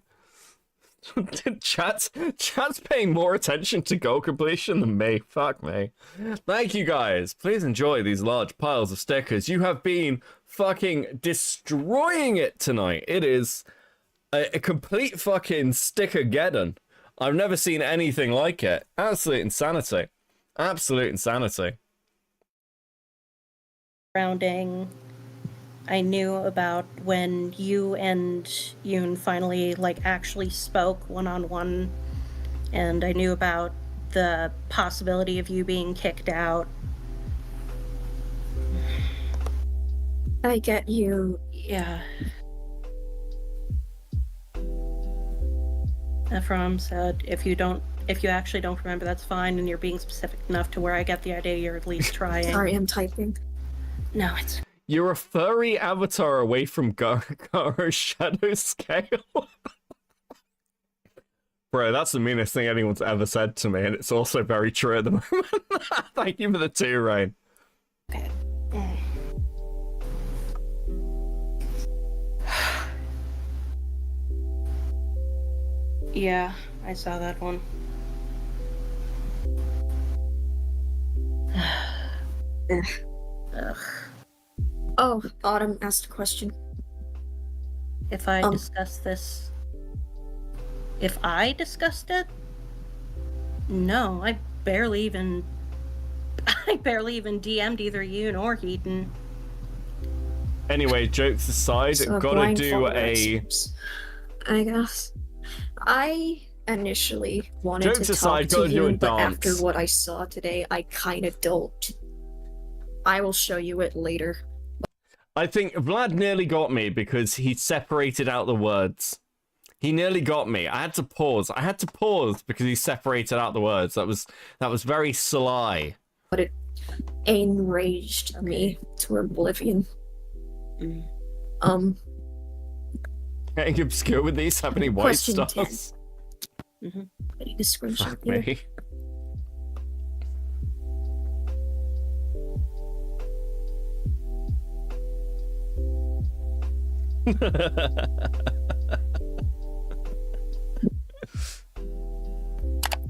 Chat's paying more attention to goal completion than me. Fuck me. Thank you, guys. Please enjoy these large piles of stickers. You have been fucking destroying it tonight. It is a complete fucking sticker-geddon. I've never seen anything like it. Absolute insanity. Absolute insanity. surrounding. I knew about when you and Yoon finally, like, actually spoke one-on-one, and I knew about the possibility of you being kicked out. I get you. Yeah. Ephraim said, if you actually don't remember, that's fine, and you're being specific enough to where I get the idea you're at least trying. Sorry, I'm typing. No, it's... You're a furry avatar away from Garo's shadow scale. Bro, that's the meanest thing anyone's ever said to me, and it's also very true at the moment. Thank you for the 2, Rain. Okay. Yeah, I saw that one. Ugh. Oh, Autumn asked a question. If I discussed this... If I discussed it? No, I barely even DM'd either you nor Heaton. Anyway, jokes aside, So gotta do blindfolded a... I guess. I initially wanted Jokes to aside, talk gotta to do a you, but dance. after what I saw today, I kinda don't. I will show you it later. I think Vlad nearly got me because he separated out the words. He nearly got me. I had to pause. Because he separated out the words. That was very sly. But it enraged me to oblivion. Getting obscure with these, how many white Question stars? 10. I need to screenshot Fuck here. me.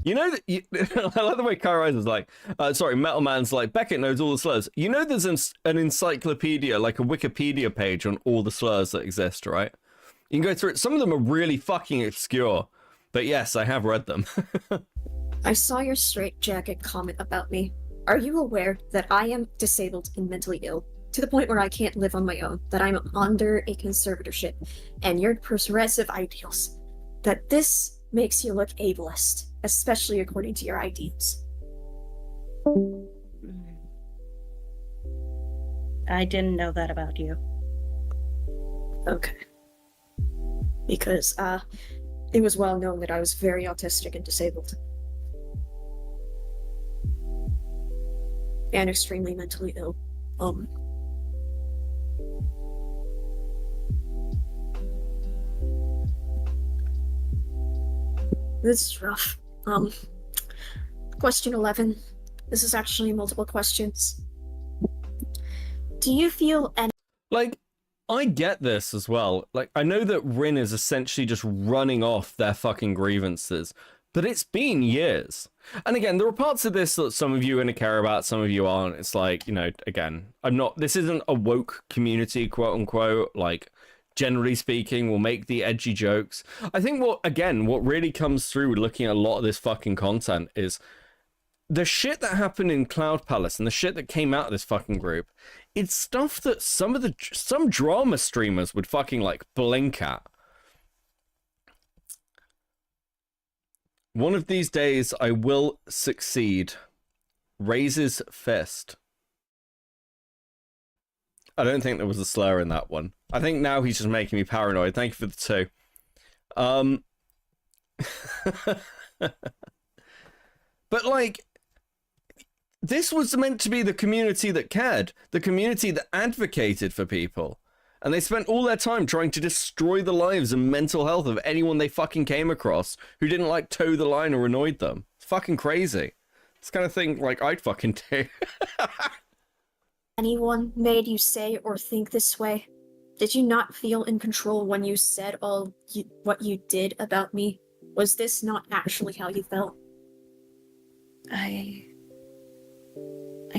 You know that I like the way Kai Rise was like, sorry, Metal Man's like, Beckett knows all the slurs. You know there's an encyclopedia, like a Wikipedia page on all the slurs that exist, right? You can go through it. Some of them are really fucking obscure. But yes, I have read them. I saw your straitjacket comment about me. Are you aware that I am disabled and mentally ill? To the point where I can't live on my own, that I'm under a conservatorship, and your progressive ideals. That this makes you look ableist, especially according to your ideals. I didn't know that about you. Okay. Because, it was well known that I was very autistic and disabled. And extremely mentally ill. This is rough. Question 11. This is actually multiple questions. Do you feel any— Like, I get this as well. Like, I know that Rin is essentially just running off their fucking grievances, but it's been years. And again, there are parts of this that some of you are going to care about, some of you aren't. It's like, you know, again, this isn't a woke community, quote unquote. Like, generally speaking, we'll make the edgy jokes. I think what really comes through looking at a lot of this fucking content is the shit that happened in Cloud Palace and the shit that came out of this fucking group. It's stuff that some drama streamers would fucking like blink at. One of these days I will succeed. Raises fist. I don't think there was a slur in that one. I think now he's just making me paranoid. Thank you for the 2. But like, this was meant to be the community that cared, the community that advocated for people. And they spent all their time trying to destroy the lives and mental health of anyone they fucking came across who didn't like toe the line or annoyed them. It's fucking crazy. It's kind of thing like I'd fucking do. anyone made you say or think this way? Did you not feel in control when you said what you did about me? Was this not actually how you felt? I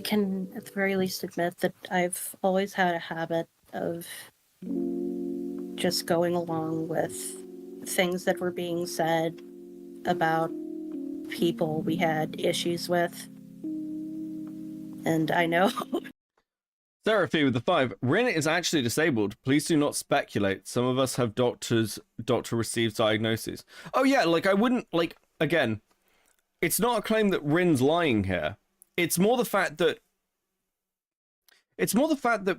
can at the very least admit that I've always had a habit of just going along with things that were being said about people we had issues with. And I know. Therapy with the 5. Rin is actually disabled. Please do not speculate. Some of us have doctor receives diagnoses. Oh yeah, like I wouldn't, like, again, it's not a claim that Rin's lying here. It's more the fact that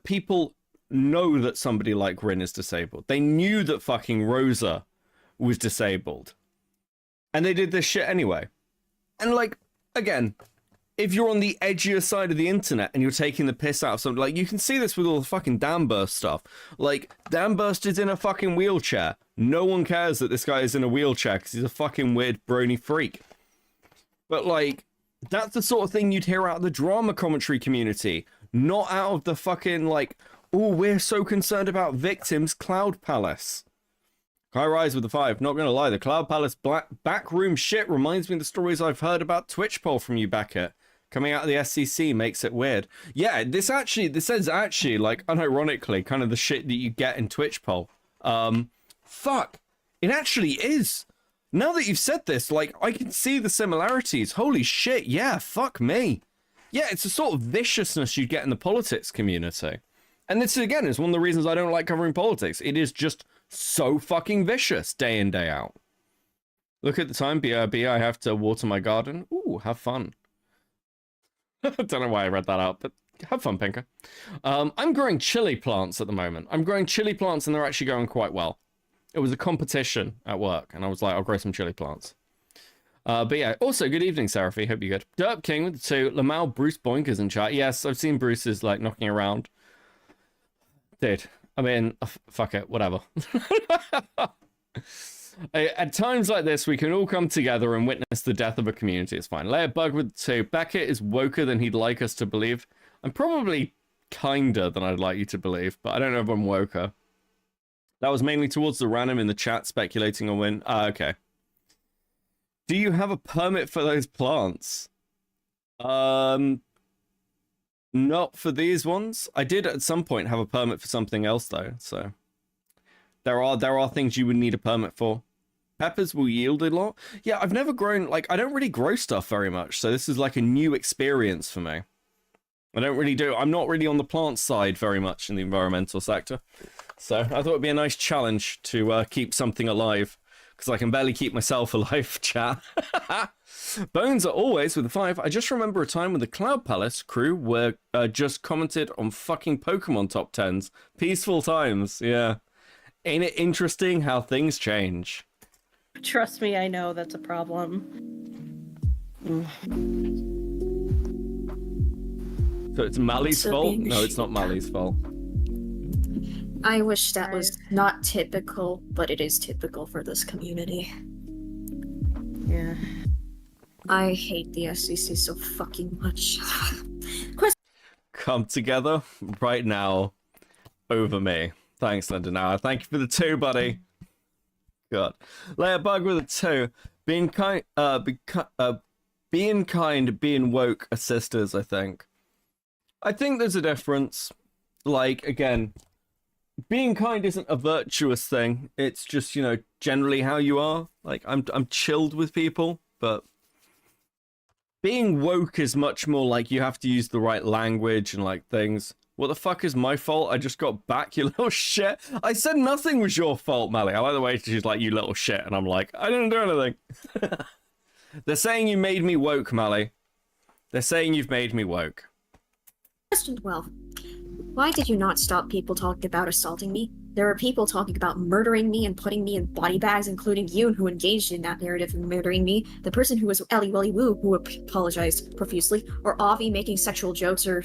people know that somebody like Rin is disabled. They knew that fucking Rosa was disabled. And they did this shit anyway. And like, again, if you're on the edgier side of the internet and you're taking the piss out of something, like, you can see this with all the fucking Damburst stuff. Like, Damburst is in a fucking wheelchair. No one cares that this guy is in a wheelchair because he's a fucking weird brony freak. But like, that's the sort of thing you'd hear out of the drama commentary community, not out of the fucking, like, oh, we're so concerned about victims, Cloud Palace. High Rise with the 5. Not gonna lie, the Cloud Palace backroom shit reminds me of the stories I've heard about Twitch poll from you, Beckett. Coming out of the SCC makes it weird. Yeah, this is actually, like, unironically, kind of the shit that you get in Twitch poll. Fuck. It actually is. Now that you've said this, like, I can see the similarities. Holy shit, yeah, fuck me. Yeah, it's a sort of viciousness you get in the politics community. And this, again, is one of the reasons I don't like covering politics. It is just so fucking vicious, day in, day out. Look at the time, BRB, I have to water my garden. Ooh, have fun. I don't know why I read that out, but have fun, Pinker. I'm growing chili plants at the moment. I'm growing chili plants and they're actually going quite well. It was a competition at work, and I was like, I'll grow some chili plants. But yeah, also, good evening, Seraphy. Hope you're good. Derp King with the 2. Lamau, Bruce Boinkers in chat. Yes, I've seen Bruce's, like, knocking around. Dude, I mean, fuck it, whatever. At times like this, we can all come together and witness the death of a community. It's fine. Layer Bug with 2. Beckett is woker than he'd like us to believe. I'm probably kinder than I'd like you to believe, but I don't know if I'm woker. That was mainly towards the random in the chat speculating on when... okay. Do you have a permit for those plants? Not for these ones. I did at some point have a permit for something else though, so... There are things you would need a permit for. Peppers will yield a lot. Yeah, I've never grown, like, I don't really grow stuff very much, so this is like a new experience for me. I'm not really on the plant side very much in the environmental sector. So I thought it'd be a nice challenge to keep something alive, because I can barely keep myself alive, chat. Bones are always with the 5. I just remember a time when the Cloud Palace crew were just commented on fucking Pokemon top 10s. Peaceful times, yeah. Ain't it interesting how things change? Trust me, I know that's a problem. So it's Mali's fault? No, it's not Mali's fault. I wish that was not typical, but it is typical for this community. Yeah. I hate the SCC so fucking much. Come together right now over me. Thanks, Linda. Now, thank you for the 2, buddy. God. Layer Bug with a 2. Being kind, being woke are sisters, I think. I think there's a difference. Like, again, being kind isn't a virtuous thing. It's just, you know, generally how you are. Like, I'm chilled with people, but being woke is much more like you have to use the right language and, like, things. What the fuck is my fault? I just got back, you little shit. I said nothing was your fault, Mally. I like the way she's like, you little shit. And I'm like, I didn't do anything. They're saying you made me woke, Mally. They're saying you've made me woke. Questioned well. Why did you not stop people talking about assaulting me? There are people talking about murdering me and putting me in body bags, including you, who engaged in that narrative of murdering me, the person who was Ellie Willy Woo, who apologized profusely, or Avi making sexual jokes or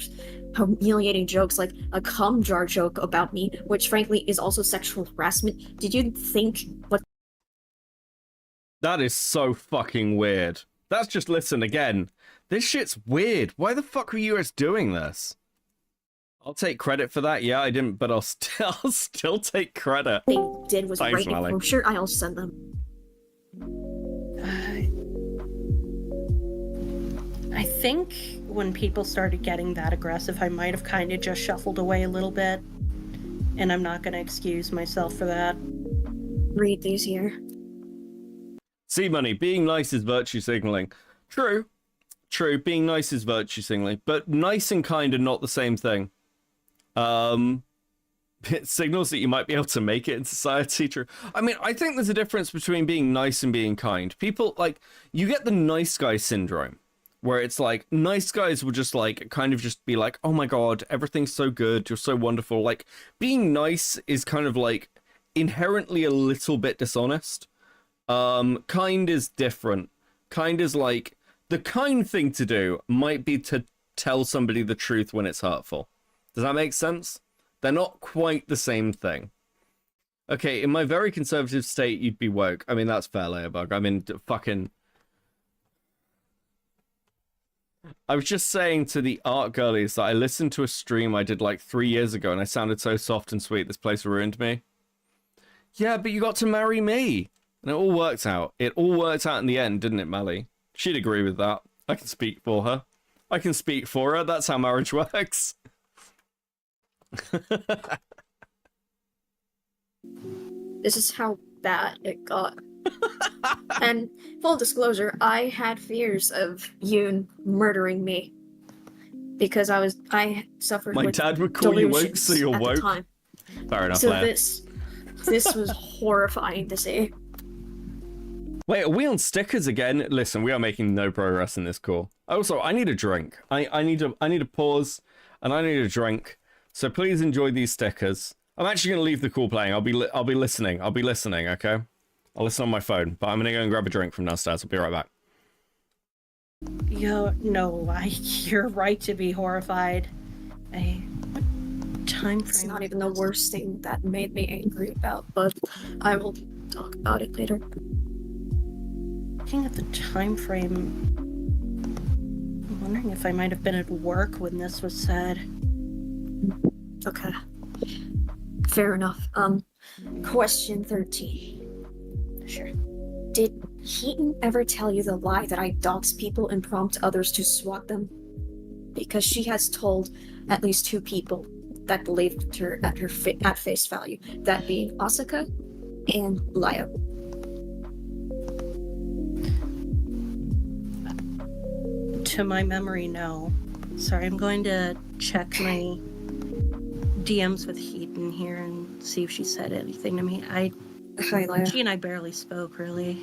humiliating jokes like a cum jar joke about me, which frankly is also sexual harassment. Did you think what... That is so fucking weird. That's just, listen, again, this shit's weird. Why the fuck were you guys doing this? I'll take credit for that. Yeah, I didn't, but I'll still take credit. They did was Thanks, right. I'm sure I'll send them. I think when people started getting that aggressive, I might have kind of just shuffled away a little bit. And I'm not going to excuse myself for that. Read these here. See, Money, being nice is virtue signaling. True, being nice is virtue signaling, but nice and kind are not the same thing. It signals that you might be able to make it in society. True. I mean, I think there's a difference between being nice and being kind. People, like, you get the nice guy syndrome, where it's like, nice guys will just, like, kind of just be like, oh my god, everything's so good, you're so wonderful. Like, being nice is kind of, like, inherently a little bit dishonest. Kind is different. Kind is, like, the kind thing to do might be to tell somebody the truth when it's hurtful. Does that make sense? They're not quite the same thing. Okay, in my very conservative state, you'd be woke. I mean, that's fair, Layerbug. I mean, fucking... I was just saying to the art girlies that I listened to a stream I did like 3 years ago, and I sounded so soft and sweet, this place ruined me. Yeah, but you got to marry me. And it all worked out. It all worked out in the end, didn't it, Mally? She'd agree with that. I can speak for her. I can speak for her. That's how marriage works. This is how bad it got. And full disclosure, I had fears of Yoon murdering me because I suffered My with dad would call you woke, so delusions you're at the woke. time. Fair enough, So Leia. this was horrifying to see. Wait, are we on stickers again? Listen, we are making no progress in this call. Also, I need a drink. I need a pause, and I need a drink. So please enjoy these stickers. I'm actually going to leave the call playing. I'll be listening. I'll be listening, okay? I'll listen on my phone, but I'm going to go and grab a drink from downstairs. I'll be right back. Yo, no, you're right to be horrified. What time frame? It's not even the worst thing that made me angry about, but I will talk about it later. Looking at the time frame, I'm wondering if I might have been at work when this was said. Okay. Fair enough. Question 13. Sure. Did Heaton ever tell you the lie that I dox people and prompt others to swat them? Because she has told at least 2 people that believed her at face value, that being Asuka and Laya. To my memory, no. Sorry, I'm going to check my DMs with Heaton here and see if she said anything to me. Hi, Laya. She and I barely spoke, really.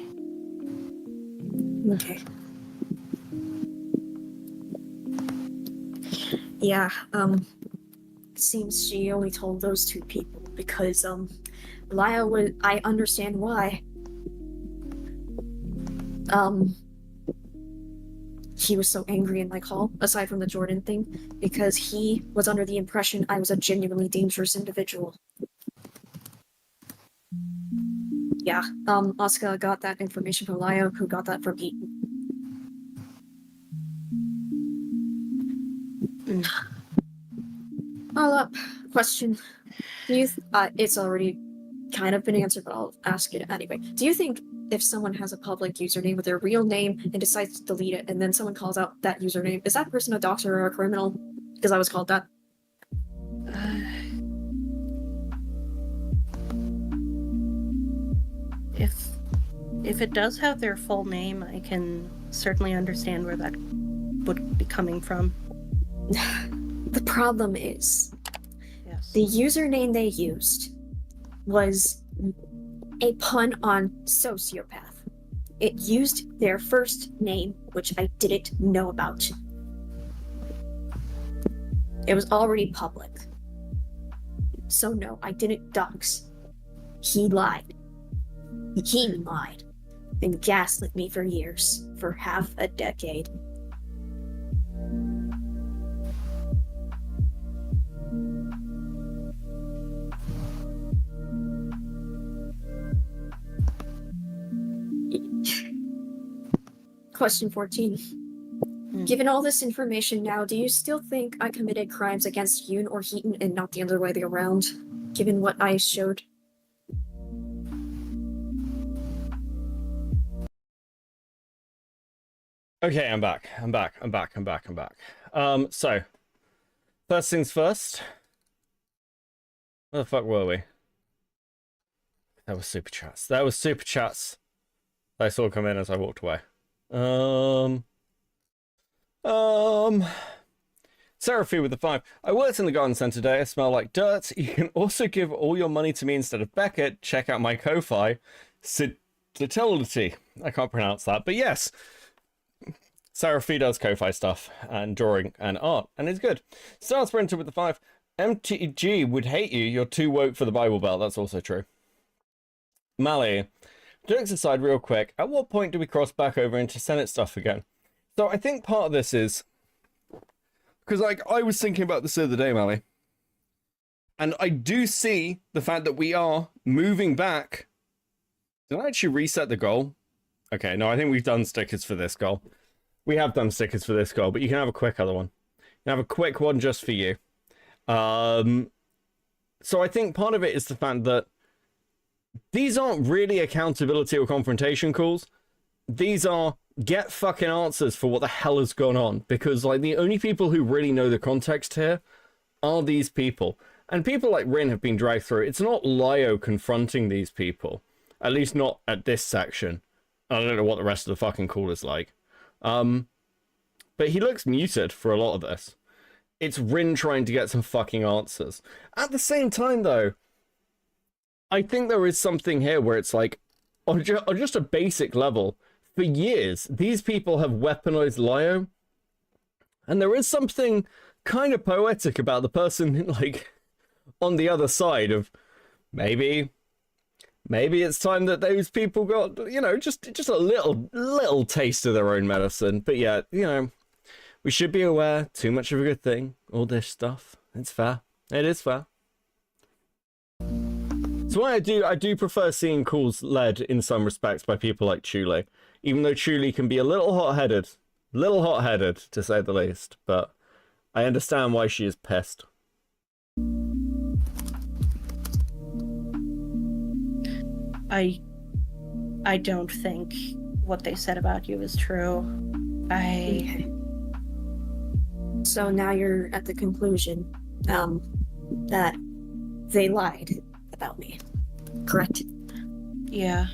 Okay. Yeah, seems she only told those 2 people because, Laya would, I understand why. He was so angry in my call, aside from the Jordan thing, because he was under the impression I was a genuinely dangerous individual. Yeah, Asuka got that information from Laya, who got that from Heaton. All up. Question. Do you it's already kind of been answered, but I'll ask it anyway. Do you think if someone has a public username with their real name and decides to delete it, and then someone calls out that username, is that person a doxer or a criminal? Because I was called that. If it does have their full name, I can certainly understand where that would be coming from. The problem is, Yes. the username they used was a pun on sociopath. It used their first name, which I didn't know about. It was already public. So no, I didn't dox. He lied. He lied. And gaslit me for years, for half a decade. Question 14. Given all this information now, do you still think I committed crimes against Yoon or Heaton and not the other way around? Given what I showed? Okay, I'm back. So, first things first. Where the fuck were we? That was super chats. I saw come in as I walked away. Seraphie with the 5. I worked in the garden centre today. I smell like dirt. You can also give all your money to me instead of Beckett. Check out my Ko-Fi. Citility. I can't pronounce that, but yes. Seraphie does Ko-Fi stuff and drawing and art, and it's good. Star Sprinter with the 5. MTG would hate you. You're too woke for the Bible Belt. That's also true. Mally. Jokes aside, real quick, at what point do we cross back over into Senate stuff again? So I think part of this is because, like, I was thinking about this the other day, Mally, and I do see the fact that we are moving back. Did I actually reset the goal? Okay, no, I think we've done stickers for this goal. We have done stickers for this goal, but you can have a quick other one. You can have a quick one just for you. So I think part of it is the fact that these aren't really accountability or confrontation calls. These are get fucking answers for what the hell has gone on. Because, like, the only people who really know the context here are these people. And people like Rin have been dragged through. It's not Lyo confronting these people. At least not at this section. I don't know what the rest of the fucking call is like. But he looks muted for a lot of this. It's Rin trying to get some fucking answers. At the same time, though, I think there is something here where it's like, on just a basic level, for years, these people have weaponized Lyo. And there is something kind of poetic about the person, like, on the other side of maybe it's time that those people got, you know, just a little taste of their own medicine. But yeah, you know, we should be aware, too much of a good thing, all this stuff. It's fair. It is fair. So why I do prefer seeing calls led in some respects by people like Chuli, even though Chuli can be a little hot-headed to say the least, but I understand why she is pissed. I don't think what they said about you is true. Okay. So now you're at the conclusion that they lied about me, correct? Yeah.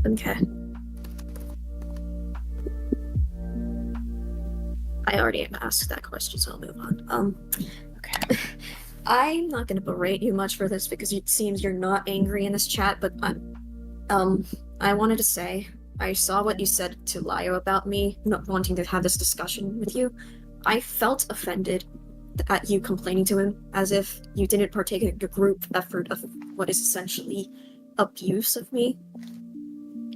Okay. I already asked that question, so I'll move on. Okay. I'm not going to berate you much for this because it seems you're not angry in this chat, but I wanted to say I saw what you said to Lyo about me not wanting to have this discussion with you. I felt offended at you complaining to him as if you didn't partake in a group effort of what is essentially abuse of me.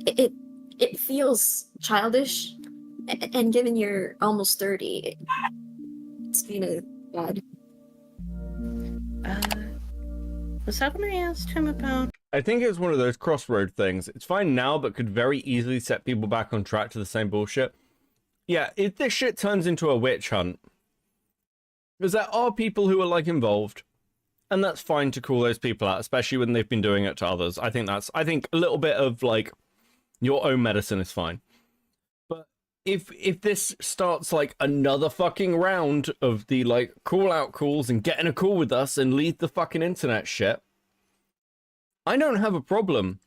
It feels childish, and given you're almost 30, it's kind of bad. Was that what I asked him about? I think it's one of those crossroad things. It's fine now, but could very easily set people back on track to the same bullshit. Yeah, if this shit turns into a witch hunt, because there are people who are, like, involved, and that's fine to call those people out, especially when they've been doing it to others. I think a little bit of, like, your own medicine is fine. But if this starts, like, another fucking round of the, like, call-out calls and get in a call with us and leave the fucking internet shit, I don't have a problem.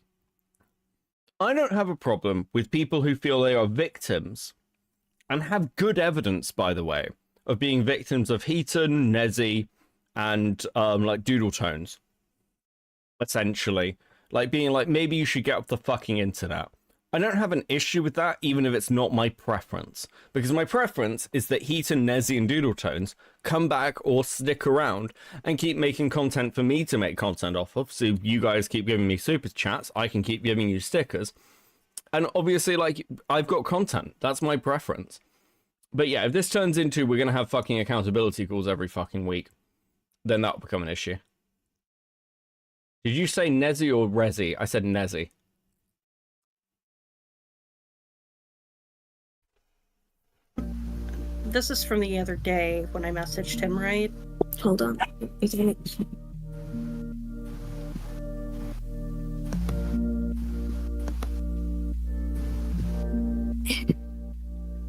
I don't have a problem with people who feel they are victims and have good evidence, by the way, of being victims of Heaton, Nezzy, and like Doodletones. Essentially. Like being like, maybe you should get off the fucking internet. I don't have an issue with that, even if it's not my preference. Because my preference is that Heaton, Nezzy, and Doodletones come back or stick around and keep making content for me to make content off of. So you guys keep giving me super chats, I can keep giving you stickers. And obviously, like, I've got content. That's my preference. But yeah, if this turns into we're going to have fucking accountability calls every fucking week, then that'll become an issue. Did you say Nezzy or Rezzy? I said Nezzy. This is from the other day when I messaged him, right? Hold on.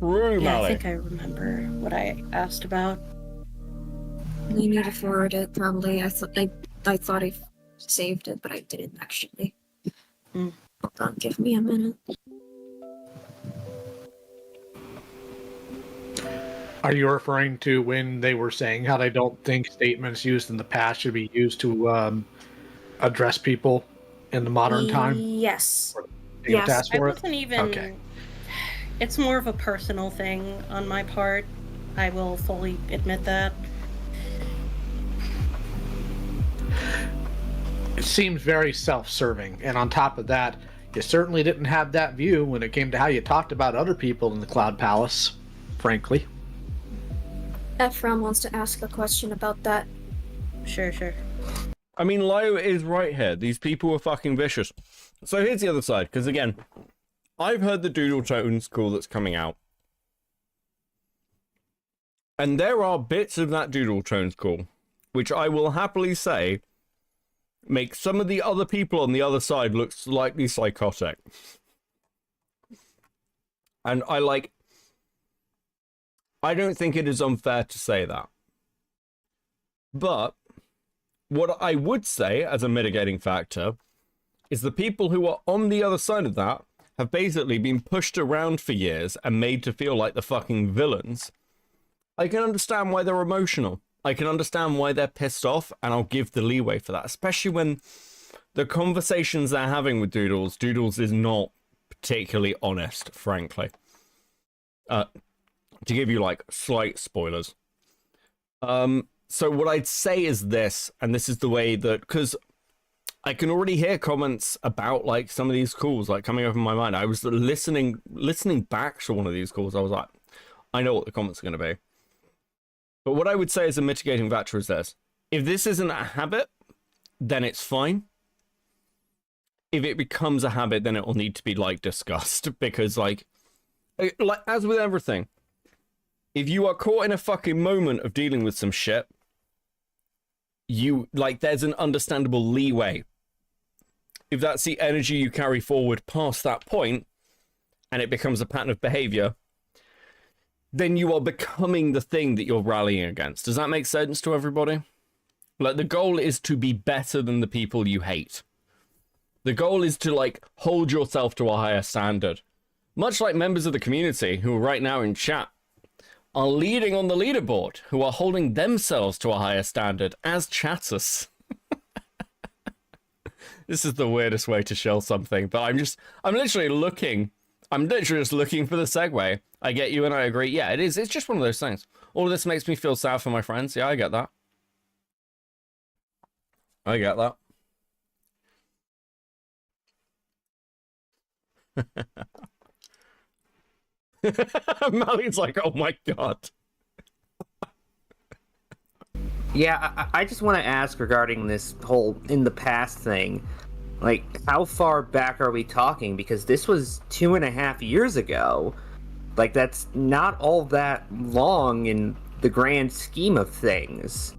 Yeah, I think I remember what I asked about. You need to forward it, probably. I thought I saved it, but I didn't actually. Hold on, give me a minute. Are you referring to when they were saying how they don't think statements used in the past should be used to address people in the modern time? Yes. Yes. I wasn't even... Okay. It's more of a personal thing on my part. I will fully admit that. It seems very self-serving, and on top of that, you certainly didn't have that view when it came to how you talked about other people in the Cloud Palace, frankly. Ephraim wants to ask a question about that. Sure. I mean, Lio is right here. These people are fucking vicious. So here's the other side, because again, I've heard the Doodletones call that's coming out. And there are bits of that Doodletones call, which I will happily say make some of the other people on the other side look slightly psychotic. And I don't think it is unfair to say that. But what I would say as a mitigating factor is the people who are on the other side of that have basically been pushed around for years and made to feel like the fucking villains. I can understand why they're emotional. I can understand why they're pissed off, and I'll give the leeway for that, especially when the conversations they're having with Doodles is not particularly honest, frankly. To give you, like, slight spoilers. So what I'd say is this, and this is the way that, because I can already hear comments about, like, some of these calls, like, coming over my mind. I was listening back to one of these calls. I was like, I know what the comments are going to be. But what I would say as a mitigating factor is this. If this isn't a habit, then it's fine. If it becomes a habit, then it will need to be, like, discussed. Because, like, as with everything, if you are caught in a fucking moment of dealing with some shit, there's an understandable leeway. If that's the energy you carry forward past that point, and it becomes a pattern of behavior, then you are becoming the thing that you're rallying against. Does that make sense to everybody? Like, the goal is to be better than the people you hate. The goal is to, like, hold yourself to a higher standard. Much like members of the community who are right now in chat are leading on the leaderboard, who are holding themselves to a higher standard as chatters. This is the weirdest way to shell something, but I'm literally just looking for the segue. I get you and I agree. Yeah, it is. It's just one of those things. All of this makes me feel sad for my friends. Yeah, I get that. I get that. Mali's like, oh my god. Yeah, I just want to ask regarding this whole in the past thing. Like, how far back are we talking? Because this was 2.5 years ago. Like, that's not all that long in the grand scheme of things.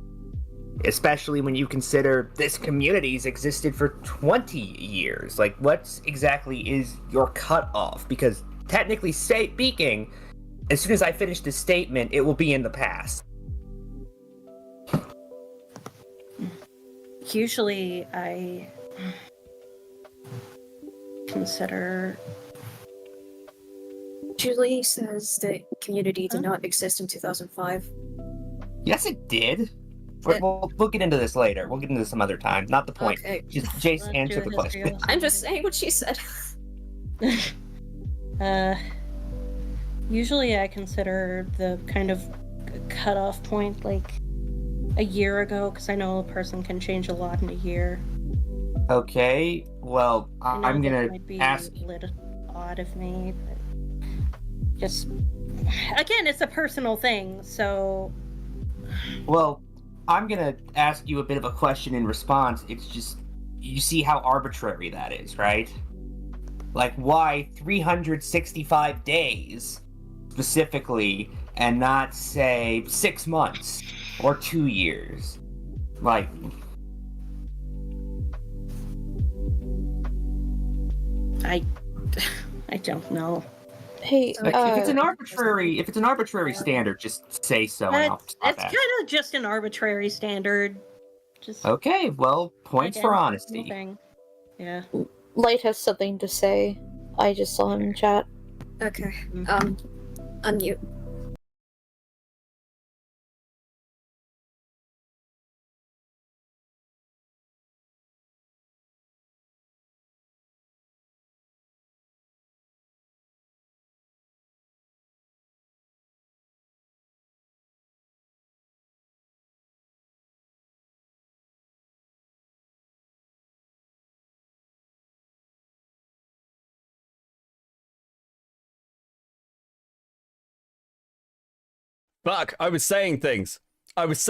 Especially when you consider this community's existed for 20 years. Like, what exactly is your cutoff? Because technically speaking, as soon as I finish this statement, it will be in the past. Usually, I consider... Julie says the community did not exist in 2005. Yes, it did. We'll get into this later. We'll get into this some other time. Not the point. Okay. Just Jace, answer the question. I'm just saying what she said. Usually I consider the kind of cutoff point like a year ago, because I know a person can change a lot in a year. Okay, well, I'm gonna ask... Might be a little odd of me, but just... Again, it's a personal thing, so... Well, I'm gonna ask you a bit of a question in response. It's just, you see how arbitrary that is, right? Like, why 365 days, specifically, and not, say, 6 months, or 2 years? Like... I don't know. Hey, if it's an arbitrary standard, just say so. It's kind of just an arbitrary standard. Just okay. Well, points for honesty. Yeah. Light has something to say. I just saw him in chat. Okay. Unmute. Fuck, I was saying things. I was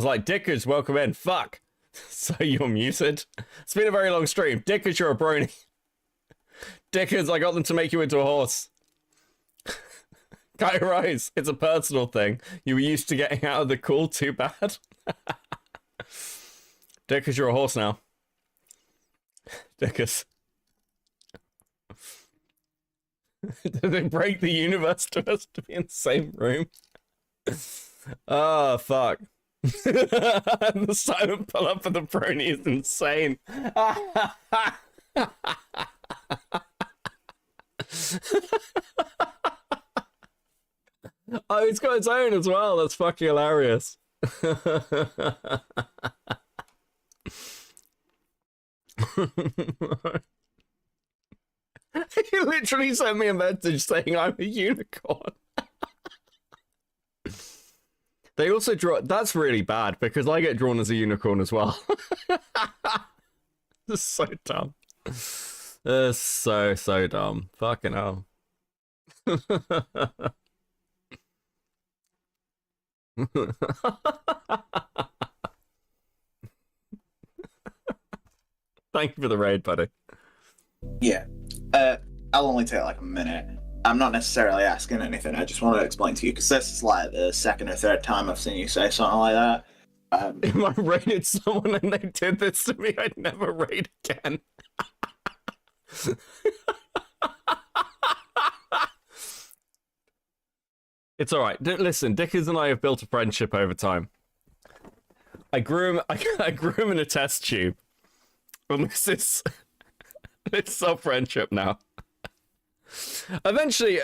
like, Dickers, welcome in. Fuck. So you're muted? It's been a very long stream. Dickers, you're a brony. Dickers, I got them to make you into a horse. Guy Rise, it's a personal thing. You were used to getting out of the call, too bad. Dickers, you're a horse now. Dickers. Did they break the universe to us to be in the same room? Oh, fuck. The silent pull up for the brony is insane. Oh, it's got its own as well. That's fucking hilarious. He literally sent me a message saying I'm a unicorn. They also draw... That's really bad, because I get drawn as a unicorn as well. This is so dumb. This is so dumb. Fucking hell. Thank you for the raid, buddy. Yeah. I'll only take like a minute. I'm not necessarily asking anything. I just wanted to explain to you, because this is like the second or third time I've seen you say something like that. If I raided someone and they did this to me, I'd never raid again. It's all right. Listen, Dickers and I have built a friendship over time. I grew him in a test tube. And this is our friendship now. Eventually,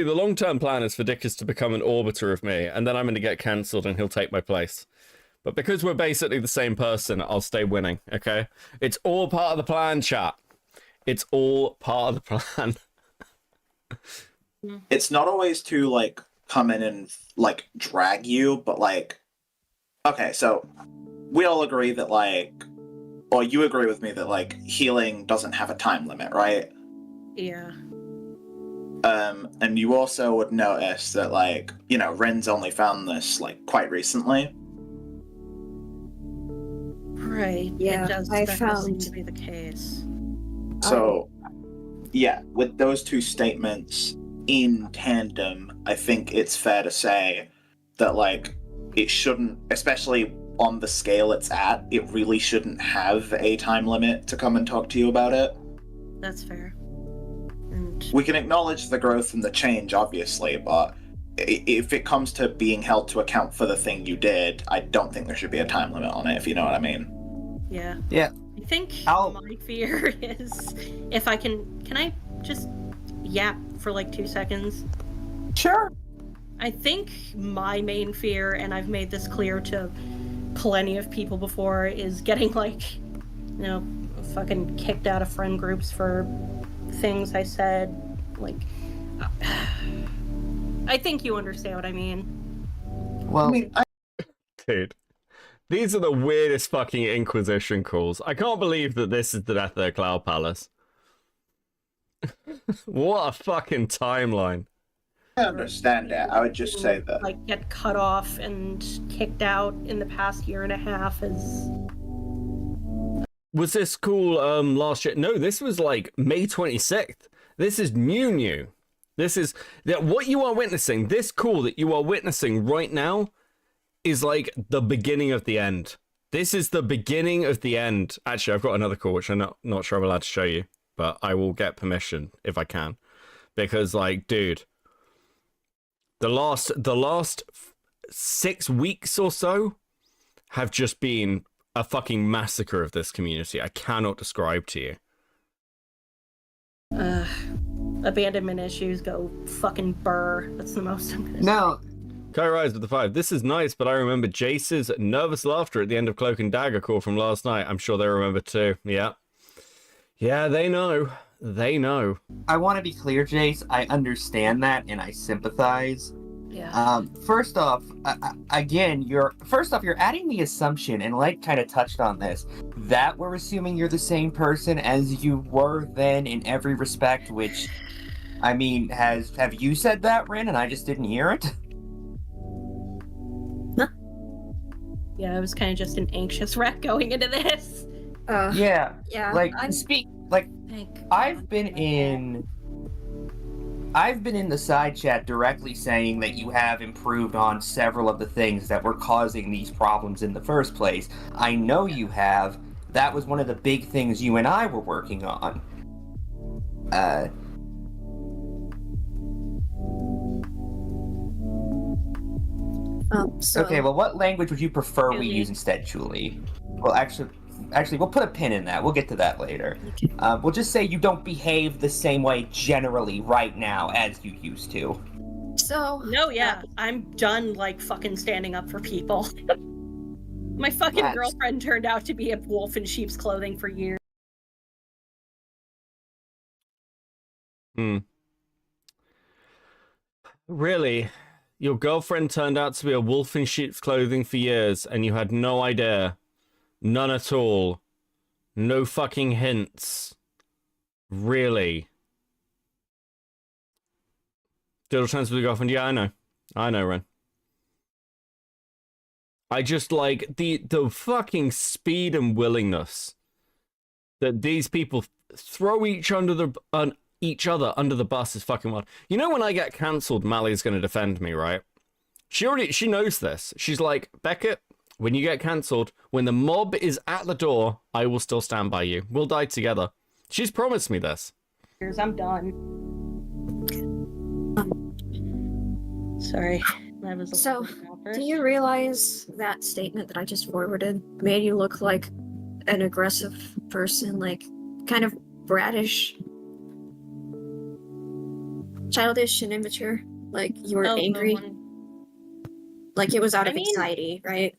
the long-term plan is for Dickers to become an orbiter of me, and then I'm going to get cancelled and he'll take my place. But because we're basically the same person, I'll stay winning, okay? It's all part of the plan, chat. It's all part of the plan. It's not always to, like, come in and, like, drag you, but, like... Okay, so we all agree that, like... Or you agree with me that, like, healing doesn't have a time limit, right? Yeah. And you also would notice that, like, you know, Rin's only found this, like, quite recently. Right. Yeah, it does I definitely found- to be the case. So, yeah, with those two statements in tandem, I think it's fair to say that, like, it shouldn't, especially on the scale it's at, it really shouldn't have a time limit to come and talk to you about it. That's fair. And We can acknowledge the growth and the change, obviously, but if it comes to being held to account for the thing you did, I don't think there should be a time limit on it, if you know what I mean. yeah. Yeah. I think I'll- my fear is if I can I just yap for like 2 seconds? Sure. I think my main fear, and I've made this clear to plenty of people before, is getting like, you know, fucking kicked out of friend groups for things I said. Like, I think you understand what I mean. Well, I mean, Dude. These are the weirdest fucking Inquisition calls. I can't believe that this is the death of the Cloud Palace. What a fucking timeline. I understand that. I would just say that. Like, get cut off and kicked out in the past year and a half is... Was this cool last year? No, this was like May 26th. This is new. This is what you are witnessing. This call that you are witnessing right now is like the beginning of the end. This is the beginning of the end. Actually, I've got another call which I'm not sure I'm allowed to show you, but I will get permission if I can, because like, dude, the last 6 weeks or so have just been a fucking massacre of this community. I cannot describe to you. Abandonment issues go fucking burr. That's the most I'm gonna say. no, Kai Rise with the 5. This is nice, but I remember Jace's nervous laughter at the end of Cloak and Dagger call from last night. I'm sure they remember too. Yeah. Yeah, they know. They know. I want to be clear, Jace. I understand that and I sympathize. Yeah. First off, again, you're adding the assumption, and Light kind of touched on this, that we're assuming you're the same person as you were then in every respect, which, I mean, have you said that, Rin, and I just didn't hear it? Yeah, I was kind of just an anxious wreck going into this. Yeah. Like I'm... I've been in the side chat directly saying that you have improved on several of the things that were causing these problems in the first place. I know you have. That was one of the big things you and I were working on. Okay, well, what language would you prefer we use instead, Julie? Well, actually, we'll put a pin in that. We'll get to that later. Okay. We'll just say you don't behave the same way generally right now as you used to. So... No, yeah. I'm done, like, fucking standing up for people. My fucking girlfriend turned out to be a wolf in sheep's clothing for years. Really? Your girlfriend turned out to be a wolf in sheep's clothing for years, and you had no idea? None at all? No fucking hints? Really? Doodletones with your girlfriend? Yeah, I know. I know, Ren. I just like the fucking speed and willingness that these people throw each other under the bus is fucking wild. You know, when I get cancelled, Mally's gonna defend me, right? She knows this. She's like, Beckett, when you get cancelled, when the mob is at the door, I will still stand by you. We'll die together. She's promised me this. I'm done. Sorry. That was So, do you realize that statement that I just forwarded made you look like an aggressive person, like kind of brattish, childish and immature? Like you were angry? Like it was out of anxiety, right?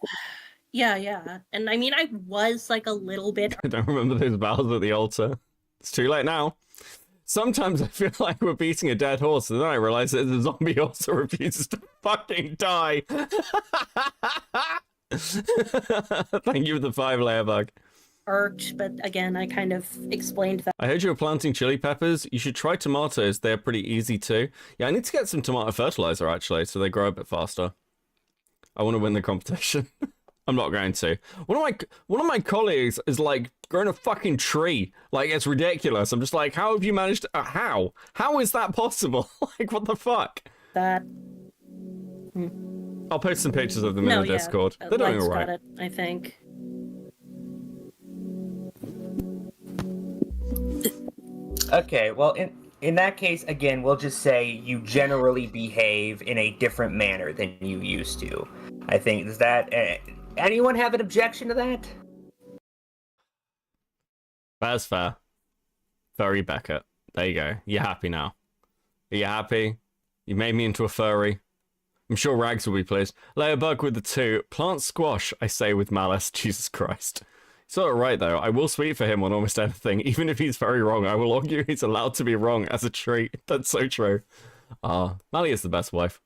Yeah. And I mean, I was like a little bit... I don't remember those vows at the altar. It's too late now. Sometimes I feel like we're beating a dead horse, and then I realize that the zombie also refuses to fucking die. Thank you for the 5-layer bug. Irked, but again, I kind of explained that. I heard you were planting chili peppers. You should try tomatoes. They're pretty easy too. Yeah, I need to get some tomato fertilizer, actually, so they grow a bit faster. I want to win the competition. I'm not going to. One of my colleagues is like growing a fucking tree. Like, it's ridiculous. I'm just like, how have you managed to, how is that possible? Like, what the fuck? That... I'll post some pictures of them in the Discord. They're doing all right. Got it, I think. Okay, well, in that case, again, we'll just say you generally behave in a different manner than you used to. I think, does that... anyone have an objection to that? That's fair. Furry Beckett. There you go. You're happy now. Are you happy? You made me into a furry. I'm sure Rags will be pleased. Layer bug with the 2. Plant squash, I say with malice. Jesus Christ. He's all right, though. I will sweet for him on almost anything. Even if he's very wrong, I will argue he's allowed to be wrong as a treat. That's so true. Mally is the best wife.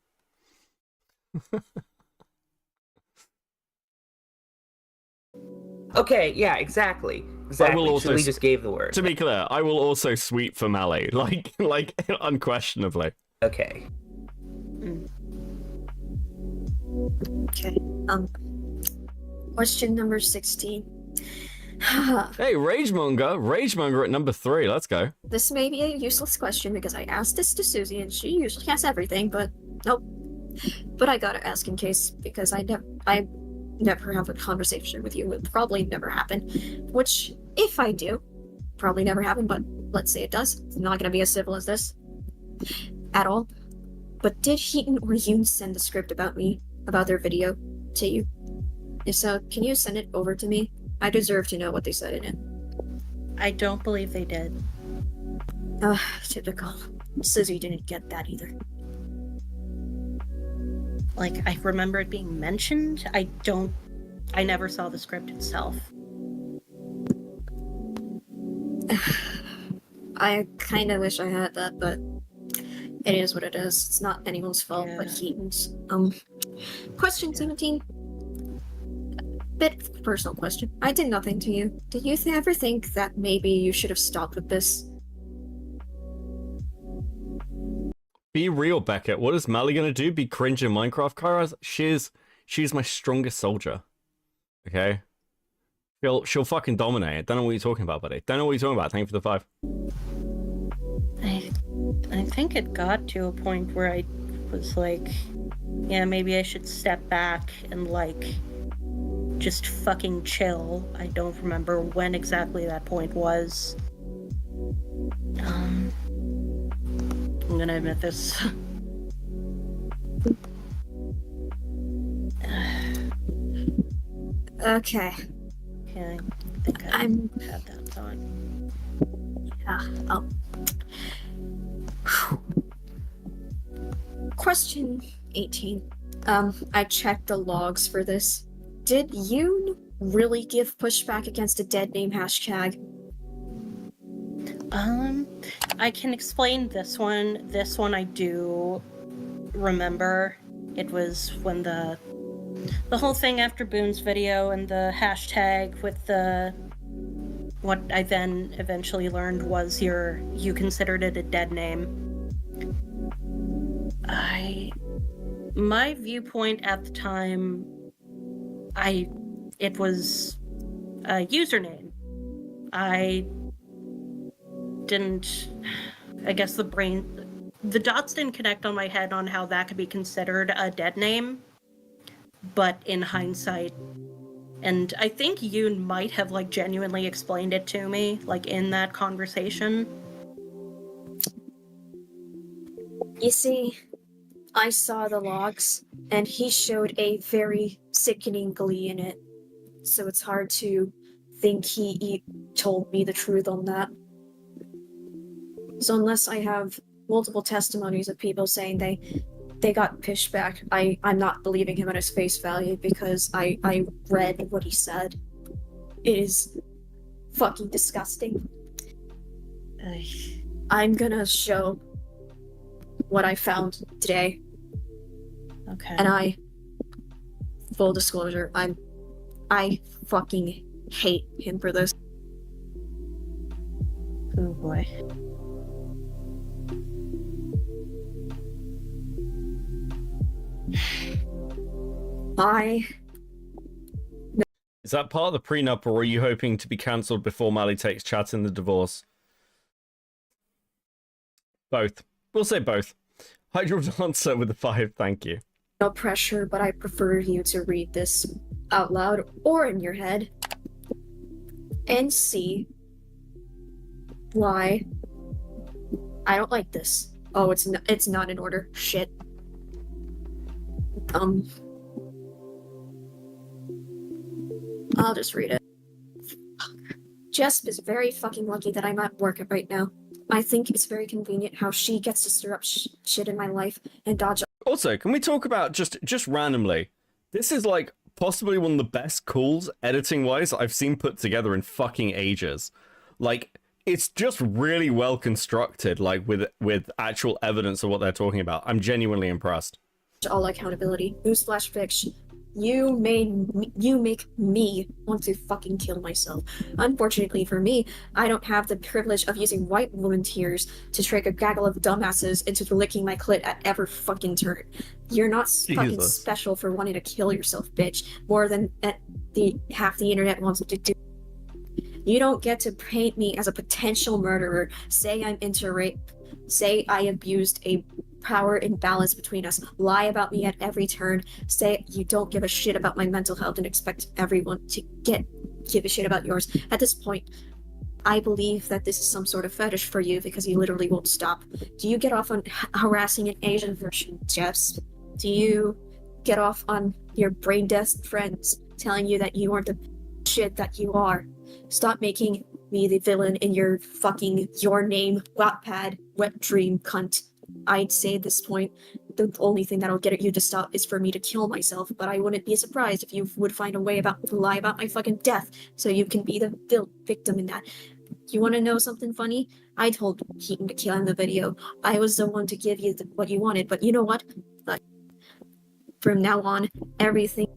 Okay, yeah, exactly. I will also just gave the word. To be clear, I will also sweep for Mally, like unquestionably. Okay. Okay. Question number 16. Hey, Ragemonger at number 3. Let's go. This may be a useless question because I asked this to Susie and she usually has everything, but nope. But I gotta ask in case because I never have a conversation with you. It would probably never happen. Which, if I do, probably never happen, but let's say it does. It's not gonna be as civil as this. At all. But did Heaton or Yoon send a script about me, about their video, to you? If so, can you send it over to me? I deserve to know what they said in it. I don't believe they did. Typical. Susie didn't get that either. Like, I remember it being mentioned. I never saw the script itself. I kind of wish I had that, but it is what it is. It's not anyone's fault but Heaton's. Question 17. Bit personal question. I did nothing to you. Did you ever think that maybe you should have stopped with this? Be real, Beckett. What is Mally gonna do? Be cringe in Minecraft, Kairas? She's my strongest soldier. Okay? She'll fucking dominate. Don't know what you're talking about, buddy. Don't know what you're talking about. Thank you for the 5. I think it got to a point where I was like, yeah, maybe I should step back and, like, just fucking chill. I don't remember when exactly that point was. I'm gonna admit this. Okay. Okay, I think I have that thought. Yeah. Question 18. I checked the logs for this. Did you really give pushback against a dead name hashtag? I can explain this one. This one I do remember. It was when the whole thing after Boone's video and the hashtag with the what I then eventually learned was you considered it a dead name. My viewpoint at the time, it was a username. I guess the dots didn't connect on my head on how that could be considered a dead name, but in hindsight, and I think Yoon might have, like, genuinely explained it to me, like, in that conversation. You see, I saw the logs, and he showed a very sickening glee in it. So it's hard to think he told me the truth on that. So unless I have multiple testimonies of people saying they got pushed back, I'm not believing him at his face value because I read what he said. It is fucking disgusting. I'm gonna show what I found today. Okay. And full disclosure, I fucking hate him for this. Oh boy. Is that part of the prenup, or are you hoping to be cancelled before Mally takes chat in the divorce? Both. We'll say both. Hydro answer with a 5, thank you. No pressure, but I prefer you to read this out loud or in your head and see why I don't like this. Oh, it's not in order. Shit. I'll just read it. Jesp is very fucking lucky that I'm at work right now. I think it's very convenient how she gets to stir up shit in my life and dodge. Also, can we talk about just randomly? This is like possibly one of the best calls editing wise I've seen put together in fucking ages. Like, it's just really well constructed, like with actual evidence of what they're talking about. I'm genuinely impressed. All accountability. Newsflash fix. You make me want to fucking kill myself. Unfortunately for me, I don't have the privilege of using white woman tears to trick a gaggle of dumbasses into licking my clit at every fucking turn. You're not fucking special for wanting to kill yourself, bitch. More than half the internet wants to do. You don't get to paint me as a potential murderer, say I'm into rape, say I abused a power imbalance between us, lie about me at every turn, say you don't give a shit about my mental health and expect everyone to give a shit about yours. At this point, I believe that this is some sort of fetish for you because you literally won't stop. Do you get off on harassing an Asian version, Jess? Do you get off on your brain dead friends telling you that you aren't the shit that you are? Stop making me the villain in your fucking Your Name Wattpad wet dream cunt. I'd say at this point, the only thing that'll get you to stop is for me to kill myself, but I wouldn't be surprised if you would find a way to lie about my fucking death, so you can be the victim in that. You want to know something funny? I told Keaton to kill in the video. I was the one to give you what you wanted, but you know what? Like, from now on, everything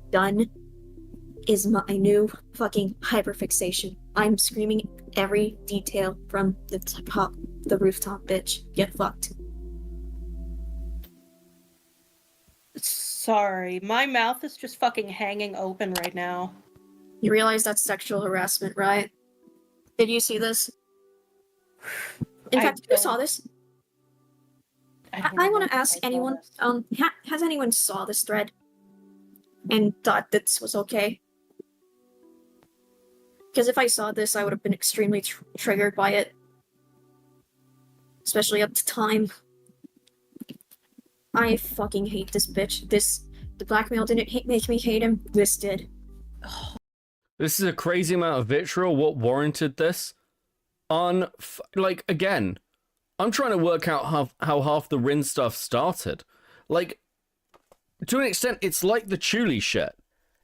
done is my new fucking hyperfixation. I'm screaming every detail from the rooftop, bitch. Get fucked. sorry. My mouth is just fucking hanging open right now. You realize that's sexual harassment, right? Did you see this? In fact, who saw this? I want to ask anyone, has anyone saw this thread and thought this was okay? Because if I saw this, I would have been extremely triggered by it. Especially at the time. I fucking hate this bitch. The blackmail didn't make me hate him. This did. This is a crazy amount of vitriol. What warranted this? Like, again, I'm trying to work out how half the Rin stuff started. Like, to an extent, it's like the Chuli shit.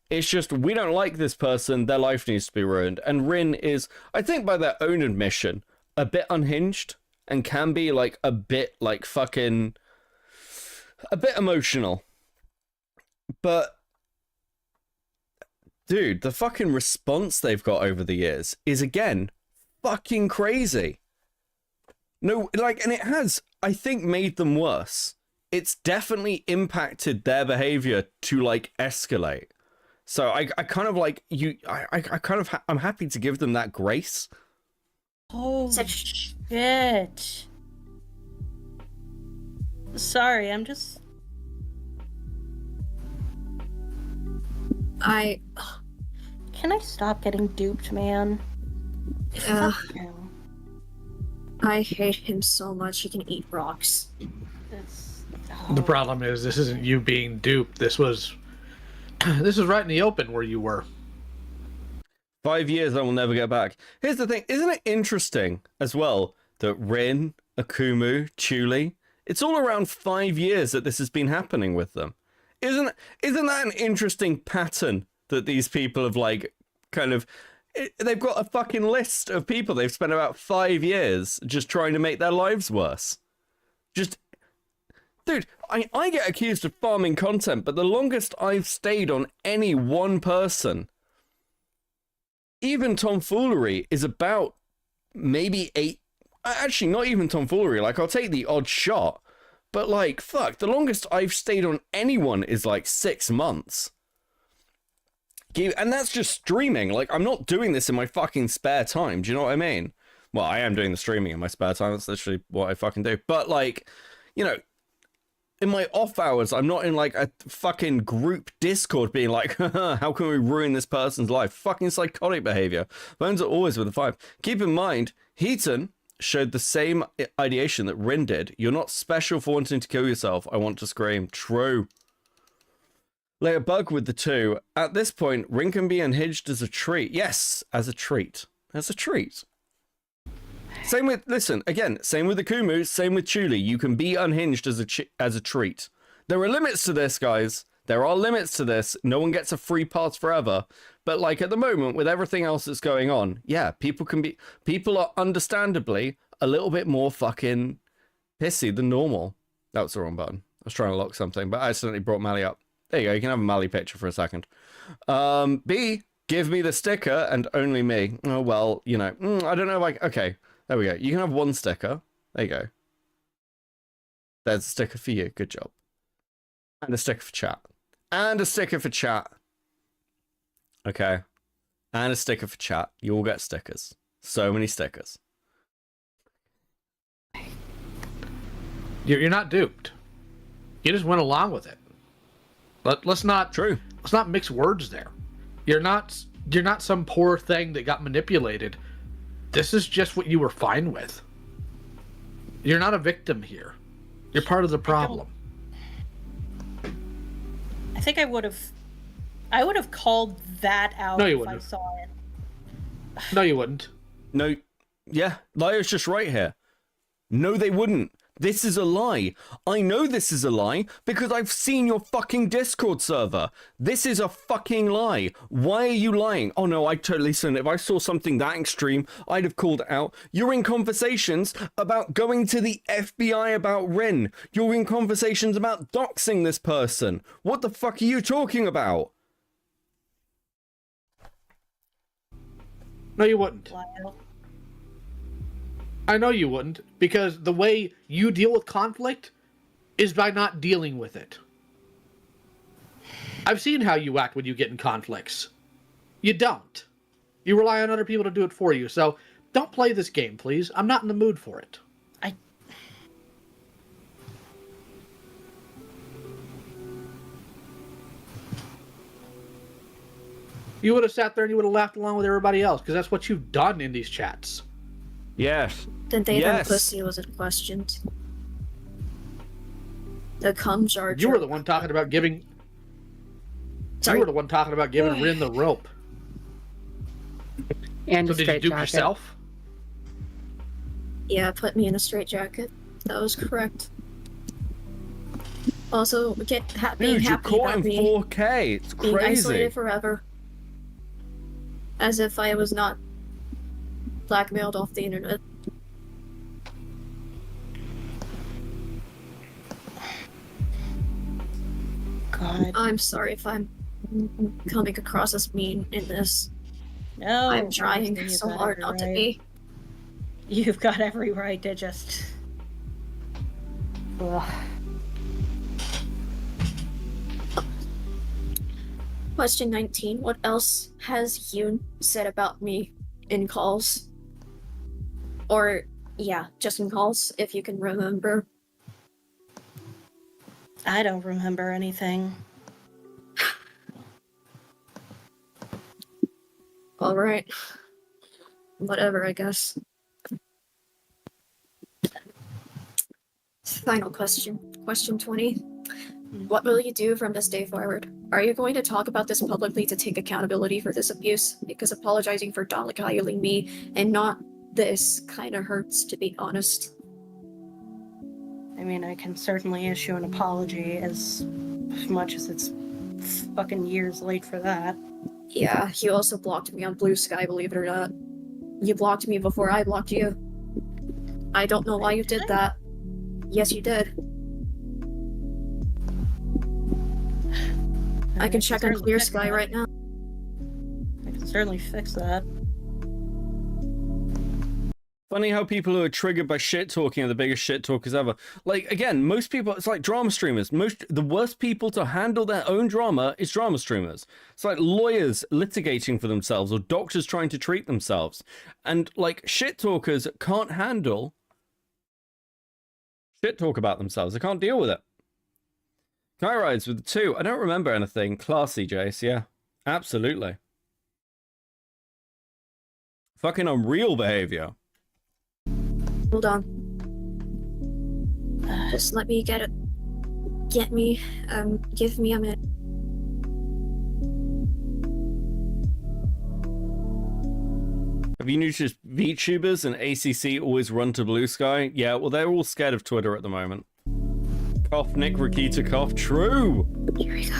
It's just, we don't like this person, their life needs to be ruined. And Rin is, I think by their own admission, a bit unhinged, and can be, like, a bit, like, fucking... a bit emotional. But... dude, the fucking response they've got over the years is, again, fucking crazy. No, like, and it has, I think, made them worse. It's definitely impacted their behavior to, like, escalate. So I kind of like I'm happy to give them that grace. Oh shit. Sorry, I'm just... Can I stop getting duped, man? I hate him so much he can eat rocks. The problem is, this isn't you being duped. This was right in the open where you were. 5 years I will never get back. Here's the thing, isn't it interesting as well that Rin, Akumu, Chuli, it's all around 5 years that this has been happening with them. Isn't that an interesting pattern that these people have, like, kind of... they've got a fucking list of people they've spent about 5 years just trying to make their lives worse. Just... dude, I get accused of farming content, but the longest I've stayed on any one person, even tomfoolery, is about maybe 8... actually, not even tomfoolery. Like, I'll take the odd shot. But, like, fuck, the longest I've stayed on anyone is, like, 6 months. And that's just streaming. Like, I'm not doing this in my fucking spare time. Do you know what I mean? Well, I am doing the streaming in my spare time. That's literally what I fucking do. But, like, you know, in my off hours, I'm not in, like, a fucking group Discord being like, how can we ruin this person's life? Fucking psychotic behavior. Bones are always with a 5. Keep in mind, Heaton showed the same ideation that Rin did. You're not special for wanting to kill yourself. I want to scream. True. Lay a bug with the 2. At this point, Rin can be unhinged as a treat. Yes, as a treat. As a treat. Same with, listen, again, same with the Kumu, same with Chuli. You can be unhinged as a treat. There are limits to this, guys. There are limits to this. No one gets a free pass forever. But, like, at the moment, with everything else that's going on, yeah, people are understandably a little bit more fucking pissy than normal. That was the wrong button. I was trying to lock something, but I accidentally brought Mally up. There you go, you can have a Mally picture for a second. B, give me the sticker and only me. Oh, well, you know, I don't know if okay, there we go. You can have 1 sticker. There you go. There's a sticker for you, good job. And a sticker for chat. And a sticker for chat. Okay. And a sticker for chat. You all get stickers. So many stickers. You're not duped. You just went along with it. Let's not mix words there. You're not some poor thing that got manipulated. This is just what you were fine with. You're not a victim here. You're part of the problem. I think I would have called that out if I saw it. No, you wouldn't. No, yeah, Liar's just right here. No, they wouldn't. This is a lie. I know this is a lie because I've seen your fucking Discord server. This is a fucking lie. Why are you lying? Oh no, listen, if I saw something that extreme, I'd have called it out. You're in conversations about going to the FBI about Rin. You're in conversations about doxing this person. What the fuck are you talking about? No, you wouldn't. I know you wouldn't, because the way you deal with conflict is by not dealing with it. I've seen how you act when you get in conflicts. You don't. You rely on other people to do it for you, so don't play this game, please. I'm not in the mood for it. You would have sat there and you would have laughed along with everybody else, because that's what you've done in these chats. Yes. The David Yes. pussy wasn't questioned. The cum jar. You were the one talking about giving... Sorry. You were the one talking about giving Rin the rope. And so did you do it yourself? Yeah, put me in a straitjacket. That was correct. Also, being Dude, happy you're caught about in me 4K. It's being crazy. isolated forever. As if I was not blackmailed off the internet. God. I'm sorry if I'm coming across as mean in this. No, I'm trying honestly, so you've got hard every not to right. be. You've got every right to just... Ugh. Question 19. What else has Yoon said about me in calls? Or, yeah, just in calls, if you can remember. I don't remember anything. Alright. Whatever, I guess. Final question. Question 20. What will you do from this day forward? Are you going to talk about this publicly to take accountability for this abuse? Because apologizing for doliling me and not this kind of hurts, to be honest. I mean, I can certainly issue an apology as much as it's fucking years late for that. Yeah, you also blocked me on Blue Sky, believe it or not. You blocked me before I blocked you. I don't know why you did that. Yes, you did. I can check on Clear Sky right now. I can certainly fix that. Funny how people who are triggered by shit talking are the biggest shit talkers ever. Like, again, most people, it's like drama streamers. The worst people to handle their own drama is drama streamers. It's like lawyers litigating for themselves or doctors trying to treat themselves. And like shit talkers can't handle shit talk about themselves. They can't deal with it. Kai rides with the 2. I don't remember anything. Classy, Jace. Yeah, absolutely. Fucking unreal behavior. Hold on. Just let me get it. Give me a minute. Have you noticed VTubers and ACC always run to Blue Sky? Yeah, well, they're all scared of Twitter at the moment. Cough, Nick Rakita cough. True! Here we go.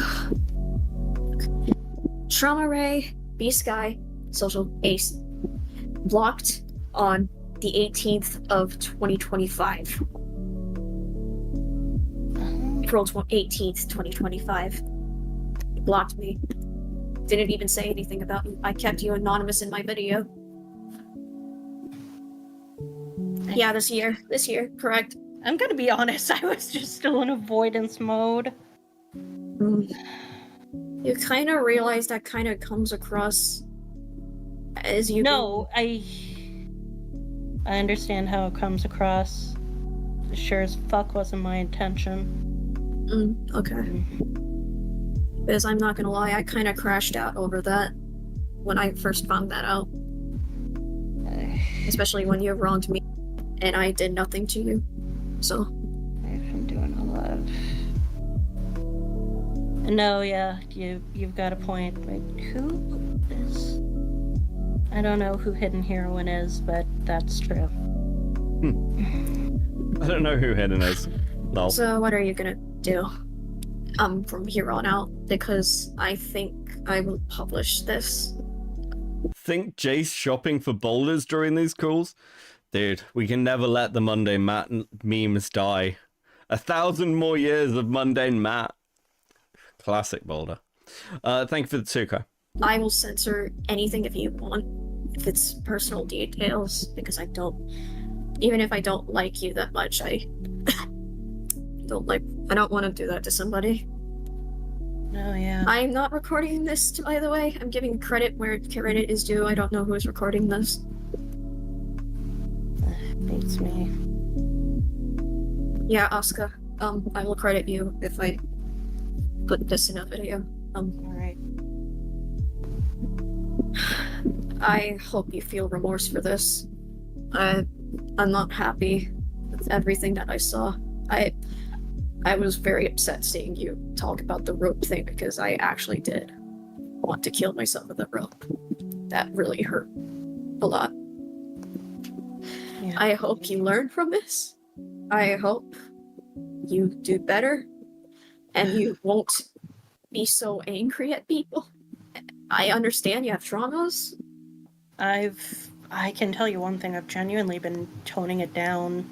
Trauma Ray, B-Sky, Social Ace. Blocked on the 18th of 2025. April 18th, 2025. You blocked me. Didn't even say anything about you. I kept you anonymous in my video. Yeah, this year, correct. I'm gonna be honest, I was just still in avoidance mode. You kind of realize that kind of comes across as you... No, I understand how it comes across. Sure as fuck wasn't my intention. Okay. Because I'm not gonna lie, I kind of crashed out over that when I first found that out. Especially when you wronged me and I did nothing to you. So... I've been doing a lot. No, yeah, you've got a point. Wait, who is... I don't know who Hidden Heroine is, but that's true. I don't know who Hidden is. Lol. So what are you gonna do? From here on out, because I think I will publish this. Think Jace shopping for boulders during these calls? Dude, we can never let the mundane Matt memes die. 1,000 more years of mundane Matt. Classic Boulder. Thank you for the 2K. I will censor anything if you want, if it's personal details, because I don't, even if I don't like you that much, I don't want to do that to somebody. Oh, yeah. I'm not recording this, by the way. I'm giving credit where credit is due. I don't know who is recording this. Beats me. Yeah, Asuka. I will credit you if I put this in a video. Alright. I hope you feel remorse for this. I'm not happy with everything that I saw. I was very upset seeing you talk about the rope thing because I actually did want to kill myself with a rope. That really hurt a lot. Yeah. I hope you learn from this. I hope you do better and you won't be so angry at people. I understand you have traumas. I can tell you one thing, I've genuinely been toning it down.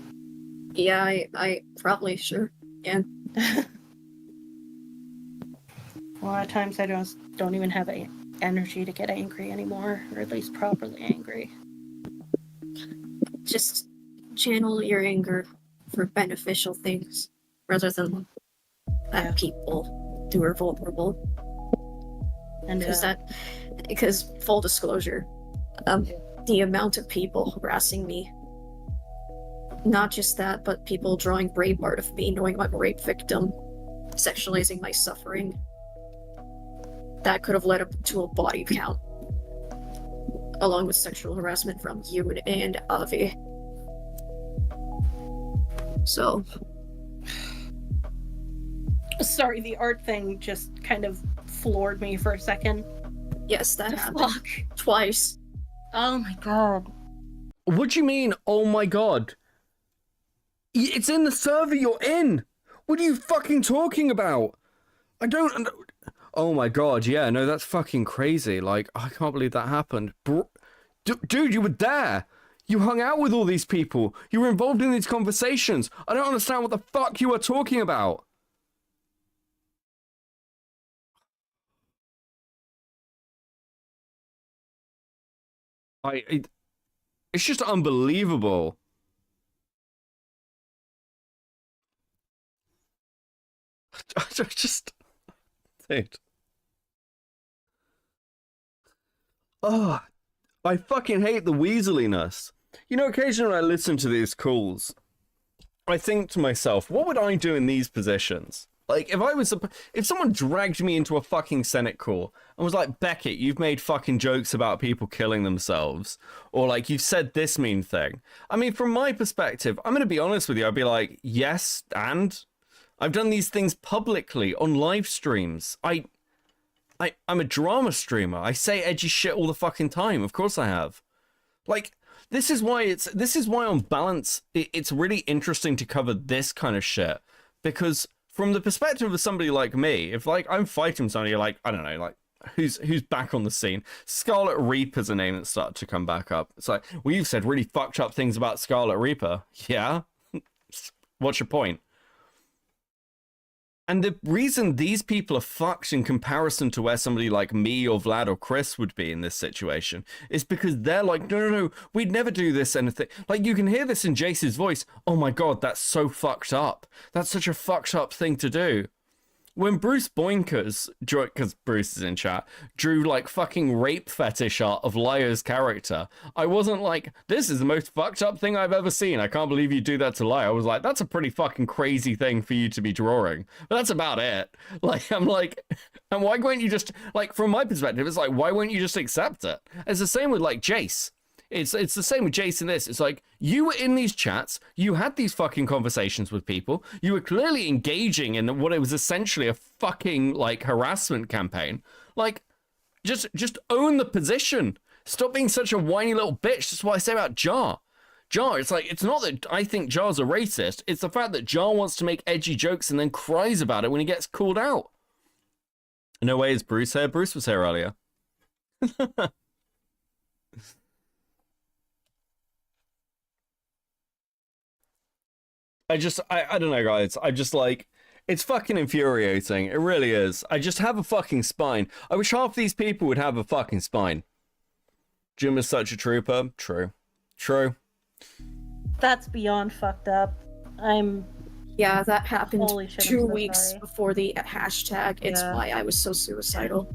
Yeah, I probably sure. Yeah. A lot of times I don't even have energy to get angry anymore, or at least properly angry. Just channel your anger for beneficial things rather than at people who are vulnerable. And Because full disclosure, the amount of people harassing me, not just that, but people drawing brave art of me knowing I'm a rape victim, sexualizing my suffering, that could have led up to a body count, along with sexual harassment from you and Avi. So, sorry, the art thing just kind of floored me for a second. yes, that happened twice. Oh my god. What do you mean, oh my god? It's in the server you're in! What are you fucking talking about? I don't... Oh my god, yeah, no, that's fucking crazy. Like, I can't believe that happened. Dude, you were there! You hung out with all these people! You were involved in these conversations! I don't understand what the fuck you are talking about! It's just unbelievable. I just... Dude. Oh, I fucking hate the weaseliness. You know, occasionally when I listen to these calls, I think to myself, what would I do in these positions? Like, if someone dragged me into a fucking Senate call and was like, Beckett, you've made fucking jokes about people killing themselves, or like, you've said this mean thing. I mean, from my perspective, I'm gonna be honest with you, I'd be like, yes, and I've done these things publicly on live streams. I'm a drama streamer. I say edgy shit all the fucking time. Of course I have. Like, this is why on balance, it's really interesting to cover this kind of shit, because from the perspective of somebody like me, if like I'm fighting somebody like, I don't know, like who's back on the scene, Scarlet Reaper's a name that started to come back up. It's like, well, you've said really fucked up things about Scarlet Reaper. Yeah? What's your point? And the reason these people are fucked in comparison to where somebody like me or Vlad or Chris would be in this situation is because they're like, no, we'd never do this anything. Like, you can hear this in Jace's voice. Oh my god, that's so fucked up. That's such a fucked up thing to do. When Bruce Boinkers, because Bruce is in chat, drew like fucking rape fetish art of Lyo's character, I wasn't like, this is the most fucked up thing I've ever seen. I can't believe you do that to Lyo. I was like, that's a pretty fucking crazy thing for you to be drawing. But that's about it. Like, I'm like, and why won't you just, like, from my perspective, it's like, why won't you just accept it? It's the same with like Jace. It's the same with Jason. It's like, you were in these chats, you had these fucking conversations with people, you were clearly engaging in what it was essentially a fucking like harassment campaign. Like, just own the position. Stop being such a whiny little bitch. That's what I say about Jar. It's like, it's not that I think Jar's a racist, it's the fact that Jar wants to make edgy jokes and then cries about it when he gets called out. No way is Bruce here. Bruce was here earlier. I don't know, guys. I just like, it's fucking infuriating. It really is. I just have a fucking spine. I wish half these people would have a fucking spine. Jim is such a trooper. True. That's beyond fucked up. I'm Yeah, that happened Holy shit, I'm 2 so weeks sorry. before the hashtag. It's Yeah. why I was so suicidal.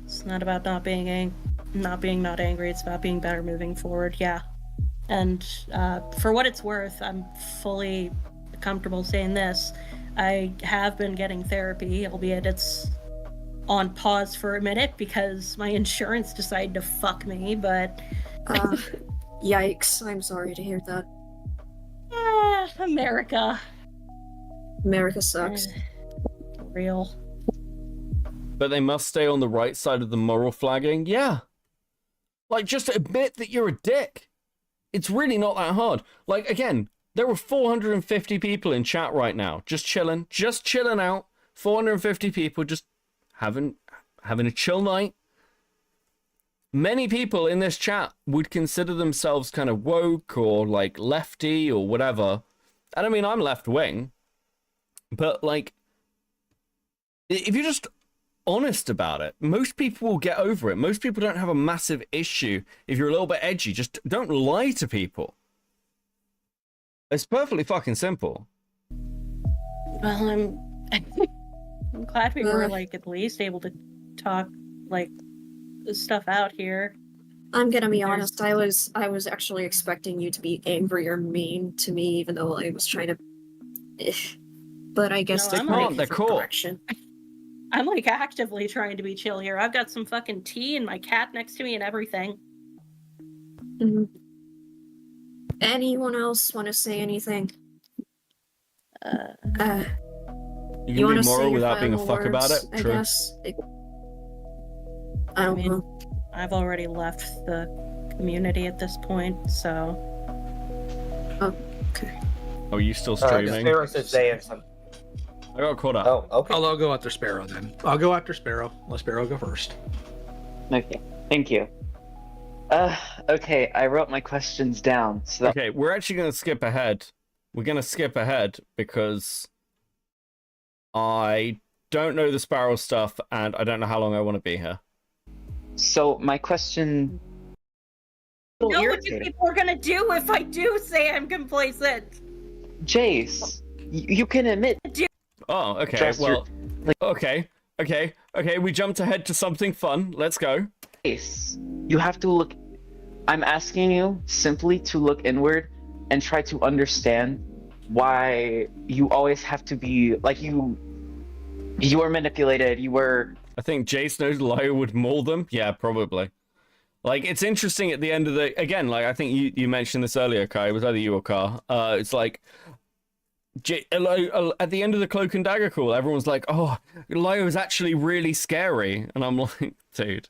It's not about not being angry. It's about being better moving forward. Yeah. And for what it's worth, I'm fully comfortable saying this. I have been getting therapy, albeit it's on pause for a minute because my insurance decided to fuck me, but... Yikes, I'm sorry to hear that. America. America sucks. Real. But they must stay on the right side of the moral flagging? Yeah. Like, just admit that you're a dick. It's really not that hard. Like, again, there were 450 people in chat right now, just chilling out. 450 people just having a chill night. Many people in this chat would consider themselves kind of woke or like lefty or whatever. And I mean, I'm left wing, but like, if you're just honest about it, most people will get over it. Most people don't have a massive issue if you're a little bit edgy. Just don't lie to people. It's perfectly fucking simple. Well, I'm glad we were like at least able to talk like stuff out here. I'm gonna be honest, I was actually expecting you to be angry or mean to me, even though I was trying to but I guess they're cool. Correction. I'm like actively trying to be chill here. I've got some fucking tea and my cat next to me and everything. Mm-hmm. Anyone else want to say anything? You can be moral without being a fuck about it? I True. guess. I don't know. I've already left the community at this point, so... Okay. Oh, you still streaming? Sparrow says they have some... I got caught up. Oh, okay. I'll go after Sparrow then. I'll go after Sparrow. Let Sparrow go first. Okay, thank you. Okay, I wrote my questions down. So Okay, we're actually going to skip ahead. We're going to skip ahead because I don't know the Sparrow stuff and I don't know how long I want to be here. So my question... You know what you people are gonna do if I do say I'm complacent? Jace, you can admit... Oh, okay, Trust well... your- Okay, we jumped ahead to something fun. Let's go. Jace, you have to look... I'm asking you simply to look inward and try to understand why you always have to be... Like, you were manipulated, you were... I think Jace knows Lio would maul them. Yeah, probably. Like, it's interesting at the end of the... Again, like, I think you mentioned this earlier, Kai. It was either you or Car. It's like... At the end of the Cloak and Dagger call, everyone's like, oh, Lio is actually really scary. And I'm like, dude,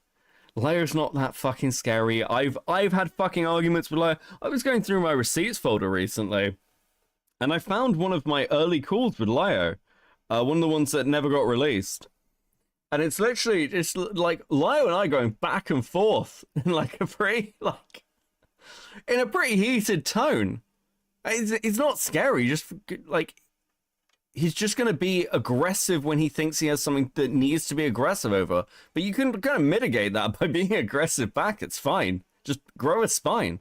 Lio's not that fucking scary. I've had fucking arguments with Lio. I was going through my receipts folder recently, and I found one of my early calls with Lio. One of the ones that never got released. And it's literally, it's like Lio and I going back and forth in like a pretty, like, in a pretty heated tone. It's not scary, just like, he's just going to be aggressive when he thinks he has something that needs to be aggressive over. But you can kind of mitigate that by being aggressive back. It's fine. Just grow a spine.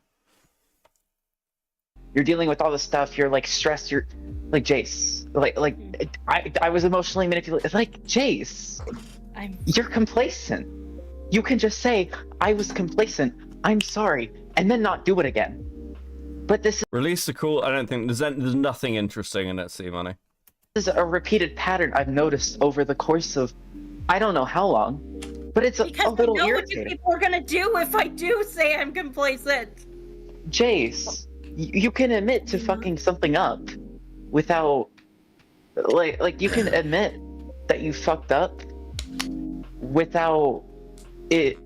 You're dealing with all this stuff, you're like stressed, you're like Jace. I was emotionally manipulated. Like, Jace, you're complacent. You can just say, I was complacent, I'm sorry, and then not do it again. But this Release the call. I don't think there's nothing interesting in it, C-Money. is a repeated pattern I've noticed over the course of I don't know how long, but it's a little I know irritating. what you people are gonna do if I do say I'm complacent. Jace, you can admit to fucking something up without like you can admit that you fucked up without it.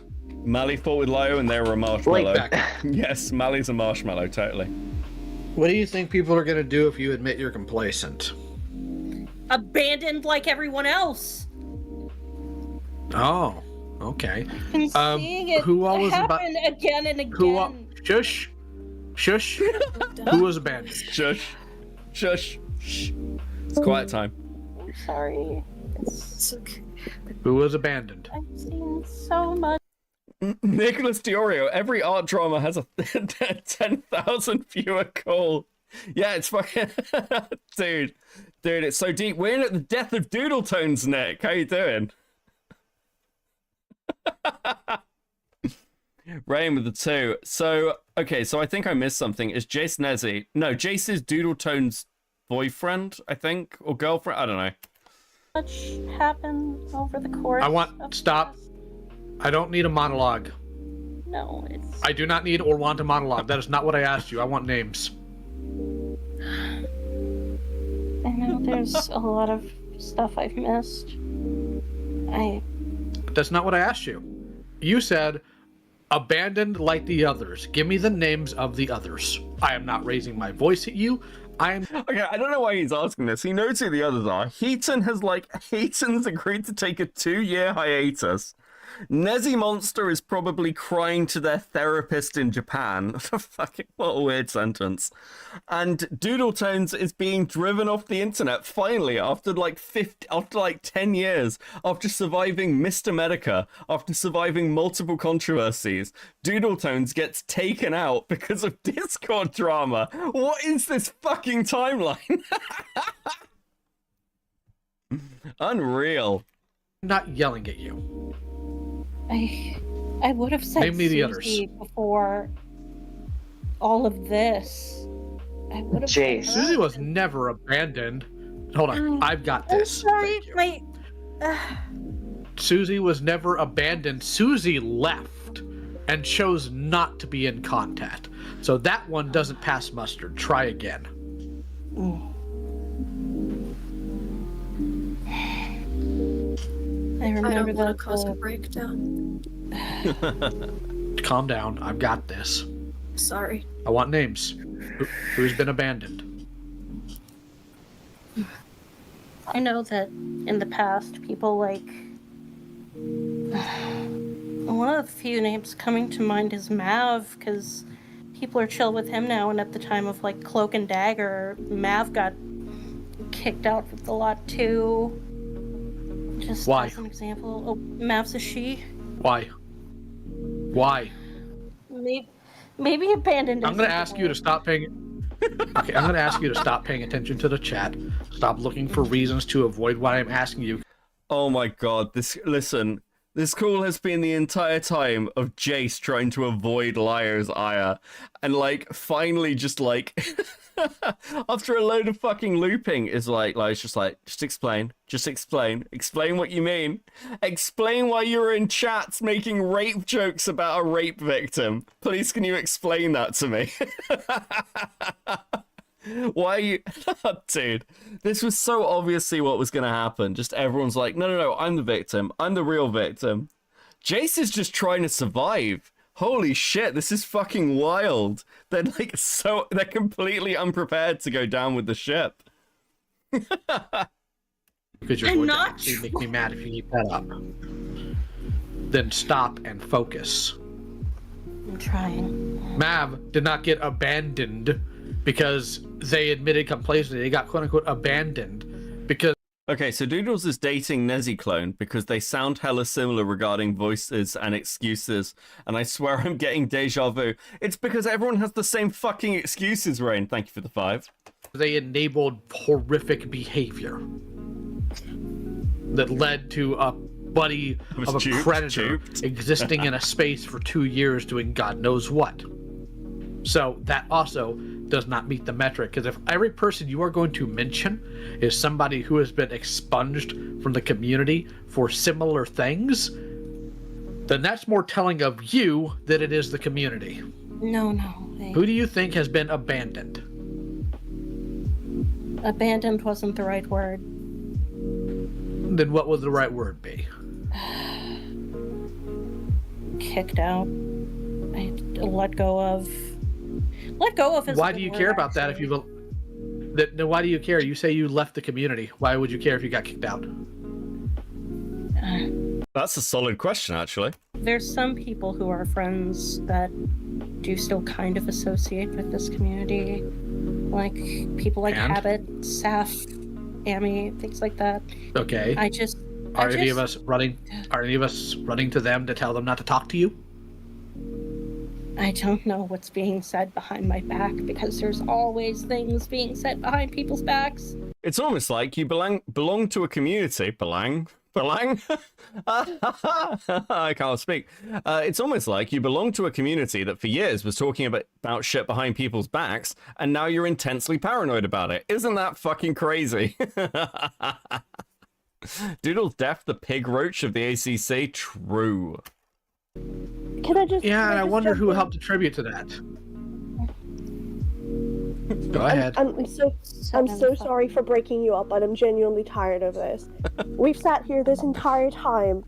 Mally fought with Lio and they were a marshmallow. Yes, Mally's a marshmallow, totally. What do you think people are gonna do if you admit you're complacent? Abandoned like everyone else. Oh, okay. And seeing it who all was happen again and again. Shush. Shush. Who was abandoned? Shush. Shush. Shh. It's quiet time. I'm sorry. It's okay. Who was abandoned? I've seen so much. Nicholas Diorio, every art drama has a 10,000 viewer call. Yeah, it's fucking... Dude, it's so deep. We're in at the death of Doodletones, Nick. How you doing? Rain with the 2. So, okay, so I think I missed something. Is Jace Nezzy? No, Jace is Doodletones' boyfriend, I think, or girlfriend. I don't know. Much happened over the course. Stop. I don't need a monologue. No, it's. I do not need or want a monologue. That is not what I asked you. I want names. I know there's a lot of stuff I've missed. That's not what I asked you. You said, abandoned like the others. Give me the names of the others. I am not raising my voice at you. Okay, I don't know why he's asking this. He knows who the others are. Heaton's agreed to take a 2-year hiatus. Nezzy Monster is probably crying to their therapist in Japan. Fucking, what a weird sentence. And Doodletones is being driven off the internet, finally, after like 10 years, after surviving Mr. Medica, after surviving multiple controversies. Doodletones gets taken out because of Discord drama. What is this fucking timeline? Unreal. I'm not yelling at you. I would have said Name me the others. Susie before all of this. I would have. Jace. Susie was never abandoned. Hold on, I've got this. I'm sorry, Susie was never abandoned. Susie left and chose not to be in contact. So that one doesn't pass muster. Try again. I remember that that caused a breakdown. Calm down. I've got this. Sorry. I want names. Who's been abandoned? I know that in the past, people like. One of the few names coming to mind is Mav, because people are chill with him now, and at the time of like Cloak and Dagger, Mav got kicked out with the lot too. Just Why? as an example. Oh, Mav's a she. Why? Maybe abandoned. I'm gonna ask you to stop paying. Okay, I'm gonna ask you to stop paying attention to the chat. Stop looking for reasons to avoid what I'm asking you. Oh my god, this call has been the entire time of Jace trying to avoid Liar's ire. And like, finally just like, after a load of fucking looping, is like, just explain what you mean. Explain why you were in chats making rape jokes about a rape victim. Please, can you explain that to me? Why are you... Dude, this was so obviously what was going to happen. Just everyone's like, no, I'm the victim. I'm the real victim. Jace is just trying to survive. Holy shit, this is fucking wild. They're like they're completely unprepared to go down with the ship. Because your voice actually make me mad if you keep that up. Then stop and focus. I'm trying. Mav did not get abandoned because they admitted complacency. They got quote-unquote abandoned because... Okay, so Doodles is dating Nezzy Clone because they sound hella similar regarding voices and excuses, and I swear I'm getting deja vu. It's because everyone has the same fucking excuses, Rain. Thank you for the 5. They enabled horrific behavior that led to a buddy of a predator existing in a space for 2 years doing God knows what. So that also does not meet the metric, because if every person you are going to mention is somebody who has been expunged from the community for similar things, then that's more telling of you than it is the community. No. Who do you think has been abandoned? Abandoned wasn't the right word. Then what would the right word be? Kicked out. I let go of. Let go of. Why do you care about that if you've? Then why do you care? You say you left the community. Why would you care if you got kicked out? That's a solid question, actually. There's some people who are friends that do still kind of associate with this community, like people like Habit, Saf, Amy, things like that. Okay. Are any of us running to them to tell them not to talk to you? I don't know what's being said behind my back because there's always things being said behind people's backs. It's almost like you belong to a community. Belong? I can't speak. It's almost like you belong to a community that for years was talking about shit behind people's backs, and now you're intensely paranoid about it. Isn't that fucking crazy? Doodle Death, the pig roach of the ACC? True. Can I just? Yeah, and I wonder who helped attribute to that. Go ahead. I'm so sorry for breaking you up, but I'm genuinely tired of this. We've sat here this entire time,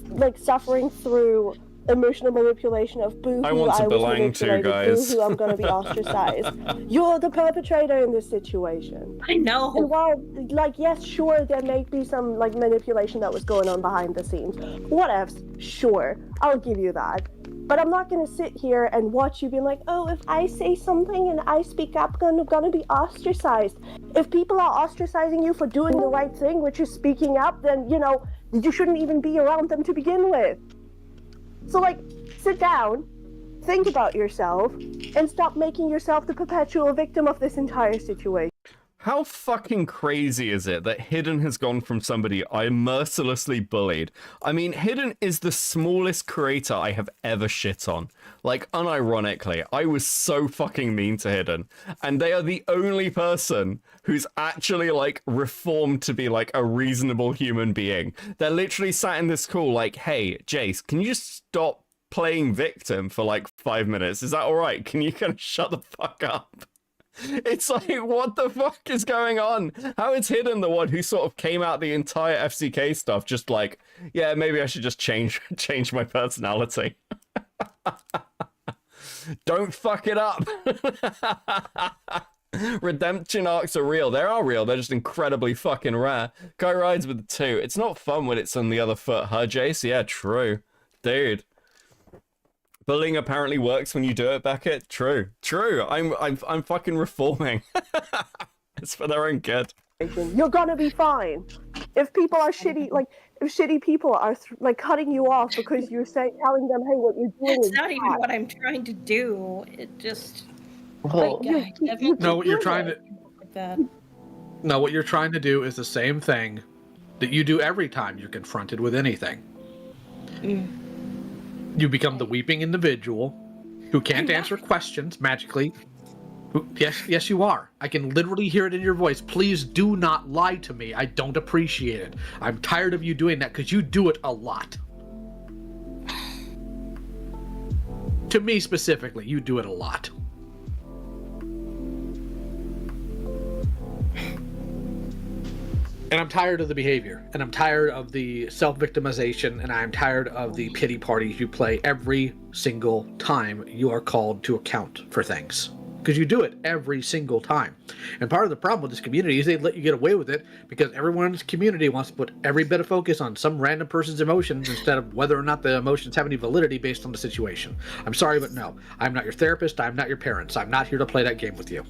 like suffering through emotional manipulation of boo-hoo, I want to belong to, guys. Boo-hoo, I'm gonna be ostracized. You're the perpetrator in this situation. I know. And while, like, yes, sure, there may be some, like, manipulation that was going on behind the scenes. Whatevs, sure, I'll give you that. But I'm not gonna sit here and watch you being like, oh, if I say something and I speak up, I'm gonna be ostracized. If people are ostracizing you for doing the right thing, which is speaking up, then, you know, you shouldn't even be around them to begin with. So, like, sit down, think about yourself, and stop making yourself the perpetual victim of this entire situation. How fucking crazy is it that Hidden has gone from somebody I mercilessly bullied? I mean, Hidden is the smallest creator I have ever shit on. Like, unironically, I was so fucking mean to Hidden. And they are the only person who's actually, like, reformed to be, like, a reasonable human being. They're literally sat in this call like, hey, Jace, can you just stop playing victim for, like, 5 minutes? Is that alright? Can you kind of shut the fuck up? It's like, what the fuck is going on? How is Hidden the one who sort of came out the entire FCK stuff just like, yeah, maybe I should just change my personality. Don't fuck it up. Redemption arcs are real. They are real. They're just incredibly fucking rare. Guy rides with the 2. It's not fun when it's on the other foot, huh, Jace? Yeah, true. Dude. Bullying apparently works when you do it, Beckett. True. I'm fucking reforming. It's for their own good. You're gonna be fine. If people are shitty, like if shitty people are like cutting you off because you're telling them, hey, what you're doing. It's not even what I'm trying to do. It just. Well, no, what you're trying to. Like that. No, what you're trying to do is the same thing that you do every time you're confronted with anything. You become the weeping individual who can't answer questions magically. Yes, you are. I can literally hear it in your voice. Please do not lie to me. I don't appreciate it. I'm tired of you doing that because you do it a lot. To me specifically, you do it a lot. And I'm tired of the behavior, and I'm tired of the self-victimization, and I'm tired of the pity parties you play every single time you are called to account for things. Because you do it every single time. And part of the problem with this community is they let you get away with it because everyone in this community wants to put every bit of focus on some random person's emotions instead of whether or not the emotions have any validity based on the situation. I'm sorry, but no. I'm not your therapist. I'm not your parents. I'm not here to play that game with you.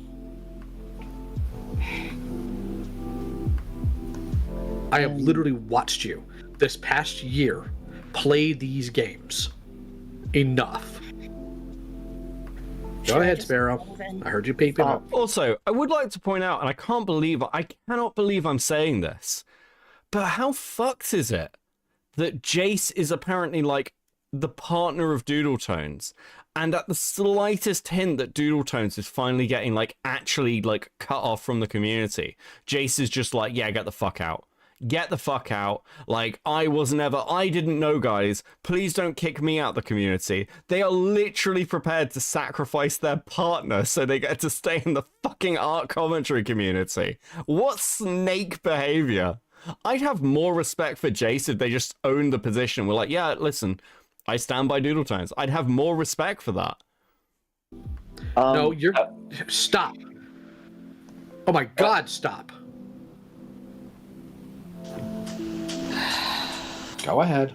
I have literally watched you this past year play these games. Enough. Go ahead, Sparrow. I heard you peeping up. Also, I would like to point out, and I cannot believe I'm saying this, but how fucked is it that Jace is apparently like the partner of Doodletones, and at the slightest hint that Doodletones is finally getting like actually like cut off from the community, Jace is just like, yeah, get the fuck out. Get the fuck out. Like, I didn't know, guys. Please don't kick me out the community. They are literally prepared to sacrifice their partner so they get to stay in the fucking art commentary community. What snake behavior? I'd have more respect for Jace if they just owned the position. We're like, yeah, listen, I stand by Doodletones. I'd have more respect for that. No, you're... Stop. Oh my god, stop. Go ahead.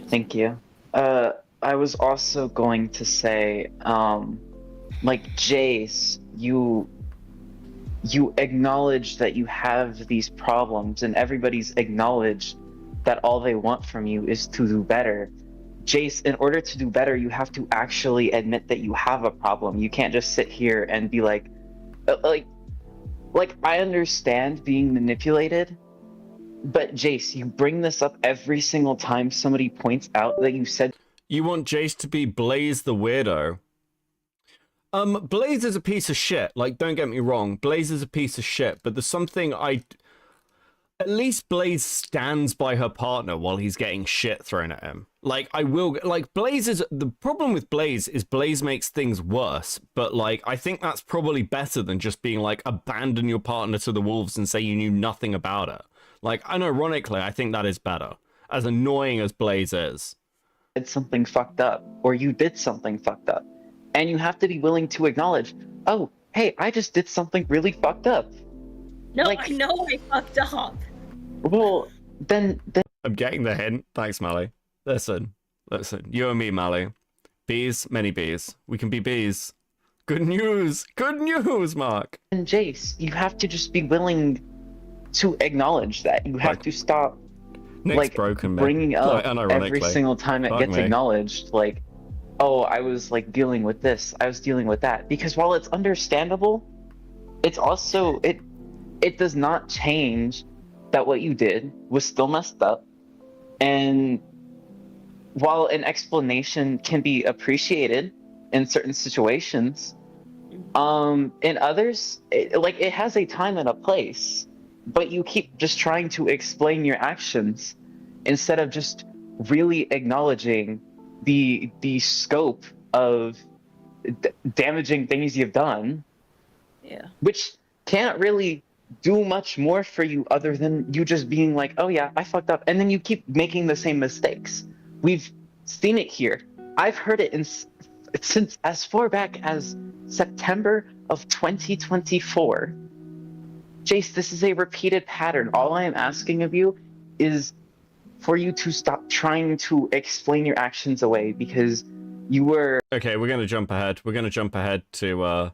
Thank you. I was also going to say, like, Jace, you acknowledge that you have these problems, and everybody's acknowledged that all they want from you is to do better. Jace, in order to do better, you have to actually admit that you have a problem. You can't just sit here and be like I understand being manipulated, but Jace, you bring this up every single time somebody points out that you said you want Jace to be Blaze the weirdo. Blaze is a piece of shit. Like, don't get me wrong, Blaze is a piece of shit, but there's something at least Blaze stands by her partner while he's getting shit thrown at him. Like, Blaze is... The problem with Blaze is Blaze makes things worse, but, like, I think that's probably better than just being, like, abandon your partner to the wolves and say you knew nothing about it. Like, unironically, I think that is better, as annoying as Blaze is. Something fucked up, or you did something fucked up. And you have to be willing to acknowledge, oh, hey, I just did something really fucked up. No, I know I fucked up. Well, then... I'm getting the hint. Thanks, Mally. Listen, you and me, Mally. Bees, many bees. We can be bees. Good news, Mark. And Jace, you have to just be willing to acknowledge that. You have to stop Nick's broken, bringing up every single time it gets acknowledged, like, oh, I was like dealing with this, I was dealing with that. Because while it's understandable, it's also, it does not change that what you did was still messed up. And while an explanation can be appreciated in certain situations, in others, it has a time and a place, but you keep just trying to explain your actions instead of just really acknowledging the scope of damaging things you've done. Yeah. Which can't really do much more for you other than you just being like, oh yeah, I fucked up, and then you keep making the same mistakes. We've seen it here. I've heard it since as far back as September of 2024. Jace, this is a repeated pattern. All I am asking of you is for you to stop trying to explain your actions away, because you were... Okay, we're going to jump ahead. We're going to jump ahead to...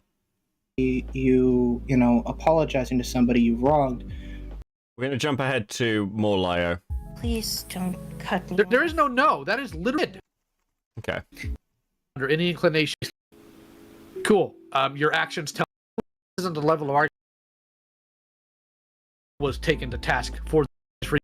You know, apologizing to somebody you wronged. We're going to jump ahead to more Lio. Please don't cut me. There is no. That is literally it. Okay. Under any inclination. Cool. Your actions tell this isn't the level of argument was taken to task for this reason.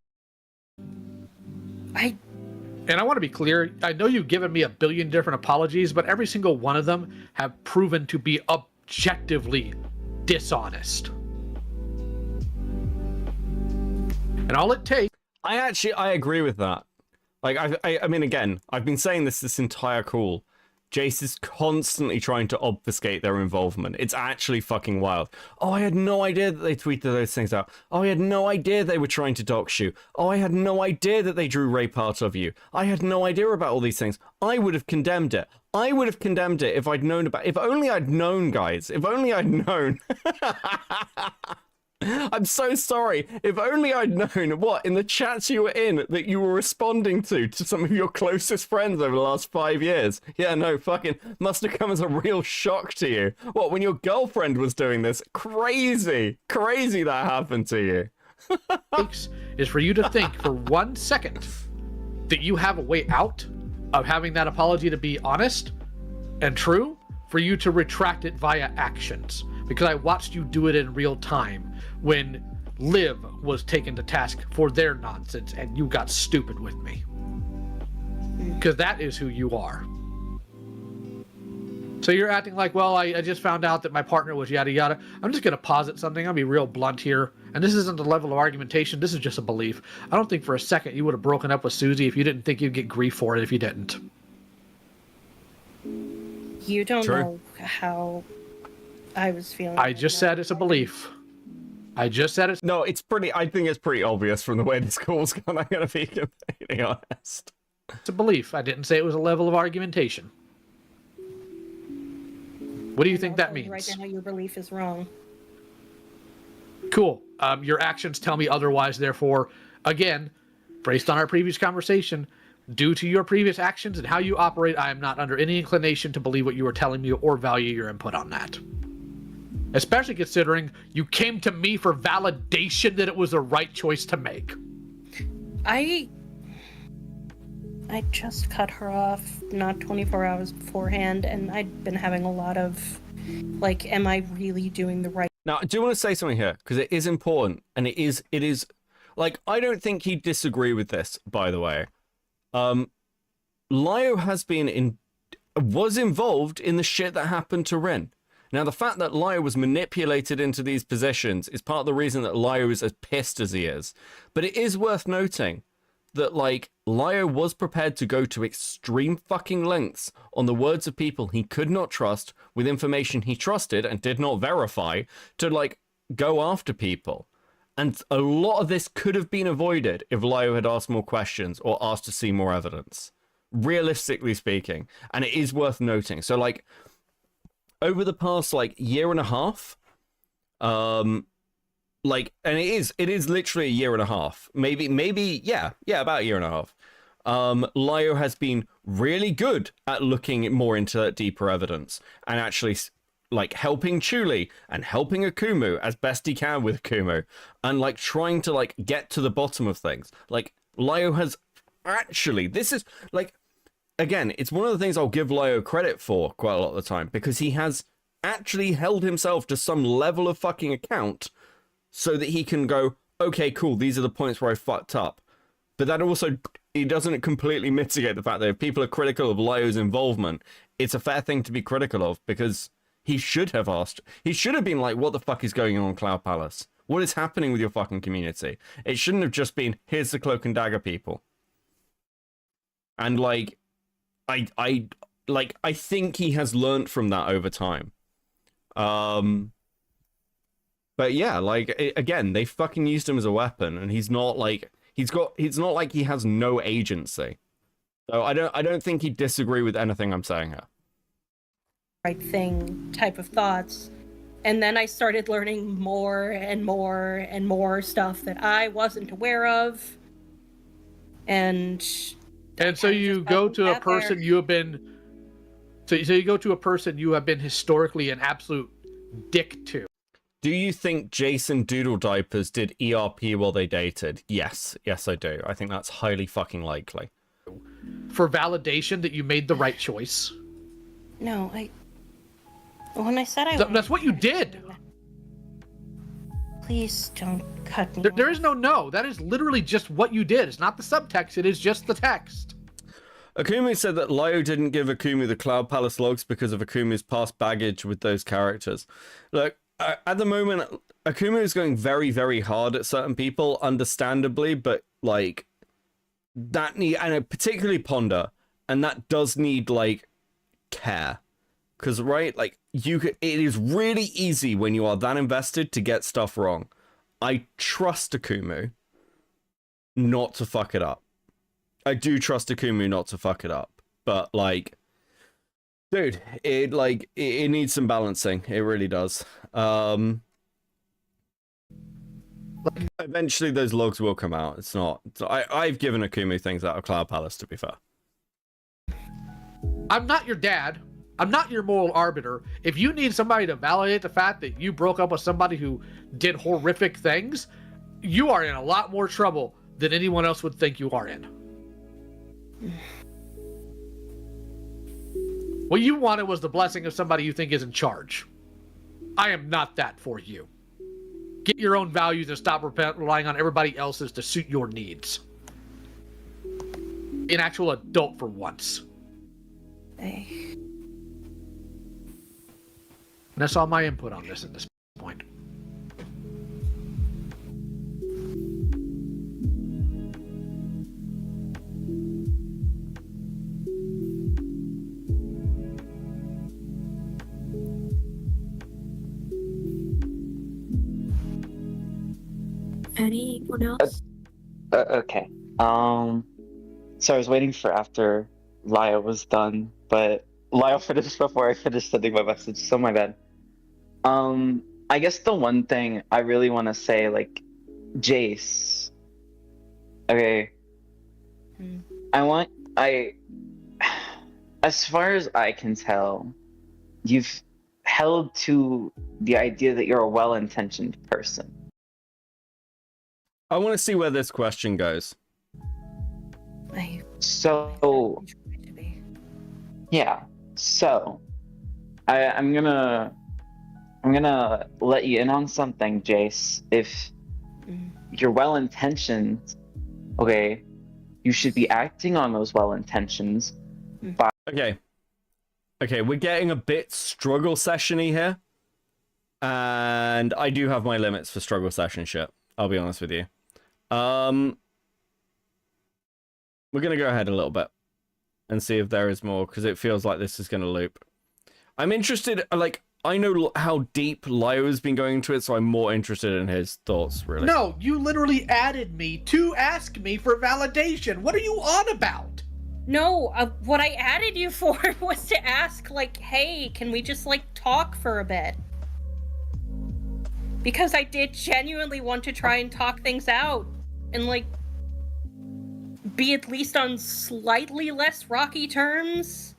And I want to be clear, I know you've given me a billion different apologies, but every single one of them have proven to be objectively dishonest. And all it takes... I agree with that. Like, I mean, again, I've been saying this entire call. Jace is constantly trying to obfuscate their involvement. It's actually fucking wild. Oh, I had no idea that they tweeted those things out. Oh, I had no idea they were trying to dox you. Oh, I had no idea that they drew rape art of you. I had no idea about all these things. I would have condemned it. I would have condemned it if I'd known about... If only I'd known, guys. If only I'd known. I'm so sorry. If only I'd known, what, in the chats you were in, that you were responding to some of your closest friends over the last 5 years. Yeah, no, fucking must have come as a real shock to you. What, when your girlfriend was doing this? Crazy that happened to you. is for you to think for 1 second that you have a way out of having that apology to be honest and true, for you to retract it via actions. Because I watched you do it in real time when Liv was taken to task for their nonsense and you got stupid with me. Because that is who you are. So you're acting like, well, I just found out that my partner was yada yada. I'm just going to posit something. I'll be real blunt here. And this isn't the level of argumentation. This is just a belief. I don't think for a second you would have broken up with Susie if you didn't think you'd get grief for it if you didn't. You don't know how I was feeling. I just said it's a belief. I just said it's... No, it's pretty... I think it's pretty obvious from the way this call's gone. I'm going to be completely honest. It's a belief. I didn't say it was a level of argumentation. What do you think that means? Right now, your belief is wrong. Cool. Your actions tell me otherwise. Therefore, again, based on our previous conversation, due to your previous actions and how you operate, I am not under any inclination to believe what you are telling me or value your input on that. Especially considering you came to me for validation that it was the right choice to make. I I just cut her off not 24 hours beforehand, and I'd been having a lot of, like, am I really doing the right... Now, I do want to say something here, because it is important, and it is, like, I don't think he'd disagree with this, by the way. Lyo was involved in the shit that happened to Rin. Now, the fact that Lyo was manipulated into these positions is part of the reason that Lyo is as pissed as he is. But it is worth noting that, like, Lyo was prepared to go to extreme fucking lengths on the words of people he could not trust with information he trusted and did not verify to, like, go after people. And a lot of this could have been avoided if Lyo had asked more questions or asked to see more evidence, realistically speaking. And it is worth noting. So, like, over the past, like, year and a half, like, and it is literally a year and a half, maybe, yeah, about a year and a half. Lyo has been really good at looking more into deeper evidence and actually, like, helping Chuli and helping Akumu as best he can with Akumu and, like, trying to, like, get to the bottom of things. Like, Lyo has actually, this is, like, again, it's one of the things I'll give Lyo credit for quite a lot of the time, because he has actually held himself to some level of fucking account so that he can go, okay, cool, these are the points where I fucked up. But that also, it doesn't completely mitigate the fact that if people are critical of Lyo's involvement, it's a fair thing to be critical of, because he should have asked. He should have been like, what the fuck is going on in Cloud Palace? What is happening with your fucking community? It shouldn't have just been, here's the Cloak and Dagger people. And, like, I think he has learned from that over time. But yeah, like, again, they fucking used him as a weapon, and he's not like, it's not like he has no agency. So I don't think he'd disagree with anything I'm saying here. right thing type of thoughts. And then I started learning more and more and more stuff that I wasn't aware of. And so you go to a person you have been... So you go to a person you have been historically an absolute dick to. Do you think Jason Doodle Diapers did ERP while they dated? Yes. Yes, I do. I think that's highly fucking likely. For validation that you made the right choice? No, when I said That's what you did! Please don't cut me. There is no. That is literally just what you did. It's not the subtext, it is just the text. Akumu said that Lyo didn't give Akumu the Cloud Palace logs because of Akumu's past baggage with those characters. Look, at the moment, Akumu is going very, very hard at certain people, understandably, but, like, that and particularly Ponder, and that does need, like, care. Because, right, like, it is really easy when you are that invested to get stuff wrong. I trust Akumu not to fuck it up. I do trust Akumu not to fuck it up. But, like, dude, it needs some balancing. It really does. Eventually those logs will come out. It's not... I've given Akumu things out of Cloud Palace, to be fair. I'm not your dad. I'm not your moral arbiter. If you need somebody to validate the fact that you broke up with somebody who did horrific things, you are in a lot more trouble than anyone else would think you are in. What you wanted was the blessing of somebody you think is in charge. I am not that for you. Get your own values and stop relying on everybody else's to suit your needs. Be an actual adult for once. And that's all my input on this at this point. Anyone else? Okay. So I was waiting for after Lyo was done, but Lyle finished before I finished sending my message, so my bad. I guess the one thing I really want to say, like, Jace. Okay. As far as I can tell, you've held to the idea that you're a well-intentioned person. I want to see where this question goes. So, yeah. So, I'm gonna let you in on something, Jace. If you're well-intentioned, okay, you should be acting on those well-intentions. Okay, we're getting a bit struggle session-y here. And I do have my limits for struggle session shit. I'll be honest with you. We're gonna go ahead a little bit and see if there is more, because it feels like this is gonna loop. I'm interested, like, I know how deep Lyo's been going into it, so I'm more interested in his thoughts, really. No, you literally added me to ask me for validation. What are you on about? No, what I added you for was to ask, like, hey, can we just, like, talk for a bit? Because I did genuinely want to try and talk things out and, like, be at least on slightly less rocky terms.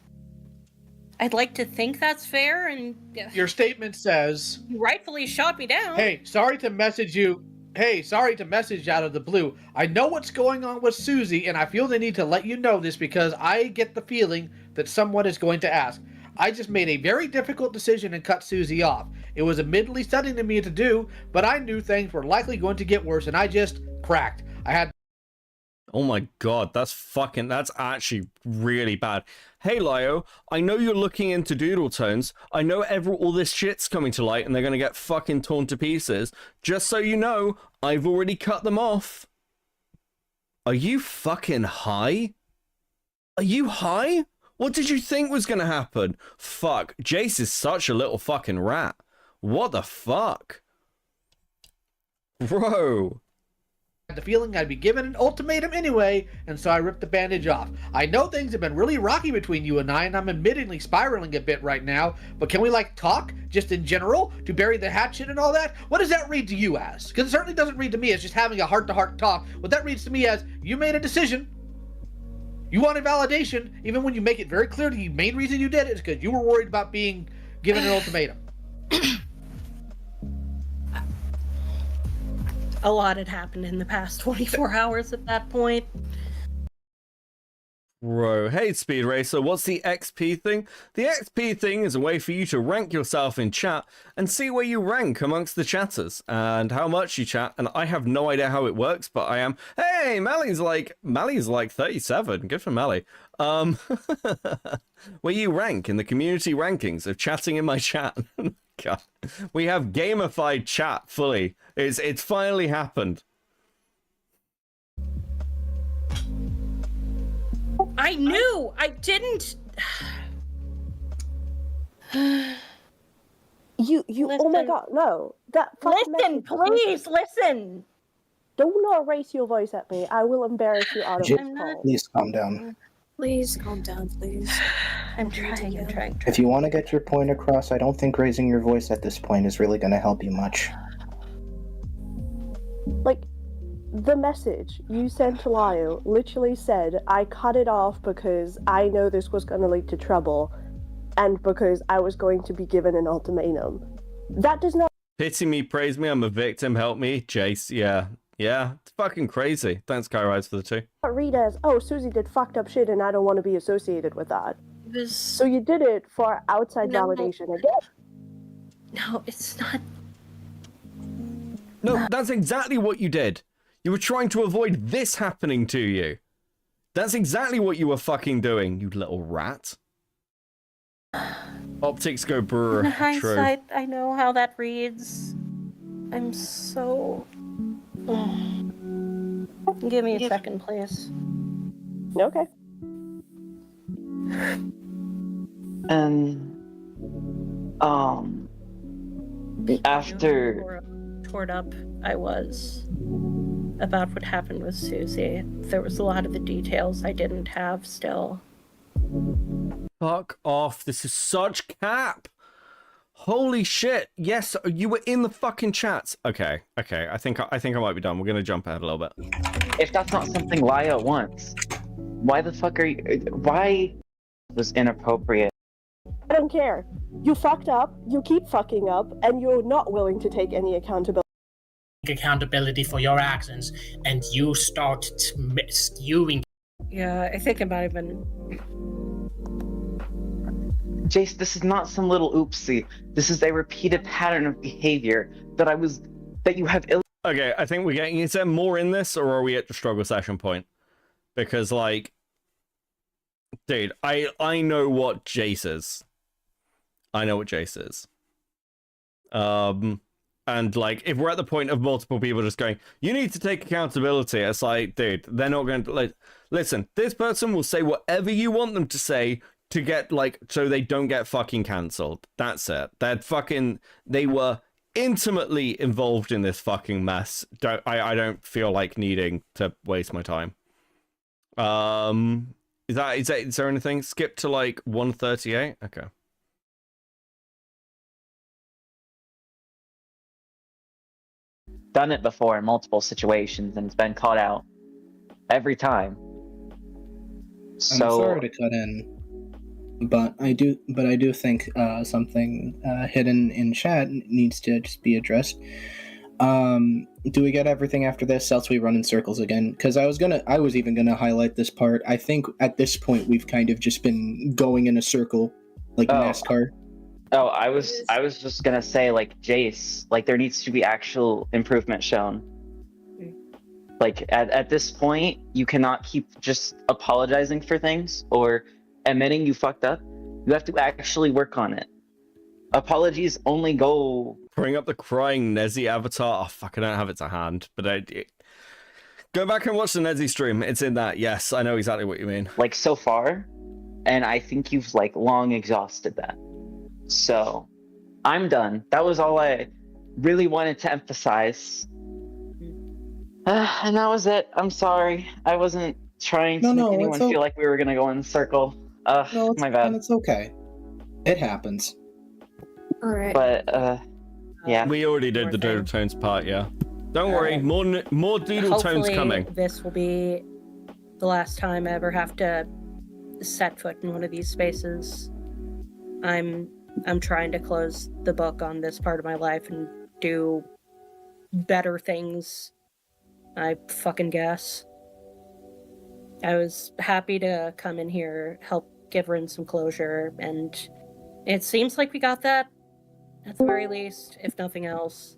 I'd like to think that's fair, and... Your statement says... You rightfully shot me down. Hey, sorry to message out of the blue. I know what's going on with Susie, and I feel the need to let you know this because I get the feeling that someone is going to ask. I just made a very difficult decision and cut Susie off. It was admittedly stunning to me to do, but I knew things were likely going to get worse, and I just cracked. I had... Oh my god, that's actually really bad. Hey Lyo, I know you're looking into Doodletones. I know all this shit's coming to light and they're gonna get fucking torn to pieces. Just so you know, I've already cut them off. Are you fucking high? Are you high? What did you think was gonna happen? Fuck, Jace is such a little fucking rat. What the fuck? Bro. The feeling I'd be given an ultimatum anyway, and so I ripped the bandage off. I know things have been really rocky between you and I'm admittedly spiraling a bit right now, but can we, like, talk, just in general, to bury the hatchet and all that? What does that read to you as? Because it certainly doesn't read to me as just having a heart-to-heart talk. What that reads to me as, you made a decision, you wanted validation, even when you make it very clear the main reason you did it is because you were worried about being given an ultimatum. A lot had happened in the past 24 hours at that point. Bro, hey Speed Racer, what's the XP thing? The XP thing is a way for you to rank yourself in chat and see where you rank amongst the chatters and how much you chat, and I have no idea how it works, but I am... Hey, Mally's like 37, good for Mally. Where you rank in the community rankings of chatting in my chat. God. We have gamified chat fully. It's finally happened. I knew! I didn't... You listen. Oh my god, no. Listen, please, listen! Do not raise your voice at me. I will embarrass you out of this call. Please calm down. Please calm down, please. I'm trying. If you want to get your point across, I don't think raising your voice at this point is really going to help you much. Like, the message you sent to Lyo literally said, I cut it off because I know this was going to lead to trouble, and because I was going to be given an ultimatum. That does not... Pity me, praise me, I'm a victim, help me. Jace, yeah, it's fucking crazy. Thanks, Kairise, for the 2. Read as, oh, Susie did fucked up shit and I don't want to be associated with that. So you did it for outside validation again. No, it's not... No, that's exactly what you did. You were trying to avoid this happening to you. That's exactly what you were fucking doing, you little rat. Optics go brr. In hindsight, True. I know how that reads. I'm so... Give me a second, please. Okay. And after Torn up I was about what happened with Susie, there was a lot of the details I didn't have still. Fuck off. This is such cap. Holy shit. Yes, you were in the fucking chats. Okay. I think I might be done. We're gonna jump ahead a little bit. If that's not something Lyo wants, why the fuck are you... Why was inappropriate? I don't care. You fucked up, you keep fucking up, and you're not willing to take any accountability. Accountability for your actions, and you start skewing Yeah, I think it might have been. Jace, this is not some little oopsie. This is a repeated pattern of behavior that you have Okay, I think we're getting, is there more in this, or are we at the struggle session point? Because, like, dude, I know what Jace is. I know what Jace is. And, like, if we're at the point of multiple people just going, you need to take accountability, it's like, dude, they're not going to, like, listen, this person will say whatever you want them to say to get, like, so they don't get fucking cancelled. That's it. They were intimately involved in this fucking mess. I don't feel like needing to waste my time. Is there anything? Skip to, like, 138? Okay. done it before in multiple situations and it's been caught out every time. So I'm sorry to cut in, but I do think something hidden in chat needs to just be addressed. Do we get everything after this? Else we run in circles again. Because I was even gonna highlight this part. I think at this point we've kind of just been going in a circle, like NASCAR. Oh, I was just gonna say, like, Jace, like, there needs to be actual improvement shown. Like, at this point, you cannot keep just apologizing for things or admitting you fucked up. You have to actually work on it. Apologies only go... Bring up the crying Nezzy avatar. Oh, fuck, I don't have it to hand. But go back and watch the Nezzy stream. It's in that. Yes, I know exactly what you mean. Like, so far. And I think you've, like, long exhausted that. So, I'm done. That was all I really wanted to emphasize. And that was it. I'm sorry. I wasn't trying to make anyone feel like we were going to go in a circle. No, my bad. And it's okay. It happens. Alright. But, yeah. We already did the Doodletones part, yeah. Don't worry, more Doodletones Hopefully coming. This will be the last time I ever have to set foot in one of these spaces. I'm trying to close the book on this part of my life and do better things, I fucking guess. I was happy to come in here, help give Rin some closure, and it seems like we got that, at the very least, if nothing else.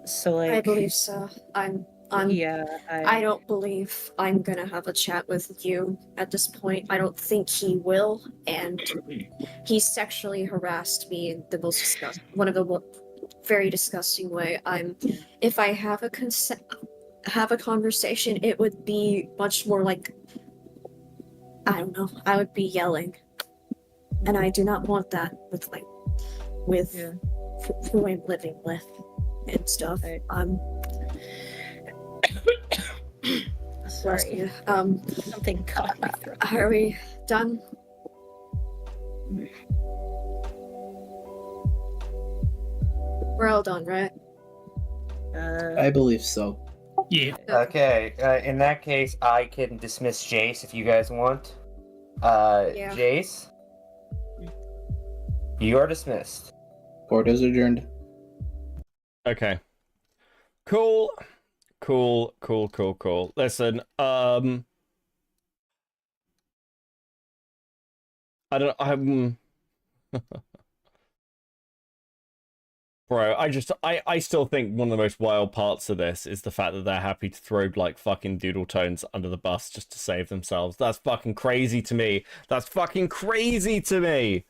So, like... I believe so. Yeah, I don't believe I'm gonna have a chat with you at this point. I don't think he will, and he sexually harassed me in the most very disgusting way. If I have a conversation, it would be much more like, I don't know, I would be yelling, and I do not want that with who I'm living with and stuff. Sorry. Something caught my throat. Are we done? We're all done, right? I believe so. Yeah. Okay, in that case, I can dismiss Jace if you guys want. Yeah. Jace? You are dismissed. Court is adjourned. Okay. Cool. Listen, Bro, I still think one of the most wild parts of this is the fact that they're happy to throw, like, fucking Doodletones under the bus just to save themselves. That's fucking crazy to me. That's fucking crazy to me.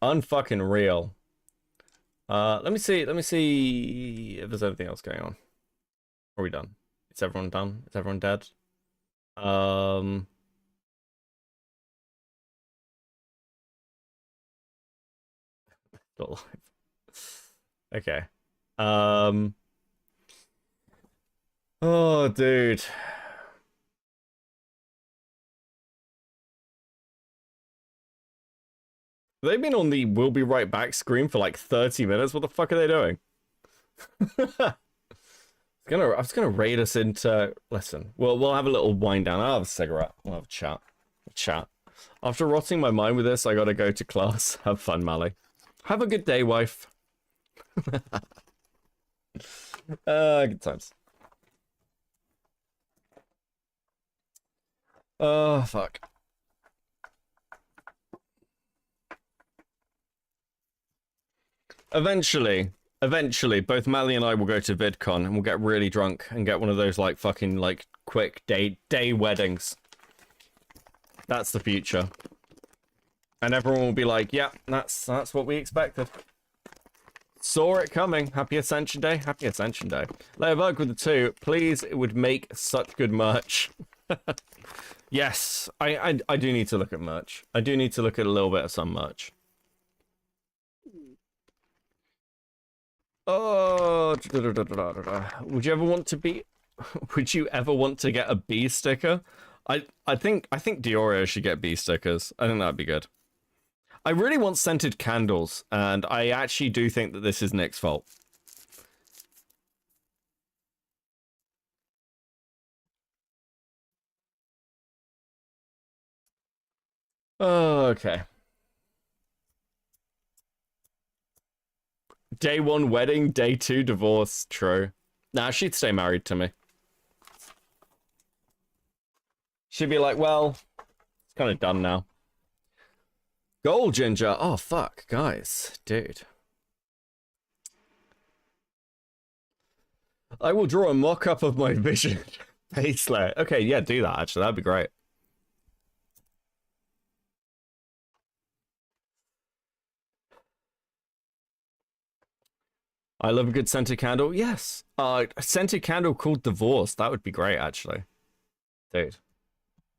Unfucking real. Let me see if there's anything else going on. Are we done? Is everyone done? Is everyone dead? Still alive. Okay. Oh, dude. They've been on the "we'll be right back" screen for like 30 minutes. What the fuck are they doing? I was gonna raid us into. Listen, we'll have a little wind down. I'll have a cigarette. We'll have a chat. After rotting my mind with this, I gotta go to class. Have fun, Mally. Have a good day, wife. Good times. Oh, fuck. Eventually, both Mally and I will go to VidCon and we'll get really drunk and get one of those, like, fucking, like, quick day weddings. That's the future. And everyone will be like, yeah, that's what we expected. Saw it coming. Happy Ascension Day. Happy Ascension Day. Leobug with the 2. Please, it would make such good merch. Yes, I do need to look at merch. I do need to look at a little bit of some merch. Oh, would you ever want to be? Would you ever want to get a bee sticker? I think Diorio should get bee stickers. I think that'd be good. I really want scented candles, and I actually do think that this is Nick's fault. Okay. Day 1 wedding, day 2 divorce. True. Nah, she'd stay married to me. She'd be like, well, it's kind of done now. Gold Ginger. Oh, fuck, guys. Dude. I will draw a mock-up of my vision. Payslayer. Okay, yeah, do that, actually. That'd be great. I love a good scented candle. Yes. A scented candle called Divorce. That would be great, actually. Dude.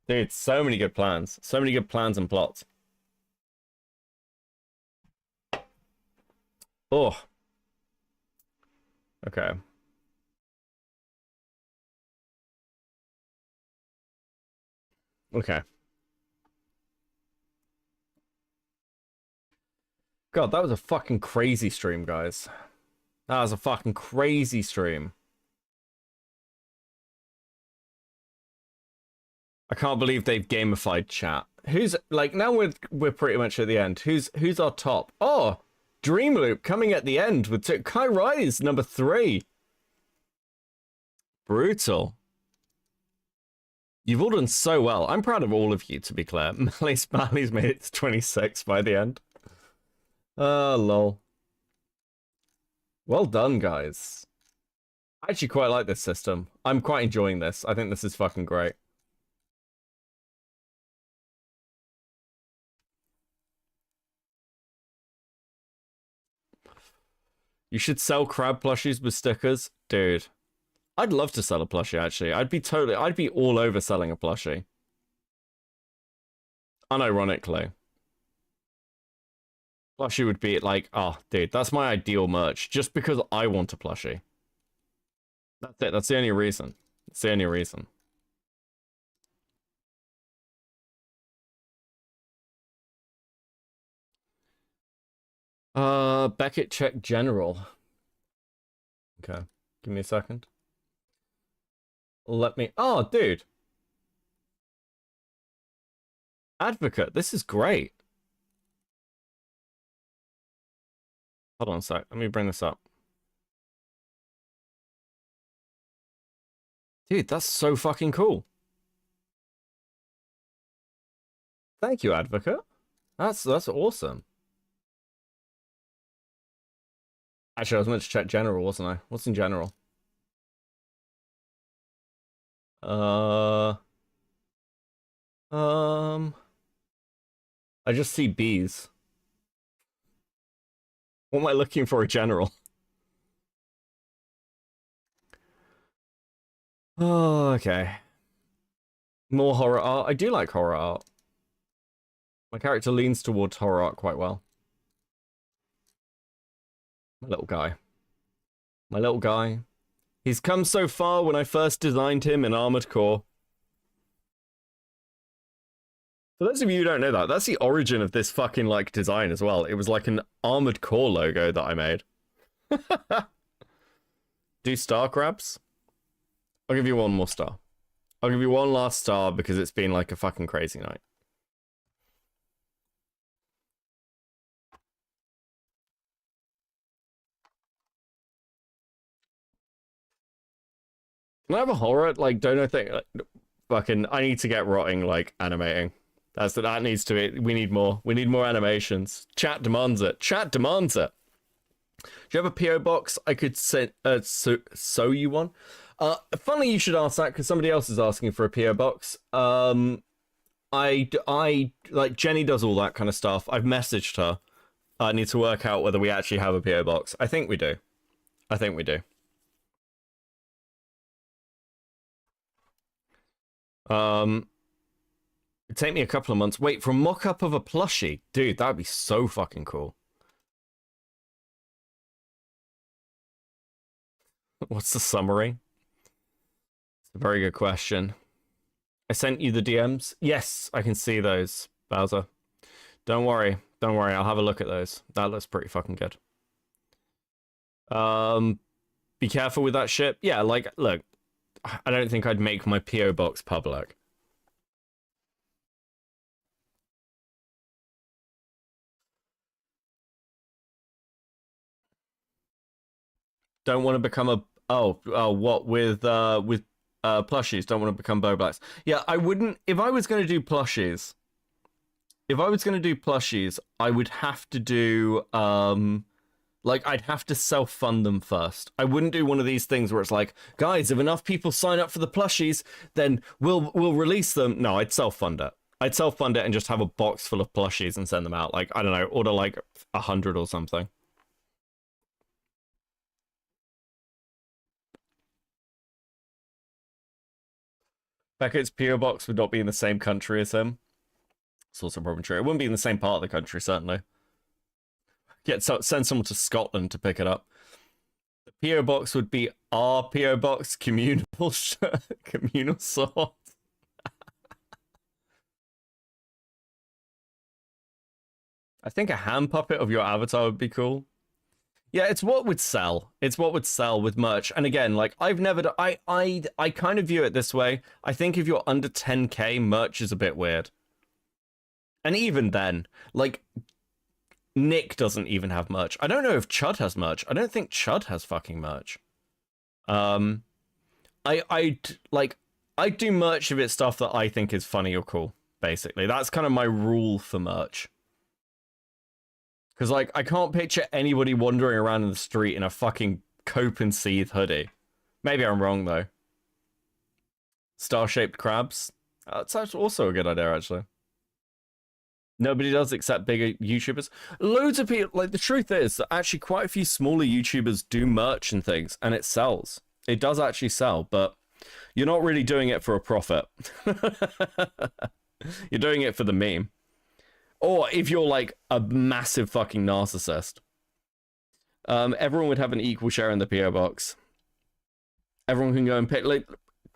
Dude, so many good plans. So many good plans and plots. Oh. Okay. Okay. God, that was a fucking crazy stream, guys. That was a fucking crazy stream. I can't believe they've gamified chat. Who's like now we're pretty much at the end. Who's our top? Oh, Dreamloop coming at the end with Kai Rise number 3. Brutal. You've all done so well. I'm proud of all of you, to be clear. Mally's made it to 26 by the end. Oh, lol. Well done, guys. I actually quite like this system. I'm quite enjoying this. I think this is fucking great. You should sell crab plushies with stickers. Dude. I'd love to sell a plushie, actually. I'd be all over selling a plushie. Unironically. Plushie would be like, oh, dude, that's my ideal merch. Just because I want a plushie. That's it. That's the only reason. That's the only reason. Beckett check general. Okay. Give me a second. Let me... Oh, dude. Advocate. This is great. Hold on a sec. Let me bring this up. Dude, that's so fucking cool. Thank you, Advocate. That's awesome. Actually, I was meant to check general, wasn't I? What's in general? I just see bees. What am I looking for in general? Oh, okay. More horror art. I do like horror art. My character leans towards horror art quite well. My little guy. My little guy. He's come so far when I first designed him in Armored Core. For those of you who don't know that, that's the origin of this fucking, like, design as well. It was like an Armored Core logo that I made. Do star crabs? I'll give you one more star. I'll give you one last star because it's been like a fucking crazy night. Can I have a horror, like, dono thing? Like, Fucking, I need to get rotting, like, animating. That needs to be, we need more animations. Chat demands it. Chat demands it. Do you have a PO box I could send, sew you one? Funny you should ask that, because somebody else is asking for a PO box. I like, Jenny does all that kind of stuff. I've messaged her. I need to work out whether we actually have a PO box. I think we do. I think we do. It'd take me a couple of months. Wait, for a mock-up of a plushie? Dude, that'd be so fucking cool. What's the summary? It's a very good question. I sent you the DMs. Yes, I can see those, Bowser. Don't worry. Don't worry. I'll have a look at those. That looks pretty fucking good. Be careful with that shit. Yeah, like, look, I don't think I'd make my PO box public. Don't want to become a what with plushies? Don't want to become Bo Blacks. Yeah, I wouldn't if I was going to do plushies. If I was going to do plushies, I would have to do like I'd have to self-fund them first. I wouldn't do one of these things where it's like, guys, if enough people sign up for the plushies, then we'll release them. No, I'd self-fund it. I'd self-fund it and just have a box full of plushies and send them out. Like, I don't know, order like 100 or something. Beckett's PO box would not be in the same country as him. It's also probably true. It wouldn't be in the same part of the country, certainly. Send someone to Scotland to pick it up. The PO box would be our PO box, communal communal sort. I think a hand puppet of your avatar would be cool. Yeah, it's what would sell. It's what would sell with merch. And again, like, I've never... I kind of view it this way. I think if you're under 10k, merch is a bit weird. And even then, like, Nick doesn't even have merch. I don't know if Chud has merch. I don't think Chud has fucking merch. I do merch if it's stuff that I think is funny or cool, basically. That's kind of my rule for merch. Because, like, I can't picture anybody wandering around in the street in a fucking Cope and Seethe hoodie. Maybe I'm wrong, though. Star-shaped crabs? That's also a good idea, actually. Nobody does except bigger YouTubers. Loads of people, like, the truth is that actually quite a few smaller YouTubers do merch and things, and it sells. It does actually sell, but you're not really doing it for a profit. You're doing it for the meme. Or if you're like a massive fucking narcissist. Everyone would have an equal share in the PO box. Everyone can go and pick, like,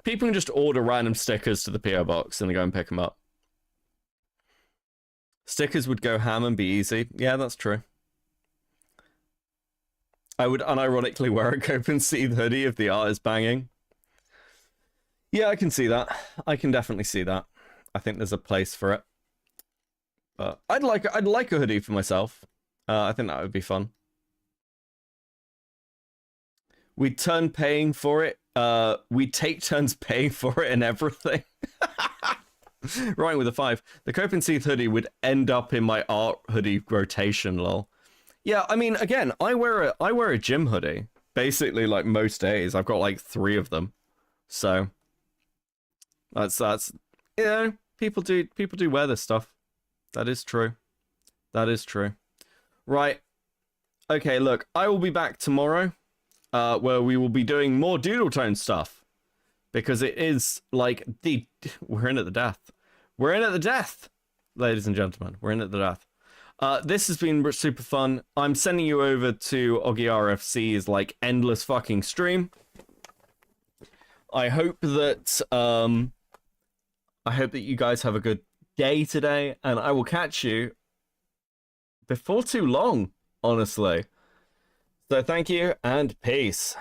people can just order random stickers to the PO box and they go and pick them up. Stickers would go ham and be easy. Yeah, that's true. I would unironically wear a Cope and Seethe hoodie if the art is banging. Yeah, I can see that. I can definitely see that. I think there's a place for it. I'd like a hoodie for myself. I think that would be fun. We turn paying for it. We take turns paying for it and everything. Writing with a 5. The Cope and Seethe hoodie would end up in my art hoodie rotation, lol. Yeah, I mean, again, I wear a gym hoodie basically like most days. I've got like 3 of them, so that's you know, people do wear this stuff. That is true. That is true. Right. Okay, look, I will be back tomorrow, where we will be doing more Doodletone stuff. Because it is, like, we're in at the death. We're in at the death, ladies and gentlemen. We're in at the death. This has been super fun. I'm sending you over to Oggy RFC's, like, endless fucking stream. I hope that you guys have a good day today, and I will catch you before too long, honestly. So thank you, and peace.